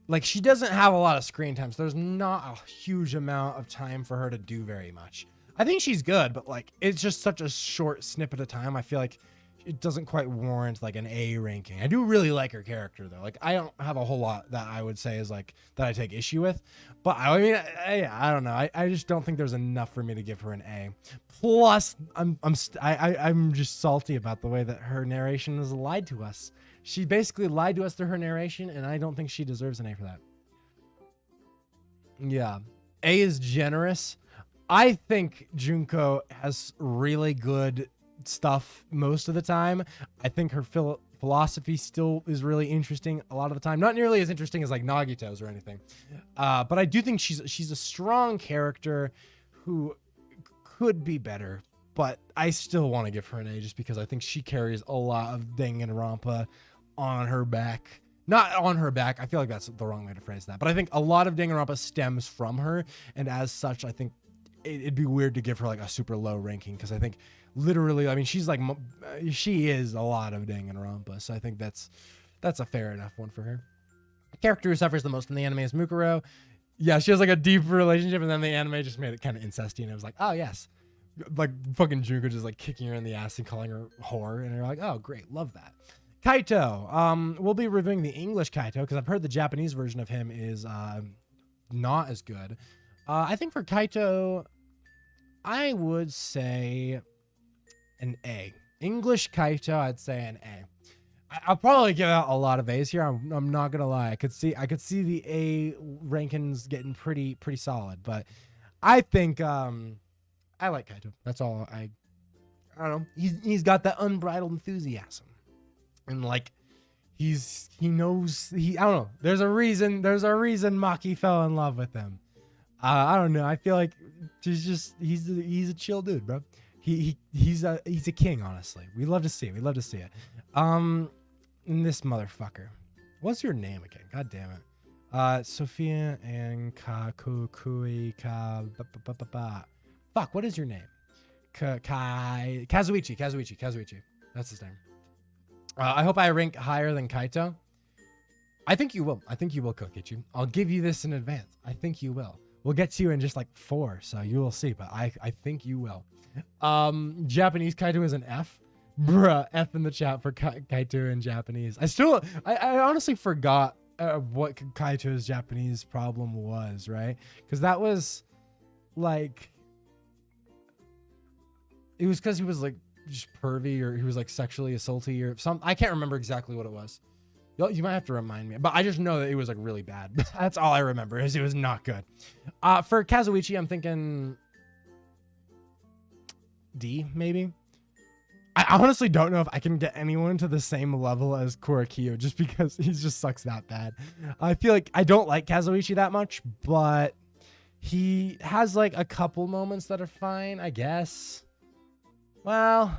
like, she doesn't have a lot of screen time, so there's not a huge amount of time for her to do very much. I think she's good, but like it's just such a short snippet of time. I feel like it doesn't quite warrant like an A ranking. I do really like her character though. Like I don't have a whole lot that I would say is like that I take issue with, but I mean, I don't know. I just don't think there's enough for me to give her an A. Plus, I'm just salty about the way that her narration has lied to us. She basically lied to us through her narration, and I don't think she deserves an A for that. Yeah, A is generous. I think Junko has really good stuff most of the time. I think her philosophy still is really interesting a lot of the time. Not nearly as interesting as like Nagito's or anything. But I do think she's a strong character who could be better. But I still want to give her an A just because I think she carries a lot of Danganronpa on her back. Not on her back. I feel like that's the wrong way to phrase that. But I think a lot of Danganronpa stems from her. And as such, I think it'd be weird to give her like a super low ranking because I think literally, I mean, she is a lot of Danganronpa. So I think that's a fair enough one for her. The character who suffers the most in the anime is Mukuro. Yeah, she has like a deep relationship, and then the anime just made it kind of incesty, and it was like, oh yes. Like fucking Junko just like kicking her in the ass and calling her whore, and you're like, oh great, love that. Kaito. We'll be reviewing the English Kaito because I've heard the Japanese version of him is not as good. I think for Kaito, I would say an A. English Kaito, I'd say an A. I'll probably give out a lot of A's here. I'm not gonna lie. I could see the A rankings getting pretty solid, but I think I like Kaito. That's all. I don't know. He's got that unbridled enthusiasm, and like he knows I don't know. There's a reason Maki fell in love with him. I don't know. I feel like he's a chill dude, bro. He's a king, honestly. We love to see it. This motherfucker. What's your name again? God damn it. Sophia and Kakukui Fuck, what is your name? Kazuichi. That's his name. I hope I rank higher than Kaito. I think you will, Kokichi. I'll give you this in advance. I think you will. We'll get to you in just like 4, so you will see, but I think you will. Japanese Kaito is an F. Bruh, F in the chat for Kaito in Japanese. I honestly forgot what Kaito's Japanese problem was, right? Because that was like, it was because he was like just pervy, or he was like sexually assaulty or something. I can't remember exactly what it was. You might have to remind me, but I just know that it was like really bad. That's all I remember, is it was not good. For Kazuichi, I'm thinking D, maybe. I honestly don't know if I can get anyone to the same level as Kurokiyo, just because he just sucks that bad. I feel like I don't like Kazuichi that much, but he has like a couple moments that are fine, I guess. Well,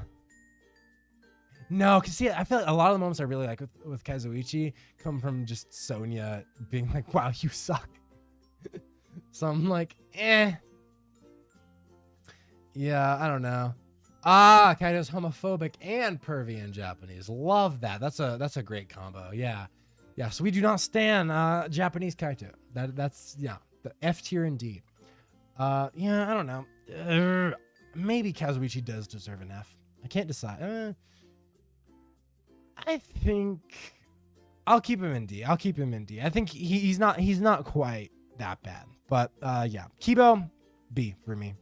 no, because see, I feel like a lot of the moments I really like with Kazuichi come from just Sonya being like, wow, you suck. So I'm like, eh. Yeah, I don't know. Kaito's homophobic and pervy in Japanese. Love that. That's a great combo. Yeah. So we do not stand Japanese Kaito. That's the F tier indeed. I don't know. Maybe Kazuichi does deserve an F. I can't decide. I think I'll keep him in D. I think he's not quite that bad. But Kibo, B for me.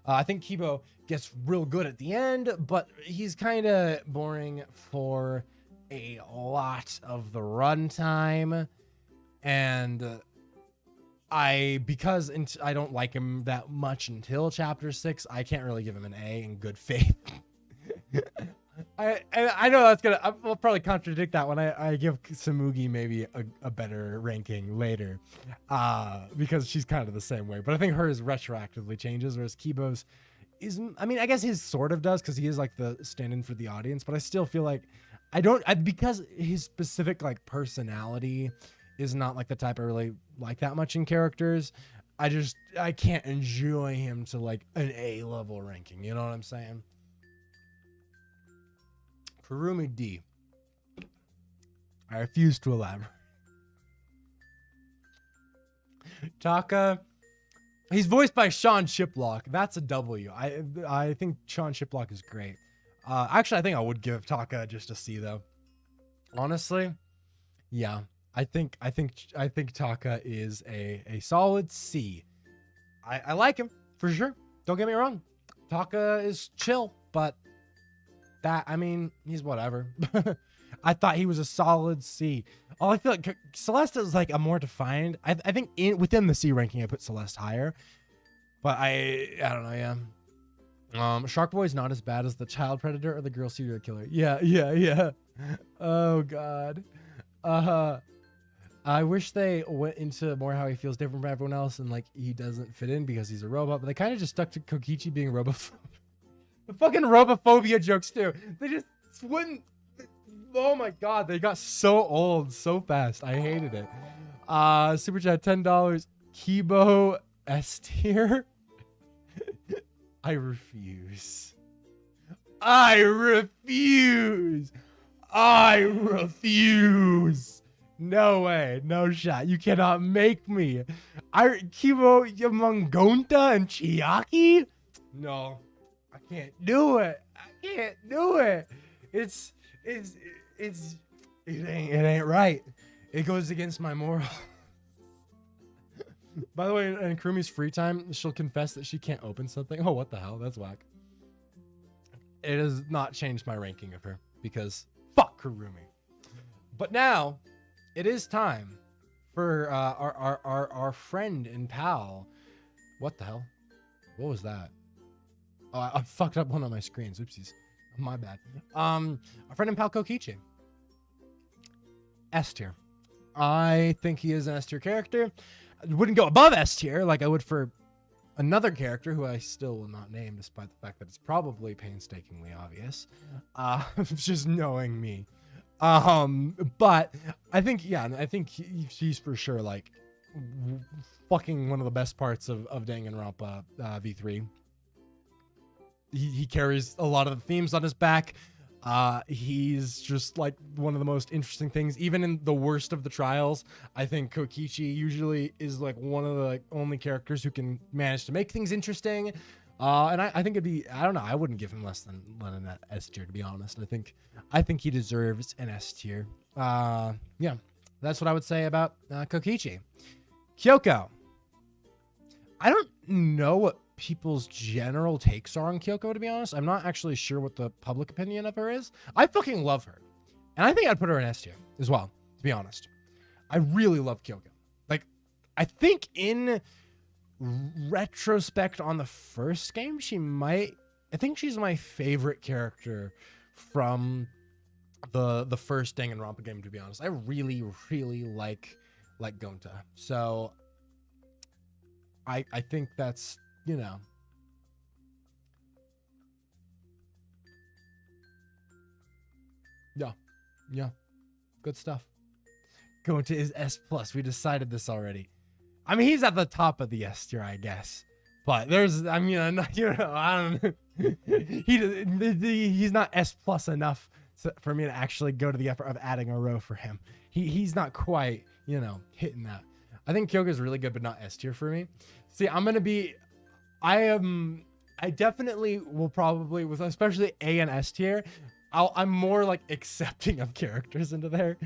I think Kibo gets real good at the end, but he's kind of boring for a lot of the runtime. And because I don't like him that much until chapter 6, I can't really give him an A in good faith. I know I'll probably contradict that when I give Samugi maybe a better ranking later, because she's kind of the same way, but I think hers retroactively changes, whereas Kibo's I guess his sort of does, because he is like the stand-in for the audience, but I still feel like because his specific like personality is not like the type I really like that much in characters. I can't enjoy him to like an A level ranking. You know what I'm saying? Kurumi D. I refuse to elaborate. Taka. He's voiced by Sean Shiplock. That's a W. I think Sean Shiplock is great. Actually, I think I would give Taka just a C though. Honestly, yeah. I think Taka is a solid C. I like him for sure. Don't get me wrong. Taka is chill, but he's whatever. I thought he was a solid C. I feel like Celeste is like a more defined. I think within the C ranking, I put Celeste higher, but I don't know. Yeah. Shark Boy's not as bad as the child predator or the girl serial killer. Yeah. Oh God. I wish they went into more how he feels different from everyone else, and like he doesn't fit in because he's a robot. But they kind of just stuck to Kokichi being robophobic. The fucking robophobia jokes too. They just wouldn't. Oh my God, they got so old so fast. I hated it. Super chat $10. Kibo S tier. I refuse. No way, no shot. You cannot make me. Kibo Yamangonta and Chiaki? No, I can't do it. It's it ain't right. It goes against my moral. By the way, in Kurumi's free time, she'll confess that she can't open something. Oh, what the hell? That's whack. It has not changed my ranking of her because fuck Kurumi. But now, it is time for our friend and pal. What the hell? What was that? Oh, I fucked up one of my screens. Oopsies. My bad. Our friend and pal Kokichi. S tier. I think he is an S tier character. I wouldn't go above S tier like I would for another character who I still will not name, despite the fact that it's probably painstakingly obvious. Just knowing me. But I think, yeah, I think he's for sure like fucking one of the best parts of Danganronpa V3. He carries a lot of the themes on his back. He's just like one of the most interesting things, even in the worst of the trials. I think Kokichi usually is like one of the like, only characters who can manage to make things interesting. And I think it'd be, I don't know, I wouldn't give him less than an S tier, to be honest. I think he deserves an S tier. Yeah, that's what I would say about Kokichi. Kyoko. I don't know what people's general takes are on Kyoko, to be honest. I'm not actually sure what the public opinion of her is. I fucking love her. And I think I'd put her in S tier as well, to be honest. I really love Kyoko. Like, I think in retrospect on the first game, I think she's my favorite character from the first Danganronpa game, to be honest. I really, really like Gonta. So I think that's, you know. Yeah. Good stuff. Gonta is S+. We decided this already. I mean, he's at the top of the S tier, I guess. But there's, I mean, I don't he's not S+ enough for me to actually go to the effort of adding a row for him. He's not quite, hitting that. I think Kyoko's really good, but not S tier for me. See, I definitely will probably, with especially A and S tier, I'm more like accepting of characters into there.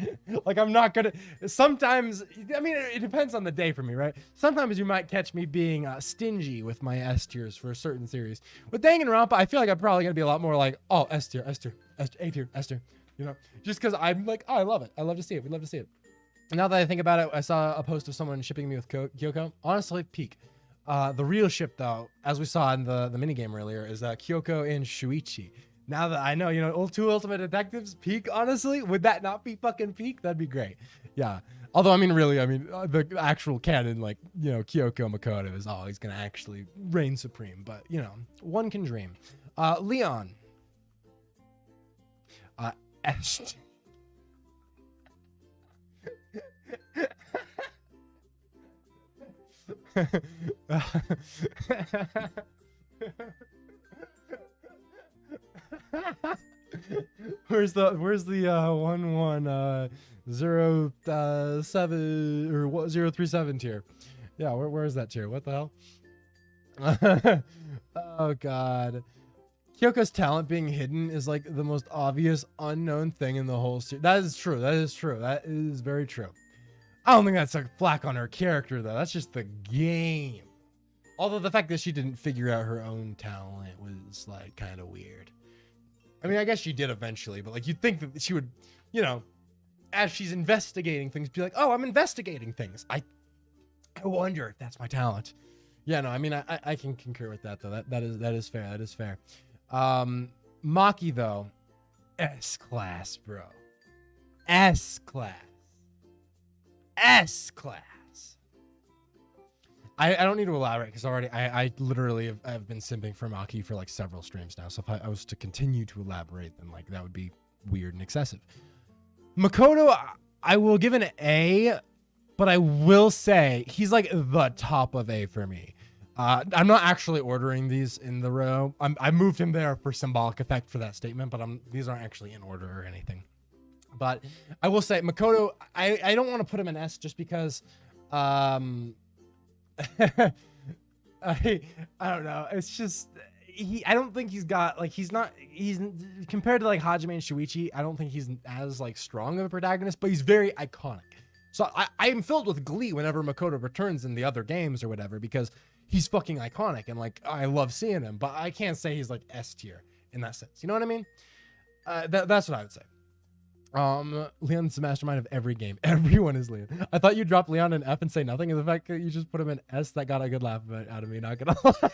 Like I'm not gonna, sometimes, I mean, it depends on the day for me, right? Sometimes you might catch me being stingy with my S tiers for a certain series. With Danganronpa, I feel like I'm probably gonna be a lot more like, oh, S tier, A tier, S tier, just because I'm like, oh, I love it. I love to see it. We love to see it. Now that I think about it, I saw a post of someone shipping me with Kyoko. Honestly, peak. The real ship, though, as we saw in the minigame earlier, is Kyoko and Shuichi. Now that I know, two Ultimate Detectives, peak, honestly, would that not be fucking peak? That'd be great. Yeah. Although, the actual canon, Kyoko Makoto is always going to actually reign supreme. But, one can dream. Leon. S. Where's the 1107 or 037 tier? Yeah, where is that tier? What the hell? Oh god. Kyoko's talent being hidden is like the most obvious unknown thing in the whole series. That is true. That is very true. I don't think that's a flack on her character, though. That's just the game. Although the fact that she didn't figure out her own talent was, kind of weird. I mean, I guess she did eventually, but, you'd think that she would, as she's investigating things, be like, oh, I'm investigating things. I wonder if that's my talent. Yeah, no, I mean, I can concur with that, though. That is fair. That is fair. Maki, though, S-class, bro. S-class. S-class. I don't need to elaborate because already I literally have been simping for Maki for several streams now. So if I was to continue to elaborate, then that would be weird and excessive. Makoto, I will give an A, but I will say he's the top of A for me. I'm not actually ordering these in the row. I moved him there for symbolic effect for that statement, but these aren't actually in order or anything. But I will say Makoto, I don't want to put him in S just because I don't know. It's just I don't think he's got like he's compared to like Hajime and Shuichi, I don't think he's as like strong of a protagonist, but he's very iconic. So I am filled with glee whenever Makoto returns in the other games or whatever, because he's fucking iconic and like I love seeing him, but I can't say he's like S tier in that sense. You know what I mean? That's what I would say. Leon's the mastermind of every game. Everyone is Leon. I thought you dropped Leon in F and say nothing, and the fact that you just put him in S, that got a good laugh out of me, not gonna lie.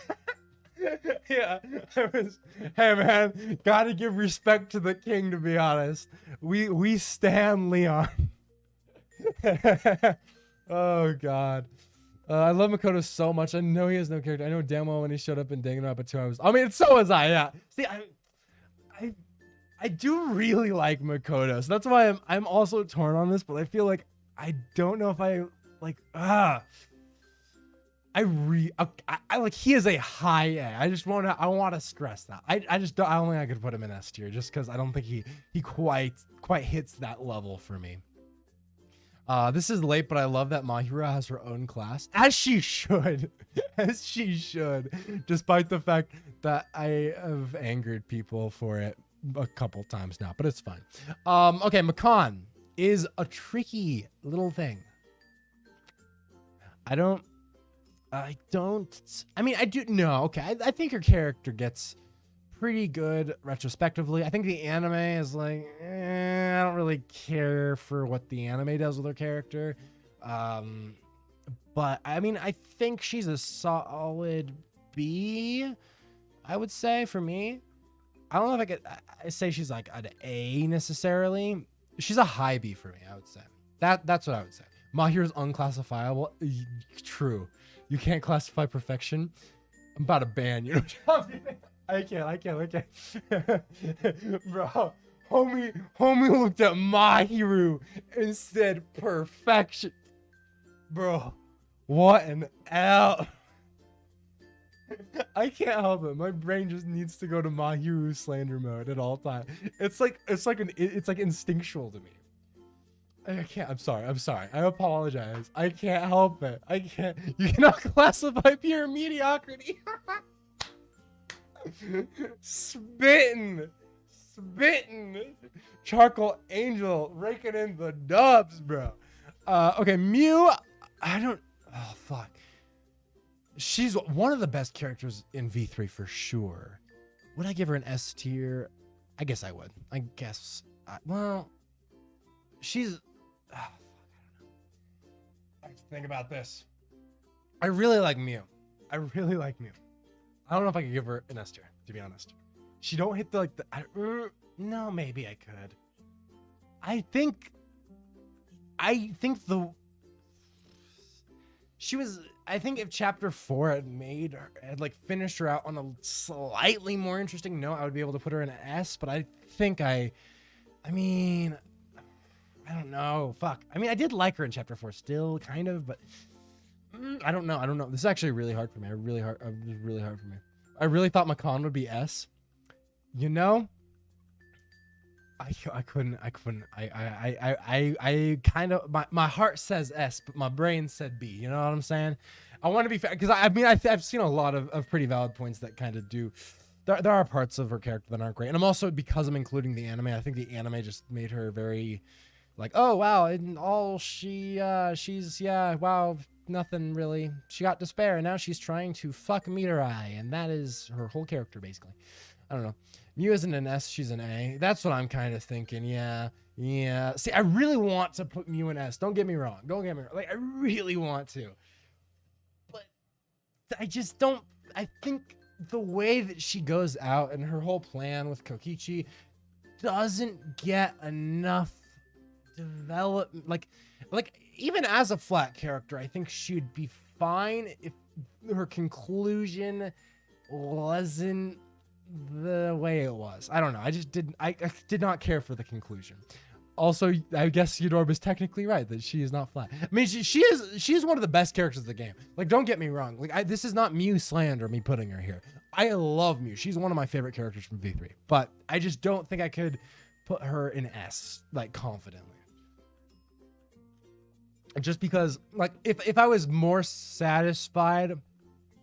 Yeah, hey man, gotta give respect to the king, to be honest. We stan Leon. Oh god. I love Makoto so much. I know he has no character. I know damn well when he showed up in Danganronpa 2, I mean, so was I, yeah. See, I do really like Makoto, so that's why I'm also torn on this, but I feel like I don't know if I like I like he is a high A. I want to stress that. I don't think I could put him in S tier just because I don't think he quite hits that level for me. This is late, but I love that Mahiro has her own class, as she should, as she should, despite the fact that I have angered people for it a couple times now, but it's fine. Okay, Makan is a tricky little thing. I mean, I do no. Okay, I think her character gets pretty good retrospectively. I think the anime is like, I don't really care for what the anime does with her character. But I mean, I think she's a solid B, I would say, for me. I don't know if I say she's like an A necessarily. She's a high B for me, I would say. That's what I would say. Mahiro's unclassifiable. True. You can't classify perfection. I'm about to ban you. I can't. Bro, homie looked at Mahiru and said perfection. Bro, what an L. I can't help it. My brain just needs to go to Mahiru slander mode at all times. It's like instinctual to me. I can't. I'm sorry. I apologize. I can't help it. I can't. You cannot classify pure mediocrity. Spitting. Charcoal Angel raking in the dubs, bro. Okay, Mew. Oh fuck. She's one of the best characters in V3 for sure. Would I give her an S tier? I guess I would. Well, she's. I don't know. I have to think about this. I really like Mew. I don't know if I could give her an S tier, to be honest. She don't hit the no, maybe I could. I think if chapter 4 had like finished her out on a slightly more interesting note, I would be able to put her in an S, but I think I don't know. Fuck. I mean, I did like her in chapter 4 still, kind of, but I don't know. This is actually really hard for me. Really hard for me. I really thought Makan would be S. You know? I couldn't. I kind of, my heart says S, but my brain said B. You know what I'm saying? I want to be fair, because I've seen a lot of pretty valid points that kind of do. There are parts of her character that aren't great, and I'm also, because I'm including the anime, I think the anime just made her very, like, oh wow, and all she's wow, nothing really. She got despair, and now she's trying to fuck Mitarai, and that is her whole character basically. I don't know. Mew isn't an S, she's an A. That's what I'm kind of thinking. Yeah. See, I really want to put Mew in S. Don't get me wrong. Like, I really want to. But I just don't. I think the way that she goes out and her whole plan with Kokichi doesn't get enough development. Like even as a flat character, I think she'd be fine if her conclusion wasn't the way it was. I don't know. I did not care for the conclusion. Also, I guess Eudorb technically right that she is not flat. I mean, she is one of the best characters of the game. Like, don't get me wrong. Like, this is not Mew slander, me putting her here. I love Mew. She's one of my favorite characters from V3. But I just don't think I could put her in S, like, confidently. Just because, like, if I was more satisfied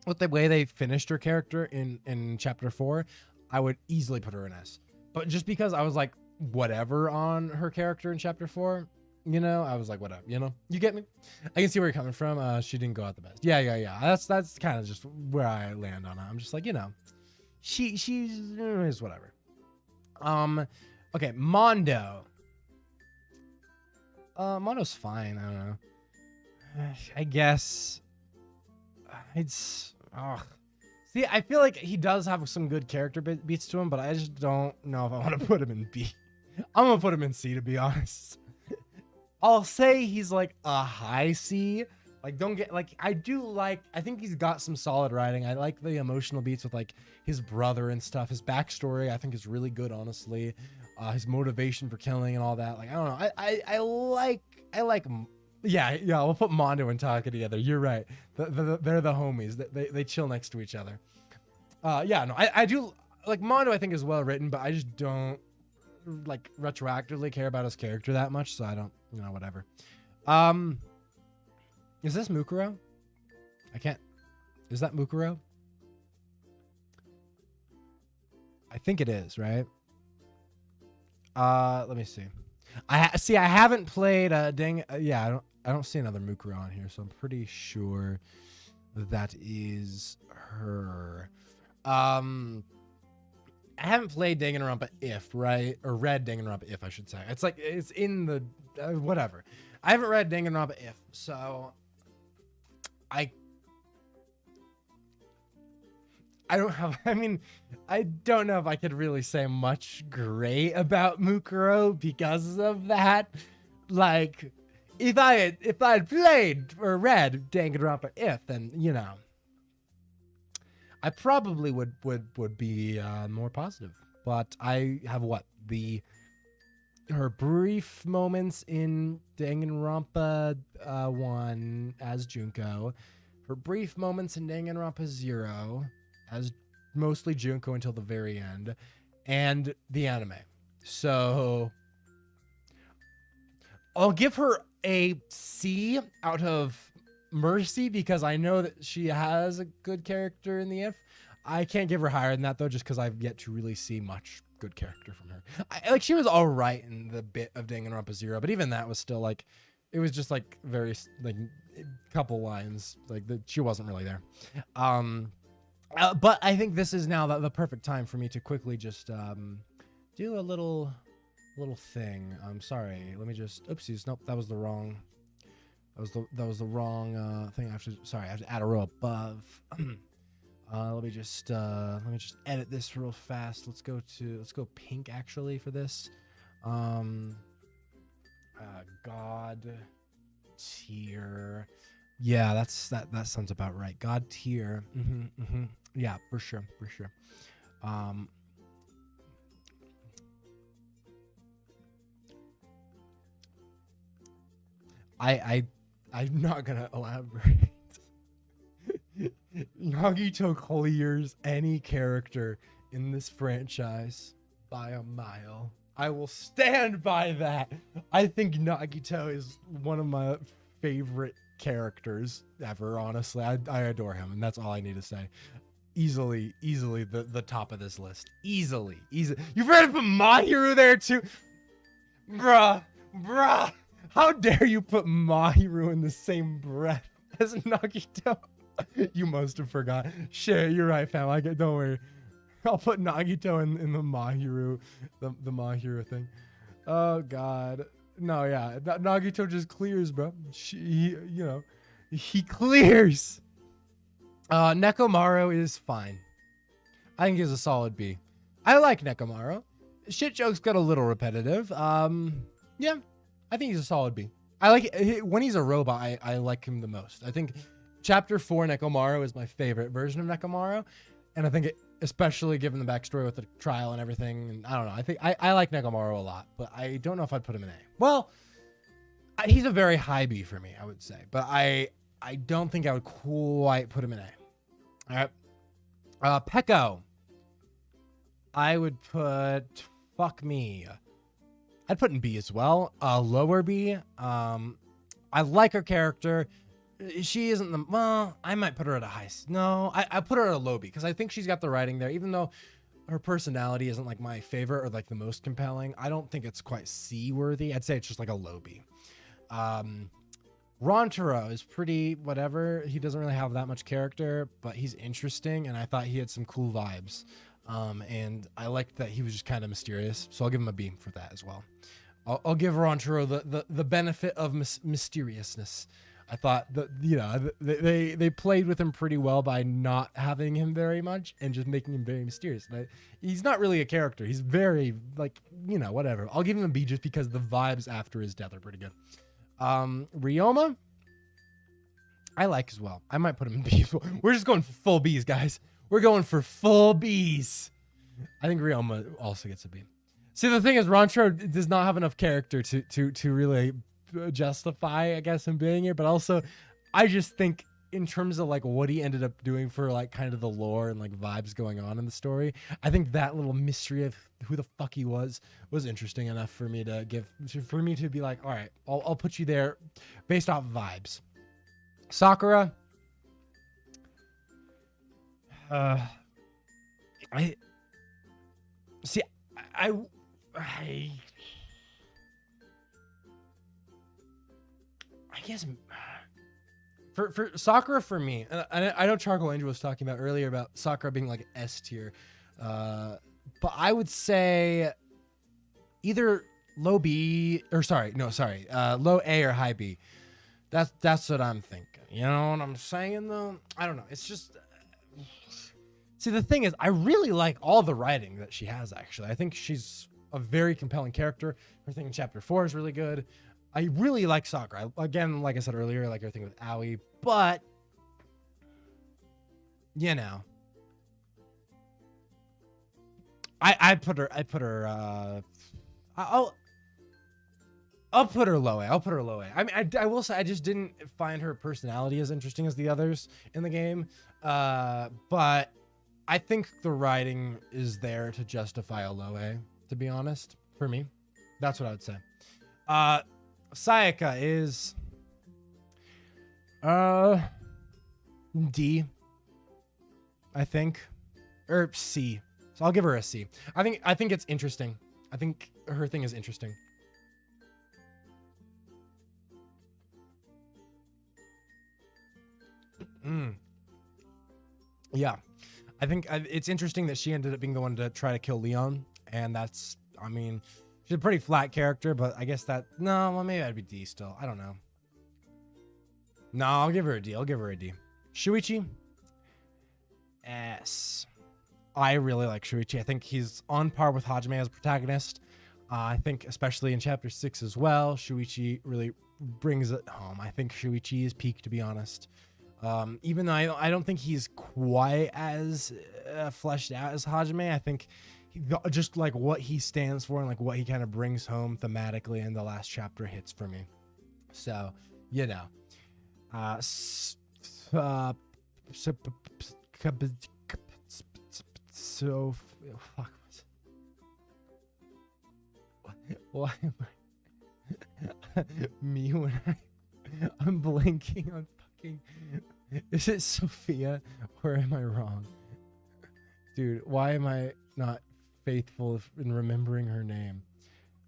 with the way they finished her character in chapter 4, I would easily put her in S. But just because I was like whatever on her character in chapter 4, you know, I was like whatever, you know, you get me. I can see where you're coming from. She didn't go out the best. Yeah. That's kind of just where I land on it. I'm just like, you know, she's whatever. Okay, Mondo. Mondo's fine. I don't know. I guess it's. See, I feel like he does have some good character beats to him, but I just don't know if I want to put him in B. I'm gonna put him in C, to be honest. I'll say he's like a high C. Like, don't get like, I think he's got some solid writing. I like the emotional beats with like his brother and stuff. His backstory I think is really good, honestly. His motivation for killing and all that. Like, I don't know. I like him. Yeah, we'll put Mondo and Taka together. You're right. They're the homies. They chill next to each other. I do like Mondo. I think is well written, but I just don't like retroactively care about his character that much. So I don't, you know, whatever. Is this Mukuro? I can't. Is that Mukuro? I think it is, right? Let me see. I haven't played I don't see another Mukuro on here, so I'm pretty sure that is her. I haven't played Danganronpa If, right? Or read Danganronpa If, I should say. It's like it's in the whatever. I haven't read Danganronpa If, so I don't have. I mean, I don't know if I could really say much great about Mukuro because of that. Like, if I had played or read Danganronpa If, then you know, I probably would be more positive. But I have her brief moments in Danganronpa 1 as Junko, her brief moments in Danganronpa 0 as mostly Junko until the very end, and the anime. So I'll give her a C out of mercy because I know that she has a good character in the If. I can't give her higher than that though, just because I've yet to really see much good character from her. She was all right in the bit of Danganronpa 0, but even that was still like, it was just like very like couple lines, like she wasn't really there. But I think this is now the perfect time for me to quickly just do a little thing. I'm sorry. Let me just. Oopsies. Nope. That was the wrong. That was the wrong thing. I have to add a row above. Let me just edit this real fast. Let's go pink actually for this. God tier. Yeah, that sounds about right. God tier. Yeah, for sure. I'm not gonna elaborate. Nagito clears any character in this franchise by a mile. I will stand by that. I think Nagito is one of my favorite characters ever, honestly. I adore him, and that's all I need to say. Easily the top of this list. Easily. You've ready to put Mahiru there too? Bruh. How dare you put Mahiru in the same breath as Nagito? You must have forgot. Shit, you're right, fam. Don't worry. I'll put Nagito in the Mahiru, the Mahiru thing. Oh God. No, yeah. Nagito just clears, bro. He clears. Nekomaru is fine. I think he's a solid B. I like Nekomaru. Shit jokes got a little repetitive. Yeah, I think he's a solid B. I like when he's a robot. I like him the most. I think Chapter 4 Nekomaru is my favorite version of Nekomaru, and I think especially given the backstory with the trial and everything. And I don't know. I think I like Nekomaru a lot, but I don't know if I'd put him in A. Well, he's a very high B for me, I would say, but I don't think I would quite put him in A. All right. Peko. I would put fuck me. I'd put in B as well. Lower B. I like her character. she isn't the, well, I might put her at a high. No, I put her at a low B because I think she's got the writing there, even though her personality isn't like my favorite or like the most compelling. I don't think it's quite C worthy. I'd say it's just like a low B. Rontaro is pretty whatever. He doesn't really have that much character, but he's interesting, and I thought he had some cool vibes. And I liked that he was just kind of mysterious, so I'll give him a B for that as well. I'll give Rontaro the benefit of mysteriousness. I thought that, you know, they played with him pretty well by not having him very much and just making him very mysterious. He's not really a character. He's very, like, you know, whatever. I'll give him a B just because the vibes after his death are pretty good. Ryoma, I like as well. I might put him in B. We're just going for full Bs, guys. We're going for full Bs. I think Ryoma also gets a B. See, the thing is, Rontaro does not have enough character to really justify, I guess, him being here. But also, I just think in terms of like what he ended up doing for like kind of the lore and like vibes going on in the story, I think that little mystery of who the fuck he was interesting enough for me to be like, all right, I'll put you there based off vibes. Sakura, I guess for Sakura, for me, I know Charcoal Angel was talking about earlier about Sakura being like S tier, but I would say either low B or low A or high B. That's what I'm thinking. You know what I'm saying though? I don't know. It's just see, the thing is, I really like all the writing that she has. Actually, I think she's a very compelling character. Everything in chapter 4 is really good. I really like Sakura. Again, like I said earlier, I like everything with Aoi, but you know, I'll put her low A. I'll put her low A. I mean, I will say I just didn't find her personality as interesting as the others in the game, but I think the writing is there to justify a low A. To be honest, for me, that's what I would say. Sayaka is D, I think, or C. So I'll give her a C. I think it's interesting. I think her thing is interesting. Yeah, I think it's interesting that she ended up being the one to try to kill Leon, and that's, I mean, she's a pretty flat character, but I guess that, no, well, maybe I'd be D still. I don't know. No, I'll give her a D. Shuichi, S. I really like Shuichi. I think he's on par with Hajime as a protagonist. I think especially in chapter 6 as well, Shuichi really brings it home. I think Shuichi is peak, to be honest. Even though I don't think he's quite as fleshed out as Hajime, I think just like what he stands for and like what he kind of brings home thematically in the last chapter hits for me. So, you know, fuck. Why am I me when I'm blanking on fucking, is it Sophia or am I wrong? Dude, why am I not faithful in remembering her name?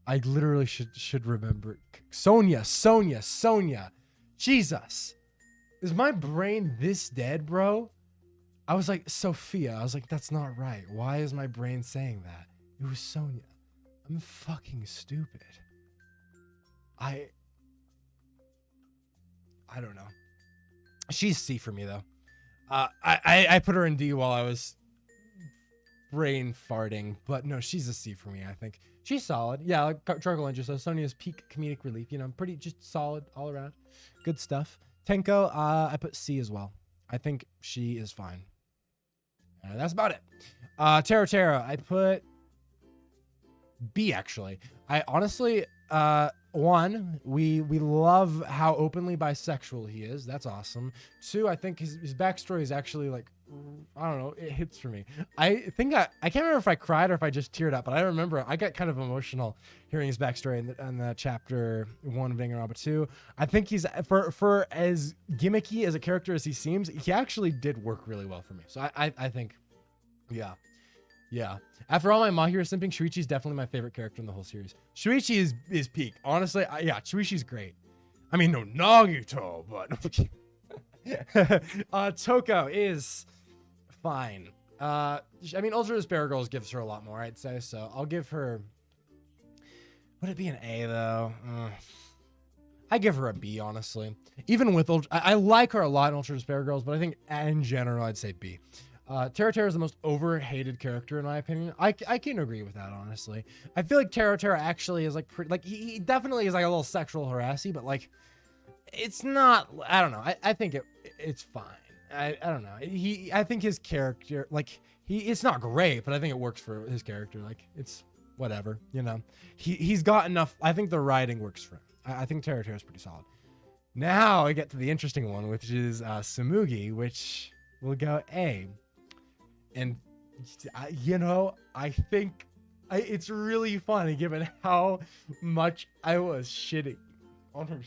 I literally should remember. Sonia. Jesus. Is my brain this dead, bro? I was like, Sophia. I was like, that's not right. Why is my brain saying that? It was Sonia. I'm fucking stupid. I don't know. She's C for me though. I put her in D while I was brain farting, but no, she's a C for me. I think she's solid. Yeah, like Charcoal Angel says, Sonia's peak comedic relief. You know, pretty just solid all around. Good stuff. Tenko, I put C as well. I think she is fine. That's about it. Tero, I put B actually. I honestly one, we love how openly bisexual he is. That's awesome. Two, I think his backstory is actually like, I don't know, it hits for me. I think I can't remember if I cried or if I just teared up, but I remember I got kind of emotional hearing his backstory in the chapter 1 of Danganronpa 2. I think he's for as gimmicky as a character as he seems, he actually did work really well for me. So I think, yeah. After all my Mahiro simping, Shuichi's definitely my favorite character in the whole series. Shuichi is peak. Honestly, yeah, Shuichi's great. I mean, no Nagito, but Toko is fine. I mean, Ultra Despair Girls gives her a lot more, I'd say. So I'll give her. Would it be an A though? I give her a B, honestly. Even with I like her a lot in Ultra Despair Girls, but I think in general I'd say B. Terra Terra is the most overhated character in my opinion. I can agree with that, honestly. I feel like Terra Terra actually is like pretty, like he definitely is like a little sexual harassy, but like it's not. I don't know. I think it's fine. I don't know. I think his character, like it's not great, but I think it works for his character. Like it's whatever, you know. He's got enough. I think the writing works for him. I think Terra Terra is pretty solid. Now I get to the interesting one, which is Tsumugi, which will go A. And, you know, I think it's really funny given how much I was shitting on her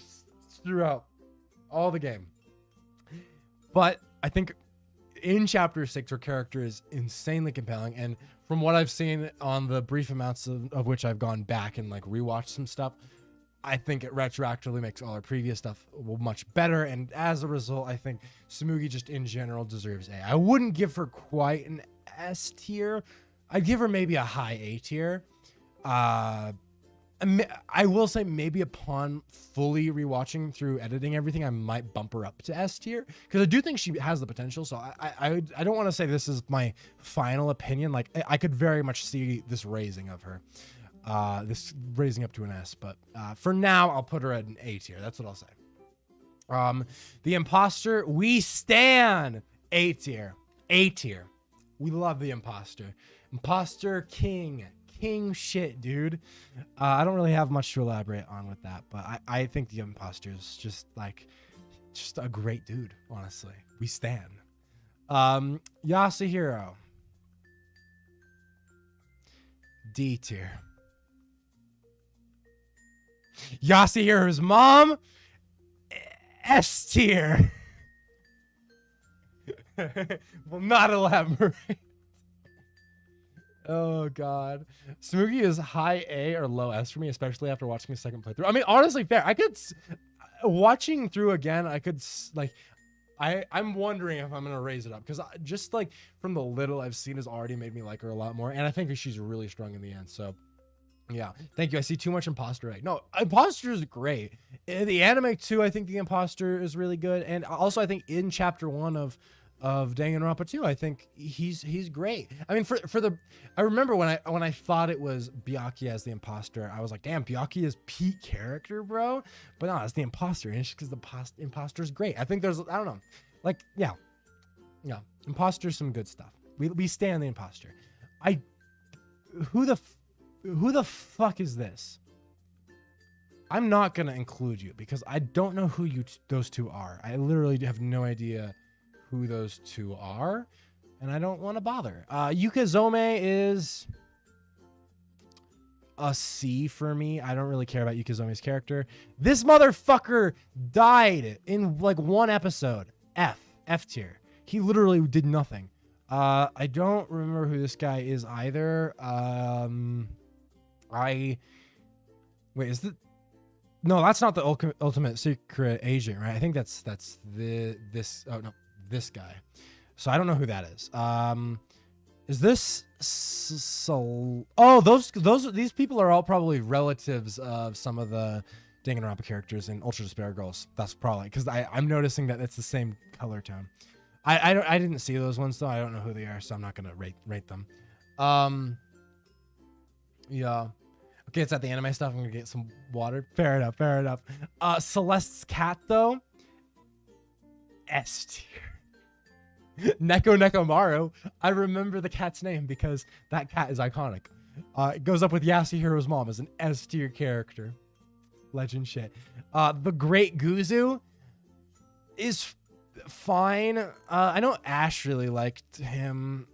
throughout all the game. But I think in Chapter 6, her character is insanely compelling. And from what I've seen on the brief amounts of which I've gone back and, like, rewatched some stuff, I think it retroactively makes all her previous stuff much better, and as a result, I think Tsumugi just in general deserves A. I wouldn't give her quite an S tier. I'd give her maybe a high A tier. I will say maybe upon fully rewatching through editing everything, I might bump her up to S tier because I do think she has the potential. So I don't want to say this is my final opinion. Like I could very much see this raising of her. This raising up to an S, but for now I'll put her at an A tier. That's what I'll say. The Imposter, we stan A tier. A tier. We love the Imposter. Imposter king shit, dude. I don't really have much to elaborate on with that, but I think the Imposter is just a great dude. Honestly, we stan. Yasuhiro, D tier. Yasuhiro's mom, S tier. Will not elaborate. Oh god, Tsumugi is high A or low S for me, especially after watching the second playthrough. I mean, honestly, fair. I could watching through again. I could like. I'm wondering if I'm gonna raise it up because just like from the little I've seen has already made me like her a lot more, and I think she's really strong in the end. So. Yeah, thank you. I see too much Imposter. Right? No, Imposter is great. In the anime too, I think the Imposter is really good, and also I think in Chapter 1 of Danganronpa 2, I think he's great. I mean, I remember when I thought it was Byakuya as the Imposter, I was like, damn, Byakuya is peak character, bro. But no, it's the Imposter, and it's just because the Imposter is great. I think I don't know, like yeah, Imposter's some good stuff. We stand the Imposter. Who the fuck is this? I'm not gonna include you because I don't know who those two are. I literally have no idea who those two are, and I don't want to bother. Yukazome is a C for me. I don't really care about Yukazome's character. This motherfucker died in like one episode. F tier. He literally did nothing. I don't remember who this guy is either. Wait, is that? No, that's not the ultimate secret agent, right? I think that's this. Oh no, this guy. So I don't know who that is. Is this? These people are all probably relatives of some of the Danganronpa characters in Ultra Despair Girls. That's probably because I'm noticing that it's the same color tone. I didn't see those ones though. I don't know who they are, so I'm not gonna rate them. Yeah. Okay, it's at the anime stuff. I'm gonna get some water. Fair enough. Celeste's cat though, S tier. Neko Nekomaru. I remember the cat's name because that cat is iconic. It goes up with Yasuhiro's mom as an S tier character. legend shit. The Great Guzu is fine. I know Ash really liked him.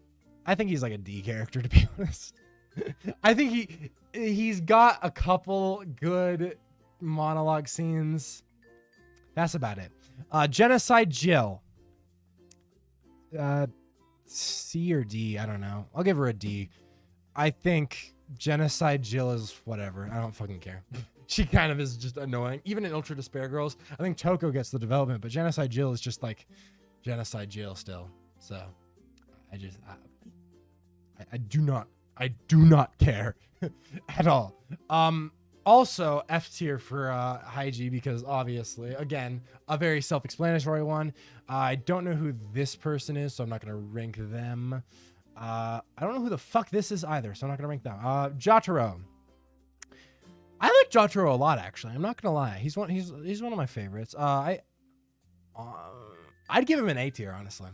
I think he's like a D character, to be honest. I think he's got a couple good monologue scenes. That's about it. Genocide Jill. C or D, I don't know. I'll give her a D. I think Genocide Jill is whatever. I don't fucking care. She kind of is just annoying. Even in Ultra Despair Girls, I think Toko gets the development, but Genocide Jill is just like Genocide Jill still. So I do not care at all. Also F tier for Hygie, because obviously, again, a very self-explanatory one. I don't know who this person is, so I'm not gonna rank them. I don't know who the fuck this is either, so I'm not gonna rank them. Jotaro. I like Jotaro a lot, actually. I'm not gonna lie. He's one of my favorites. I'd give him an A tier, honestly.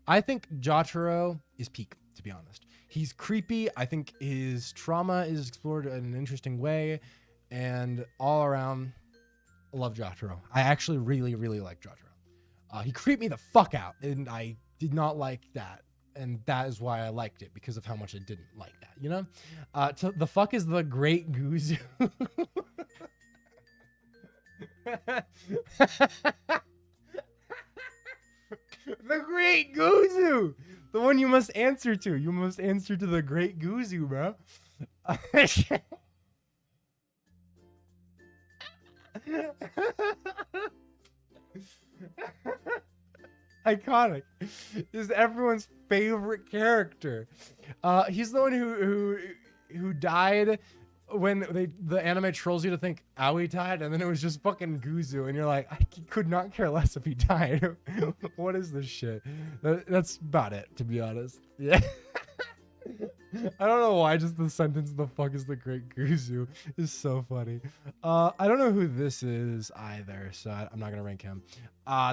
I think Jotaro is peak, to be honest. He's creepy. I think his trauma is explored in an interesting way, and all around, I love Jotaro. I actually really, really like Jotaro. He creeped me the fuck out, and I did not like that. And that is why I liked it, because of how much I didn't like that, you know? The fuck is the Great Guzu? The Great Guzu! The one you must answer to. You must answer to the Great Guzu, bro. Iconic. This is everyone's favorite character. He's the one who died when the anime trolls you to think Aoi died, and then it was just fucking Guzu, and you're like, I could not care less if he died. What is this shit? That's about it, to be honest. Yeah. I don't know why just the sentence, the fuck is the Great Guzu, is so funny. I don't know who this is either, so I'm not gonna rank him.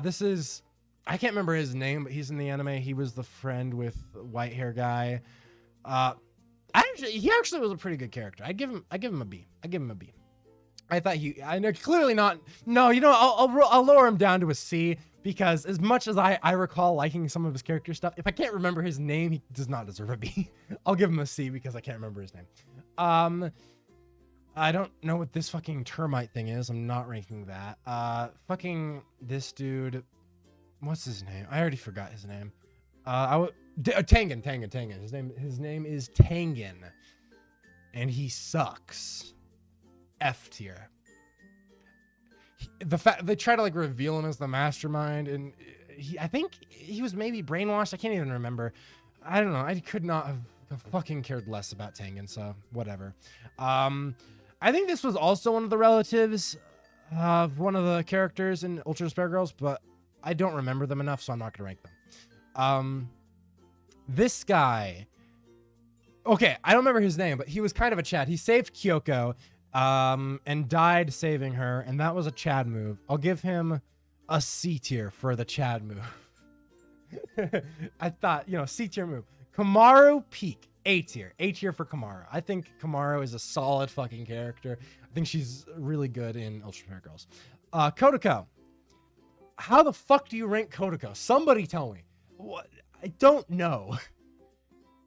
This is, I can't remember his name, but he's in the anime. He was the friend with the white hair guy. He actually was a pretty good character. I give him a B. I give him a B. I thought I know clearly not. No, you know, I'll lower him down to a C, because as much as I recall liking some of his character stuff, if I can't remember his name, he does not deserve a B. I'll give him a C because I can't remember his name. I don't know what this fucking termite thing is. I'm not ranking that. Fucking this dude. What's his name? I already forgot his name. Tangen. His name is Tangen, and he sucks. F tier. The fact they try to like reveal him as the mastermind, and I think he was maybe brainwashed. I can't even remember. I don't know. I could not have fucking cared less about Tangen, so whatever. I think this was also one of the relatives of one of the characters in Ultra Despair Girls, but I don't remember them enough, so I'm not gonna rank them. This guy, okay, I don't remember his name, but he was kind of a Chad. He saved Kyoko, and died saving her, and that was a Chad move. I'll give him a C tier for the Chad move. I thought, you know, C tier move. Kamaru, peak. A tier. A tier for Kamaru. I think Kamaru is a solid fucking character. I think she's really good in Ultra Despair Girls. Kodako. How the fuck do you rank Kodako? Somebody tell me. What? I don't know.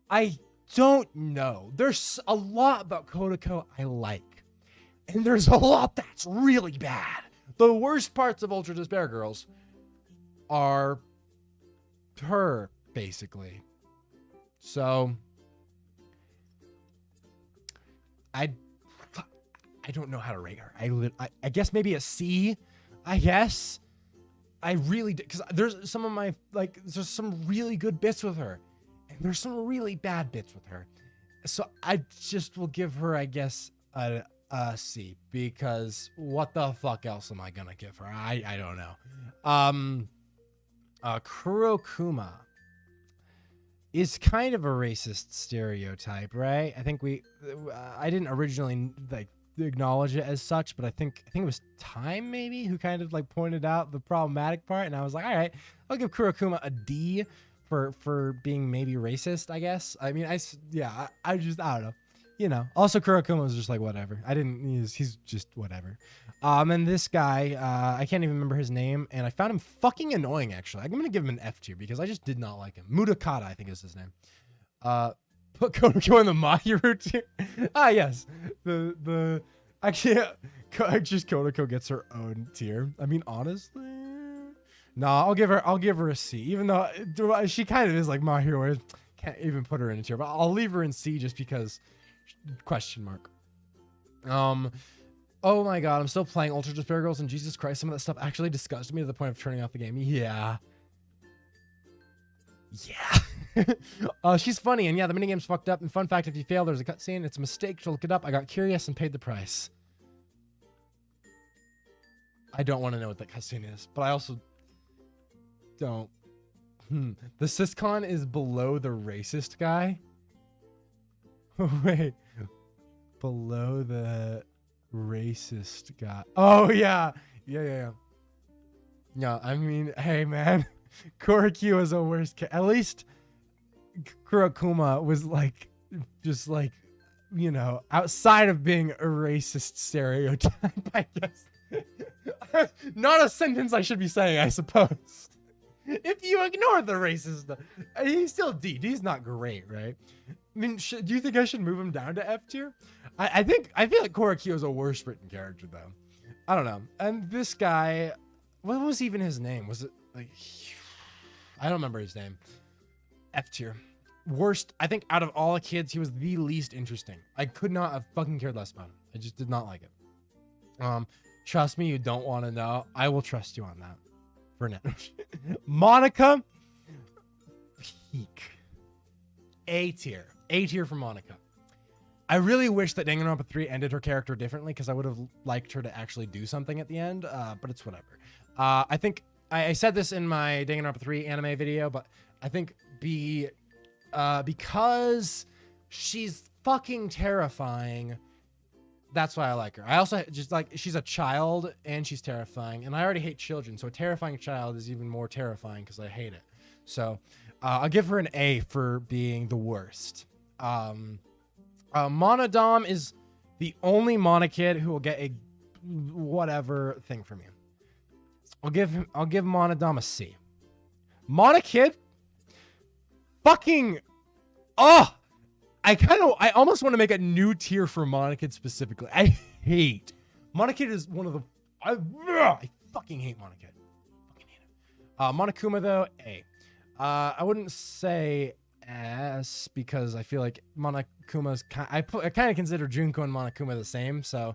I don't know. There's a lot about Kodako I like. And there's a lot that's really bad. The worst parts of Ultra Despair Girls are her, basically. So I don't know how to rate her. I guess maybe a C, I guess. I really did, because there's some of my, like, there's some really good bits with her, and there's some really bad bits with her. So I just will give her, I guess, a C, because what the fuck else am I gonna give her? I don't know. Kurokuma is kind of a racist stereotype, right? I think I didn't originally like acknowledge it as such, but I think it was Time maybe who kind of like pointed out the problematic part, and I was like, all right, I'll give Kurokuma a D for being maybe racist, I guess. I mean, I don't know. you know. Also, Kurokuma was just like whatever. He's just whatever. And this guy, I can't even remember his name, and I found him fucking annoying. Actually, I'm gonna give him an F tier because I just did not like him. Mudakata, I think is his name. Put Kodako in the Mahiru tier. Yes, the actually, just Kodako gets her own tier. I mean, honestly, no, I'll give her a C, even though she kind of is like Mahiru. Can't even put her in a tier, but I'll leave her in C just because. Question mark. Oh my god, I'm still playing Ultra Despair Girls, and Jesus Christ, some of that stuff actually disgusted me to the point of turning off the game. Yeah. She's funny, and yeah, the minigame's fucked up. And fun fact, if you fail, there's a cutscene. It's a mistake to look it up. I got curious and paid the price. I don't want to know what that cutscene is, but I also don't. The syscon is below the racist guy. Wait. Below the racist guy. Oh, yeah. Yeah. I mean, hey, man. Kurokyu was a worst case. At least Kurokuma was like, just like, you know, outside of being a racist stereotype, I guess. Not a sentence I should be saying, I suppose. If you ignore the racist stuff. He's still D. D's not great, right? I mean, do you think I should move him down to F tier? I feel like Kurokyu is a worse written character, though. I don't know. And this guy, what was even his name? Was it like, I don't remember his name. F tier. Worst, I think out of all the kids, he was the least interesting. I could not have fucking cared less about him. I just did not like it. Trust me, you don't want to know. I will trust you on that. For now. Monica, peak. A tier. A tier for Monica. I really wish that Danganronpa 3 ended her character differently because I would have liked her to actually do something at the end, but it's whatever. I think I said this in my Danganronpa 3 anime video, but I think because she's fucking terrifying, that's why I like her. I also just like, she's a child and she's terrifying, and I already hate children, so a terrifying child is even more terrifying because I hate it. So I'll give her an A for being the worst. Monodom is the only Monokid who will get a whatever thing from you. I'll give Monodom a C. Monokid, fucking, I almost want to make a new tier for Monokid specifically. I hate Monokid is one of the I fucking hate Monokid. Fucking hate it. Monokuma though, A. I wouldn't say S because I feel like Monokuma's I kind of consider Junko and Monokuma the same, so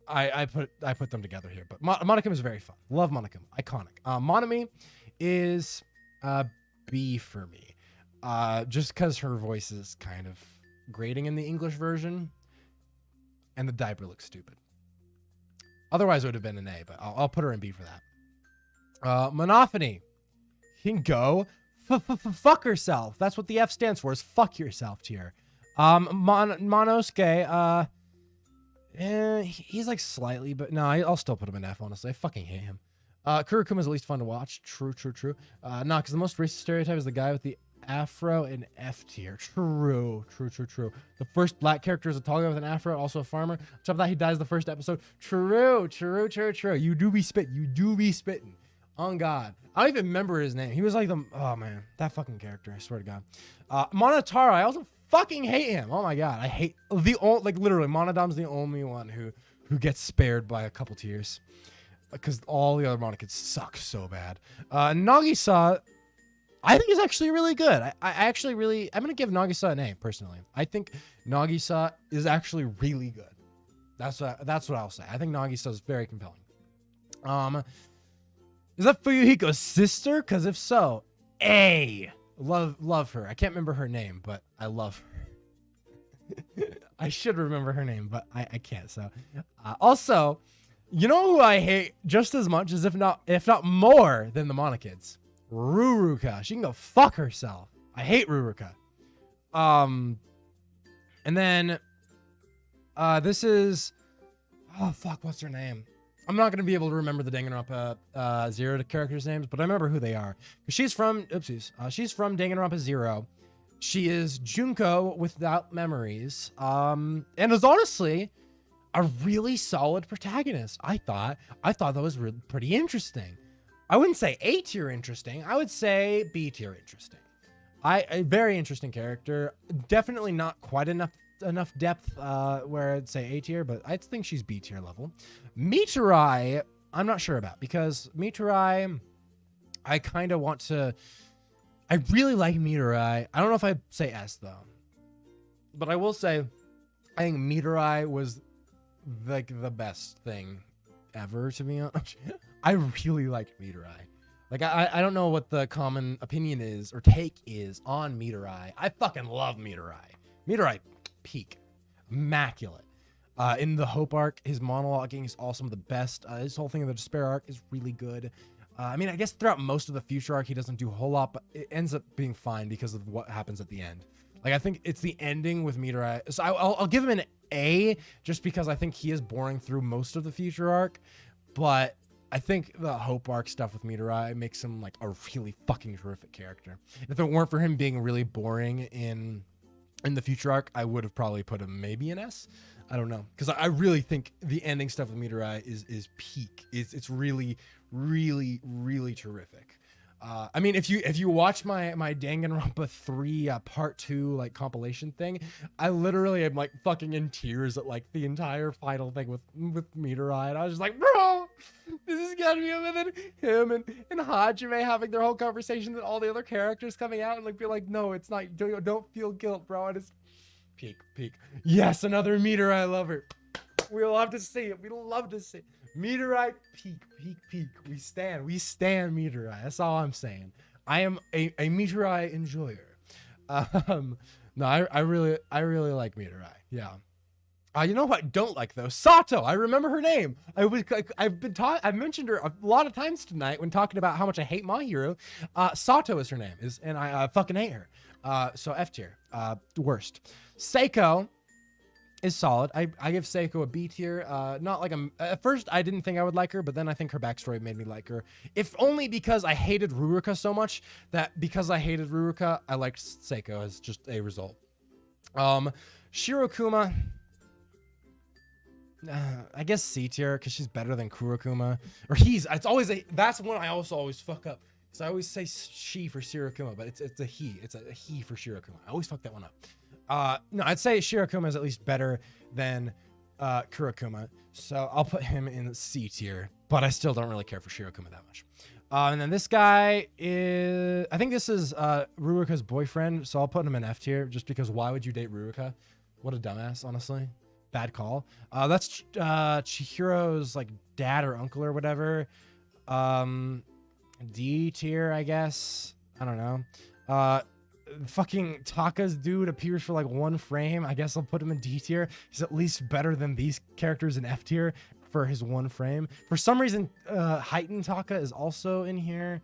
I put them together here. But Monokuma is very fun. Love Monokuma. Iconic. Monomi is B for me. Just because her voice is kind of grating in the English version, and the diaper looks stupid. Otherwise, it would have been an A, but I'll put her in B for that. Monophony. He can go fuck herself. That's what the F stands for, is fuck yourself tier. Monosuke, he's like slightly, but no, I'll still put him in F, honestly. I fucking hate him. Kurokuma is at least fun to watch. True. No, because the most racist stereotype is the guy with the afro in F tier. True. The first black character is a tall guy with an afro, also a farmer. On top of that, he dies the first episode. True. You do be spitting. On God. I don't even remember his name. He was like oh man, that fucking character, I swear to God. Monotaro, I also fucking hate him. Oh my God, I hate literally, Monodom's the only one who gets spared by a couple tiers. Because all the other Monokids suck so bad. Nagisa, I think is actually really good. I'm gonna give Nagisa an A personally. I think Nagisa is actually really good. That's what I'll say. I think Nagisa is very compelling. Is that Fuyuhiko's sister? Because if so, A. Love her. I can't remember her name, but I love her. I should remember her name, but I can't. So, also, you know who I hate just as much as if not more than the Monokids? Ruruka. She can go fuck herself. I hate Ruruka. And then this is, oh fuck, what's her name? I'm not going to be able to remember the Danganronpa 0 characters' names, but I remember who they are. She's from Danganronpa 0. She is Junko without memories, and is honestly a really solid protagonist. I thought that was pretty interesting. I wouldn't say A tier interesting. I would say B tier interesting. A very interesting character. Definitely not quite enough depth where I'd say A tier, but I think she's B tier level. Miturai, I'm not sure about, because Miturai, I kind of want to. I really like Miturai. I don't know if I'd say S though, but I will say I think Miturai was like the best thing ever, to be honest. I really liked Miturai. Like I don't know what the common opinion is or take is on Miturai. I fucking love Miturai. Miturai peak, immaculate. In the Hope arc, his monologuing is all some of the best. His whole thing in the Despair arc is really good. I mean, I guess throughout most of the Future arc, he doesn't do a whole lot, but it ends up being fine because of what happens at the end. Like, I think it's the ending with Miturai. So I'll give him an A just because I think he is boring through most of the Future arc. But I think the Hope arc stuff with Miturai makes him like a really fucking terrific character. If it weren't for him being really boring in the Future arc, I would have probably put him maybe an S. I don't know, because I really think the ending stuff with Miturai is peak. It's really, really, really terrific. I mean, if you watch my Danganronpa 3 part 2 like compilation thing, I literally am like fucking in tears at like the entire final thing with Miturai, and I was just like, bro, this is gonna be him, and then him and Hajime having their whole conversation with all the other characters coming out and like be like, no, it's not. Don't feel guilt, bro. And it's peak. Yes, another Miturai lover. We'll love to see it. We love to see it. Miturai peak. We stand Miturai. That's all I'm saying. I am a Miturai enjoyer. No, I really like Miturai. Yeah. You know what I don't like though? Sato. I remember her name. I've mentioned her a lot of times tonight when talking about how much I hate My Hero. Sato is her name, and I fucking hate her. So F tier. Worst. Seiko is solid. I give Seiko a B tier. Not like at first I didn't think I would like her, but then I think her backstory made me like her. If only because I hated Ruruka so much that because I hated Ruruka, I liked Seiko as just a result. Shirokuma, I guess C tier because she's better than Kurokuma. Or it's always that's one I also always fuck up. So I always say she for Shirokuma, but it's a he. It's a he for Shirokuma. I always fuck that one up. No, I'd say Shirokuma is at least better than Kurokuma. So I'll put him in C tier, but I still don't really care for Shirokuma that much. And then this guy is, I think this is Ruruka's boyfriend, so I'll put him in F tier just because why would you date Ruruka? What a dumbass, honestly. Bad call. That's Chihiro's like dad or uncle or whatever. D tier, I guess. I don't know. Fucking Taka's dude appears for like one frame. I guess I'll put him in D tier. He's at least better than these characters in F tier for his one frame. For some reason, Heightened Taka is also in here.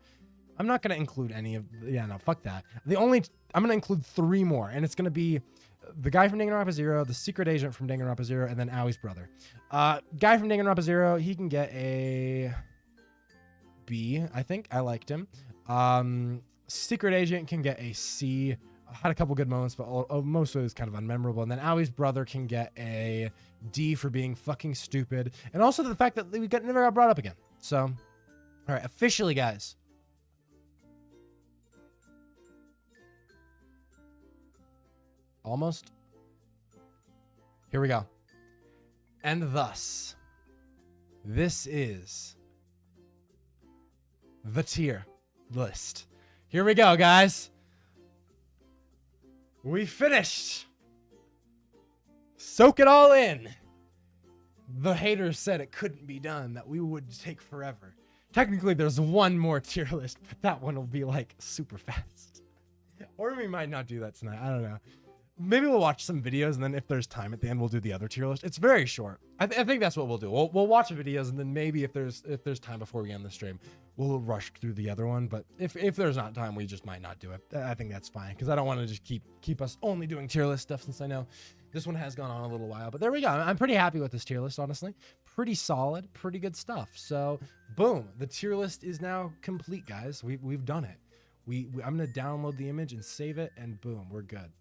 I'm not gonna include any of. Yeah, no, fuck that. I'm gonna include 3 more, and it's gonna be the guy from Danganronpa 0, the secret agent from Danganronpa 0, and then Aoi's brother. Guy from Danganronpa 0, he can get a B. I think I liked him. Secret Agent can get a C. Had a couple good moments, but most of it was kind of unmemorable. And then Aoi's brother can get a D for being fucking stupid. And also the fact that we never got brought up again. So, all right, officially, guys. Almost. Here we go. And thus, this is the tier list. Here we go, guys. We finished. Soak it all in. The haters said it couldn't be done, that we would take forever. Technically, there's one more tier list, but that one will be like super fast. Or we might not do that tonight. I don't know. Maybe we'll watch some videos, and then if there's time at the end, we'll do the other tier list. It's very short. I think that's what we'll do. We'll watch the videos, and then maybe if there's time before we end the stream, we'll rush through the other one. But if there's not time, we just might not do it. I think that's fine because I don't want to just keep us only doing tier list stuff since I know this one has gone on a little while. But there we go. I'm pretty happy with this tier list, honestly. Pretty solid, pretty good stuff. So boom, the tier list is now complete, guys. We've done it. I'm gonna download the image and save it, and boom, we're good.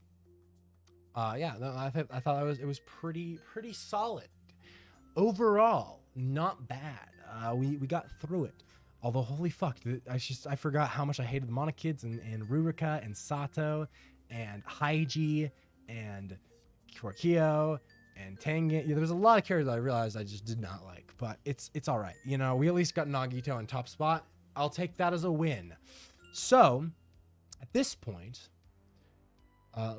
Yeah, no, I thought it was pretty solid overall, not bad. We got through it. Although, holy fuck, I forgot how much I hated the Mono Kids and Rurika and Sato and Haiji and Korkio and Tengen. Yeah, there's a lot of characters I realized I just did not like, but it's all right. You know, we at least got Nagito in top spot. I'll take that as a win. So, at this point,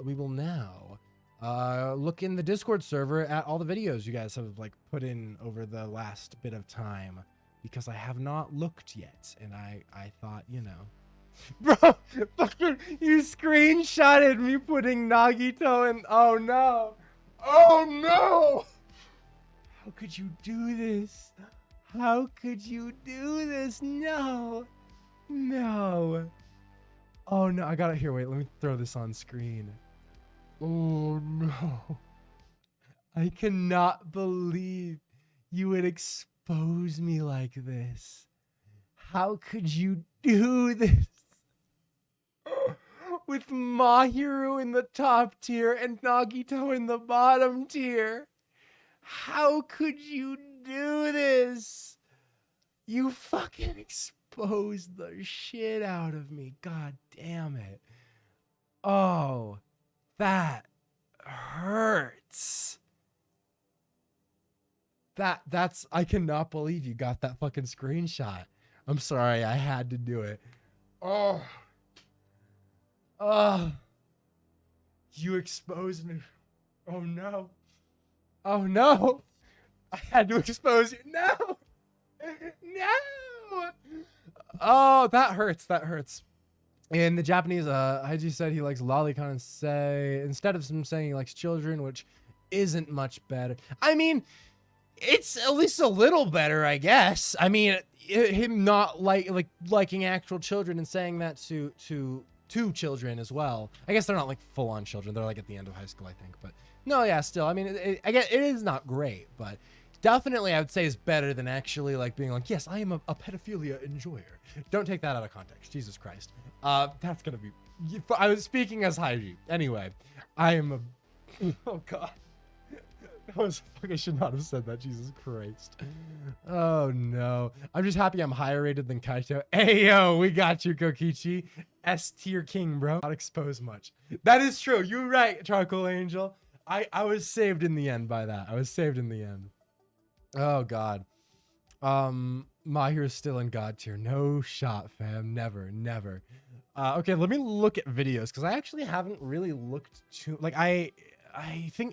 we will now look in the Discord server at all the videos you guys have like put in over the last bit of time, because I have not looked yet, and I thought, you know, bro, fucking, you screenshotted me putting Nagito in. Oh no, how could you do this? How could you do this? No. Oh no, I got it here. Wait, let me throw this on screen. Oh no. I cannot believe you would expose me like this. How could you do this? With Mahiru in the top tier and Nagito in the bottom tier. How could you do this? You fucking exposed the shit out of me. God damn it. Oh, that hurts. That's I cannot believe you got that fucking screenshot. I'm sorry, I had to do it. Oh, you exposed me. Oh no, I had to expose you. No. Oh, that hurts. In the Japanese, Haiji said he likes lolicon and say, instead of him saying he likes children, which isn't much better. I mean, it's at least a little better, I guess. I mean, him not liking actual children and saying that to children as well. I guess they're not like full-on children. They're like at the end of high school, I think. But no, yeah, still. I mean, I guess it is not great, but definitely I would say is better than actually like being like, yes, I am a pedophilia enjoyer. Don't take that out of context. Jesus Christ. That's gonna be. I was speaking as Haiji. Anyway, I am a. Oh God. I should not have said that. Jesus Christ. Oh no. I'm just happy I'm higher rated than Kaito. Hey yo, we got you, Kokichi. S tier king, bro. Not exposed much. That is true. You're right, Charcoal Angel. I was saved in the end by that. I was saved in the end. Oh God. Mahiru's still in God tier. No shot, fam. Never. Okay, let me look at videos because I actually haven't really looked too like I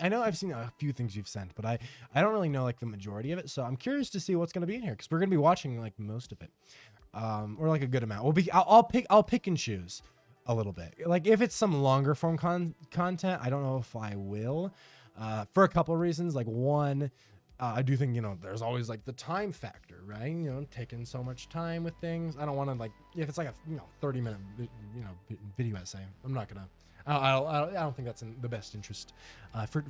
know I've seen a few things you've sent, but I don't really know like the majority of it. So I'm curious to see what's gonna be in here because we're gonna be watching like most of it, or like a good amount. I'll pick and choose a little bit. Like if it's some longer form content, I don't know if I will, for a couple of reasons. Like one, I do think, you know, there's always like the time factor, right? You know, taking so much time with things. I don't want to like, if it's like a 30-minute video essay, I'm not gonna. I don't think that's in the best interest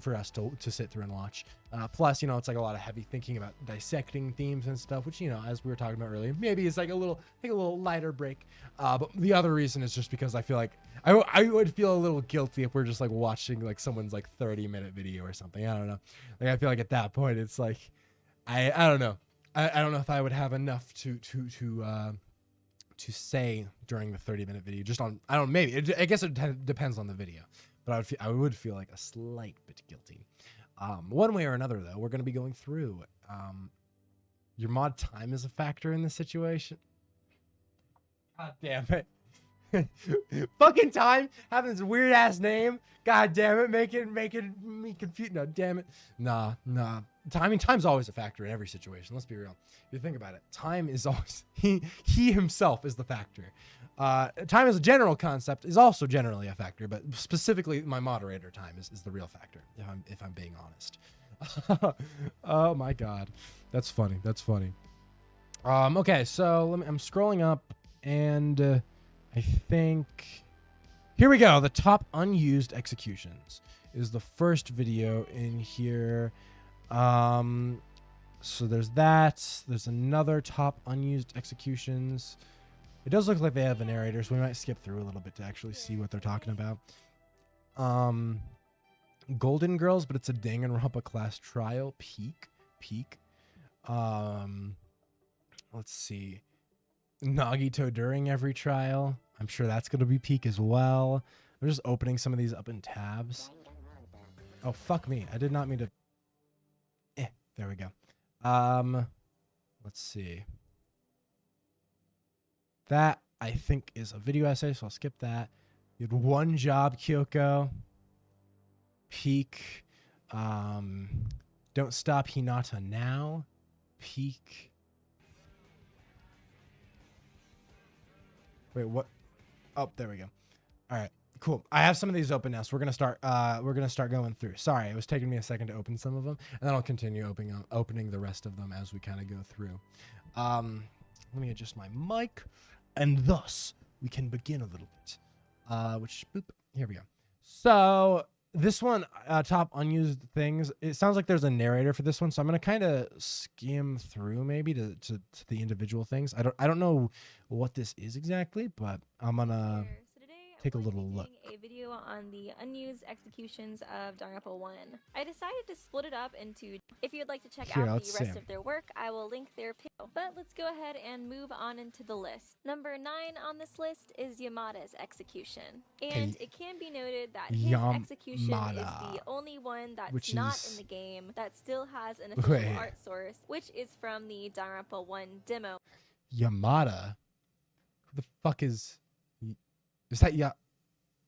for us to sit through and watch. Plus, you know, it's like a lot of heavy thinking about dissecting themes and stuff, which, you know, as we were talking about earlier, maybe it's like a little lighter break. But the other reason is just because I feel like I would feel a little guilty if we're just like watching like someone's like 30-minute video or something. I don't know. Like I feel like at that point it's like I don't know. I don't know if I would have enough to say during the 30-minute video, just on, I don't know, maybe I guess it depends on the video, but I would feel like a slight bit guilty. One way or another though, we're going to be going through your mod time is a factor in this situation. God damn it. Fucking time having this weird ass name. God damn it, making me confused. No, damn it. Nah. Time's always a factor in every situation. Let's be real. If you think about it, time is always he himself is the factor. Time as a general concept is also generally a factor, but specifically my moderator time is the real factor. If I'm being honest. Oh my God, that's funny. Okay, so I'm scrolling up and I think here we go. The top unused executions is the first video in here. So there's that. There's another top unused executions. It does look like they have a narrator, so we might skip through a little bit to actually see what they're talking about. Golden Girls, but it's a Danganronpa class trial. Peak. Let's see. Nagito during every trial. I'm sure that's going to be peak as well. I'm just opening some of these up in tabs. Oh, fuck me. I did not mean to... there we go. Let's see. That, I think, is a video essay, so I'll skip that. You had one job, Kyoko. Peak. Don't Stop Hinata Now. Peak. Wait, what? Oh, there we go. All right, cool. I have some of these open now, so we're gonna start going through. Sorry, it was taking me a second to open some of them, and then I'll continue opening the rest of them as we kind of go through. Let me adjust my mic, and thus we can begin a little bit. Here we go. So this one, top unused things. It sounds like there's a narrator for this one, so I'm gonna kind of skim through maybe to the individual things. I don't know what this is exactly, but I'm gonna take a little look. A video on the unused executions of Danganronpa 1. I decided to split it up into. If you'd like to check out the rest of their work, I will link their page. But let's go ahead and move on into the list. Number 9 on this list is Yamada's execution, and it can be noted that his execution is the only one that's not in the game that still has an official art source, which is from the Danganronpa 1 demo. Yamada? Who the fuck is that?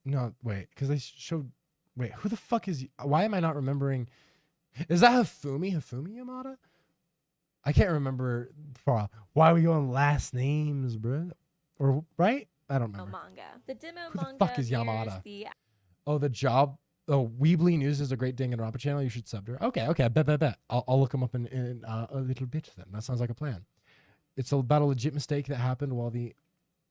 No, wait, because they showed. Wait, who the fuck is? Why am I not remembering? Is that Hifumi Yamada? I can't remember. Why are we going last names, bro? Or right? I don't remember. Manga. The demo who manga. The fuck is Yamada? Oh, the job. Oh, Weebly News is a great Danganronpa channel. You should sub to her. Okay, bet. I'll look them up in a little bit then. That sounds like a plan. It's about a legit mistake that happened while the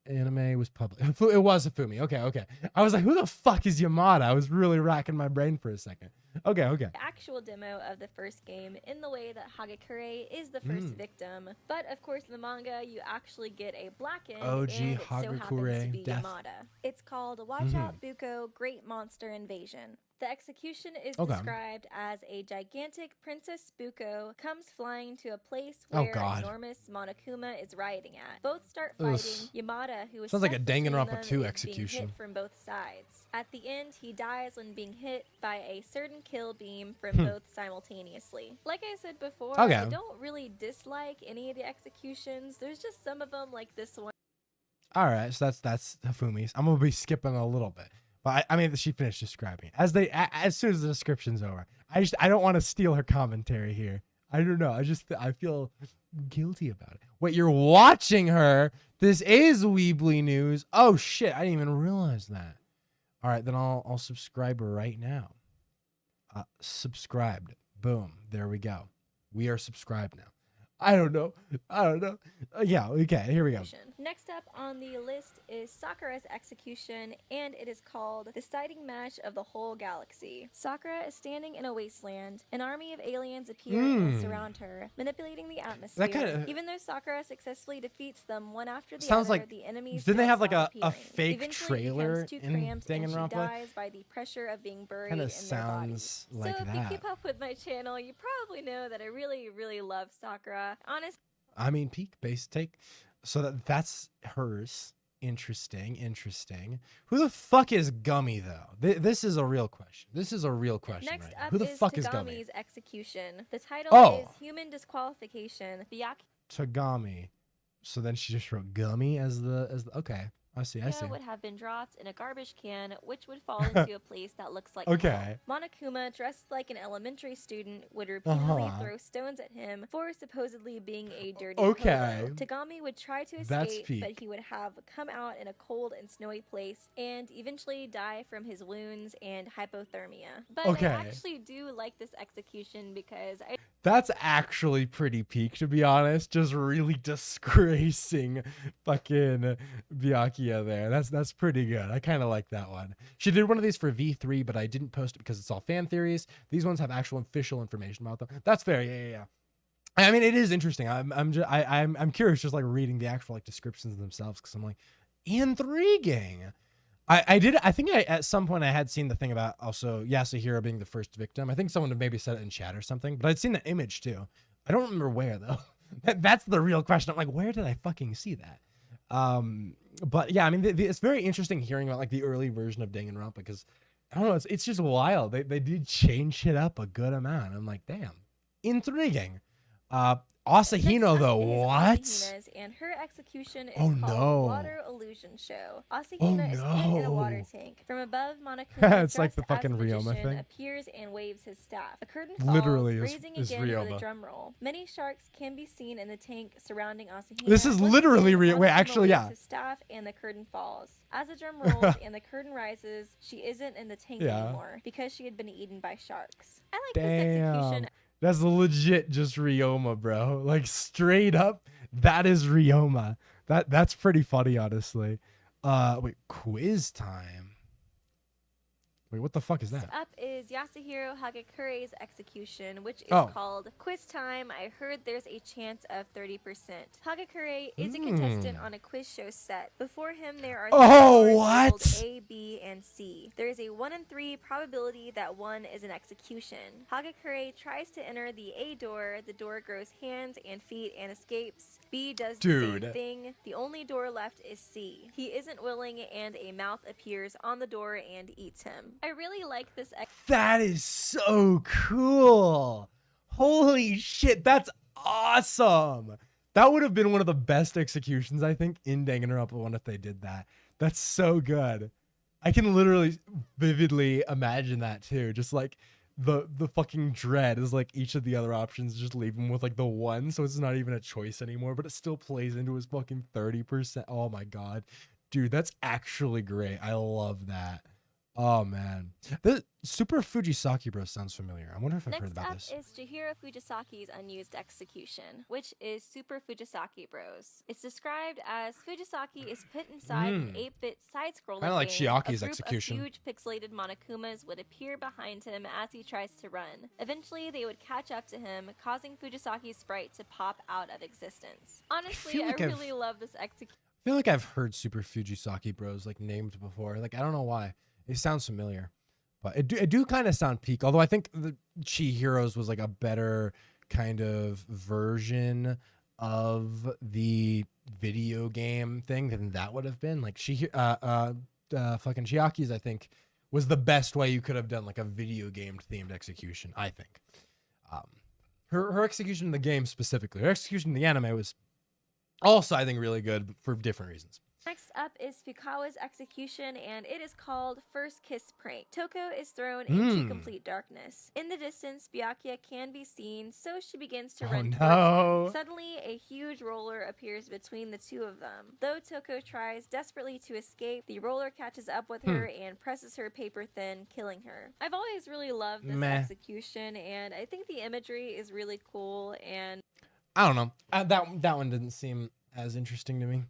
anime was public. It was Hifumi. Okay. I was like, who the fuck is Yamada? I was really racking my brain for a second. Okay. The actual demo of the first game in the way that Hagakure is the first victim. But of course in the manga you actually get a blackened OG and it so happens to be death. Yamada. It's called Watch Out Buko Great Monster Invasion. The execution is described as a gigantic Princess Buko comes flying to a place where enormous Monokuma is riding at. Both start fighting. Yamada, who is sounds like a Danganronpa 2 execution, hit from both sides. At the end, he dies when being hit by a certain kill beam from both simultaneously. Like I said before, I don't really dislike any of the executions. There's just some of them like this one. All right, so that's Hifumi's. I'm gonna be skipping a little bit. But I mean, she finished describing it. As soon as the description's over, I don't want to steal her commentary here. I don't know. I feel guilty about it. Wait, you're watching her? This is Weebly News. Oh shit, I didn't even realize that. All right, then I'll subscribe right now. Subscribed. Boom. There we go. We are subscribed now. I don't know. Yeah, okay, here we go. Next up on the list is Sakura's execution, and it is called The Deciding Match of the Whole Galaxy. Sakura is standing in a wasteland. An army of aliens appear and surround her, manipulating the atmosphere. Even though Sakura successfully defeats them one after the other, like, the enemies didn't they have like a fake trailer in Danganronpa? She dies by the pressure of being buried Kinda in sounds their body. like so that. If you keep up with my channel, you probably know that I really love Sakura. Honestly, I mean, peak base take. So that's hers. Interesting. Who the fuck is Gummy though? This is a real question. Next right now. Who the fuck is Gummy? Tagami's execution. The title is Human Disqualification. Tagami. So then she just wrote Gummy as the okay. I see. Would have been dropped in a garbage can, which would fall into a place that looks like hell. Monokuma, dressed like an elementary student, would repeatedly throw stones at him for supposedly being a dirty hobo. Tagami would try to escape, but he would have come out in a cold and snowy place and eventually die from his wounds and hypothermia. But I actually do like this execution because that's actually pretty peak, to be honest. Just really disgracing fucking Byakuya there. That's pretty good. I kind of like that one. She did one of these for V3, but I didn't post it because it's all fan theories. These ones have actual official information about them. That's fair. Yeah. I mean, it is interesting. I'm curious, just like reading the actual like descriptions themselves, because I'm like, intriguing. I think at some point I had seen the thing about also Yasuhiro being the first victim. I think someone had maybe said it in chat or something, but I'd seen the image too. I don't remember where though. That's the real question. I'm like, where did I fucking see that? But yeah, I mean, it's very interesting hearing about like the early version of Danganronpa, because I don't know, it's just wild. They did change shit up a good amount. I'm like, damn, intriguing. Asahino though, what? Asahina's, and her execution is Oh, called no. Water Illusion Show. Asahina is put in a water no. tank. From above, Monokuma, It's like the dressed as fucking a Ryoma magician, thing. appears and waves his staff. A curtain falls, Literally raising is again with Ryoma. a drum roll. Many sharks can be seen in the tank surrounding Asahina. This is Once literally again, wait, Monokuma actually, waves yeah. his staff and the curtain falls. As the drum rolls and the curtain rises, she isn't in the tank Yeah. anymore because she had been eaten by sharks. I like Damn. this execution. That's legit just Ryoma, bro. Like straight up, that is Ryoma. That's pretty funny, honestly. Wait, quiz time. Wait, what the fuck is that? Up is Yasuhiro Hagakure's execution, which is Oh. called Quiz Time. I heard there's a chance of 30%. Hagakure is a contestant on a quiz show set. Before him, there are Oh, three doors what? labeled A, B, and C. There is a 1 in 3 probability that one is an execution. Hagakure tries to enter the A door. The door grows hands and feet and escapes. B does the Dude. same thing. The only door left is C. He isn't willing, and a mouth appears on the door and eats him. I really like this. That is so cool. Holy shit, that's awesome. That would have been one of the best executions, I think, in Danganronpa 1 if they did that. That's so good. I can literally vividly imagine that too. Just like the fucking dread is like each of the other options just leave him with like the 1, so it's not even a choice anymore, but it still plays into his fucking 30%. Oh my god. Dude, that's actually great. I love that. Oh man, the Super Fujisaki Bros sounds familiar. I wonder if I've heard about this. Next up is Chihiro Fujisaki's unused execution, which is Super Fujisaki Bros. It's described as Fujisaki is put inside an 8-bit side-scroller Kinda like game. Chiaki's A group execution. of huge pixelated Monokumas would appear behind him as he tries to run. Eventually, they would catch up to him, causing Fujisaki's sprite to pop out of existence. Honestly, feel like I I've- really love this execution. I feel like I've heard Super Fujisaki Bros like named before. Like I don't know why. It sounds familiar, but it do kind of sound peak. Although I think the Chihiro's was like a better kind of version of the video game thing than that would have been. Like fucking Chiaki's, I think, was the best way you could have done like a video game themed execution. I think. Her execution in the game specifically, her execution in the anime was also, I think, really good but for different reasons. Next up is Fukawa's execution, and it is called First Kiss Prank. Toko is thrown into complete darkness. In the distance, Byakuya can be seen, so she begins to run towards no. him. Suddenly, a huge roller appears between the two of them. Though Toko tries desperately to escape, the roller catches up with her and presses her paper thin, killing her. I've always really loved this execution, and I think the imagery is really cool, and I don't know. That one didn't seem as interesting to me.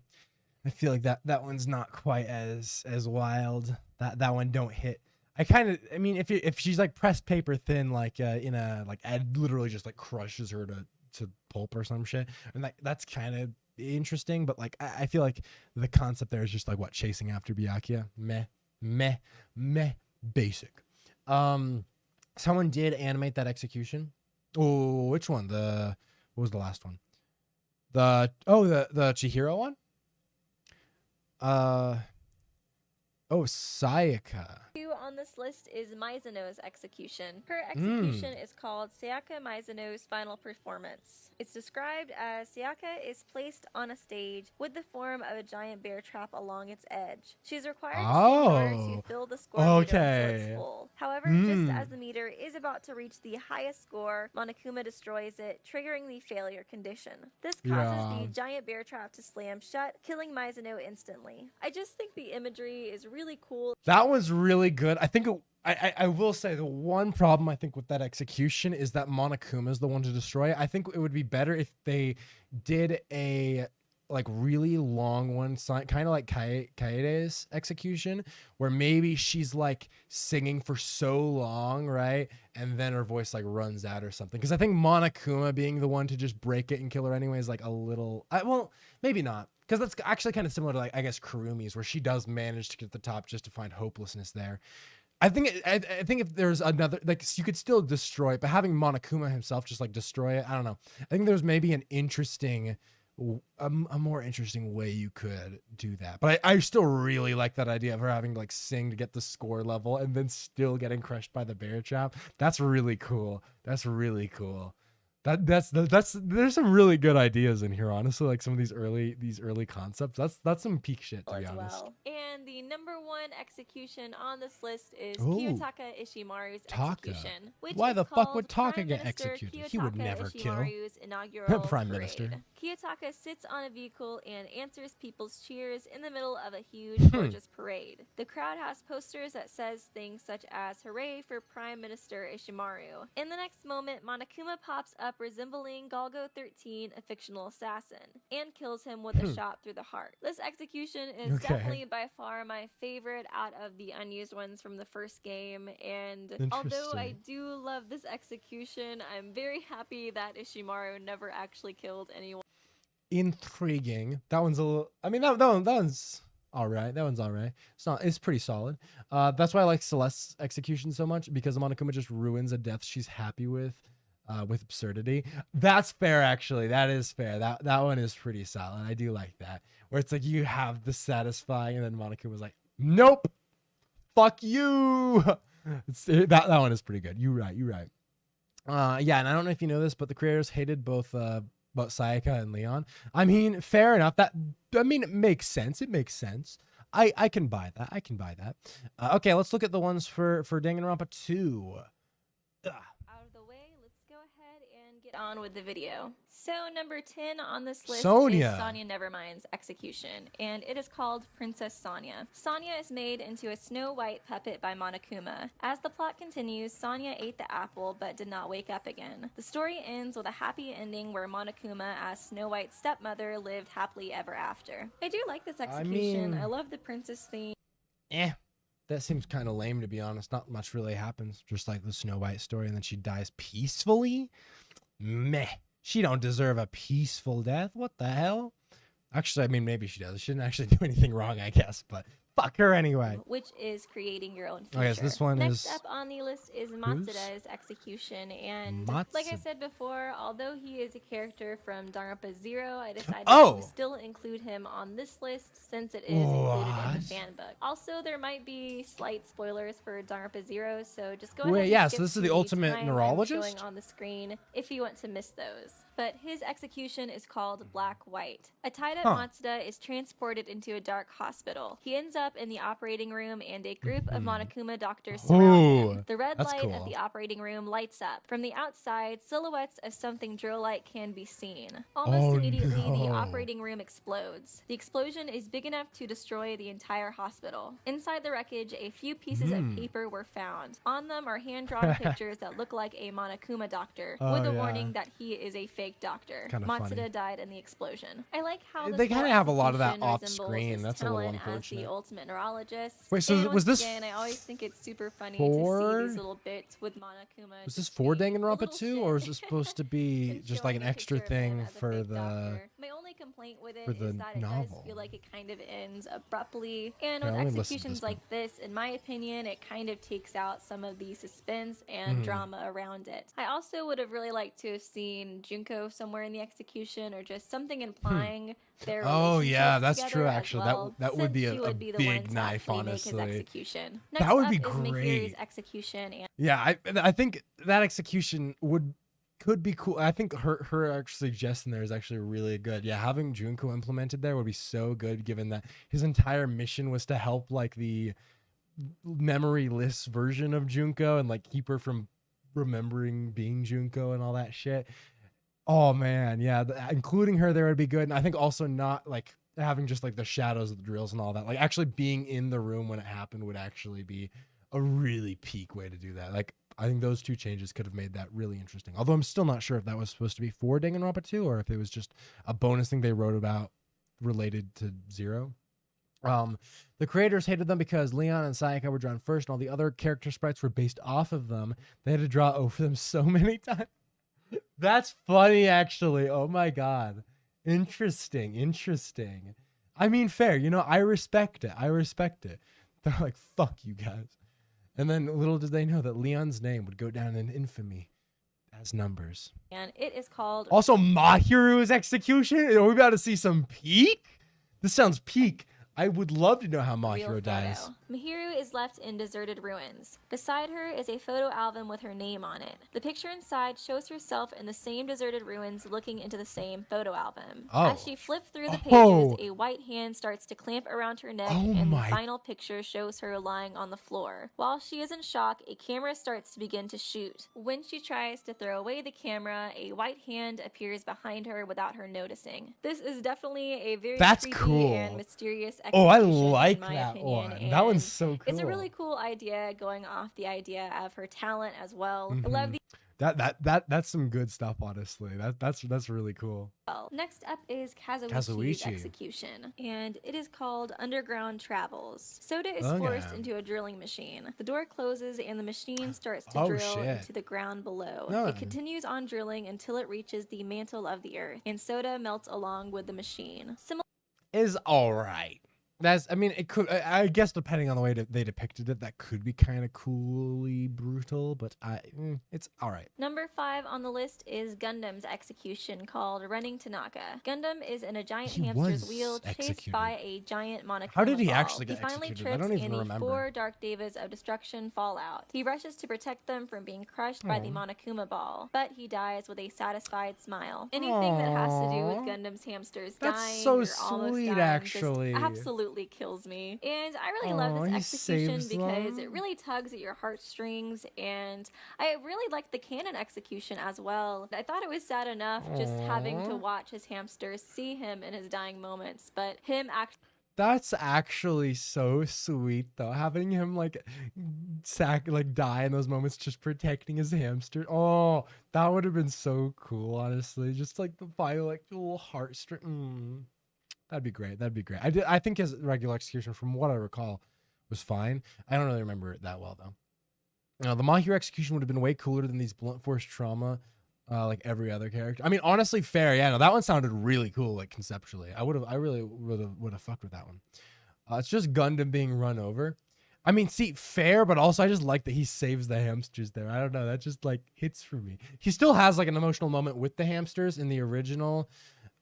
I feel like that one's not quite as wild. That one don't hit. I mean, if she's like pressed paper thin, like in a like Ed literally just like crushes her to pulp or some shit, and like that's kind of interesting. But like I feel like the concept there is just like what, chasing after Byakuya. Meh, basic. Someone did animate that execution. Oh, which one? What was the last one? The Chihiro one? Sayaka. two on this list is Mizuno's execution. Her execution is called Sayaka Mizuno's Final Performance. It's described as Sayaka is placed on a stage with the form of a giant bear trap along its edge. She's required to sing in order to fill the score meter until it's full. However, just as the meter is about to reach the highest score, Monokuma destroys it, triggering the failure condition. This causes the giant bear trap to slam shut, killing Mizuno instantly. I just think the imagery is really cool. That was really good. I think I will say the one problem I think with that execution is that Monokuma is the one to destroy it. I think it would be better if they did a like really long one, kind of like Kaede's execution, where maybe she's like singing for so long, right? And then her voice like runs out or something. Because I think Monokuma being the one to just break it and kill her anyway is like a little, well, maybe not. Because that's actually kind of similar to like, I guess, Kurumi's, where she does manage to get to the top just to find hopelessness there. I think if there's another, like, you could still destroy it, but having Monokuma himself just like destroy it, I don't know. I think there's maybe an interesting, a more interesting way you could do that. But I still really like that idea of her having to like sing to get the score level and then still getting crushed by the bear trap. That's really cool. That's really cool. That's there's some really good ideas in here, honestly. Like some of these early concepts. That's some peak shit, to be honest. Well. And the number 1 execution on this list is Ooh. Kiyotaka Ishimaru's execution. Which Why is the fuck would called Taka Prime get Minister executed? He would Kiyotaka never kill. Ishimaru's inaugural Prime parade. Minister. Kiyotaka sits on a vehicle and answers people's cheers in the middle of a huge, gorgeous parade. The crowd has posters that says things such as "Hooray for Prime Minister Ishimaru." In the next moment, Monokuma pops up resembling Galgo 13, a fictional assassin, and kills him with a shot through the heart. This execution is definitely by far my favorite out of the unused ones from the first game, and although I do love this execution, I'm very happy that Ishimaru never actually killed anyone. Intriguing. That one's a little, I mean, that one's all right. That one's all right. It's pretty solid. That's why I like Celeste's execution so much, because Monokuma just ruins a death she's happy with absurdity. That's fair, actually. That is fair. That one is pretty solid. I do like that. Where it's like you have the satisfying, and then Monokuma was like, nope, fuck you. That one is pretty good. You're right. Yeah, and I don't know if you know this, but the creators hated both Sayaka and Leon. I mean, fair enough. It makes sense. It makes sense. I can buy that. Okay, let's look at the ones for Danganronpa 2. Out of the way, let's go ahead and get on with the video. So number 10 on this list Sonia. is Sonia Nevermind's execution, and it is called Princess Sonia. Sonia is made into a Snow White puppet by Monokuma. As the plot continues, Sonia ate the apple but did not wake up again. The story ends with a happy ending where Monokuma, as Snow White's stepmother, lived happily ever after. I do like this execution. I love the princess theme. That seems kind of lame, to be honest. Not much really happens. Just like the Snow White story, and then she dies peacefully. Meh. She don't deserve a peaceful death. What the hell? Actually, I mean, maybe she does. She didn't actually do anything wrong, I guess, but fuck her anyway. Which is creating your own future. Oh, yes, this one Next is... up on the list is Matsuda's execution, and like I said before, although he is a character from Danganronpa 0, I decided to still include him on this list since it is included in the fan book. Also, there might be slight spoilers for Danganronpa 0, so just go ahead and skip so this is the to ultimate time neurologist? showing on the screen if you want to miss those. But his execution is called Black White. A tied-up Matsuda is transported into a dark hospital. He ends up in the operating room, and a group of Monokuma doctors surround him. The red light at the operating room lights up. From the outside, silhouettes of something drill-like can be seen. Almost immediately, the operating room explodes. The explosion is big enough to destroy the entire hospital. Inside the wreckage, a few pieces of paper were found. On them are hand-drawn pictures that look like a Monokuma doctor, with a warning that he is a fake doctor. Matsuda died in the explosion. I like how they kind of have a lot of that off screen. That's a little unfortunate. As the ultimate neurologist. Wait, so was this? Again, I always think it's super funny to see these little bits with Monokuma. Was this for Danganronpa 2, or is it supposed to be just like an extra thing for the? My only complaint with it is that it does feel like it kind of ends abruptly, and with executions like this, in my opinion, it kind of takes out some of the suspense and drama around it. I also would have really liked to have seen Junko somewhere in the execution, or just something implying their relationship that's true. Actually, well, that would be a big knife, honestly. That would be great. Execution and I think that execution could be cool. I think her suggestion there is actually really good. Yeah, having Junko implemented there would be so good, given that his entire mission was to help like the memoryless version of Junko and like keep her from remembering being Junko and all that shit. Oh man, yeah, including her there would be good. And I think also not like having just like the shadows of the drills and all that, like actually being in the room when it happened would actually be a really peak way to do that. Like I think those two changes could have made that really interesting. Although I'm still not sure if that was supposed to be for Danganronpa 2 or if it was just a bonus thing they wrote about related to Zero. The creators hated them because Leon and Sayaka were drawn first, and all the other character sprites were based off of them. They had to draw over them so many times. That's funny, actually. Oh my god. Interesting. I mean, fair. You know, I respect it. They're like, fuck you guys. And then little did they know that Leon's name would go down in infamy as numbers. And it is called... Also, Mahiru's execution? Are we about to see some peak? This sounds peak. I would love to know how Mahiro dies. Mahiru is left in deserted ruins. Beside her is a photo album with her name on it. The picture inside shows herself in the same deserted ruins looking into the same photo album. As she flips through the pages, a white hand starts to clamp around her neck, and the final picture shows her lying on the floor. While she is in shock, a camera starts to begin to shoot. When she tries to throw away the camera, a white hand appears behind her without her noticing. This is definitely a very creepy and mysterious execution. Oh, I like in my that opinion, one. That one's so cool. It's a really cool idea, going off the idea of her talent as well. I love the that's some good stuff, honestly. That's really cool. Next up is Kazuichi's execution, and it is called Underground Travels. Soda is forced into a drilling machine. The door closes and the machine starts to drill into the ground below. It continues on drilling until it reaches the mantle of the earth, and Soda melts along with the machine. Is all right. I mean, it could, I guess depending on the way they depicted it, that could be kind of coolly brutal, but it's all right. Number 5 on the list is Gundam's execution, called Running Tanaka. Gundam is in a giant hamster's wheel, chased by a giant Monokuma. How did he ball. actually get He finally executed? I trips, don't even and remember. 4 Dark Devas of Destruction fall out. He rushes to protect them from being crushed by the Monokuma ball, but he dies with a satisfied smile. Anything that has to do with Gundam's hamsters dying so or almost sweet, dying actually. just absolutely kills me. And I really love this execution because it really tugs at your heartstrings, and I really like the canon execution as well. I thought it was sad enough just having to watch his hamsters see him in his dying moments, but him actually... That's actually so sweet, though. Having him die in those moments, just protecting his hamster. Oh, that would have been so cool, honestly. Just like the final little heartstring. That'd be great. I think his regular execution, from what I recall, was fine. I don't really remember it that well, though. Now, the Mahiro execution would have been way cooler than these blunt force trauma, like every other character. I mean, honestly, fair. Yeah, no, that one sounded really cool, like conceptually. I really would have fucked with that one. It's just Gundam being run over. I mean, see, fair, but also I just like that he saves the hamsters there. I don't know. That just like hits for me. He still has like an emotional moment with the hamsters in the original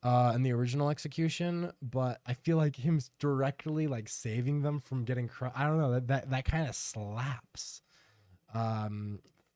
execution, but I feel like him directly like saving them from getting I don't know, that kind of slaps.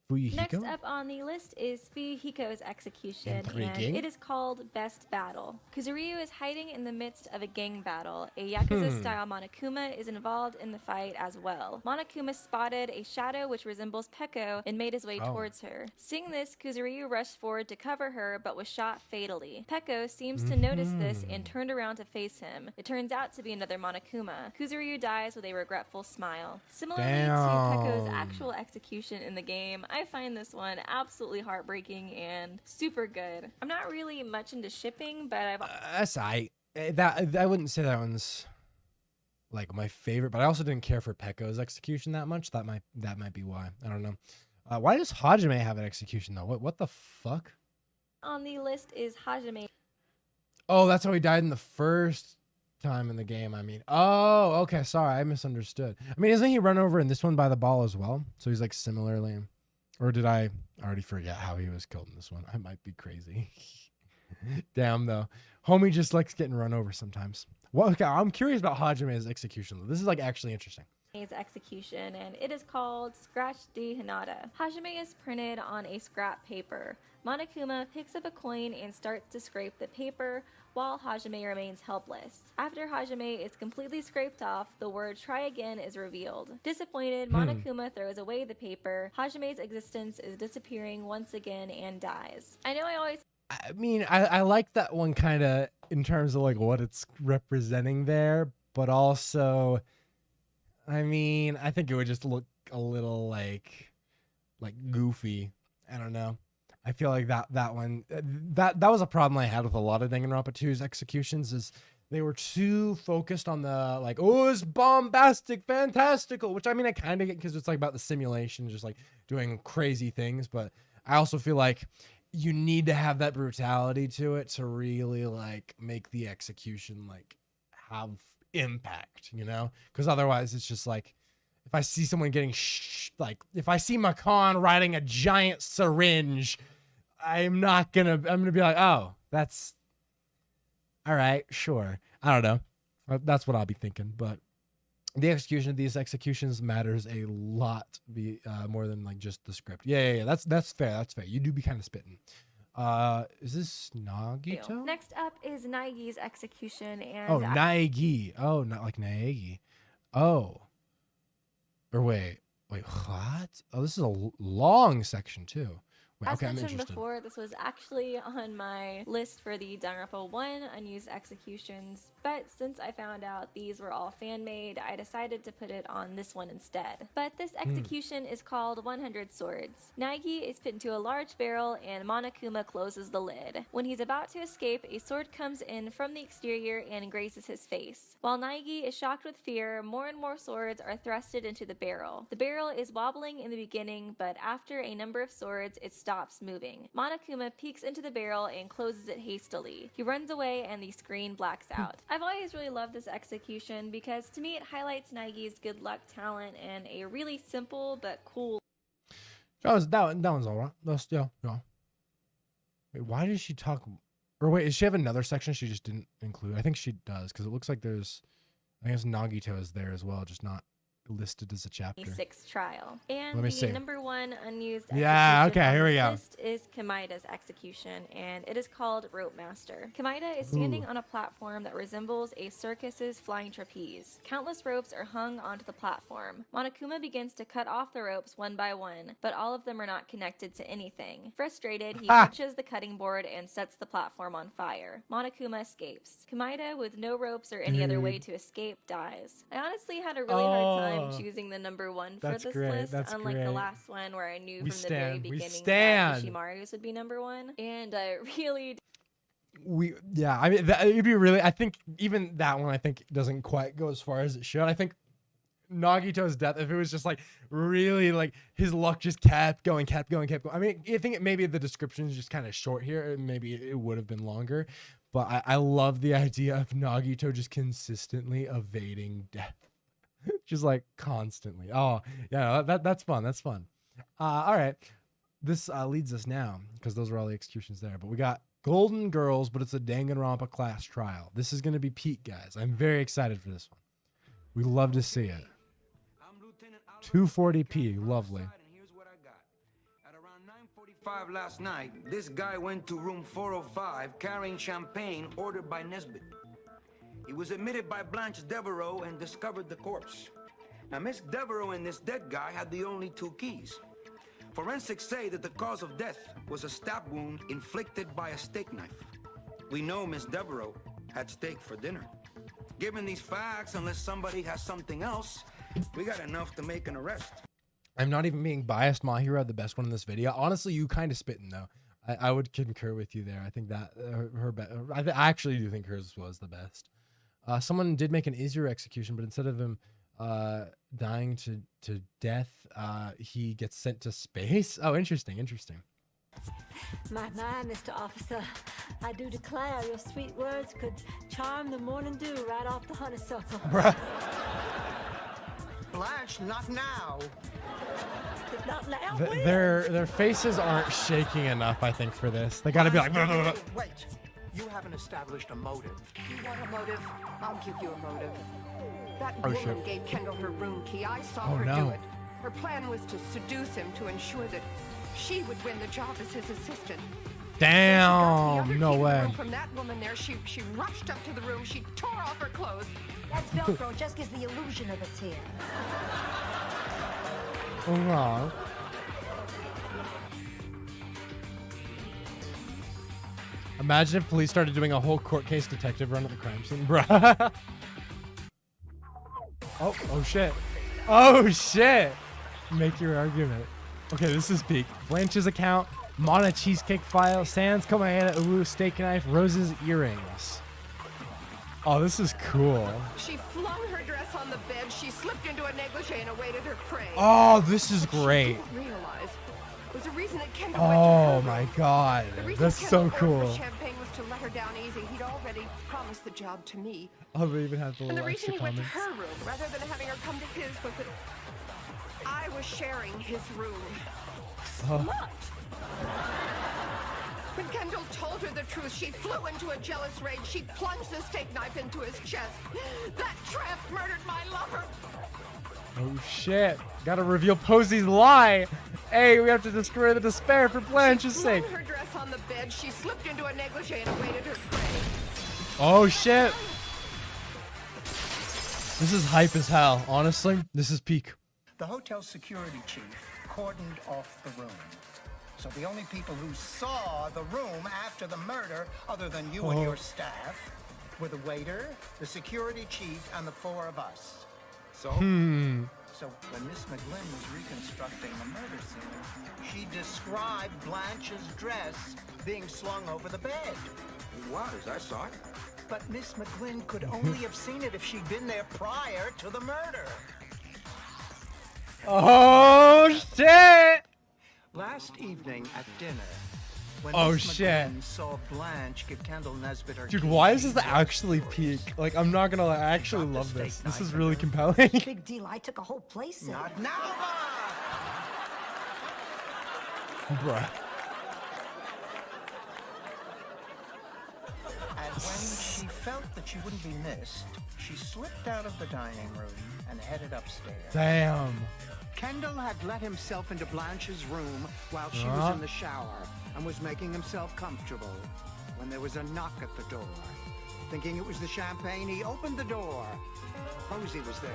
Fuyuhiko? Next up on the list is Fuyuhiko's execution, and it is called Best Battle. Kuzuryu is hiding in the midst of a gang battle. A Yakuza-style Monokuma is involved in the fight as well. Monokuma spotted a shadow which resembles Peko and made his way towards her. Seeing this, Kuzuryu rushed forward to cover her, but was shot fatally. Peko seems to notice this and turned around to face him. It turns out to be another Monokuma. Kuzuryu dies with a regretful smile. Similarly to Peko's actual execution in the game, I find this one absolutely heartbreaking and super good. I'm not really much into shipping, but I wouldn't say that one's like my favorite, but I also didn't care for Pekko's execution that much. That might be why. I don't know. Why does Hajime have an execution though? What the fuck? On the list is Hajime. Oh, that's how he died in the first time in the game. I mean, oh, okay. Sorry, I misunderstood. I mean, isn't he run over in this one by the ball as well? So he's like similarly. Or did I already forget how he was killed in this one? I might be crazy. Damn, though. Homie just likes getting run over sometimes. Well, okay, I'm curious about Hajime's execution, though. This is like actually interesting. His execution, and it is called Scratch de Hinata. Hajime is printed on a scrap paper. Monokuma picks up a coin and starts to scrape the paper, while Hajime remains helpless. After Hajime is completely scraped off, the word "try again" is revealed. Disappointed, Monokuma throws away the paper. Hajime's existence is disappearing once again and dies. I mean, I like that one kind of in terms of like what it's representing there, but also, I mean, I think it would just look a little like goofy. I don't know. I feel like that one that was a problem I had with a lot of Danganronpa 2's executions, is they were too focused on the like, oh, it's bombastic, fantastical, which I mean, I kind of get because it's like about the simulation, just like doing crazy things. But I also feel like you need to have that brutality to it to really like make the execution like have impact, you know? Because otherwise it's just like, if I see someone getting like, if I see Makan riding a giant syringe, I'm gonna be like, oh, that's all right, sure. I don't know. That's what I'll be thinking. But the execution of these executions matters a lot, more than like just the script. Yeah. That's fair. That's fair. You do be kind of spitting. Is this Nagito? Next up is Naigi's execution, and Oh, Naegi. Oh, not like Naegi. Oh. Or wait, what? Oh, this is a long section too. Wait, as okay, I'm mentioned interested. before, this was actually on my list for the Danganronpa 1 unused executions, but since I found out these were all fan-made, I decided to put it on this one instead. But this execution is called 100 Swords. Naegi is put into a large barrel and Monokuma closes the lid. When he's about to escape, a sword comes in from the exterior and grazes his face. While Naegi is shocked with fear, more and more swords are thrusted into the barrel. The barrel is wobbling in the beginning, but after a number of swords, it stops moving. Monokuma peeks into the barrel and closes it hastily. He runs away and the screen blacks out. I've always really loved this execution because to me it highlights Naigi's good luck talent and a really simple but cool. That one's all right. That's yeah. Wait, why did she talk? Or wait, does she have another section she just didn't include? I think she does because it looks like there's. I guess Nagito is there as well, just not listed as a chapter. 6th trial. And Let me the see. number one unused Yeah, execution okay, on here we this go. list is Kamaida's execution, and it is called Rope Master. Kamaida is standing on a platform that resembles a circus's flying trapeze. Countless ropes are hung onto the platform. Monokuma begins to cut off the ropes one by one, but all of them are not connected to anything. Frustrated, he punches the cutting board and sets the platform on fire. Monokuma escapes. Kamaida, with no ropes or any other way to escape, dies. I honestly had a really hard time choosing the number one for this list, unlike the last one where I knew from the very beginning that Ishimaru's would be number one, and I really I mean it'd be really, I think even that one I think doesn't quite go as far as it should. I think Nagito's death, if it was just like really like his luck just kept going. I mean, I think maybe the description is just kind of short here. Maybe it would have been longer, but I love the idea of Nagito just consistently evading death. Just like constantly. Oh yeah, that's fun. That's fun. All right, this leads us now because those are all the executions there. But we got Golden Girls, but it's a Danganronpa class trial. This is gonna be peak, guys. I'm very excited for this one. We love to see it. 240p, lovely. At around 9:45 last night, this guy went to room 405 carrying champagne ordered by Nesbitt. He was admitted by Blanche Devereaux and discovered the corpse. Now, Miss Devereaux and this dead guy had the only two keys. Forensics say that the cause of death was a stab wound inflicted by a steak knife. We know Miss Devereaux had steak for dinner. Given these facts, unless somebody has something else, we got enough to make an arrest. I'm not even being biased. Mahiro had the best one in this video. Honestly, you kind of spitting though. I would concur with you there. I think that I actually do think hers was the best. Someone did make an easier execution, but instead of him dying to death, he gets sent to space. Oh, interesting. My, Mr. Officer, I do declare your sweet words could charm the morning dew right off the honeysuckle. Blanche, not now. Not now. Their faces aren't shaking enough, I think, for this. They gotta be like. Wait, you haven't established a motive. You want a motive? I'll give you a motive. That woman gave Kendall her room key. I saw her do it. Her plan was to seduce him to ensure that she would win the job as his assistant. Damn, no way. From that woman there, she rushed up to the room. She tore off her clothes. That's Velcro. It just gives the illusion of it's here. Oh, imagine if police started doing a whole court case detective run at the crime scene, bruh. Oh shit. Oh shit. Make your argument. Okay, this is peak. Blanche's account, Mana cheesecake file, Sans Komaeda Uwu steak knife, Rose's earrings. Oh, this is cool. She flung her dress on the bed, she slipped into a negligee and awaited her prey. Oh, this is great. She didn't realize was the reason that Kendall Oh went to her my room. god. The reason That's so Kendall ordered cool. the champagne was to let her down easy. He'd already promised the job to me. Oh, they even have the And the little reason extra he went to comments. her room rather than having her come to his was that I was sharing his room. Oh. Slut! When Kendall told her the truth, she flew into a jealous rage. She plunged the steak knife into his chest. That tramp murdered my lover. Oh shit. Gotta reveal Posy's lie. Hey, we have to destroy the despair for Blanche's sake. Flung her dress on the bed, she slipped into a negligee and awaited her prey. Oh shit. This is hype as hell. Honestly, this is peak. The hotel security chief cordoned off the room. So the only people who saw the room after the murder, other than you and your staff, were the waiter, the security chief, and the four of us. So, so when Miss McGlynn was reconstructing the murder scene, she described Blanche's dress being slung over the bed. It was, I saw it. But Miss McGlynn could only have seen it if she'd been there prior to the murder. Oh shit! Last evening at dinner, when Oh, Miss shit. McGlynn saw Blanche give Kendall Nesbitt her Dude, keys, why is this actually peak? Like, I'm not gonna lie, I actually love this. This is really compelling. Big deal. I took a whole place in. Not now, Bruh. And when she felt that she wouldn't be missed, she slipped out of the dining room and headed upstairs. Damn. Kendall had let himself into Blanche's room while she was in the shower and was making himself comfortable when there was a knock at the door. Thinking it was the champagne, he opened the door. Posey was there.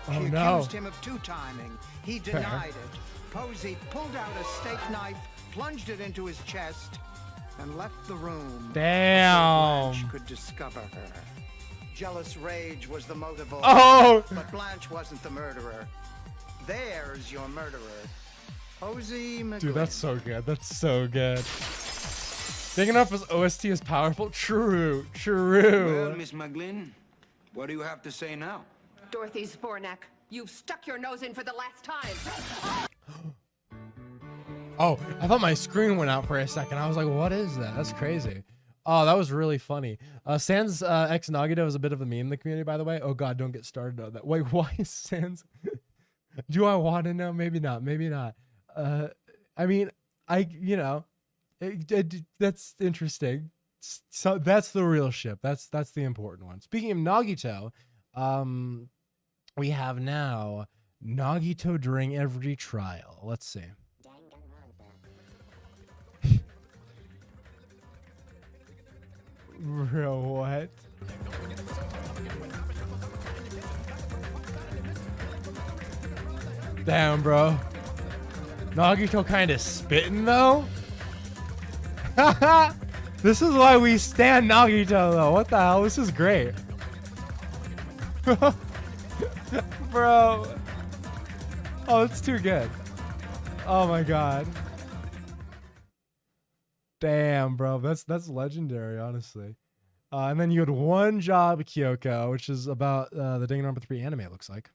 Oh, She no. accused him of two-timing. He denied it. Posey pulled out a steak knife, plunged it into his chest, and left the room. Damn. So Blanche could discover her. Jealous rage was the motive. Oh! But Blanche wasn't the murderer. There's your murderer. Posey McGlynn. Dude, that's so good. That's so good. Danganronpa's OST is powerful. True. True. Well, Miss McGlynn, what do you have to say now? Dorothy Spornak, you've stuck your nose in for the last time. Oh, I thought my screen went out for a second. I was like, what is that? That's crazy. Oh, that was really funny. Sans X Nagito is a bit of a meme in the community, by the way. Oh god, don't get started on that. Wait, why is Sans... Do I want to know? Maybe not. Maybe not. I mean, that's interesting. So that's the real ship. That's the important one. Speaking of Nagito, we have now Nagito during every trial. Let's see. Bro, what? Damn, bro. Nagito kind of spitting though. This is why we stand Nagito though. What the hell? This is great. Bro. Oh, it's too good. Oh my god. Damn, bro. That's legendary, honestly. And then you had One Job Kyoko, which is about the Danganronpa 3 anime, it looks like.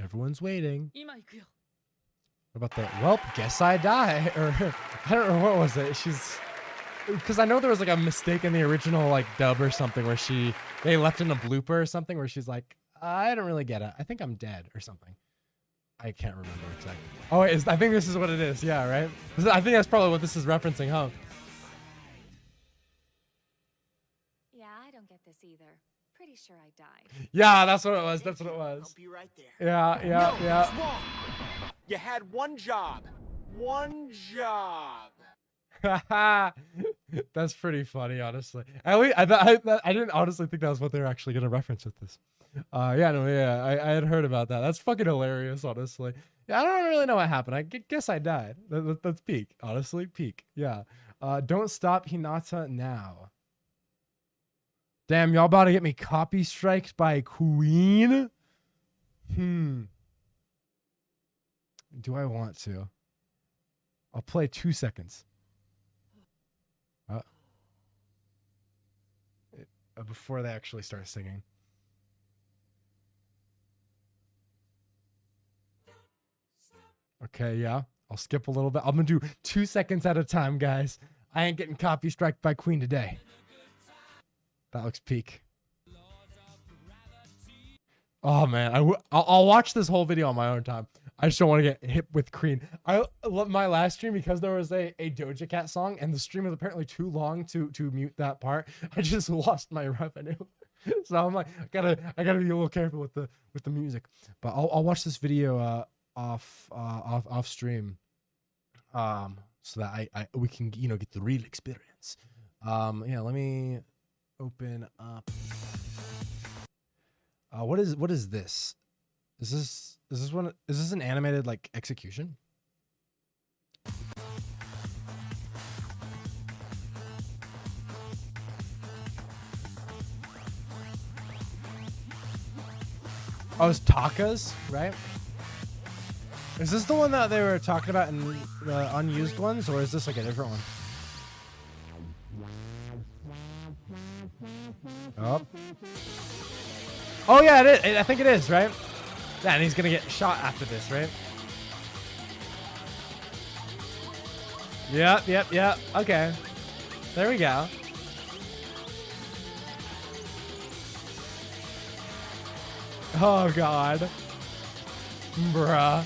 Everyone's waiting. What about the, well, guess I die. Or, I don't know, what was it? She's, because I know there was like a mistake in the original like dub or something where they left in a blooper or something where she's like, I don't really get it. I think I'm dead or something. I can't remember exactly. Oh, I think this is what it is. Yeah, right? I think that's probably what this is referencing, huh? Yeah, I don't get this either. Pretty sure I died. Yeah, that's what it was. That's what it was. I'll be right there. Yeah, yeah, No, yeah. that's wrong. You had one job. One job. That's pretty funny, honestly. I didn't honestly think that was what they were actually going to reference with this. Yeah, no, yeah, I had heard about that. That's fucking hilarious, honestly. Yeah, I don't really know what happened. I guess I died. That's peak, honestly, peak. Yeah. Don't stop Hinata now. Damn, y'all about to get me copy striked by Queen? Do I want to? I'll play 2 seconds. Before they actually start singing. Okay, yeah. I'll skip a little bit. I'm gonna do 2 seconds at a time, guys. I ain't getting copy striked by Queen today. That looks peak. Oh man, I'll watch this whole video on my own time. I just don't want to get hit with Queen. I love my last stream because there was a Doja Cat song and the stream was apparently too long to mute that part. I just lost my revenue. So I'm like, I gotta be a little careful with the music. But I'll watch this video off stream, so that we can get the real experience. Yeah, let me open up. What is this? Is this an animated like execution? Oh, it's Taka's, right? Is this the one that they were talking about in the unused ones, or is this like a different one? Oh. Oh yeah, it is. I think it is, right? Yeah, and he's gonna get shot after this, right? Yep. Okay. There we go. Oh god. Bruh.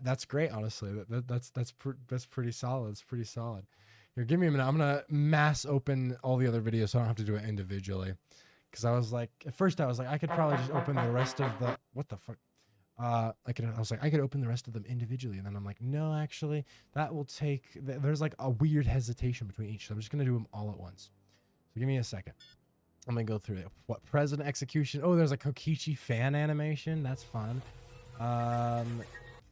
That's great, honestly. That's pretty solid. It's pretty solid. Here, give me a minute. I'm gonna mass open all the other videos so I don't have to do it individually. Because I was like, at first I was like, I could probably just open the rest of the what the fuck. I was like, I could open the rest of them individually, and then I'm like, no, actually, that will take. There's like a weird hesitation between each. So I'm just gonna do them all at once. So give me a second. I'm gonna go through it. What president execution? Oh, there's a Kokichi fan animation. That's fun.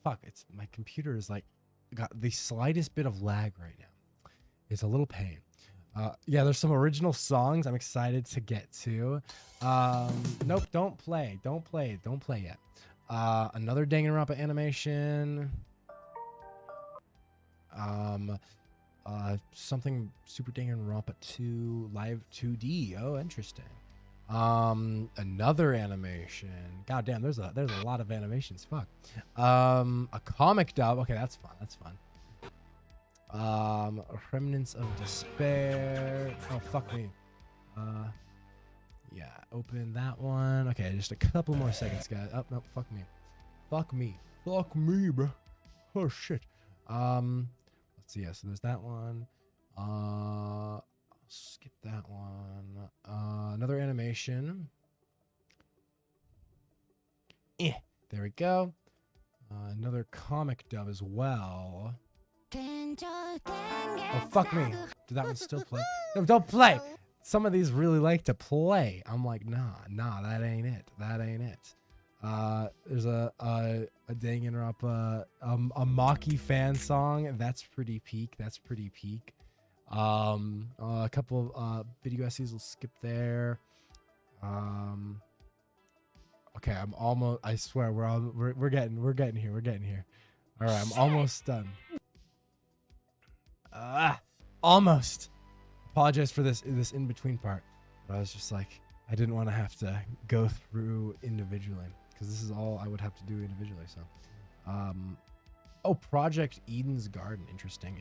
Fuck, it's my computer is like got the slightest bit of lag right now. It's a little pain. Yeah, there's some original songs I'm excited to get to. Nope, don't play yet. Another Danganronpa animation. Something Super Danganronpa 2 live 2D. Oh, interesting. Another animation. God damn, there's a lot of animations. Fuck. A comic dub. Okay, that's fun. Remnants of Despair. Oh, fuck me. Yeah, open that one. Okay, just a couple more seconds, guys. Oh, no, fuck me, bro. Oh shit. Let's see. Yeah, so there's that one. Skip that one. Another animation. There we go. Another comic dub as well. Oh, fuck me. Did that one still play? No, don't play. Some of these really like to play. I'm like, nah, that ain't it. There's a Danganronpa, a Maki fan song. That's pretty peak. A couple of video essays will skip there. Okay, I'm almost. I swear we're getting here. All right, I'm almost done. Almost. Apologize for this in between part, but I was just like, I didn't want to have to go through individually because this is all I would have to do individually. So, oh, Project Eden's Garden. Interesting.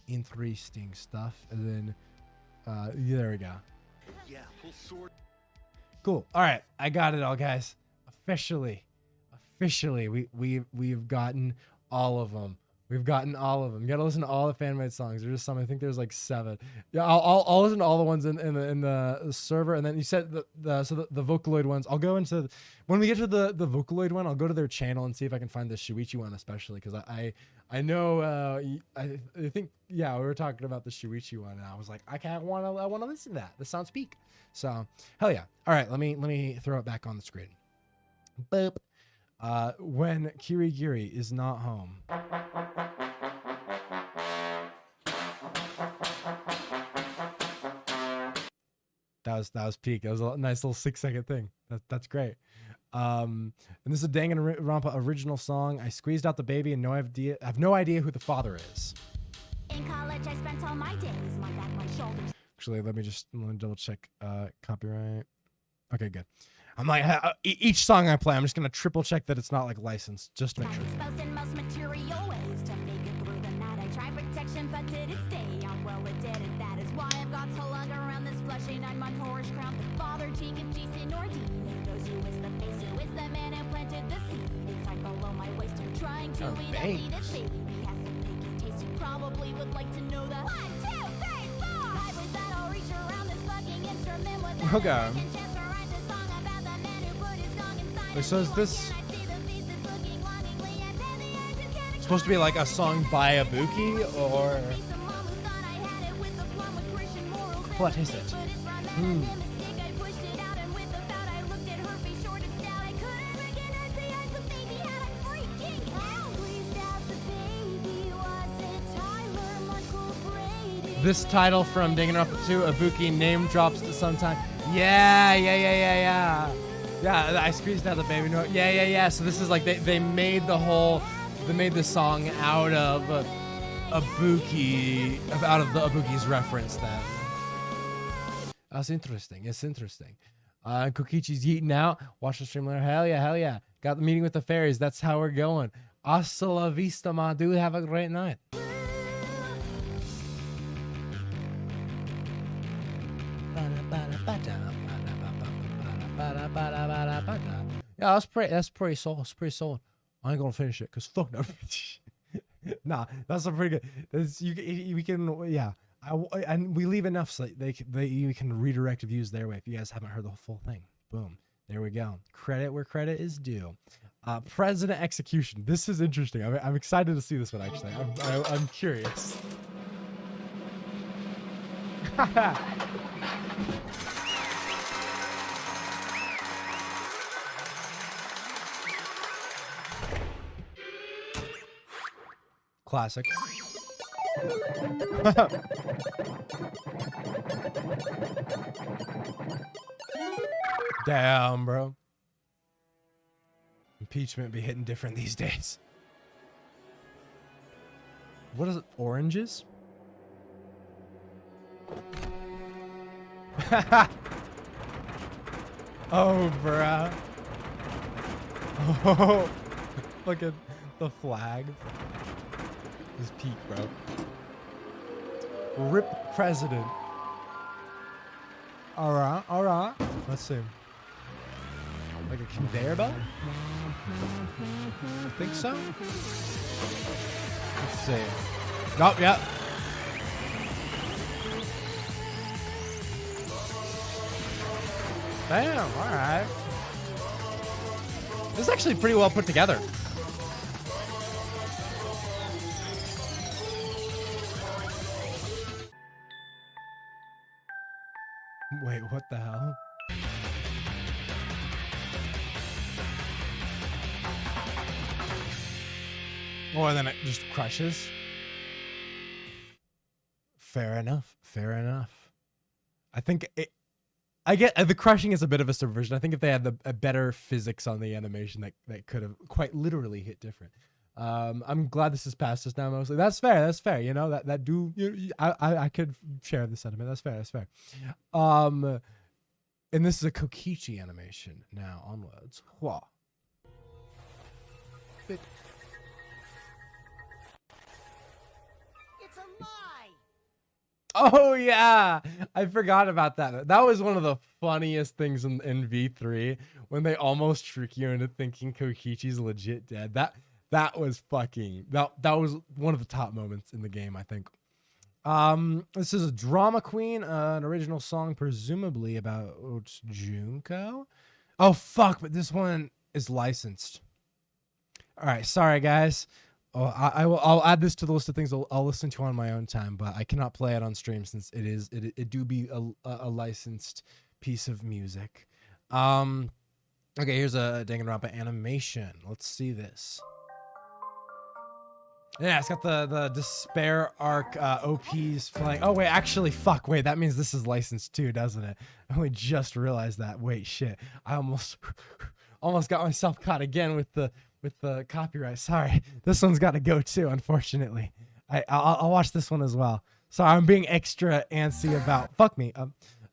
Interesting stuff, and then yeah, there we go. Yeah, full sword. Cool. All right, I got it all, guys. Officially, we've gotten all of them. You gotta listen to all the fan-made songs. There's just some. I think there's like 7. Yeah, I'll listen to all the ones in the server, and then you said the Vocaloid ones. I'll go into when we get to the Vocaloid one. I'll go to their channel and see if I can find the Shuichi one, especially because I know I think we were talking about the Shuichi one, and I was like, I want to listen to that. This sounds peak. So hell yeah. All right, let me throw it back on the screen. Boop. When Kirigiri is not home. That was peak. That was a nice little 6-second thing. That's great. And this is a Danganronpa original song. I squeezed out the baby and I have no idea who the father is. In college, I spent all my days, my back, my shoulders. Actually, let me double check copyright. Okay, good. I'm like, each song I play, I'm just gonna triple check that it's not like licensed, just to make sure. Exposed in most material ways to make it through the night. I tried protection, but did it stay on? Well, it didn't. That is why I've got to lug around this fleshy 9-month horse crown. The father, Tegan, Jason, or Dean. Who knows who is the face? Who is the man who planted the seed? Inside below my waist, I'm trying to eat a fetus baby. Has some making taste. You probably would like to know that. 1, 2, 3, 4. I believe that I'll reach around this fucking instrument without Okay. a second chance to write the song about the man who put his gong inside. So is this supposed to be like a song by Ibuki, or what is it? This title from Danganronpa 2, Ibuki name drops to sometime. Yeah. Yeah, I squeezed out the baby. No, yeah. So this is like they made the song out of Ibuki, out of the Ibuki's reference then. That's interesting. It's interesting. Kokichi's eating out. Watch the stream later. Hell yeah. Got the meeting with the fairies. That's how we're going. Hasta la vista, my dude. Have a great night. Yeah, that's pretty solid. It's pretty solid. I ain't gonna finish it because fuck no. Nah, that's a pretty good. We can, yeah. And we leave enough so you can redirect views their way if you guys haven't heard the full thing. Boom. There we go. Credit where credit is due. President execution. This is interesting. I'm excited to see this one actually. I'm curious. Classic. Damn, bro. Impeachment be hitting different these days. What is it? Oranges? Oh, bruh. Oh, look at the flag. His peak, bro. Rip president. All right. Let's see. Like a conveyor belt? I think so. Let's see. Nope, yeah. Damn, all right. This is actually pretty well put together. Wait, what the hell? Oh, and then it just crushes. Fair enough. I think I get the crushing is a bit of a subversion. I think if they had a better physics on the animation, that could have quite literally hit different. I'm glad this is past us now mostly. That's fair. You know, I could share the sentiment. That's fair. And this is a Kokichi animation now onwards. Whoa. It's a lie. Oh yeah, I forgot about that. That was one of the funniest things in V3 when they almost trick you into thinking Kokichi's legit dead. That was fucking that was one of the top moments in the game, I think. This is a Drama Queen, an original song presumably about Junko. Oh fuck, but this one is licensed. All right, sorry guys. Oh, I'll add this to the list of things I'll listen to on my own time, but I cannot play it on stream since it do be a licensed piece of music. Okay, here's a Danganronpa animation. Let's see this. Yeah, it's got the despair arc OPs playing. Oh wait, actually, fuck. Wait, that means this is licensed too, doesn't it? I only just realized that. Wait, shit. I almost got myself caught again with the copyright. Sorry, this one's got to go too. Unfortunately, I'll watch this one as well. Sorry, I'm being extra antsy about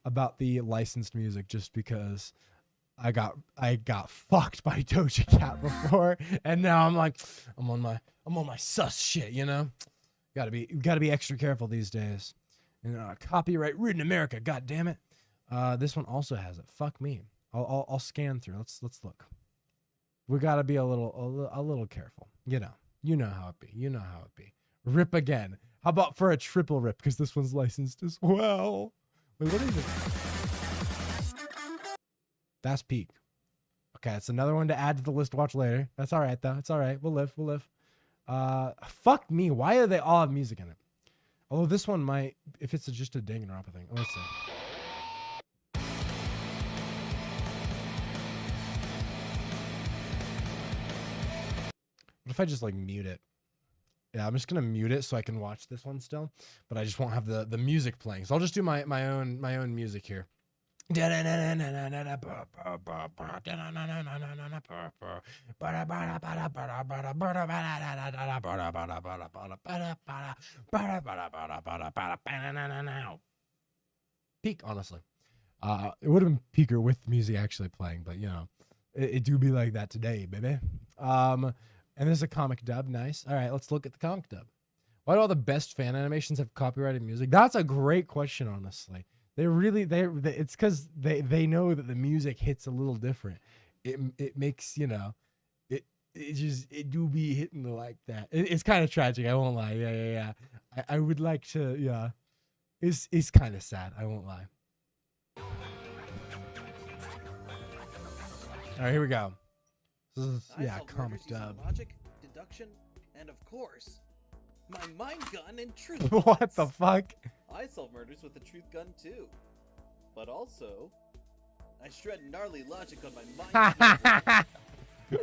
about the licensed music just because I got fucked by Doja Cat before, and now I'm like, I'm on my sus shit, you know. Gotta be extra careful these days. And copyright ridden America, god damn it. This one also has it. Fuck me. I'll scan through. Let's look. We gotta be a little careful. You know how it be. You know how it be. Rip again. How about for a triple rip? Because this one's licensed as well. Wait, what is it? That's Peak. Okay, it's another one to add to the list to watch later. That's all right, though. It's all right. We'll live. Fuck me. Why do they all have music in it? Although this one might, if it's just a Danganronpa thing. Let's see. What if I just like mute it? Yeah, I'm just gonna mute it so I can watch this one still, but I just won't have the music playing. So I'll just do my own music here. Peak, honestly. It would have been peaker with music actually playing, but you know, it do be like that today, baby. And there's a comic dub. Nice. All right, let's look at the comic dub. Why do all the best fan animations have copyrighted music? That's a great question, honestly. It's because they know that the music hits a little different. It makes, you know, it do be hitting like that. It's kind of tragic. I won't lie. Yeah. I would like to. Yeah, it's kind of sad. I won't lie. All right, here we go. This is, yeah, comic dub. Logic, deduction, and of course, my mind gun and truth. What the fuck? I solve murders with the truth gun too, but also, I shred gnarly logic on my mind.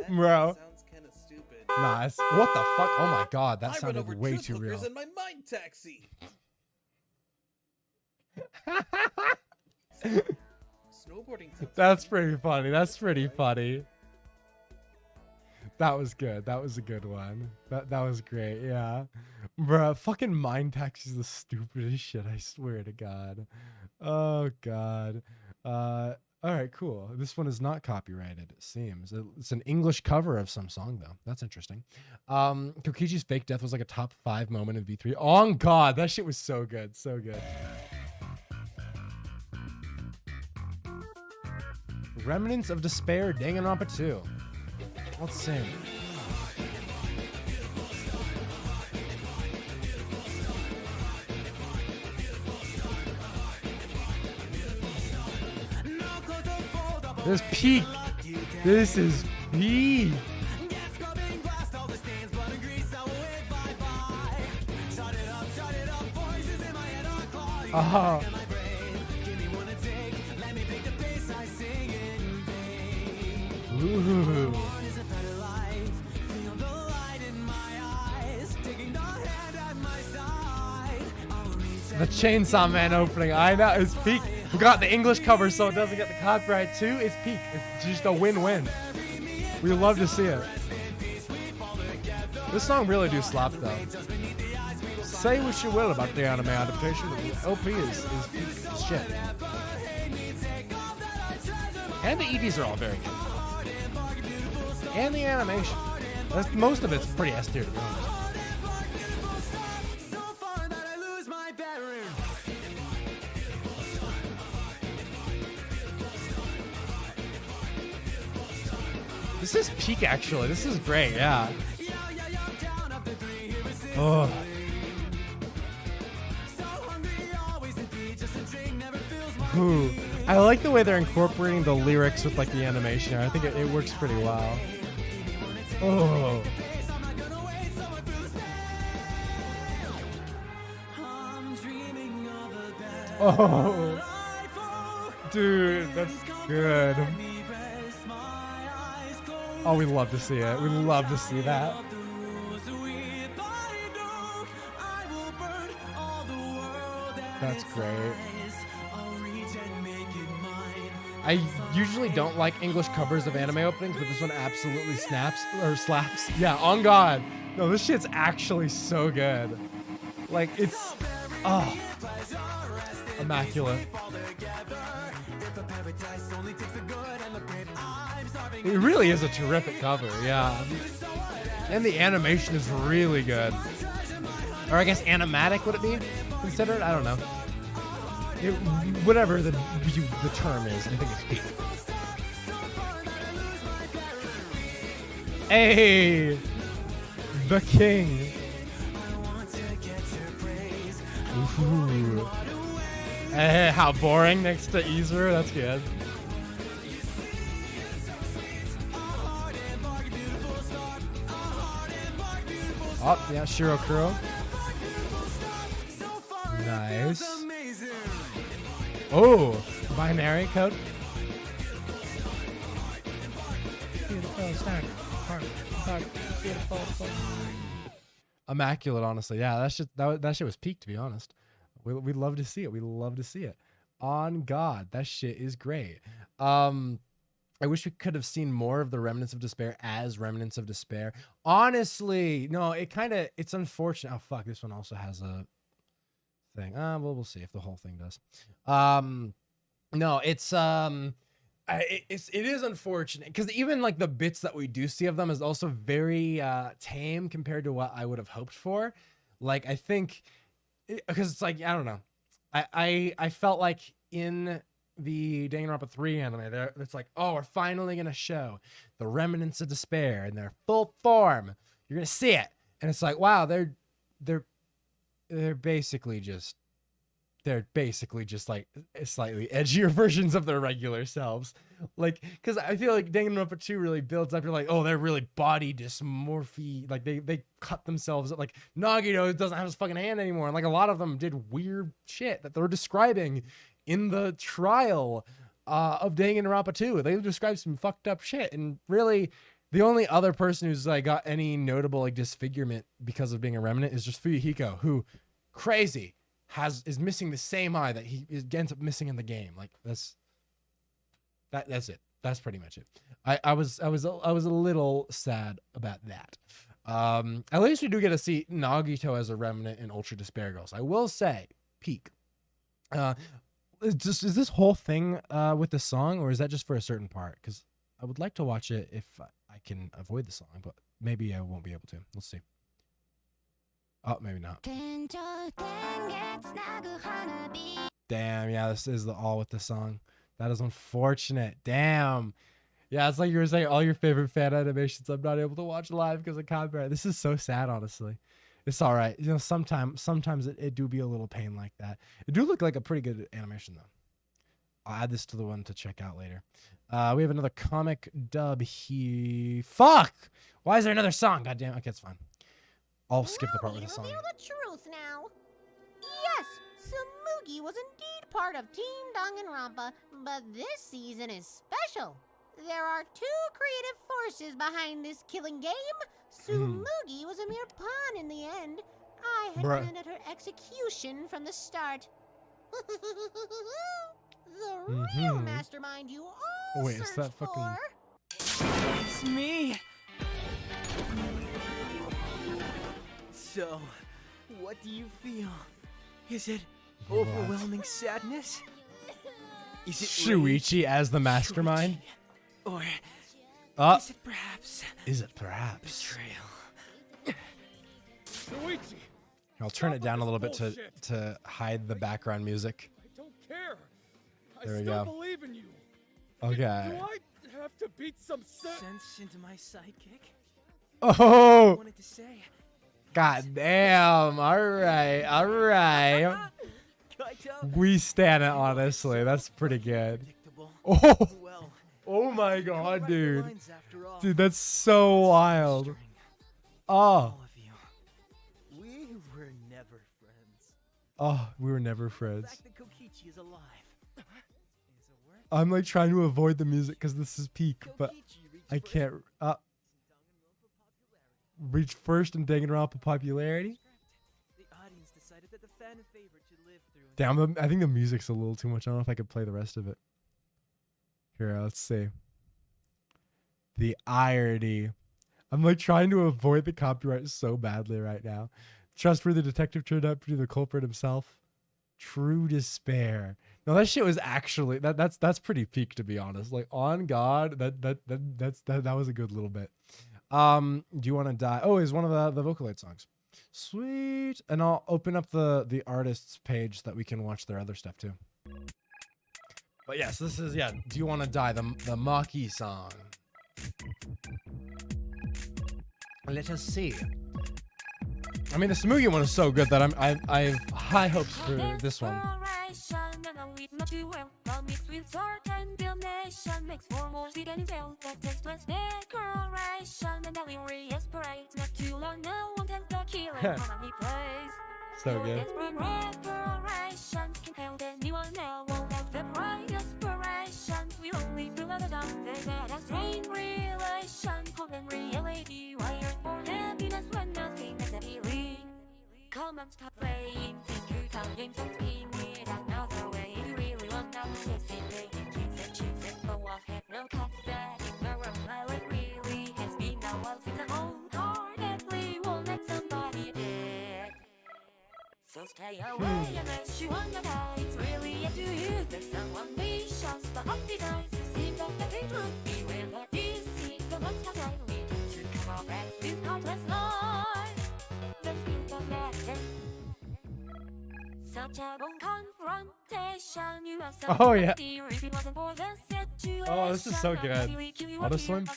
Bro. Sounds kind of stupid. Nah, what the fuck? Oh my god, that I sounded run over way truth too real. hookers in my mind taxi. Snowboarding. That's pretty funny. That's pretty funny. That was good. That was a good one. That was great. Yeah. Bruh, fucking mind taxi is the stupidest shit, I swear to God. Oh god. All right, cool. This one is not copyrighted, it seems. It's an English cover of some song though. That's interesting. Kokichi's fake death was like a top 5 moment in V3. Oh god, that shit was so good. So good. Remnants of Despair, Danganronpa 2. Let's sing. This is peak. This is peak. Oh. Ooh. The Chainsaw Man opening. I know, it's peak. We got the English cover so it doesn't get the copyright too. It's peak. It's just a win-win. We love to see it. This song really do slap though. Say what you will about the anime adaptation, but the LP is peak as shit. And the EDs are all very good. And the animation. Most of it's pretty S tier, to be honest. This is peak, actually. This is great, yeah. Oh. Ooh. I like the way they're incorporating the lyrics with like the animation. I think it works pretty well. Oh. Oh. Dude, that's good. Oh, we love to see it. We love to see that. That's great. I usually don't like English covers of anime openings, but this one absolutely snaps or slaps. Yeah, on God. No, this shit's actually so good. Like, it's, oh, immaculate. It really is a terrific cover, yeah. And the animation is really good. Or I guess animatic, would it be considered? I don't know. Whatever the term is, I think it's peak. Hey, the king. Ooh. Hey, how boring next to Easer. That's good. Oh, yeah, Shirokuro. Nice. Oh, binary code. Immaculate, honestly. Yeah, that shit was peak, to be honest. We love to see it. We love to see it. On God, that shit is great. I wish we could have seen more of the Remnants of Despair as Remnants of Despair. Honestly, no, it's unfortunate. Oh fuck, this one also has a thing. Well, we'll see if the whole thing does. No, it is unfortunate because even like the bits that we do see of them is also very tame compared to what I would have hoped for. Like, I think because it's like, I don't know, I felt like in the Danganronpa 3 anime there, it's like, oh, we're finally gonna show the Remnants of Despair in their full form. You're gonna see it, and it's like, wow, they're basically just like slightly edgier versions of their regular selves. Like, because I feel like Danganronpa 2 really builds up. You're like, oh, they're really body dysmorphy. Like, they cut themselves up. Like, Nagito doesn't have his fucking hand anymore. And like, a lot of them did weird shit that they're describing in the trial of Danganronpa 2. They described some fucked up shit. And really, the only other person who's like got any notable like disfigurement because of being a remnant is just Fuyuhiko, who, crazy, is missing the same eye that he ends up missing in the game. Like, that's it. That's pretty much it. I was a little sad about that. At least we do get to see Nagito as a remnant in Ultra Despair Girls. I will say, peak. Is this whole thing with the song, or is that just for a certain part? Because I would like to watch it if I can avoid the song, but maybe I won't be able to. We'll see. Oh, maybe not. Damn, yeah, this is all with the song. That is unfortunate. Damn. Yeah, it's like you were saying, all your favorite fan animations I'm not able to watch live because of copyright. This is so sad, honestly. It's all right. You know, sometimes it do be a little pain like that. It do look like a pretty good animation, though. I'll add this to the one to check out later. We have another comic dub here. Fuck! Why is there another song? God damn. Okay, it's fine. I'll skip the part with the song. Reveal the truth now. Yes, Samugi was indeed part of Team Danganronpa, but this season is special. There are two creative forces behind this killing game. Samugi was a mere pawn in the end. I had planned at her execution from the start. The real mastermind you all Wait, is that for. It's me. So, what do you feel? Is it overwhelming sadness? Is it Shuichi as the mastermind? Or is it perhaps? Betrayal. Shuichi! I'll turn it down a little bit to hide the background music. I don't care. There we I go. still believe in you. Okay. Do I have to beat some sense into my sidekick? Oh! I wanted to say. God damn. All right. We stand it, honestly. That's pretty good. Oh my God, dude. Dude, that's so wild. Oh. We were never friends. Oh, we were never friends. The fact that Kokichi is alive. I'm like trying to avoid the music because this is peak, but I can't reach first in Danganronpa popularity. The audience decided that the fan favorite should live through. Damn, I think the music's a little too much. I don't know if I could play the rest of it. Here, let's see. The irony. I'm like trying to avoid the copyright so badly right now. Trustworthy detective turned out to be the culprit himself. True despair. No, that shit was actually that's pretty peak, to be honest. Like, on God, that was a good little bit. Do you want to die? Oh, it's one of the Vocaloid songs. Sweet. And I'll open up the artist's page so that we can watch their other stuff too. But yes, this is, yeah, Do You Want to Die, the Maki song. Let us see. I mean, the Smoogie one is so good that I have high hopes for this one. So good. Come and stop playing these futile games and spin it another way. You really want to participate in games and choose it, but what have no cut that ignorant smile it really has been a while since I wholeheartedly won't let somebody dead. So stay away unless you wanna die. It's really up to you. There's someone vicious, but up the eyes to see that the truth. Beware that deceit, the ones outside we tend to come up back with heartless lies. Such a long confrontation. You have Oh, yeah. if it wasn't for the situation. Oh, this is so good. Auto swim?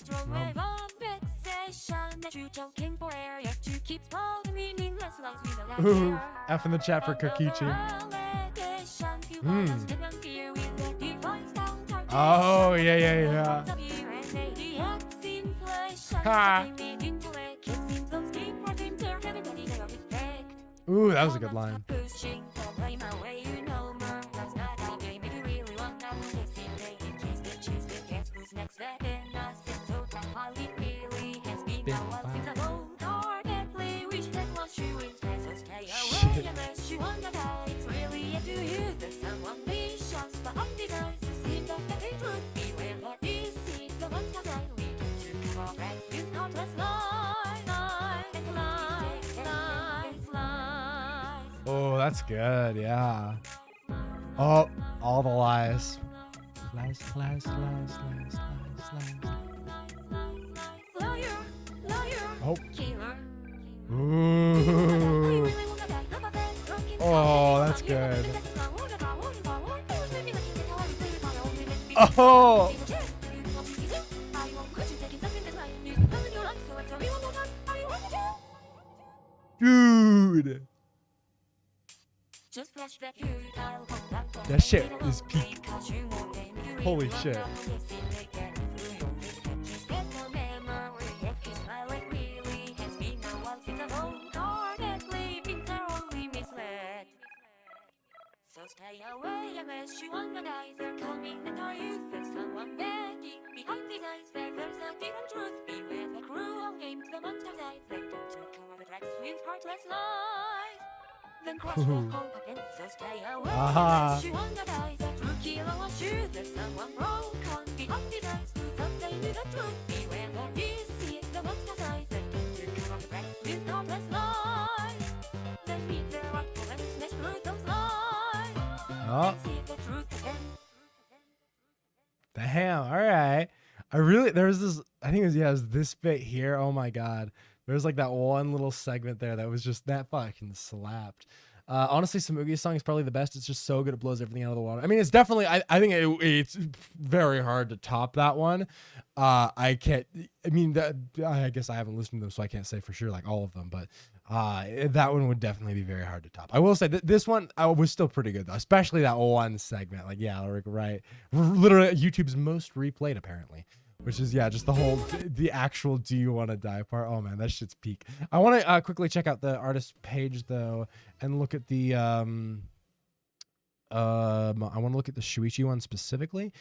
Ooh, F in the chat for Kokichi. Oh, yeah. Ha. Ooh, that was a good line. Oh, that's good, yeah. Oh, all the lies. Lies. Oh. Ooh. Oh, that's good. Oh. Dude. That shit is peak. Holy shit. So stay away unless you wanna die. They're coming and are you? There's someone begging behind these eyes. There's a different truth. Beware the cruel game. The monster dies. They don't cover the tracks with heartless lies. Then cross the hope again. So stay away unless you wanna die. The true killer was you. There's someone broken behind these eyes. Who thought they knew the truth? Beware the deceit. The monster dies. They don't cover the tracks with heartless lies. Then meet the rock and smash through those lies. Oh. Damn, all right. There was this, I think it was this bit here. Oh my God. There was like that one little segment there that was just that fucking slapped. Honestly, Samugi's song is probably the best. It's just so good. It blows everything out of the water. I mean, it's definitely, I think it's very hard to top that one. I guess I haven't listened to them, so I can't say for sure, like all of them, but that one would definitely be very hard to top. I will say that this one was still pretty good though, especially that one segment. Like, yeah, right. Literally YouTube's most replayed apparently. Which is, yeah, just the actual Do You Want to Die part. Oh man, that shit's peak. I want to quickly check out the artist page though and look at the I want to look at the Shuichi one specifically.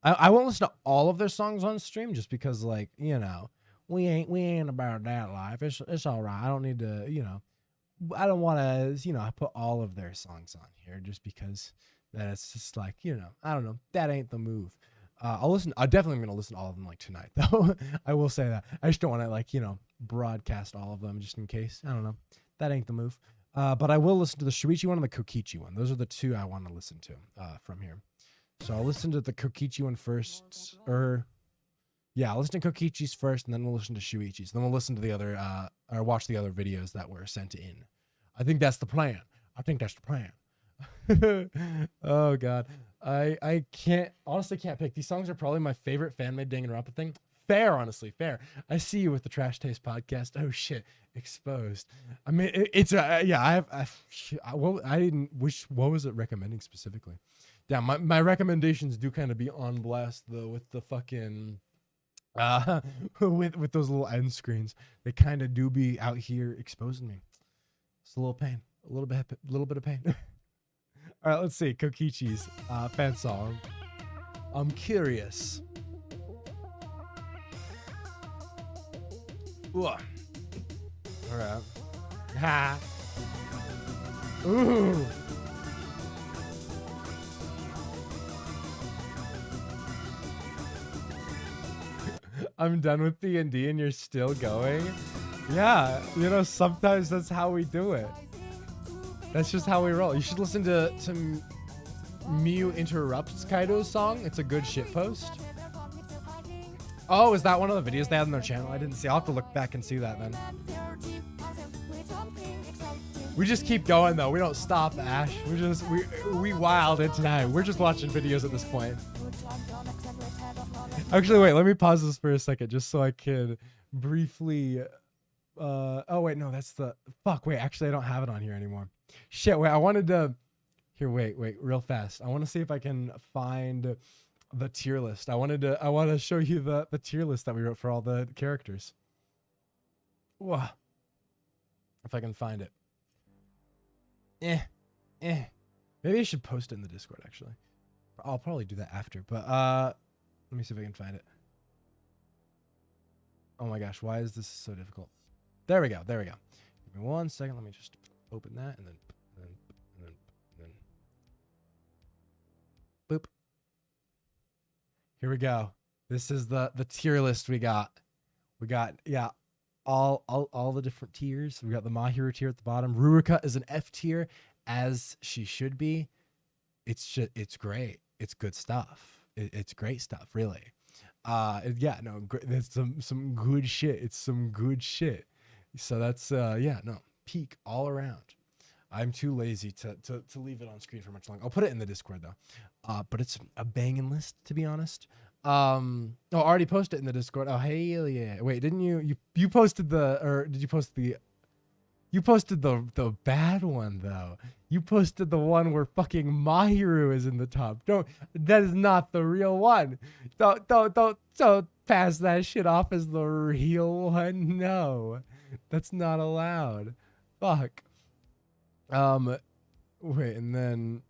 I won't listen to all of their songs on stream just because, like, you know, we ain't about that life. It's all right. I don't need to, you know, I don't want to, you know, put all of their songs on here just because that it's just like, you know, I don't know. That ain't the move. I definitely am going to listen to all of them like tonight though. I will say that. I just don't want to, like, you know, broadcast all of them just in case. I don't know. That ain't the move. But I will listen to the Shuichi one and the Kokichi one. Those are the two I want to listen to from here. So I'll listen to the Kokichi one first, I'll listen to Kokichi's first, and then we'll listen to Shuichi's. Then we'll listen to the other, or watch the other videos that were sent in. I think that's the plan. Oh God, I honestly can't pick. These songs are probably my favorite fan-made Danganronpa thing. Fair, honestly, fair. I see you with the Trash Taste podcast. Oh shit, exposed. I mean, what was it recommending specifically? Yeah, my recommendations do kind of be on blast though with the fucking with those little end screens. They kind of do be out here exposing me. It's a little pain, a little bit of pain. All right, let's see. Kokichi's fan song. I'm curious. Ooh. All right. Ha. Ooh. I'm done with D&D and you're still going. Yeah, you know, sometimes that's how we do it. That's just how we roll. You should listen to Miu Interrupts Kaido's song. It's a good shitpost. Oh, is that one of the videos they had on their channel? I didn't see. I'll have to look back and see that then. We just keep going though. We don't stop, Ash. We wild it tonight. We're just watching videos at this point. Actually, wait, let me pause this for a second just so I can briefly oh wait, no, that's the fuck. Wait, actually I don't have it on here anymore. Shit, wait, I wanted to wait, real fast. I want to see if I can find the tier list. I want to show you the tier list that we wrote for all the characters. Whoa. If I can find it. Maybe I should post it in the Discord actually. I'll probably do that after, but let me see if I can find it. Oh my gosh, why is this so difficult? There we go. Give me 1 second. Let me just open that and then boop. Here we go. This is the tier list we got. We got, yeah, all the different tiers. We got the Mahiro tier at the bottom. Ruruka is an F tier, as she should be. It's great. It's good stuff. It's great stuff, really. Yeah, no, that's some good shit. It's some good shit. So that's peak all around. I'm too lazy to leave it on screen for much longer. I'll put it in the Discord though. But it's a banging list, to be honest. I already posted it in the Discord. Oh, hell yeah. Wait, didn't you posted did you post the You posted the bad one though. You posted the one where fucking Mahiru is in the top. That is not the real one. Don't pass that shit off as the real one. No. That's not allowed. Fuck. Wait, and then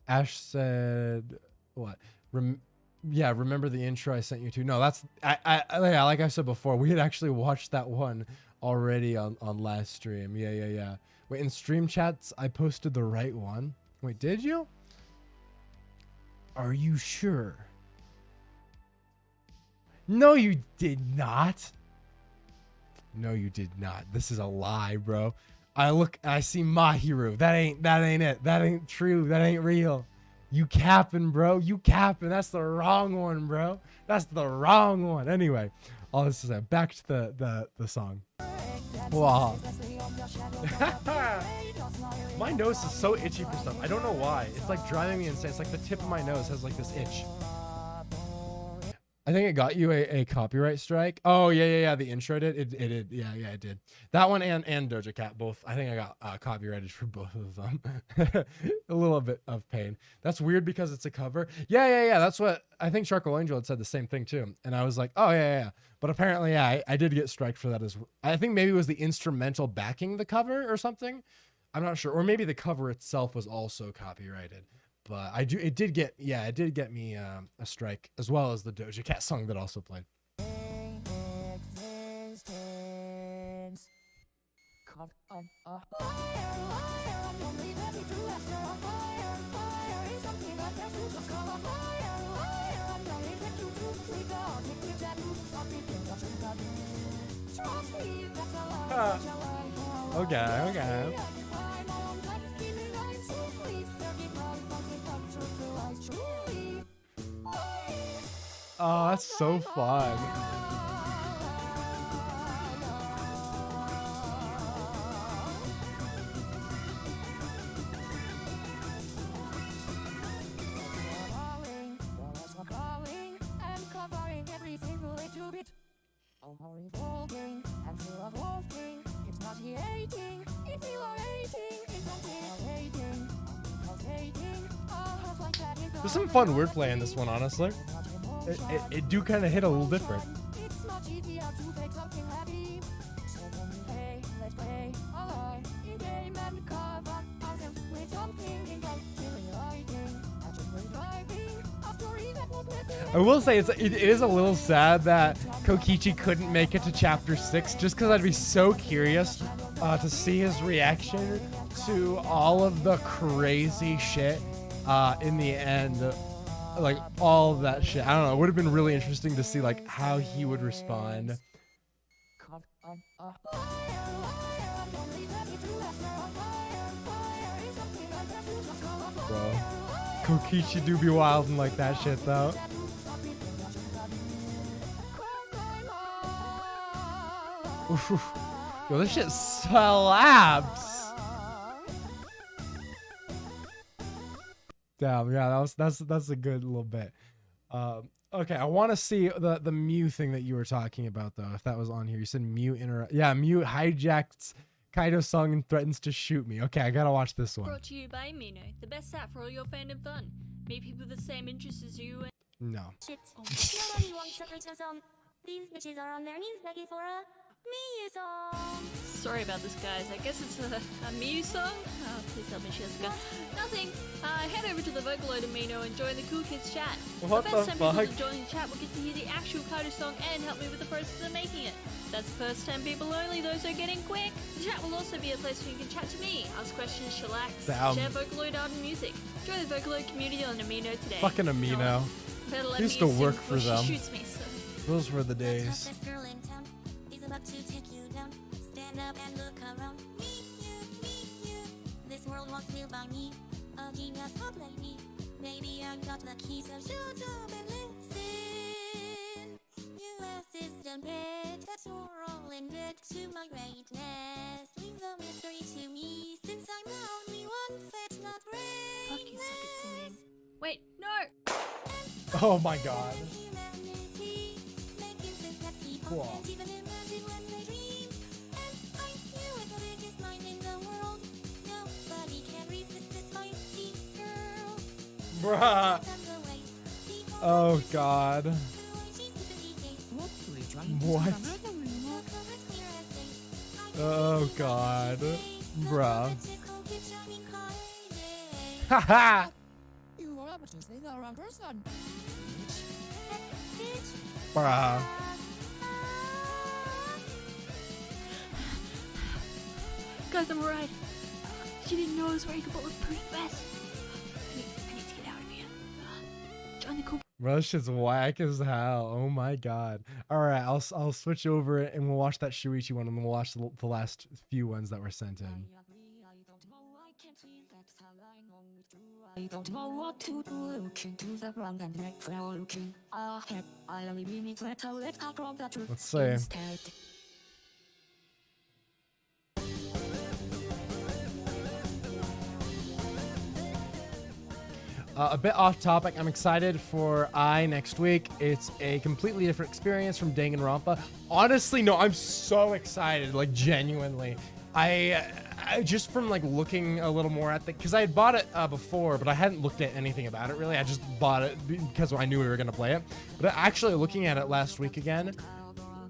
Ash said what? Remember the intro I sent you to? No, that's yeah, like I said before, we had actually watched that one already on last stream. Yeah. Wait, in stream chats, I posted the right one. Wait, did you? Are you sure? No, you did not. No, you did not. This is a lie, bro. I see Mahiru. That ain't it. That ain't true. That ain't real. You capping, bro. You capping. That's the wrong one, bro. That's the wrong one. Anyway, all this is back to the song. Wow. My nose is so itchy for stuff. I don't know why. It's like driving me insane. It's like the tip of my nose has like this itch. I think it got you a copyright strike. Oh yeah. The intro did. It did. Yeah, it did. That one and Doja Cat both. I think I got copyrighted for both of them. A little bit of pain. That's weird because it's a cover. Yeah. That's what I think. Charcoal Angel had said the same thing too, and I was like, oh yeah. But apparently, yeah, I did get striked for that as well. I think maybe it was the instrumental backing the cover or something. I'm not sure, or maybe the cover itself was also copyrighted. But it did get me a strike, as well as the Doja Cat song that also played. Okay. Oh, that's so fun. There's some fun wordplay in this one, honestly. It do kind of hit a little different. I will say it is a little sad that Kokichi couldn't make it to chapter 6, just because I'd be so curious to see his reaction to all of the crazy shit in the end. Like all of that shit. I don't know. It would have been really interesting to see like how he would respond. Bro, Kokichi do be wildin' like that shit though. Oof. Yo, this shit slaps. Damn, yeah, that's a good little bit. Okay, I want to see the Mew thing that you were talking about though. If that was on here, you said Mew Mew hijacked Kaido's song and threatens to shoot me. Okay, I gotta watch this one. Brought to you by Mino, the best app for all your fandom fun. Meet people with the same interests as you. No. Shit. Nobody wants to purchase them. These bitches are on their knees begging for a Miyu song. Sorry about this, guys. I guess it's a Miyu song? Oh, please help me, Shizuka. Nothing. Head over to the Vocaloid Amino and join the Cool Kids chat. What the the best time people fuck? to join the chat will get to hear the actual Kaido song and help me with the process of making it. That's the first 10 people only, those are getting quick. The chat will also be a place where you can chat to me, ask questions, chillax, Damn. share Vocaloid art and music. Join the Vocaloid community on Amino today. Fucking Amino. Better let Used me to sing work for before them. she shoots me, so. Those were the days. About to take you down. Stand up and look around. Meet you. This world was built by me. A genius not like me. Maybe I got the keys, so shut up and listen. You assistant pet, that's all in debt to my greatness. Leave the mystery to me, since I'm the only one that's not brainless. Fuck you, suck at singing. Wait, no! Oh my god. Cool. Bruh. Oh god. What? Oh god. Bruh. Haha. Bruh. Guys, I'm alright. She didn't know I was wearing a bulletproof vest. I need to get out of here. Join the cool. Bro, this shit's whack as hell. Oh my god. All right, I'll switch over and we'll watch that Shuichi one, and then we'll watch the last few ones that were sent in. I don't know what to do, looking to the ground and neck for looking ahead. I only mean let her drop the truth. Let's see. Instead. A bit off topic. I'm excited for next week. It's a completely different experience from Danganronpa. Honestly, no, I'm so excited, like genuinely. I just from like looking a little more at because I had bought it before, but I hadn't looked at anything about it really. I just bought it because I knew we were gonna play it. But actually looking at it last week again,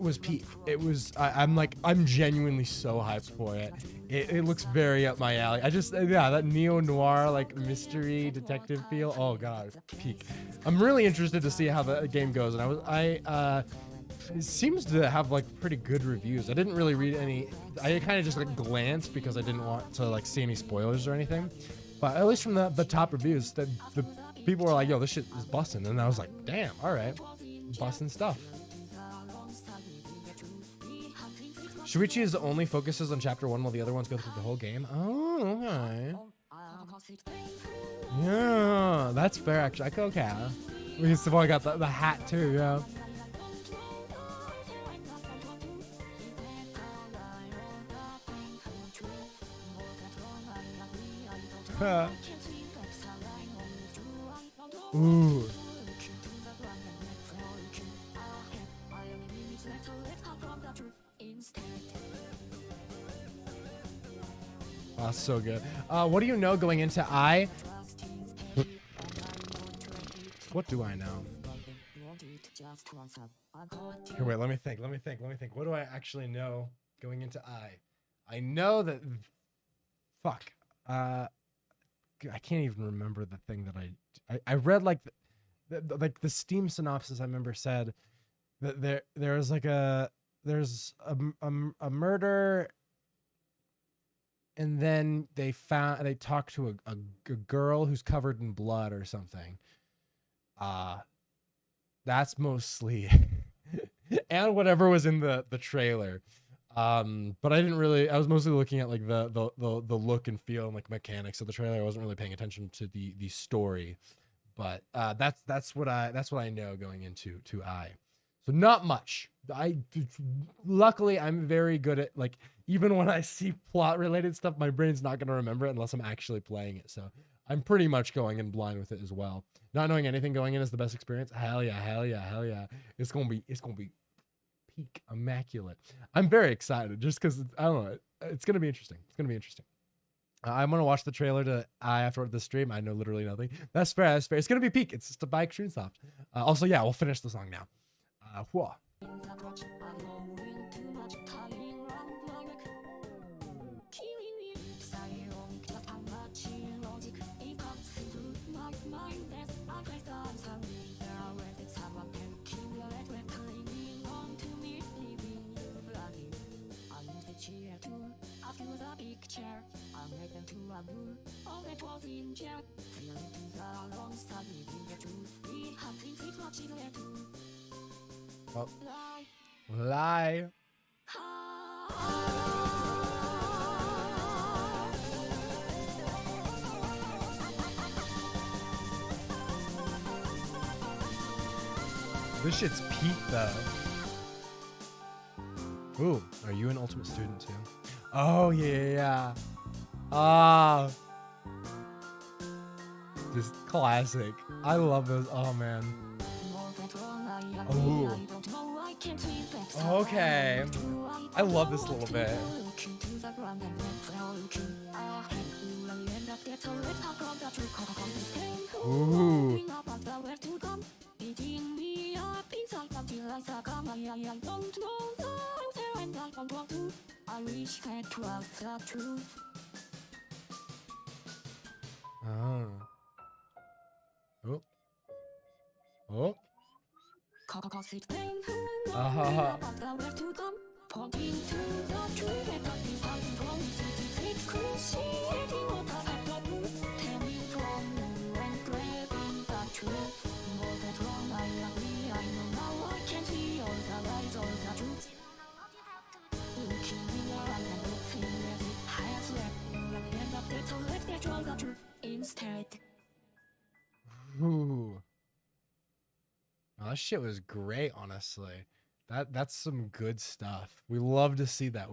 was peak. It was. I'm genuinely so hyped for it. It looks very up my alley. That neo noir like mystery detective feel. Oh god, peak. I'm really interested to see how the game goes, and it seems to have like pretty good reviews. I didn't really read any. I kind of just like glanced because I didn't want to like see any spoilers or anything. But at least from the top reviews, the people were like, "Yo, this shit is busting," and I was like, "Damn, all right, busting stuff." Shuichi is the only focuses on chapter 1 while the other ones go through the whole game. Oh, okay. Yeah, that's fair actually. Okay. We still got the hat too, yeah. Ooh. Oh, so good. What do you know going into I? What do I know? Here, wait, let me think. What do I actually know going into I know that... Fuck. I can't even remember the thing that I read, like the Steam synopsis. I remember said that there's a murder, and then they talked to a girl who's covered in blood or something. That's mostly and whatever was in the trailer. But I was mostly looking at like the look and feel and like mechanics of the trailer. I wasn't really paying attention to the story. But that's what I know going into I. So not much. Luckily I'm very good at, like, even when I see plot related stuff, my brain's not going to remember it unless I'm actually playing it. So I'm pretty much going in blind with it as well. Not knowing anything going in is the best experience. Hell yeah. It's going to be peak immaculate. I'm very excited just because I don't know. It's going to be interesting. I'm going to watch the trailer to I after the stream. I know literally nothing. That's fair. It's going to be peak. It's just a bike Shroomsoft. Also, yeah, we'll finish the song now. Whoa. Oh. Lie. This shit's peak though. Ooh, are you an ultimate student too? Oh yeah. Just classic. I love those. Oh man. Ooh. Okay. I love this little bit. Ooh. Oh. Oh. Ooh. Oh, that shit was great, honestly. That's some good stuff. We love to see that.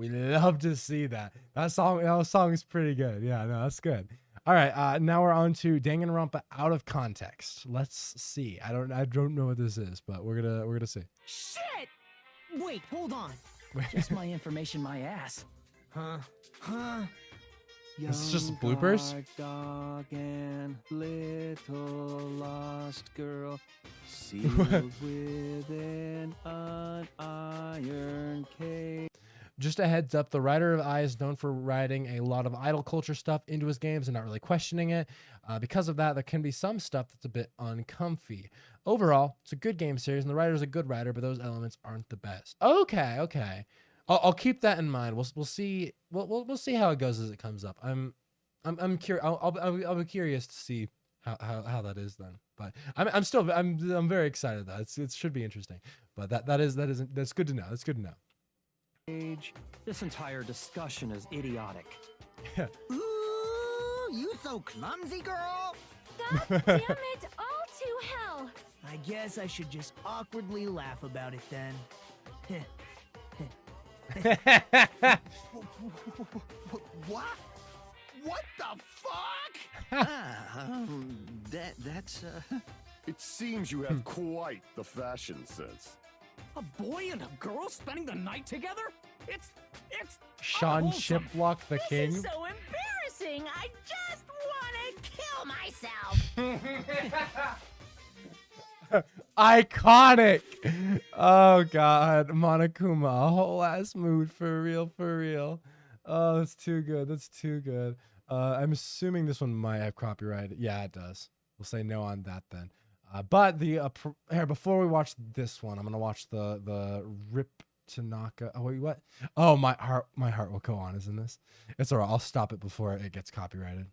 That song is pretty good. Yeah, no, that's good. All right, now we're on to Danganronpa Out of Context. Let's see. I don't know what this is, but we're gonna see. Shit! Wait, hold on. Just my information, my ass. Huh? This is just bloopers? Dog and little lost girl sealed within an iron Just a heads up, the writer of I is known for writing a lot of idol culture stuff into his games and not really questioning it. Because of that, there can be some stuff that's a bit uncomfy. Overall, it's a good game series, and the writer's a good writer, but those elements aren't the best. Okay. I'll keep that in mind. We'll see. We'll see how it goes as it comes up. I'm curious. I'll be curious to see how that is then. But I'm very excited though. It should be interesting. But that's good to know. That's good to know. This entire discussion is idiotic. Ooh, you so clumsy, girl. God damn it, all to hell. I guess I should just awkwardly laugh about it then. What? What the fuck? That's It seems you have quite the fashion sense. A boy and a girl spending the night together? It's Sean unwholesome. Shiplock the King. This is so embarrassing. I just want to kill myself. Iconic. Oh God, Monokuma, a whole ass mood for real. Oh, that's too good. I'm assuming this one might have copyright. Yeah, it does. We'll say no on that then. But the here, before we watch this one, I'm gonna watch the Rip Tanaka. Oh wait, what? Oh, my heart will go on, isn't this? It's alright. I'll stop it before it gets copyrighted.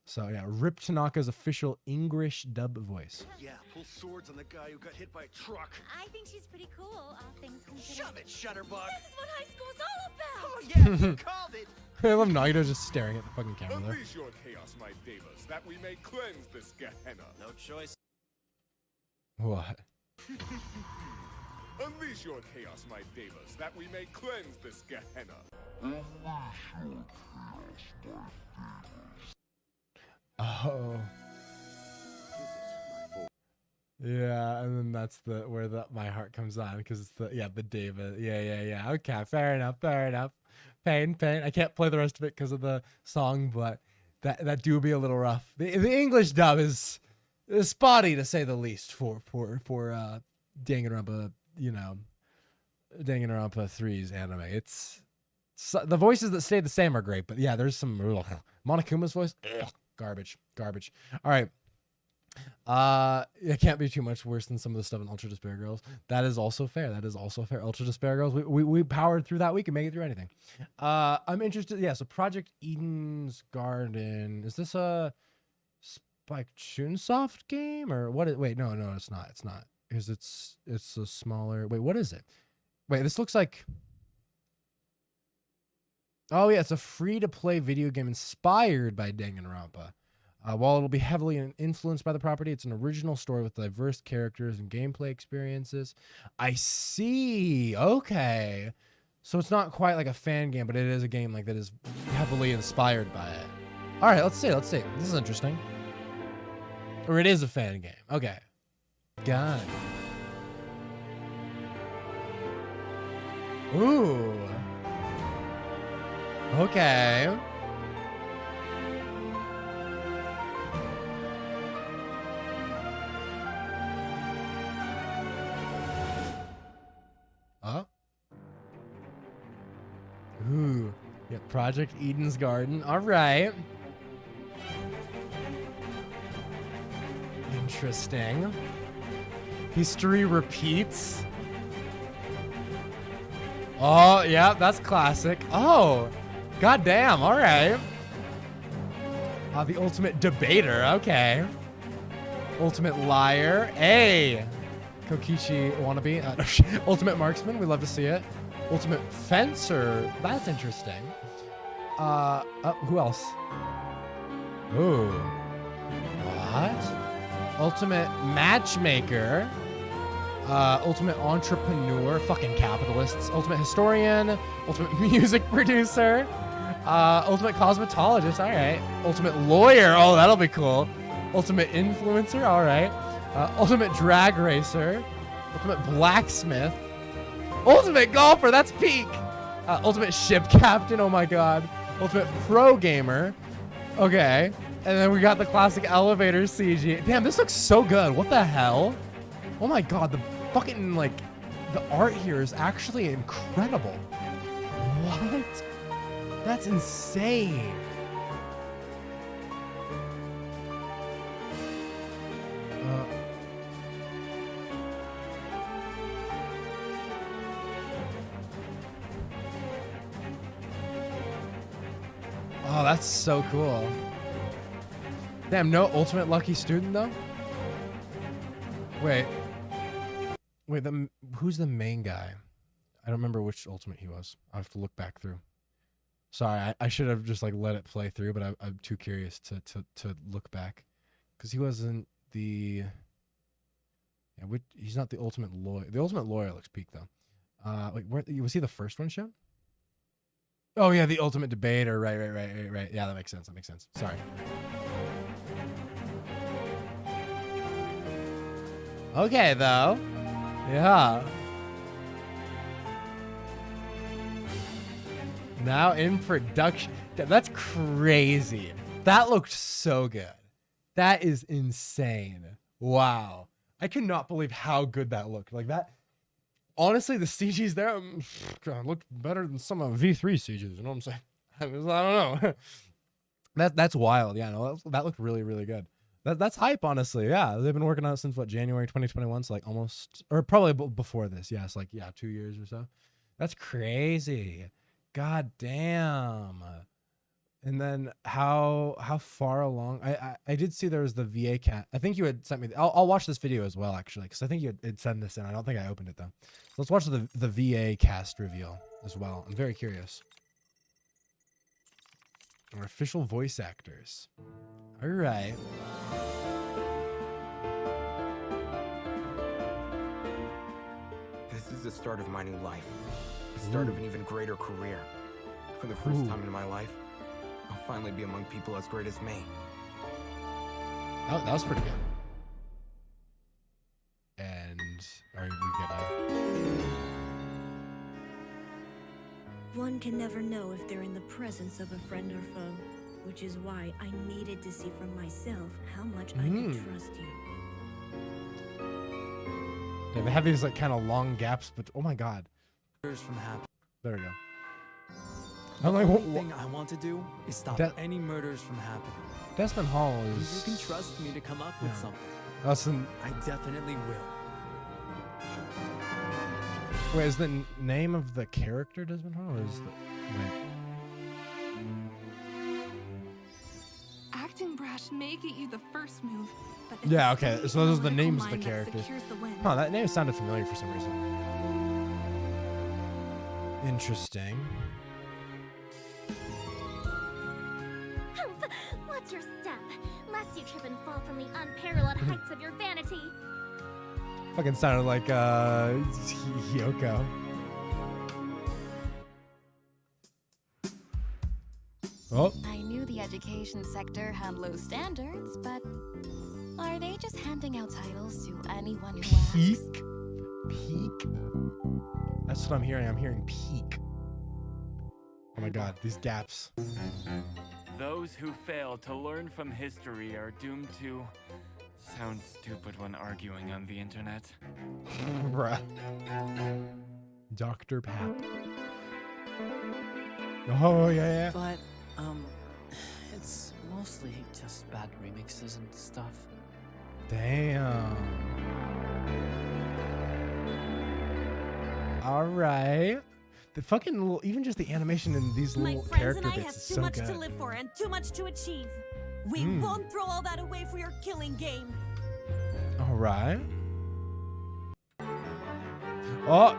So yeah, Rip Tanaka's official English dub voice. Yeah, pull swords on the guy who got hit by a truck. I think she's pretty cool, all things considered. Shove it, Shutterbug. This is what high school's all about! Oh yeah, you called it. I love Naito just staring at the fucking camera there. Unleash your chaos, my devas, that we may cleanse this Gehenna. No choice. What? Unleash your chaos, my devas, that we may cleanse this Gehenna. Oh. Yeah, and then that's where my heart comes on, because it's the David. Yeah. Okay, fair enough. Pain. I can't play the rest of it because of the song, but that do be a little rough. The English dub is spotty to say the least for Danganronpa, Danganronpa 3's anime. It's the voices that stay the same are great, but yeah, there's some Monokuma's voice. Garbage. All right. It can't be too much worse than some of the stuff in Ultra Despair Girls. That is also fair. Ultra Despair Girls. We powered through that. We can make it through anything. I'm interested. Yeah. So Project Eden's Garden. Is this a Spike Chunsoft game or what? Wait, no, it's not. It's not, because it's a smaller. Wait, what is it? Wait, this looks like. Oh yeah, it's a free-to-play video game inspired by Danganronpa. While it'll be heavily influenced by the property, it's an original story with diverse characters and gameplay experiences. I see. Okay. So it's not quite like a fan game, but it is a game that is heavily inspired by it. All right, let's see. This is interesting. Or it is a fan game. Okay. Got it. Ooh. Okay. Ooh. Yeah, Project Eden's Garden. All right. Interesting. History repeats. Oh, yeah, that's classic. Oh, goddamn. All right. The ultimate debater. Okay. Ultimate liar. Hey. Kokichi wannabe. Ultimate marksman. We love to see it. Ultimate fencer. That's interesting. Who else? Ooh. What? Ultimate matchmaker. Ultimate entrepreneur. Fucking capitalists. Ultimate historian. Ultimate music producer. Ultimate cosmetologist. All right. Ultimate lawyer. Oh, that'll be cool. Ultimate influencer. All right. Ultimate drag racer. Ultimate blacksmith. Ultimate golfer. That's peak. Ultimate ship captain. Oh my god. Ultimate pro gamer. Okay. And then we got the classic elevator CG. Damn, this looks so good. What the hell? Oh my god. The fucking, the art here is actually incredible. What? That's insane. Oh, that's so cool. Damn, no ultimate lucky student though? Wait, who's the main guy? I don't remember which ultimate he was. I have to look back through. Sorry, I should have just like let it play through, but I'm too curious to look back, because he wasn't the. Yeah, he's not the ultimate lawyer. The ultimate lawyer looks peak though. Wait, was he the first one shown? Oh yeah, the ultimate debater. Right. Yeah, that makes sense. Sorry. Okay though. Yeah. Now in production. That's crazy. That looked so good. That is insane. Wow. I cannot believe how good that looked. Like that. Honestly, the CGs there looked better than some of V3 CGs. You know what I'm saying? I don't know. That's wild. Yeah, no, that looked really, really good. That's hype, honestly. Yeah, they've been working on it since what, January 2021, so like almost, or probably before this. Yeah, it's like 2 years or so. That's crazy. God damn. And then how far along? I did see there was the VA cat. I think you had sent me. I'll watch this video as well, actually, because I think you had sent this in. I don't think I opened it though. Let's watch the VA cast reveal as well. I'm very curious. Our official voice actors. All right. This is the start of my new life. The start of an even greater career. For the first time in my life, I'll finally be among people as great as me. That was pretty good. And are we gonna... One can never know if they're in the presence of a friend or foe, which is why I needed to see for myself how much I could trust you. Yeah, they have these like kind of long gaps, but oh my god. From happening. There we go. I'm like, one thing I want to do is stop any murders from happening. Desmond Hall is... You can trust me to come up with Awesome. something. I definitely will. Wait, is the name of the character Desmond Hall? Or is the... Wait. Acting brash may get you the first move, but Yeah, okay. So those are the names of the characters. The win. Oh, that name sounded familiar for some reason. Interesting. What's your step? Lest you trip and fall from the unparalleled heights of your vanity. Fucking sounded like Hyoko. Oh. I knew the education sector had low standards, but are they just handing out titles to anyone who asks? Peak? That's what I'm hearing. I'm hearing peak. Oh my god, these gaps. Those who fail to learn from history are doomed to sound stupid when arguing on the internet. Bruh. Dr. Pap. Oh, yeah. But, it's mostly just bad remixes and stuff. Damn. All right. The fucking little, even just the animation in these little character bits is so good. My friends and I have too much to live for and too much to achieve. We won't throw all that away for your killing game. All right. Oh.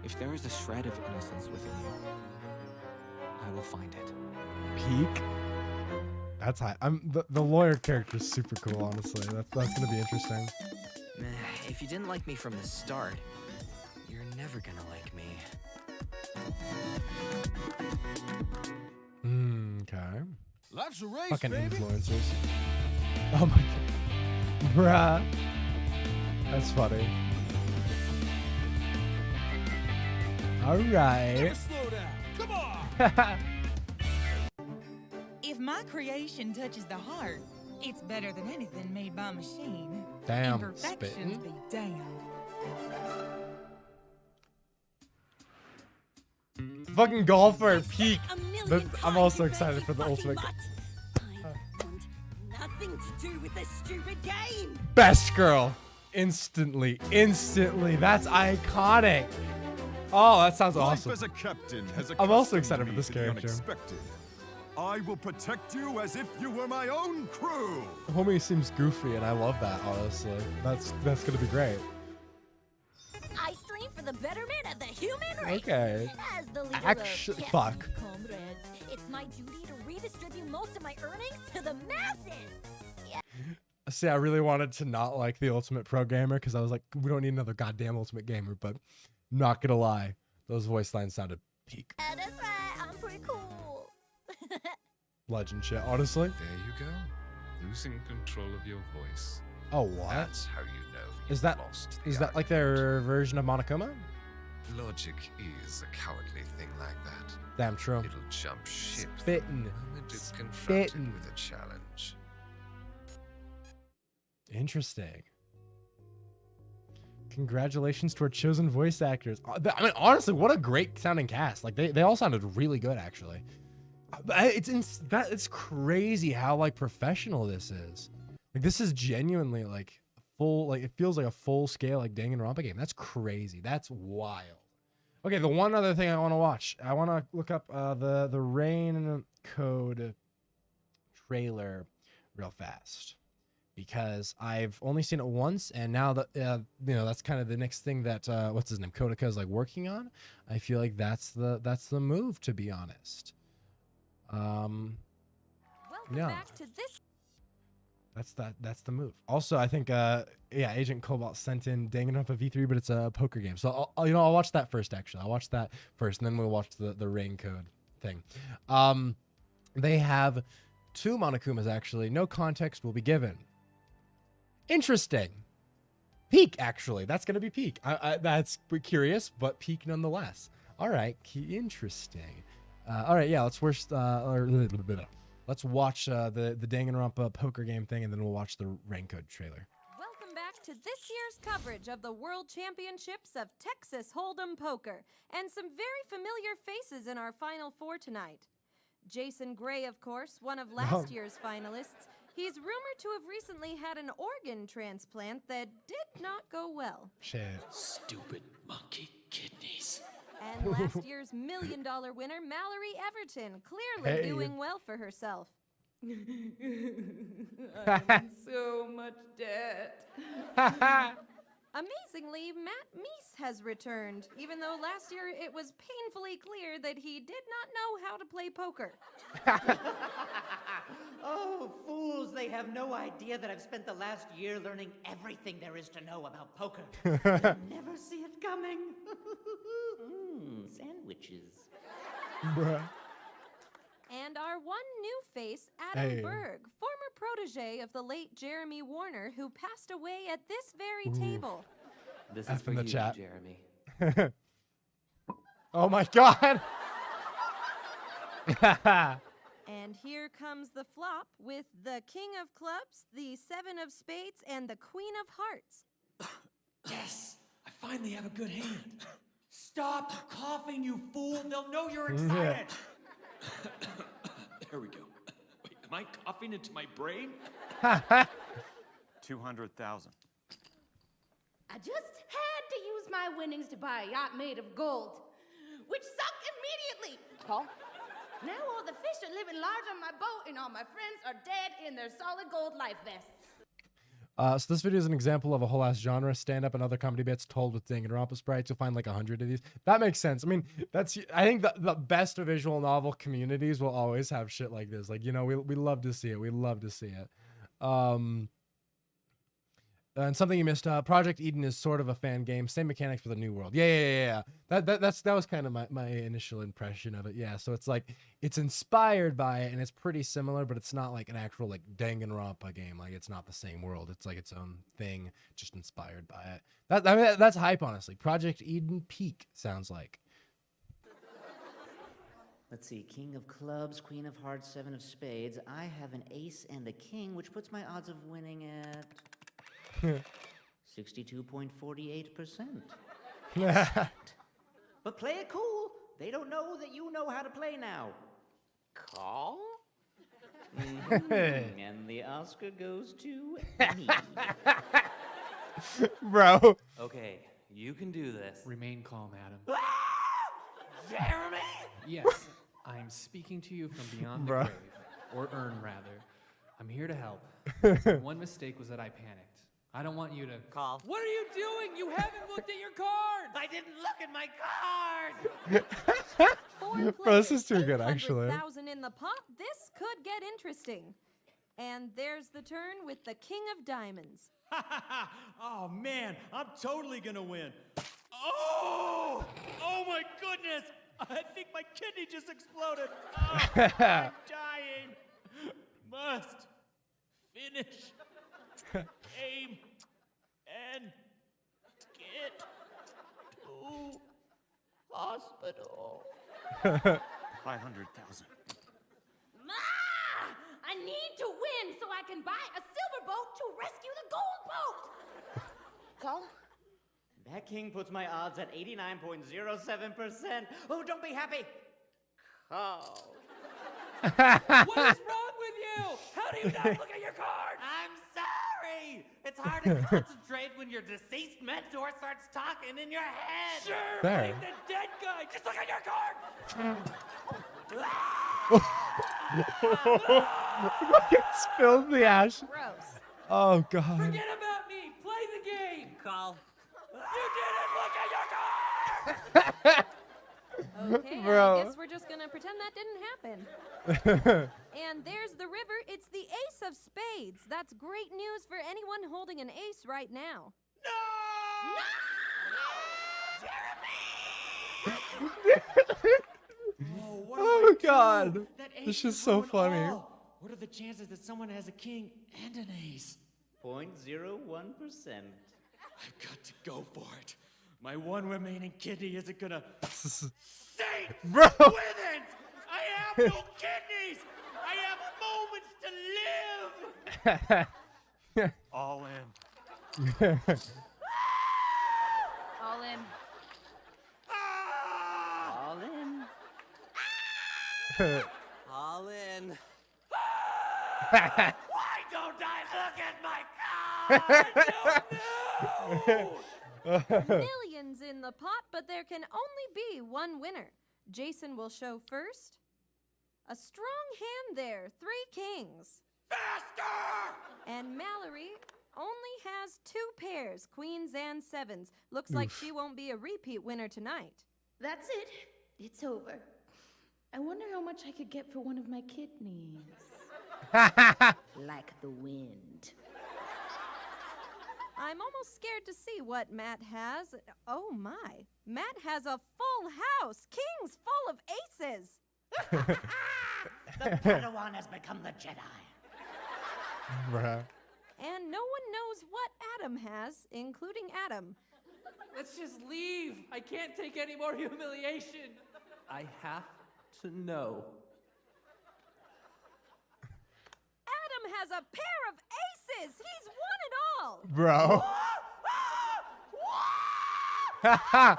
If there is a shred of innocence within you, I will find it. Peak. That's high. The lawyer character is super cool, honestly. That's gonna be interesting. If you didn't like me from the start, you're never gonna like me. Okay. Life's a race, Fucking baby. influencers. Oh my god. Bruh. That's funny. All right. Never slow down. Come on. If my creation touches the heart, it's better than anything made by machine. Damn, Imperfections spitting. be damned. Fucking golfer peak. A million I'm also times excited you for the fucking ultimate. mutt. I want nothing to do with this stupid game. Best girl. Instantly. That's iconic. Oh, that sounds awesome. Life as a captain has I'm also accustomed excited for me this to the character. unexpected. I will protect you as if you were my own crew. Homie seems goofy, and I love that. Honestly, that's gonna be great. I stream for the betterment of the human race. Okay. As the leader Actually, of fuck. Captain Comrades, it's my duty to redistribute most of my earnings to the masses. See, I really wanted to not like the Ultimate Pro Gamer because I was like, we don't need another goddamn Ultimate Gamer. But not gonna lie, those voice lines sounded peak. Yeah, that's right. I'm pretty cool. Legend shit, honestly. There you go. Losing control of your voice. Oh, what? That's how you know Is that lost is the that like their version of Monokuma? Logic is a cowardly thing like that. Damn true. It'll jump ship Spittin'. the moment it's confronted Spittin'. with a challenge. Interesting. Congratulations to our chosen voice actors. I mean, honestly, what a great sounding cast. Like they all sounded really good, actually. It's crazy how like professional this is. Like this is genuinely like full. Like it feels like a full scale like Danganronpa game. That's crazy. That's wild. Okay, the one other thing I want to watch. I want to look up the Rain Code trailer real fast, because I've only seen it once, and now that you know, that's kind of the next thing that what's his name, Kodaka, is like working on. I feel like that's the move, to be honest. Welcome Yeah, back to this. that's the move. Also, I think yeah, Agent Cobalt sent in Danganronpa V3, but it's a poker game. So I'll watch that first. Actually, I'll watch that first, and then we'll watch the Rain Code thing. They have 2 Monokumas actually. No context will be given. Interesting. Peak, actually. That's going to be peak. That's curious, but peak nonetheless. All right. Interesting. All right. Yeah. Let's watch let's watch the Danganronpa poker game thing, and then we'll watch the Rain Code trailer. Welcome back to this year's coverage of the World Championships of Texas Hold'em Poker, and some very familiar faces in our Final Four tonight. Jason Gray, of course, one of last year's finalists. He's rumored to have recently had an organ transplant that did not go well. Shit. Stupid monkey kidneys. And last year's $1 million winner, Mallory Everton, clearly doing well for herself. I'm in so much debt. Amazingly, Matt Meese has returned, even though last year it was painfully clear that he did not know how to play poker. Oh, fools, they have no idea that I've spent the last year learning everything there is to know about poker. They'll never see it coming. Sandwiches. Bruh. And our one new face, Adam Hey. Berg, former protege of the late Jeremy Warner, who passed away at this very Ooh. table. This F is for in the you, chat. Jeremy. Oh my god. And here comes the flop with the King of Clubs, the 7 of Spades, and the Queen of Hearts. Yes, I finally have a good hand. Stop coughing, you fool. They'll know you're Yeah. excited. There we go. Wait, am I coughing into my brain? 200,000. I just had to use my winnings to buy a yacht made of gold, which sunk immediately. Huh? Now all the fish are living large on my boat, and all my friends are dead in their solid gold life vests. So this video is an example of a whole ass genre, stand-up and other comedy bits told with Danganronpa sprites. You'll find like 100 of these. That makes sense. I mean, I think the best visual novel communities will always have shit like this. Like, you know, we love to see it. We love to see it. And something you missed, Project Eden is sort of a fan game. Same mechanics for the new world. Yeah. That was kind of my initial impression of it. Yeah, so it's like, it's inspired by it, and it's pretty similar, but it's not like an actual like Danganronpa game. Like, it's not the same world. It's like its own thing, just inspired by it. I mean, that's hype, honestly. Project Eden peak sounds like. Let's see, King of Clubs, Queen of Hearts, 7 of Spades. I have an ace and a king, which puts my odds of winning at 62.48%. But play it cool. They don't know that you know how to play now. Call? And the Oscar goes to me. Bro. Okay, you can do this. Remain calm, Adam. Jeremy! Yes, I'm speaking to you from beyond the Bro. grave. Or urn, rather. I'm here to help. One mistake was that I panicked. I don't want you to... Call. What are you doing? You haven't looked at your cards! I didn't look at my card! Bro, this is too good, actually. 100,000 in the pot. This could get interesting. And there's the turn with the King of Diamonds. Oh man, I'm totally gonna win. Oh! Oh my goodness! I think my kidney just exploded. Oh, I'm dying. Must finish. Aim and get to hospital. 500,000. Ma! I need to win so I can buy a silver boat to rescue the gold boat! Call? That king puts my odds at 89.07%. Oh, don't be happy. Call. What is wrong with you? How do you not look at your cards? I'm sorry. It's hard to concentrate when your deceased mentor starts talking in your head. Sure, There. like the dead guy. Just look at your cards. Fucking spilled the ash. Gross. Oh, God. Forget about me. Play the game. Call. You didn't look at your cards. Okay, Bro. I guess we're just gonna pretend that didn't happen. And there's the river. It's the ace of spades. That's great news for anyone holding an ace right now. Whoa, what do Oh, I do? God. That This ace is so ruined funny. all. What are the chances that someone has a king and an ace? 0.01%. I've got to go for it. My one remaining kidney isn't gonna stay Bro. with it. I have no kidneys. I have moments to live. All in. All in. All in. All in. Why don't I look at my card? Millions in the pot, but there can only be one winner. Jason will show first. A strong hand there. 3 kings. Faster! And Mallory only has 2 pairs, queens and sevens. Looks like she won't be a repeat winner tonight. That's it. It's over. I wonder how much I could get for one of my kidneys. Like the wind. I'm almost scared to see what Matt has. Oh my. Matt has a full house. Kings full of aces. The Padawan has become the Jedi. Bruh. And no one knows what Adam has, including Adam. Let's just leave. I can't take any more humiliation. I have to know. Adam has a pair of aces. He's won it all. Bro. What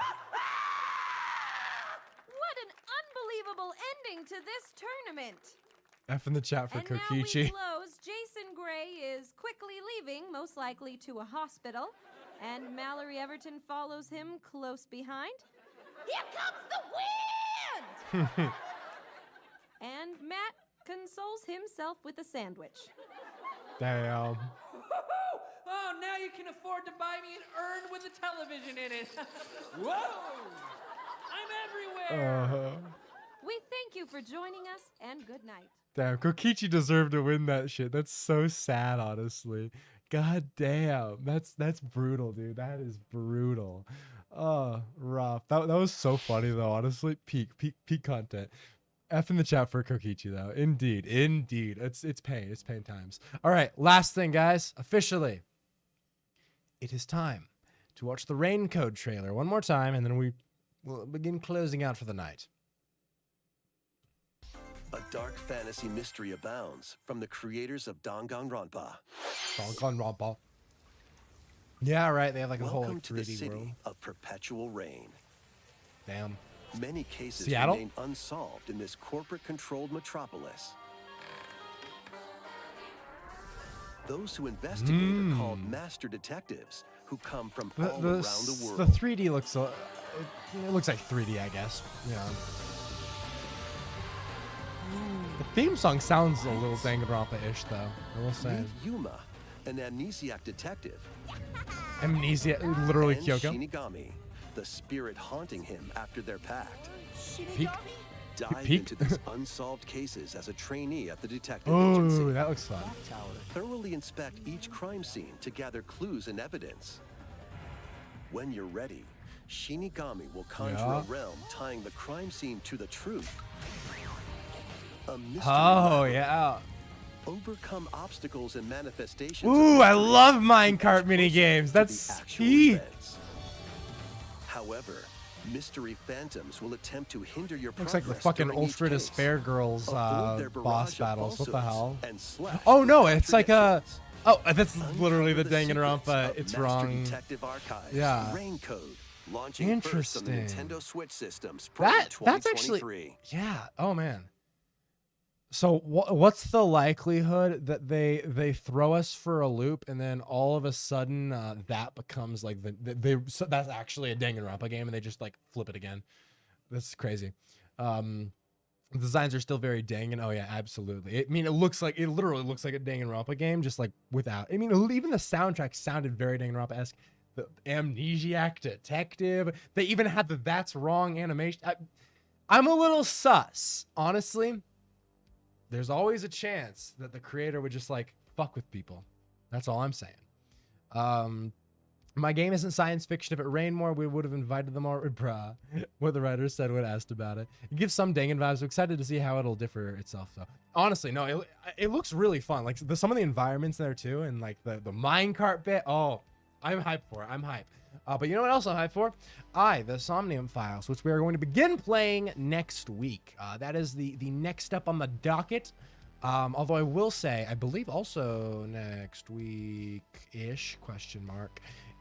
an unbelievable ending to this tournament. F in the chat for And now we Kokichi. close. Jason Gray is quickly leaving, most likely to a hospital. And Mallory Everton follows him close behind. Here comes the wind! And Matt consoles himself with a sandwich. Damn. Oh, now you can afford to buy me an urn with a television in it. Whoa! I'm everywhere! We thank you for joining us, and good night. Damn, Kokichi deserved to win that shit. That's so sad, honestly. God damn. That's brutal, dude. That is brutal. Oh, rough. That was so funny though, honestly. Peak content. F in the chat for Kokichi though. Indeed. It's pain. It's pain times. All right, last thing, guys. Officially, it is time to watch the Raincode trailer one more time, and then we will begin closing out for the night. A dark fantasy mystery abounds from the creators of Danganronpa. Danganronpa. Yeah, right. They have like a whole Welcome like, to the 3D city world. of perpetual rain. Damn. Many cases Seattle? remain unsolved in this corporate-controlled metropolis. Those who investigate are called master detectives, who come from all around the world. The 3D looks, it looks like 3D, I guess. Yeah. The theme song sounds a little Danganronpa-ish, though. I will say. Meet Yuma, an amnesiac detective. Amnesia, literally and Kyoko. Shinigami, the spirit haunting him after their pact. Peek. Dive Peek. into these unsolved cases as a trainee at the detective Oh, agency. that looks fun. Thoroughly inspect each crime scene to gather clues and evidence. When you're ready, Shinigami will conjure a realm tying the crime scene to the truth. A mystery labyrinth. Yeah. Overcome obstacles and manifestations. Ooh, I love minecart minigames. That's key. However, mystery phantoms will attempt to hinder your Looks like the progress fucking during each Ultra case. Despair Girls Avoid their boss barrage of battles. What the hell? falsehoods and slash Oh no, through it's like a. Oh, that's Uncover literally the the secrets Danganronpa. of It's Master wrong. Detective Archives, Yeah. Rain Code, launching first on the Interesting. Nintendo Switch system, spring That's actually 2023. yeah. Oh man. So what's the likelihood that they throw us for a loop and then all of a sudden that becomes like so that's actually a Danganronpa game and they just like flip it again? That's crazy. The designs are still very Dangan. Oh yeah, absolutely. It literally looks like a Danganronpa game, just like without. I mean, even the soundtrack sounded very Danganronpa-esque. The amnesiac detective. They even had the "That's Wrong" animation. I'm a little sus, honestly. There's always a chance that the creator would just like fuck with people. That's all I'm saying. My game isn't science fiction. If it rained more, we would have invited them more. Bruh. What the writer said when asked about it. It gives some Dangan vibes. I'm excited to see how it'll differ itself, though. Honestly, no, it looks really fun. Like some of the environments there too, and like the minecart bit. Oh, I'm hyped for it. I'm hyped. But you know what else I'm hyped for? The Somnium Files, which we are going to begin playing next week. That is the next step on the docket. Although I will say, I believe also next week-ish,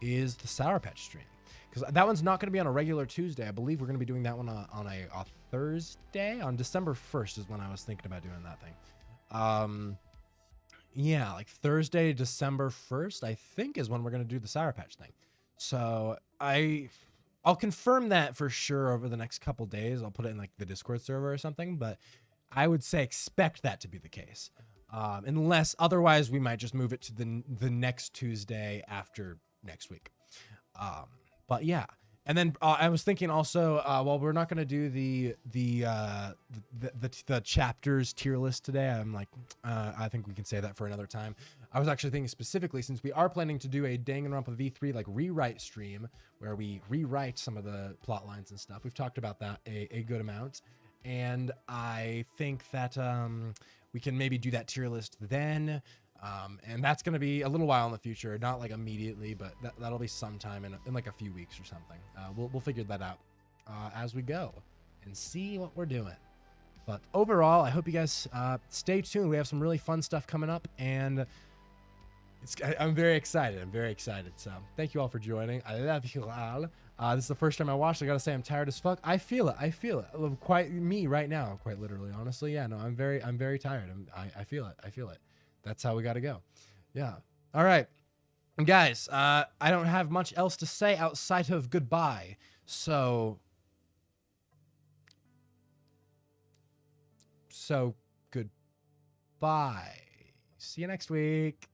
is the Sour Patch stream. Because that one's not going to be on a regular Tuesday. I believe we're going to be doing that one on a Thursday. On December 1st is when I was thinking about doing that thing. Yeah, like Thursday, December 1st, I think is when we're going to do the Sour Patch thing. So I'll confirm that for sure over the next couple days. I'll put it in like the Discord server or something, but I would say expect that to be the case. Unless otherwise we might just move it to the next Tuesday after next week. But yeah. And then I was thinking also, while we're not going to do the chapters tier list today, I'm like, I think we can say that for another time. I was actually thinking specifically, since we are planning to do a Danganronpa V3 like rewrite stream where we rewrite some of the plot lines and stuff. We've talked about that a good amount. And I think that we can maybe do that tier list then. And that's going to be a little while in the future, not like immediately, but that'll be sometime in like a few weeks or something. We'll figure that out as we go and see what we're doing. But overall, I hope you guys stay tuned. We have some really fun stuff coming up, and I'm very excited. I'm very excited. So thank you all for joining. I love you all. This is the first time I watched. I gotta say, I'm tired as fuck. I feel it. I feel it. Quite me right now. Quite literally. Honestly, yeah. No, I'm very tired. I feel it. I feel it. That's how we got to go. Yeah. All right. Guys, I don't have much else to say outside of goodbye. So goodbye. See you next week.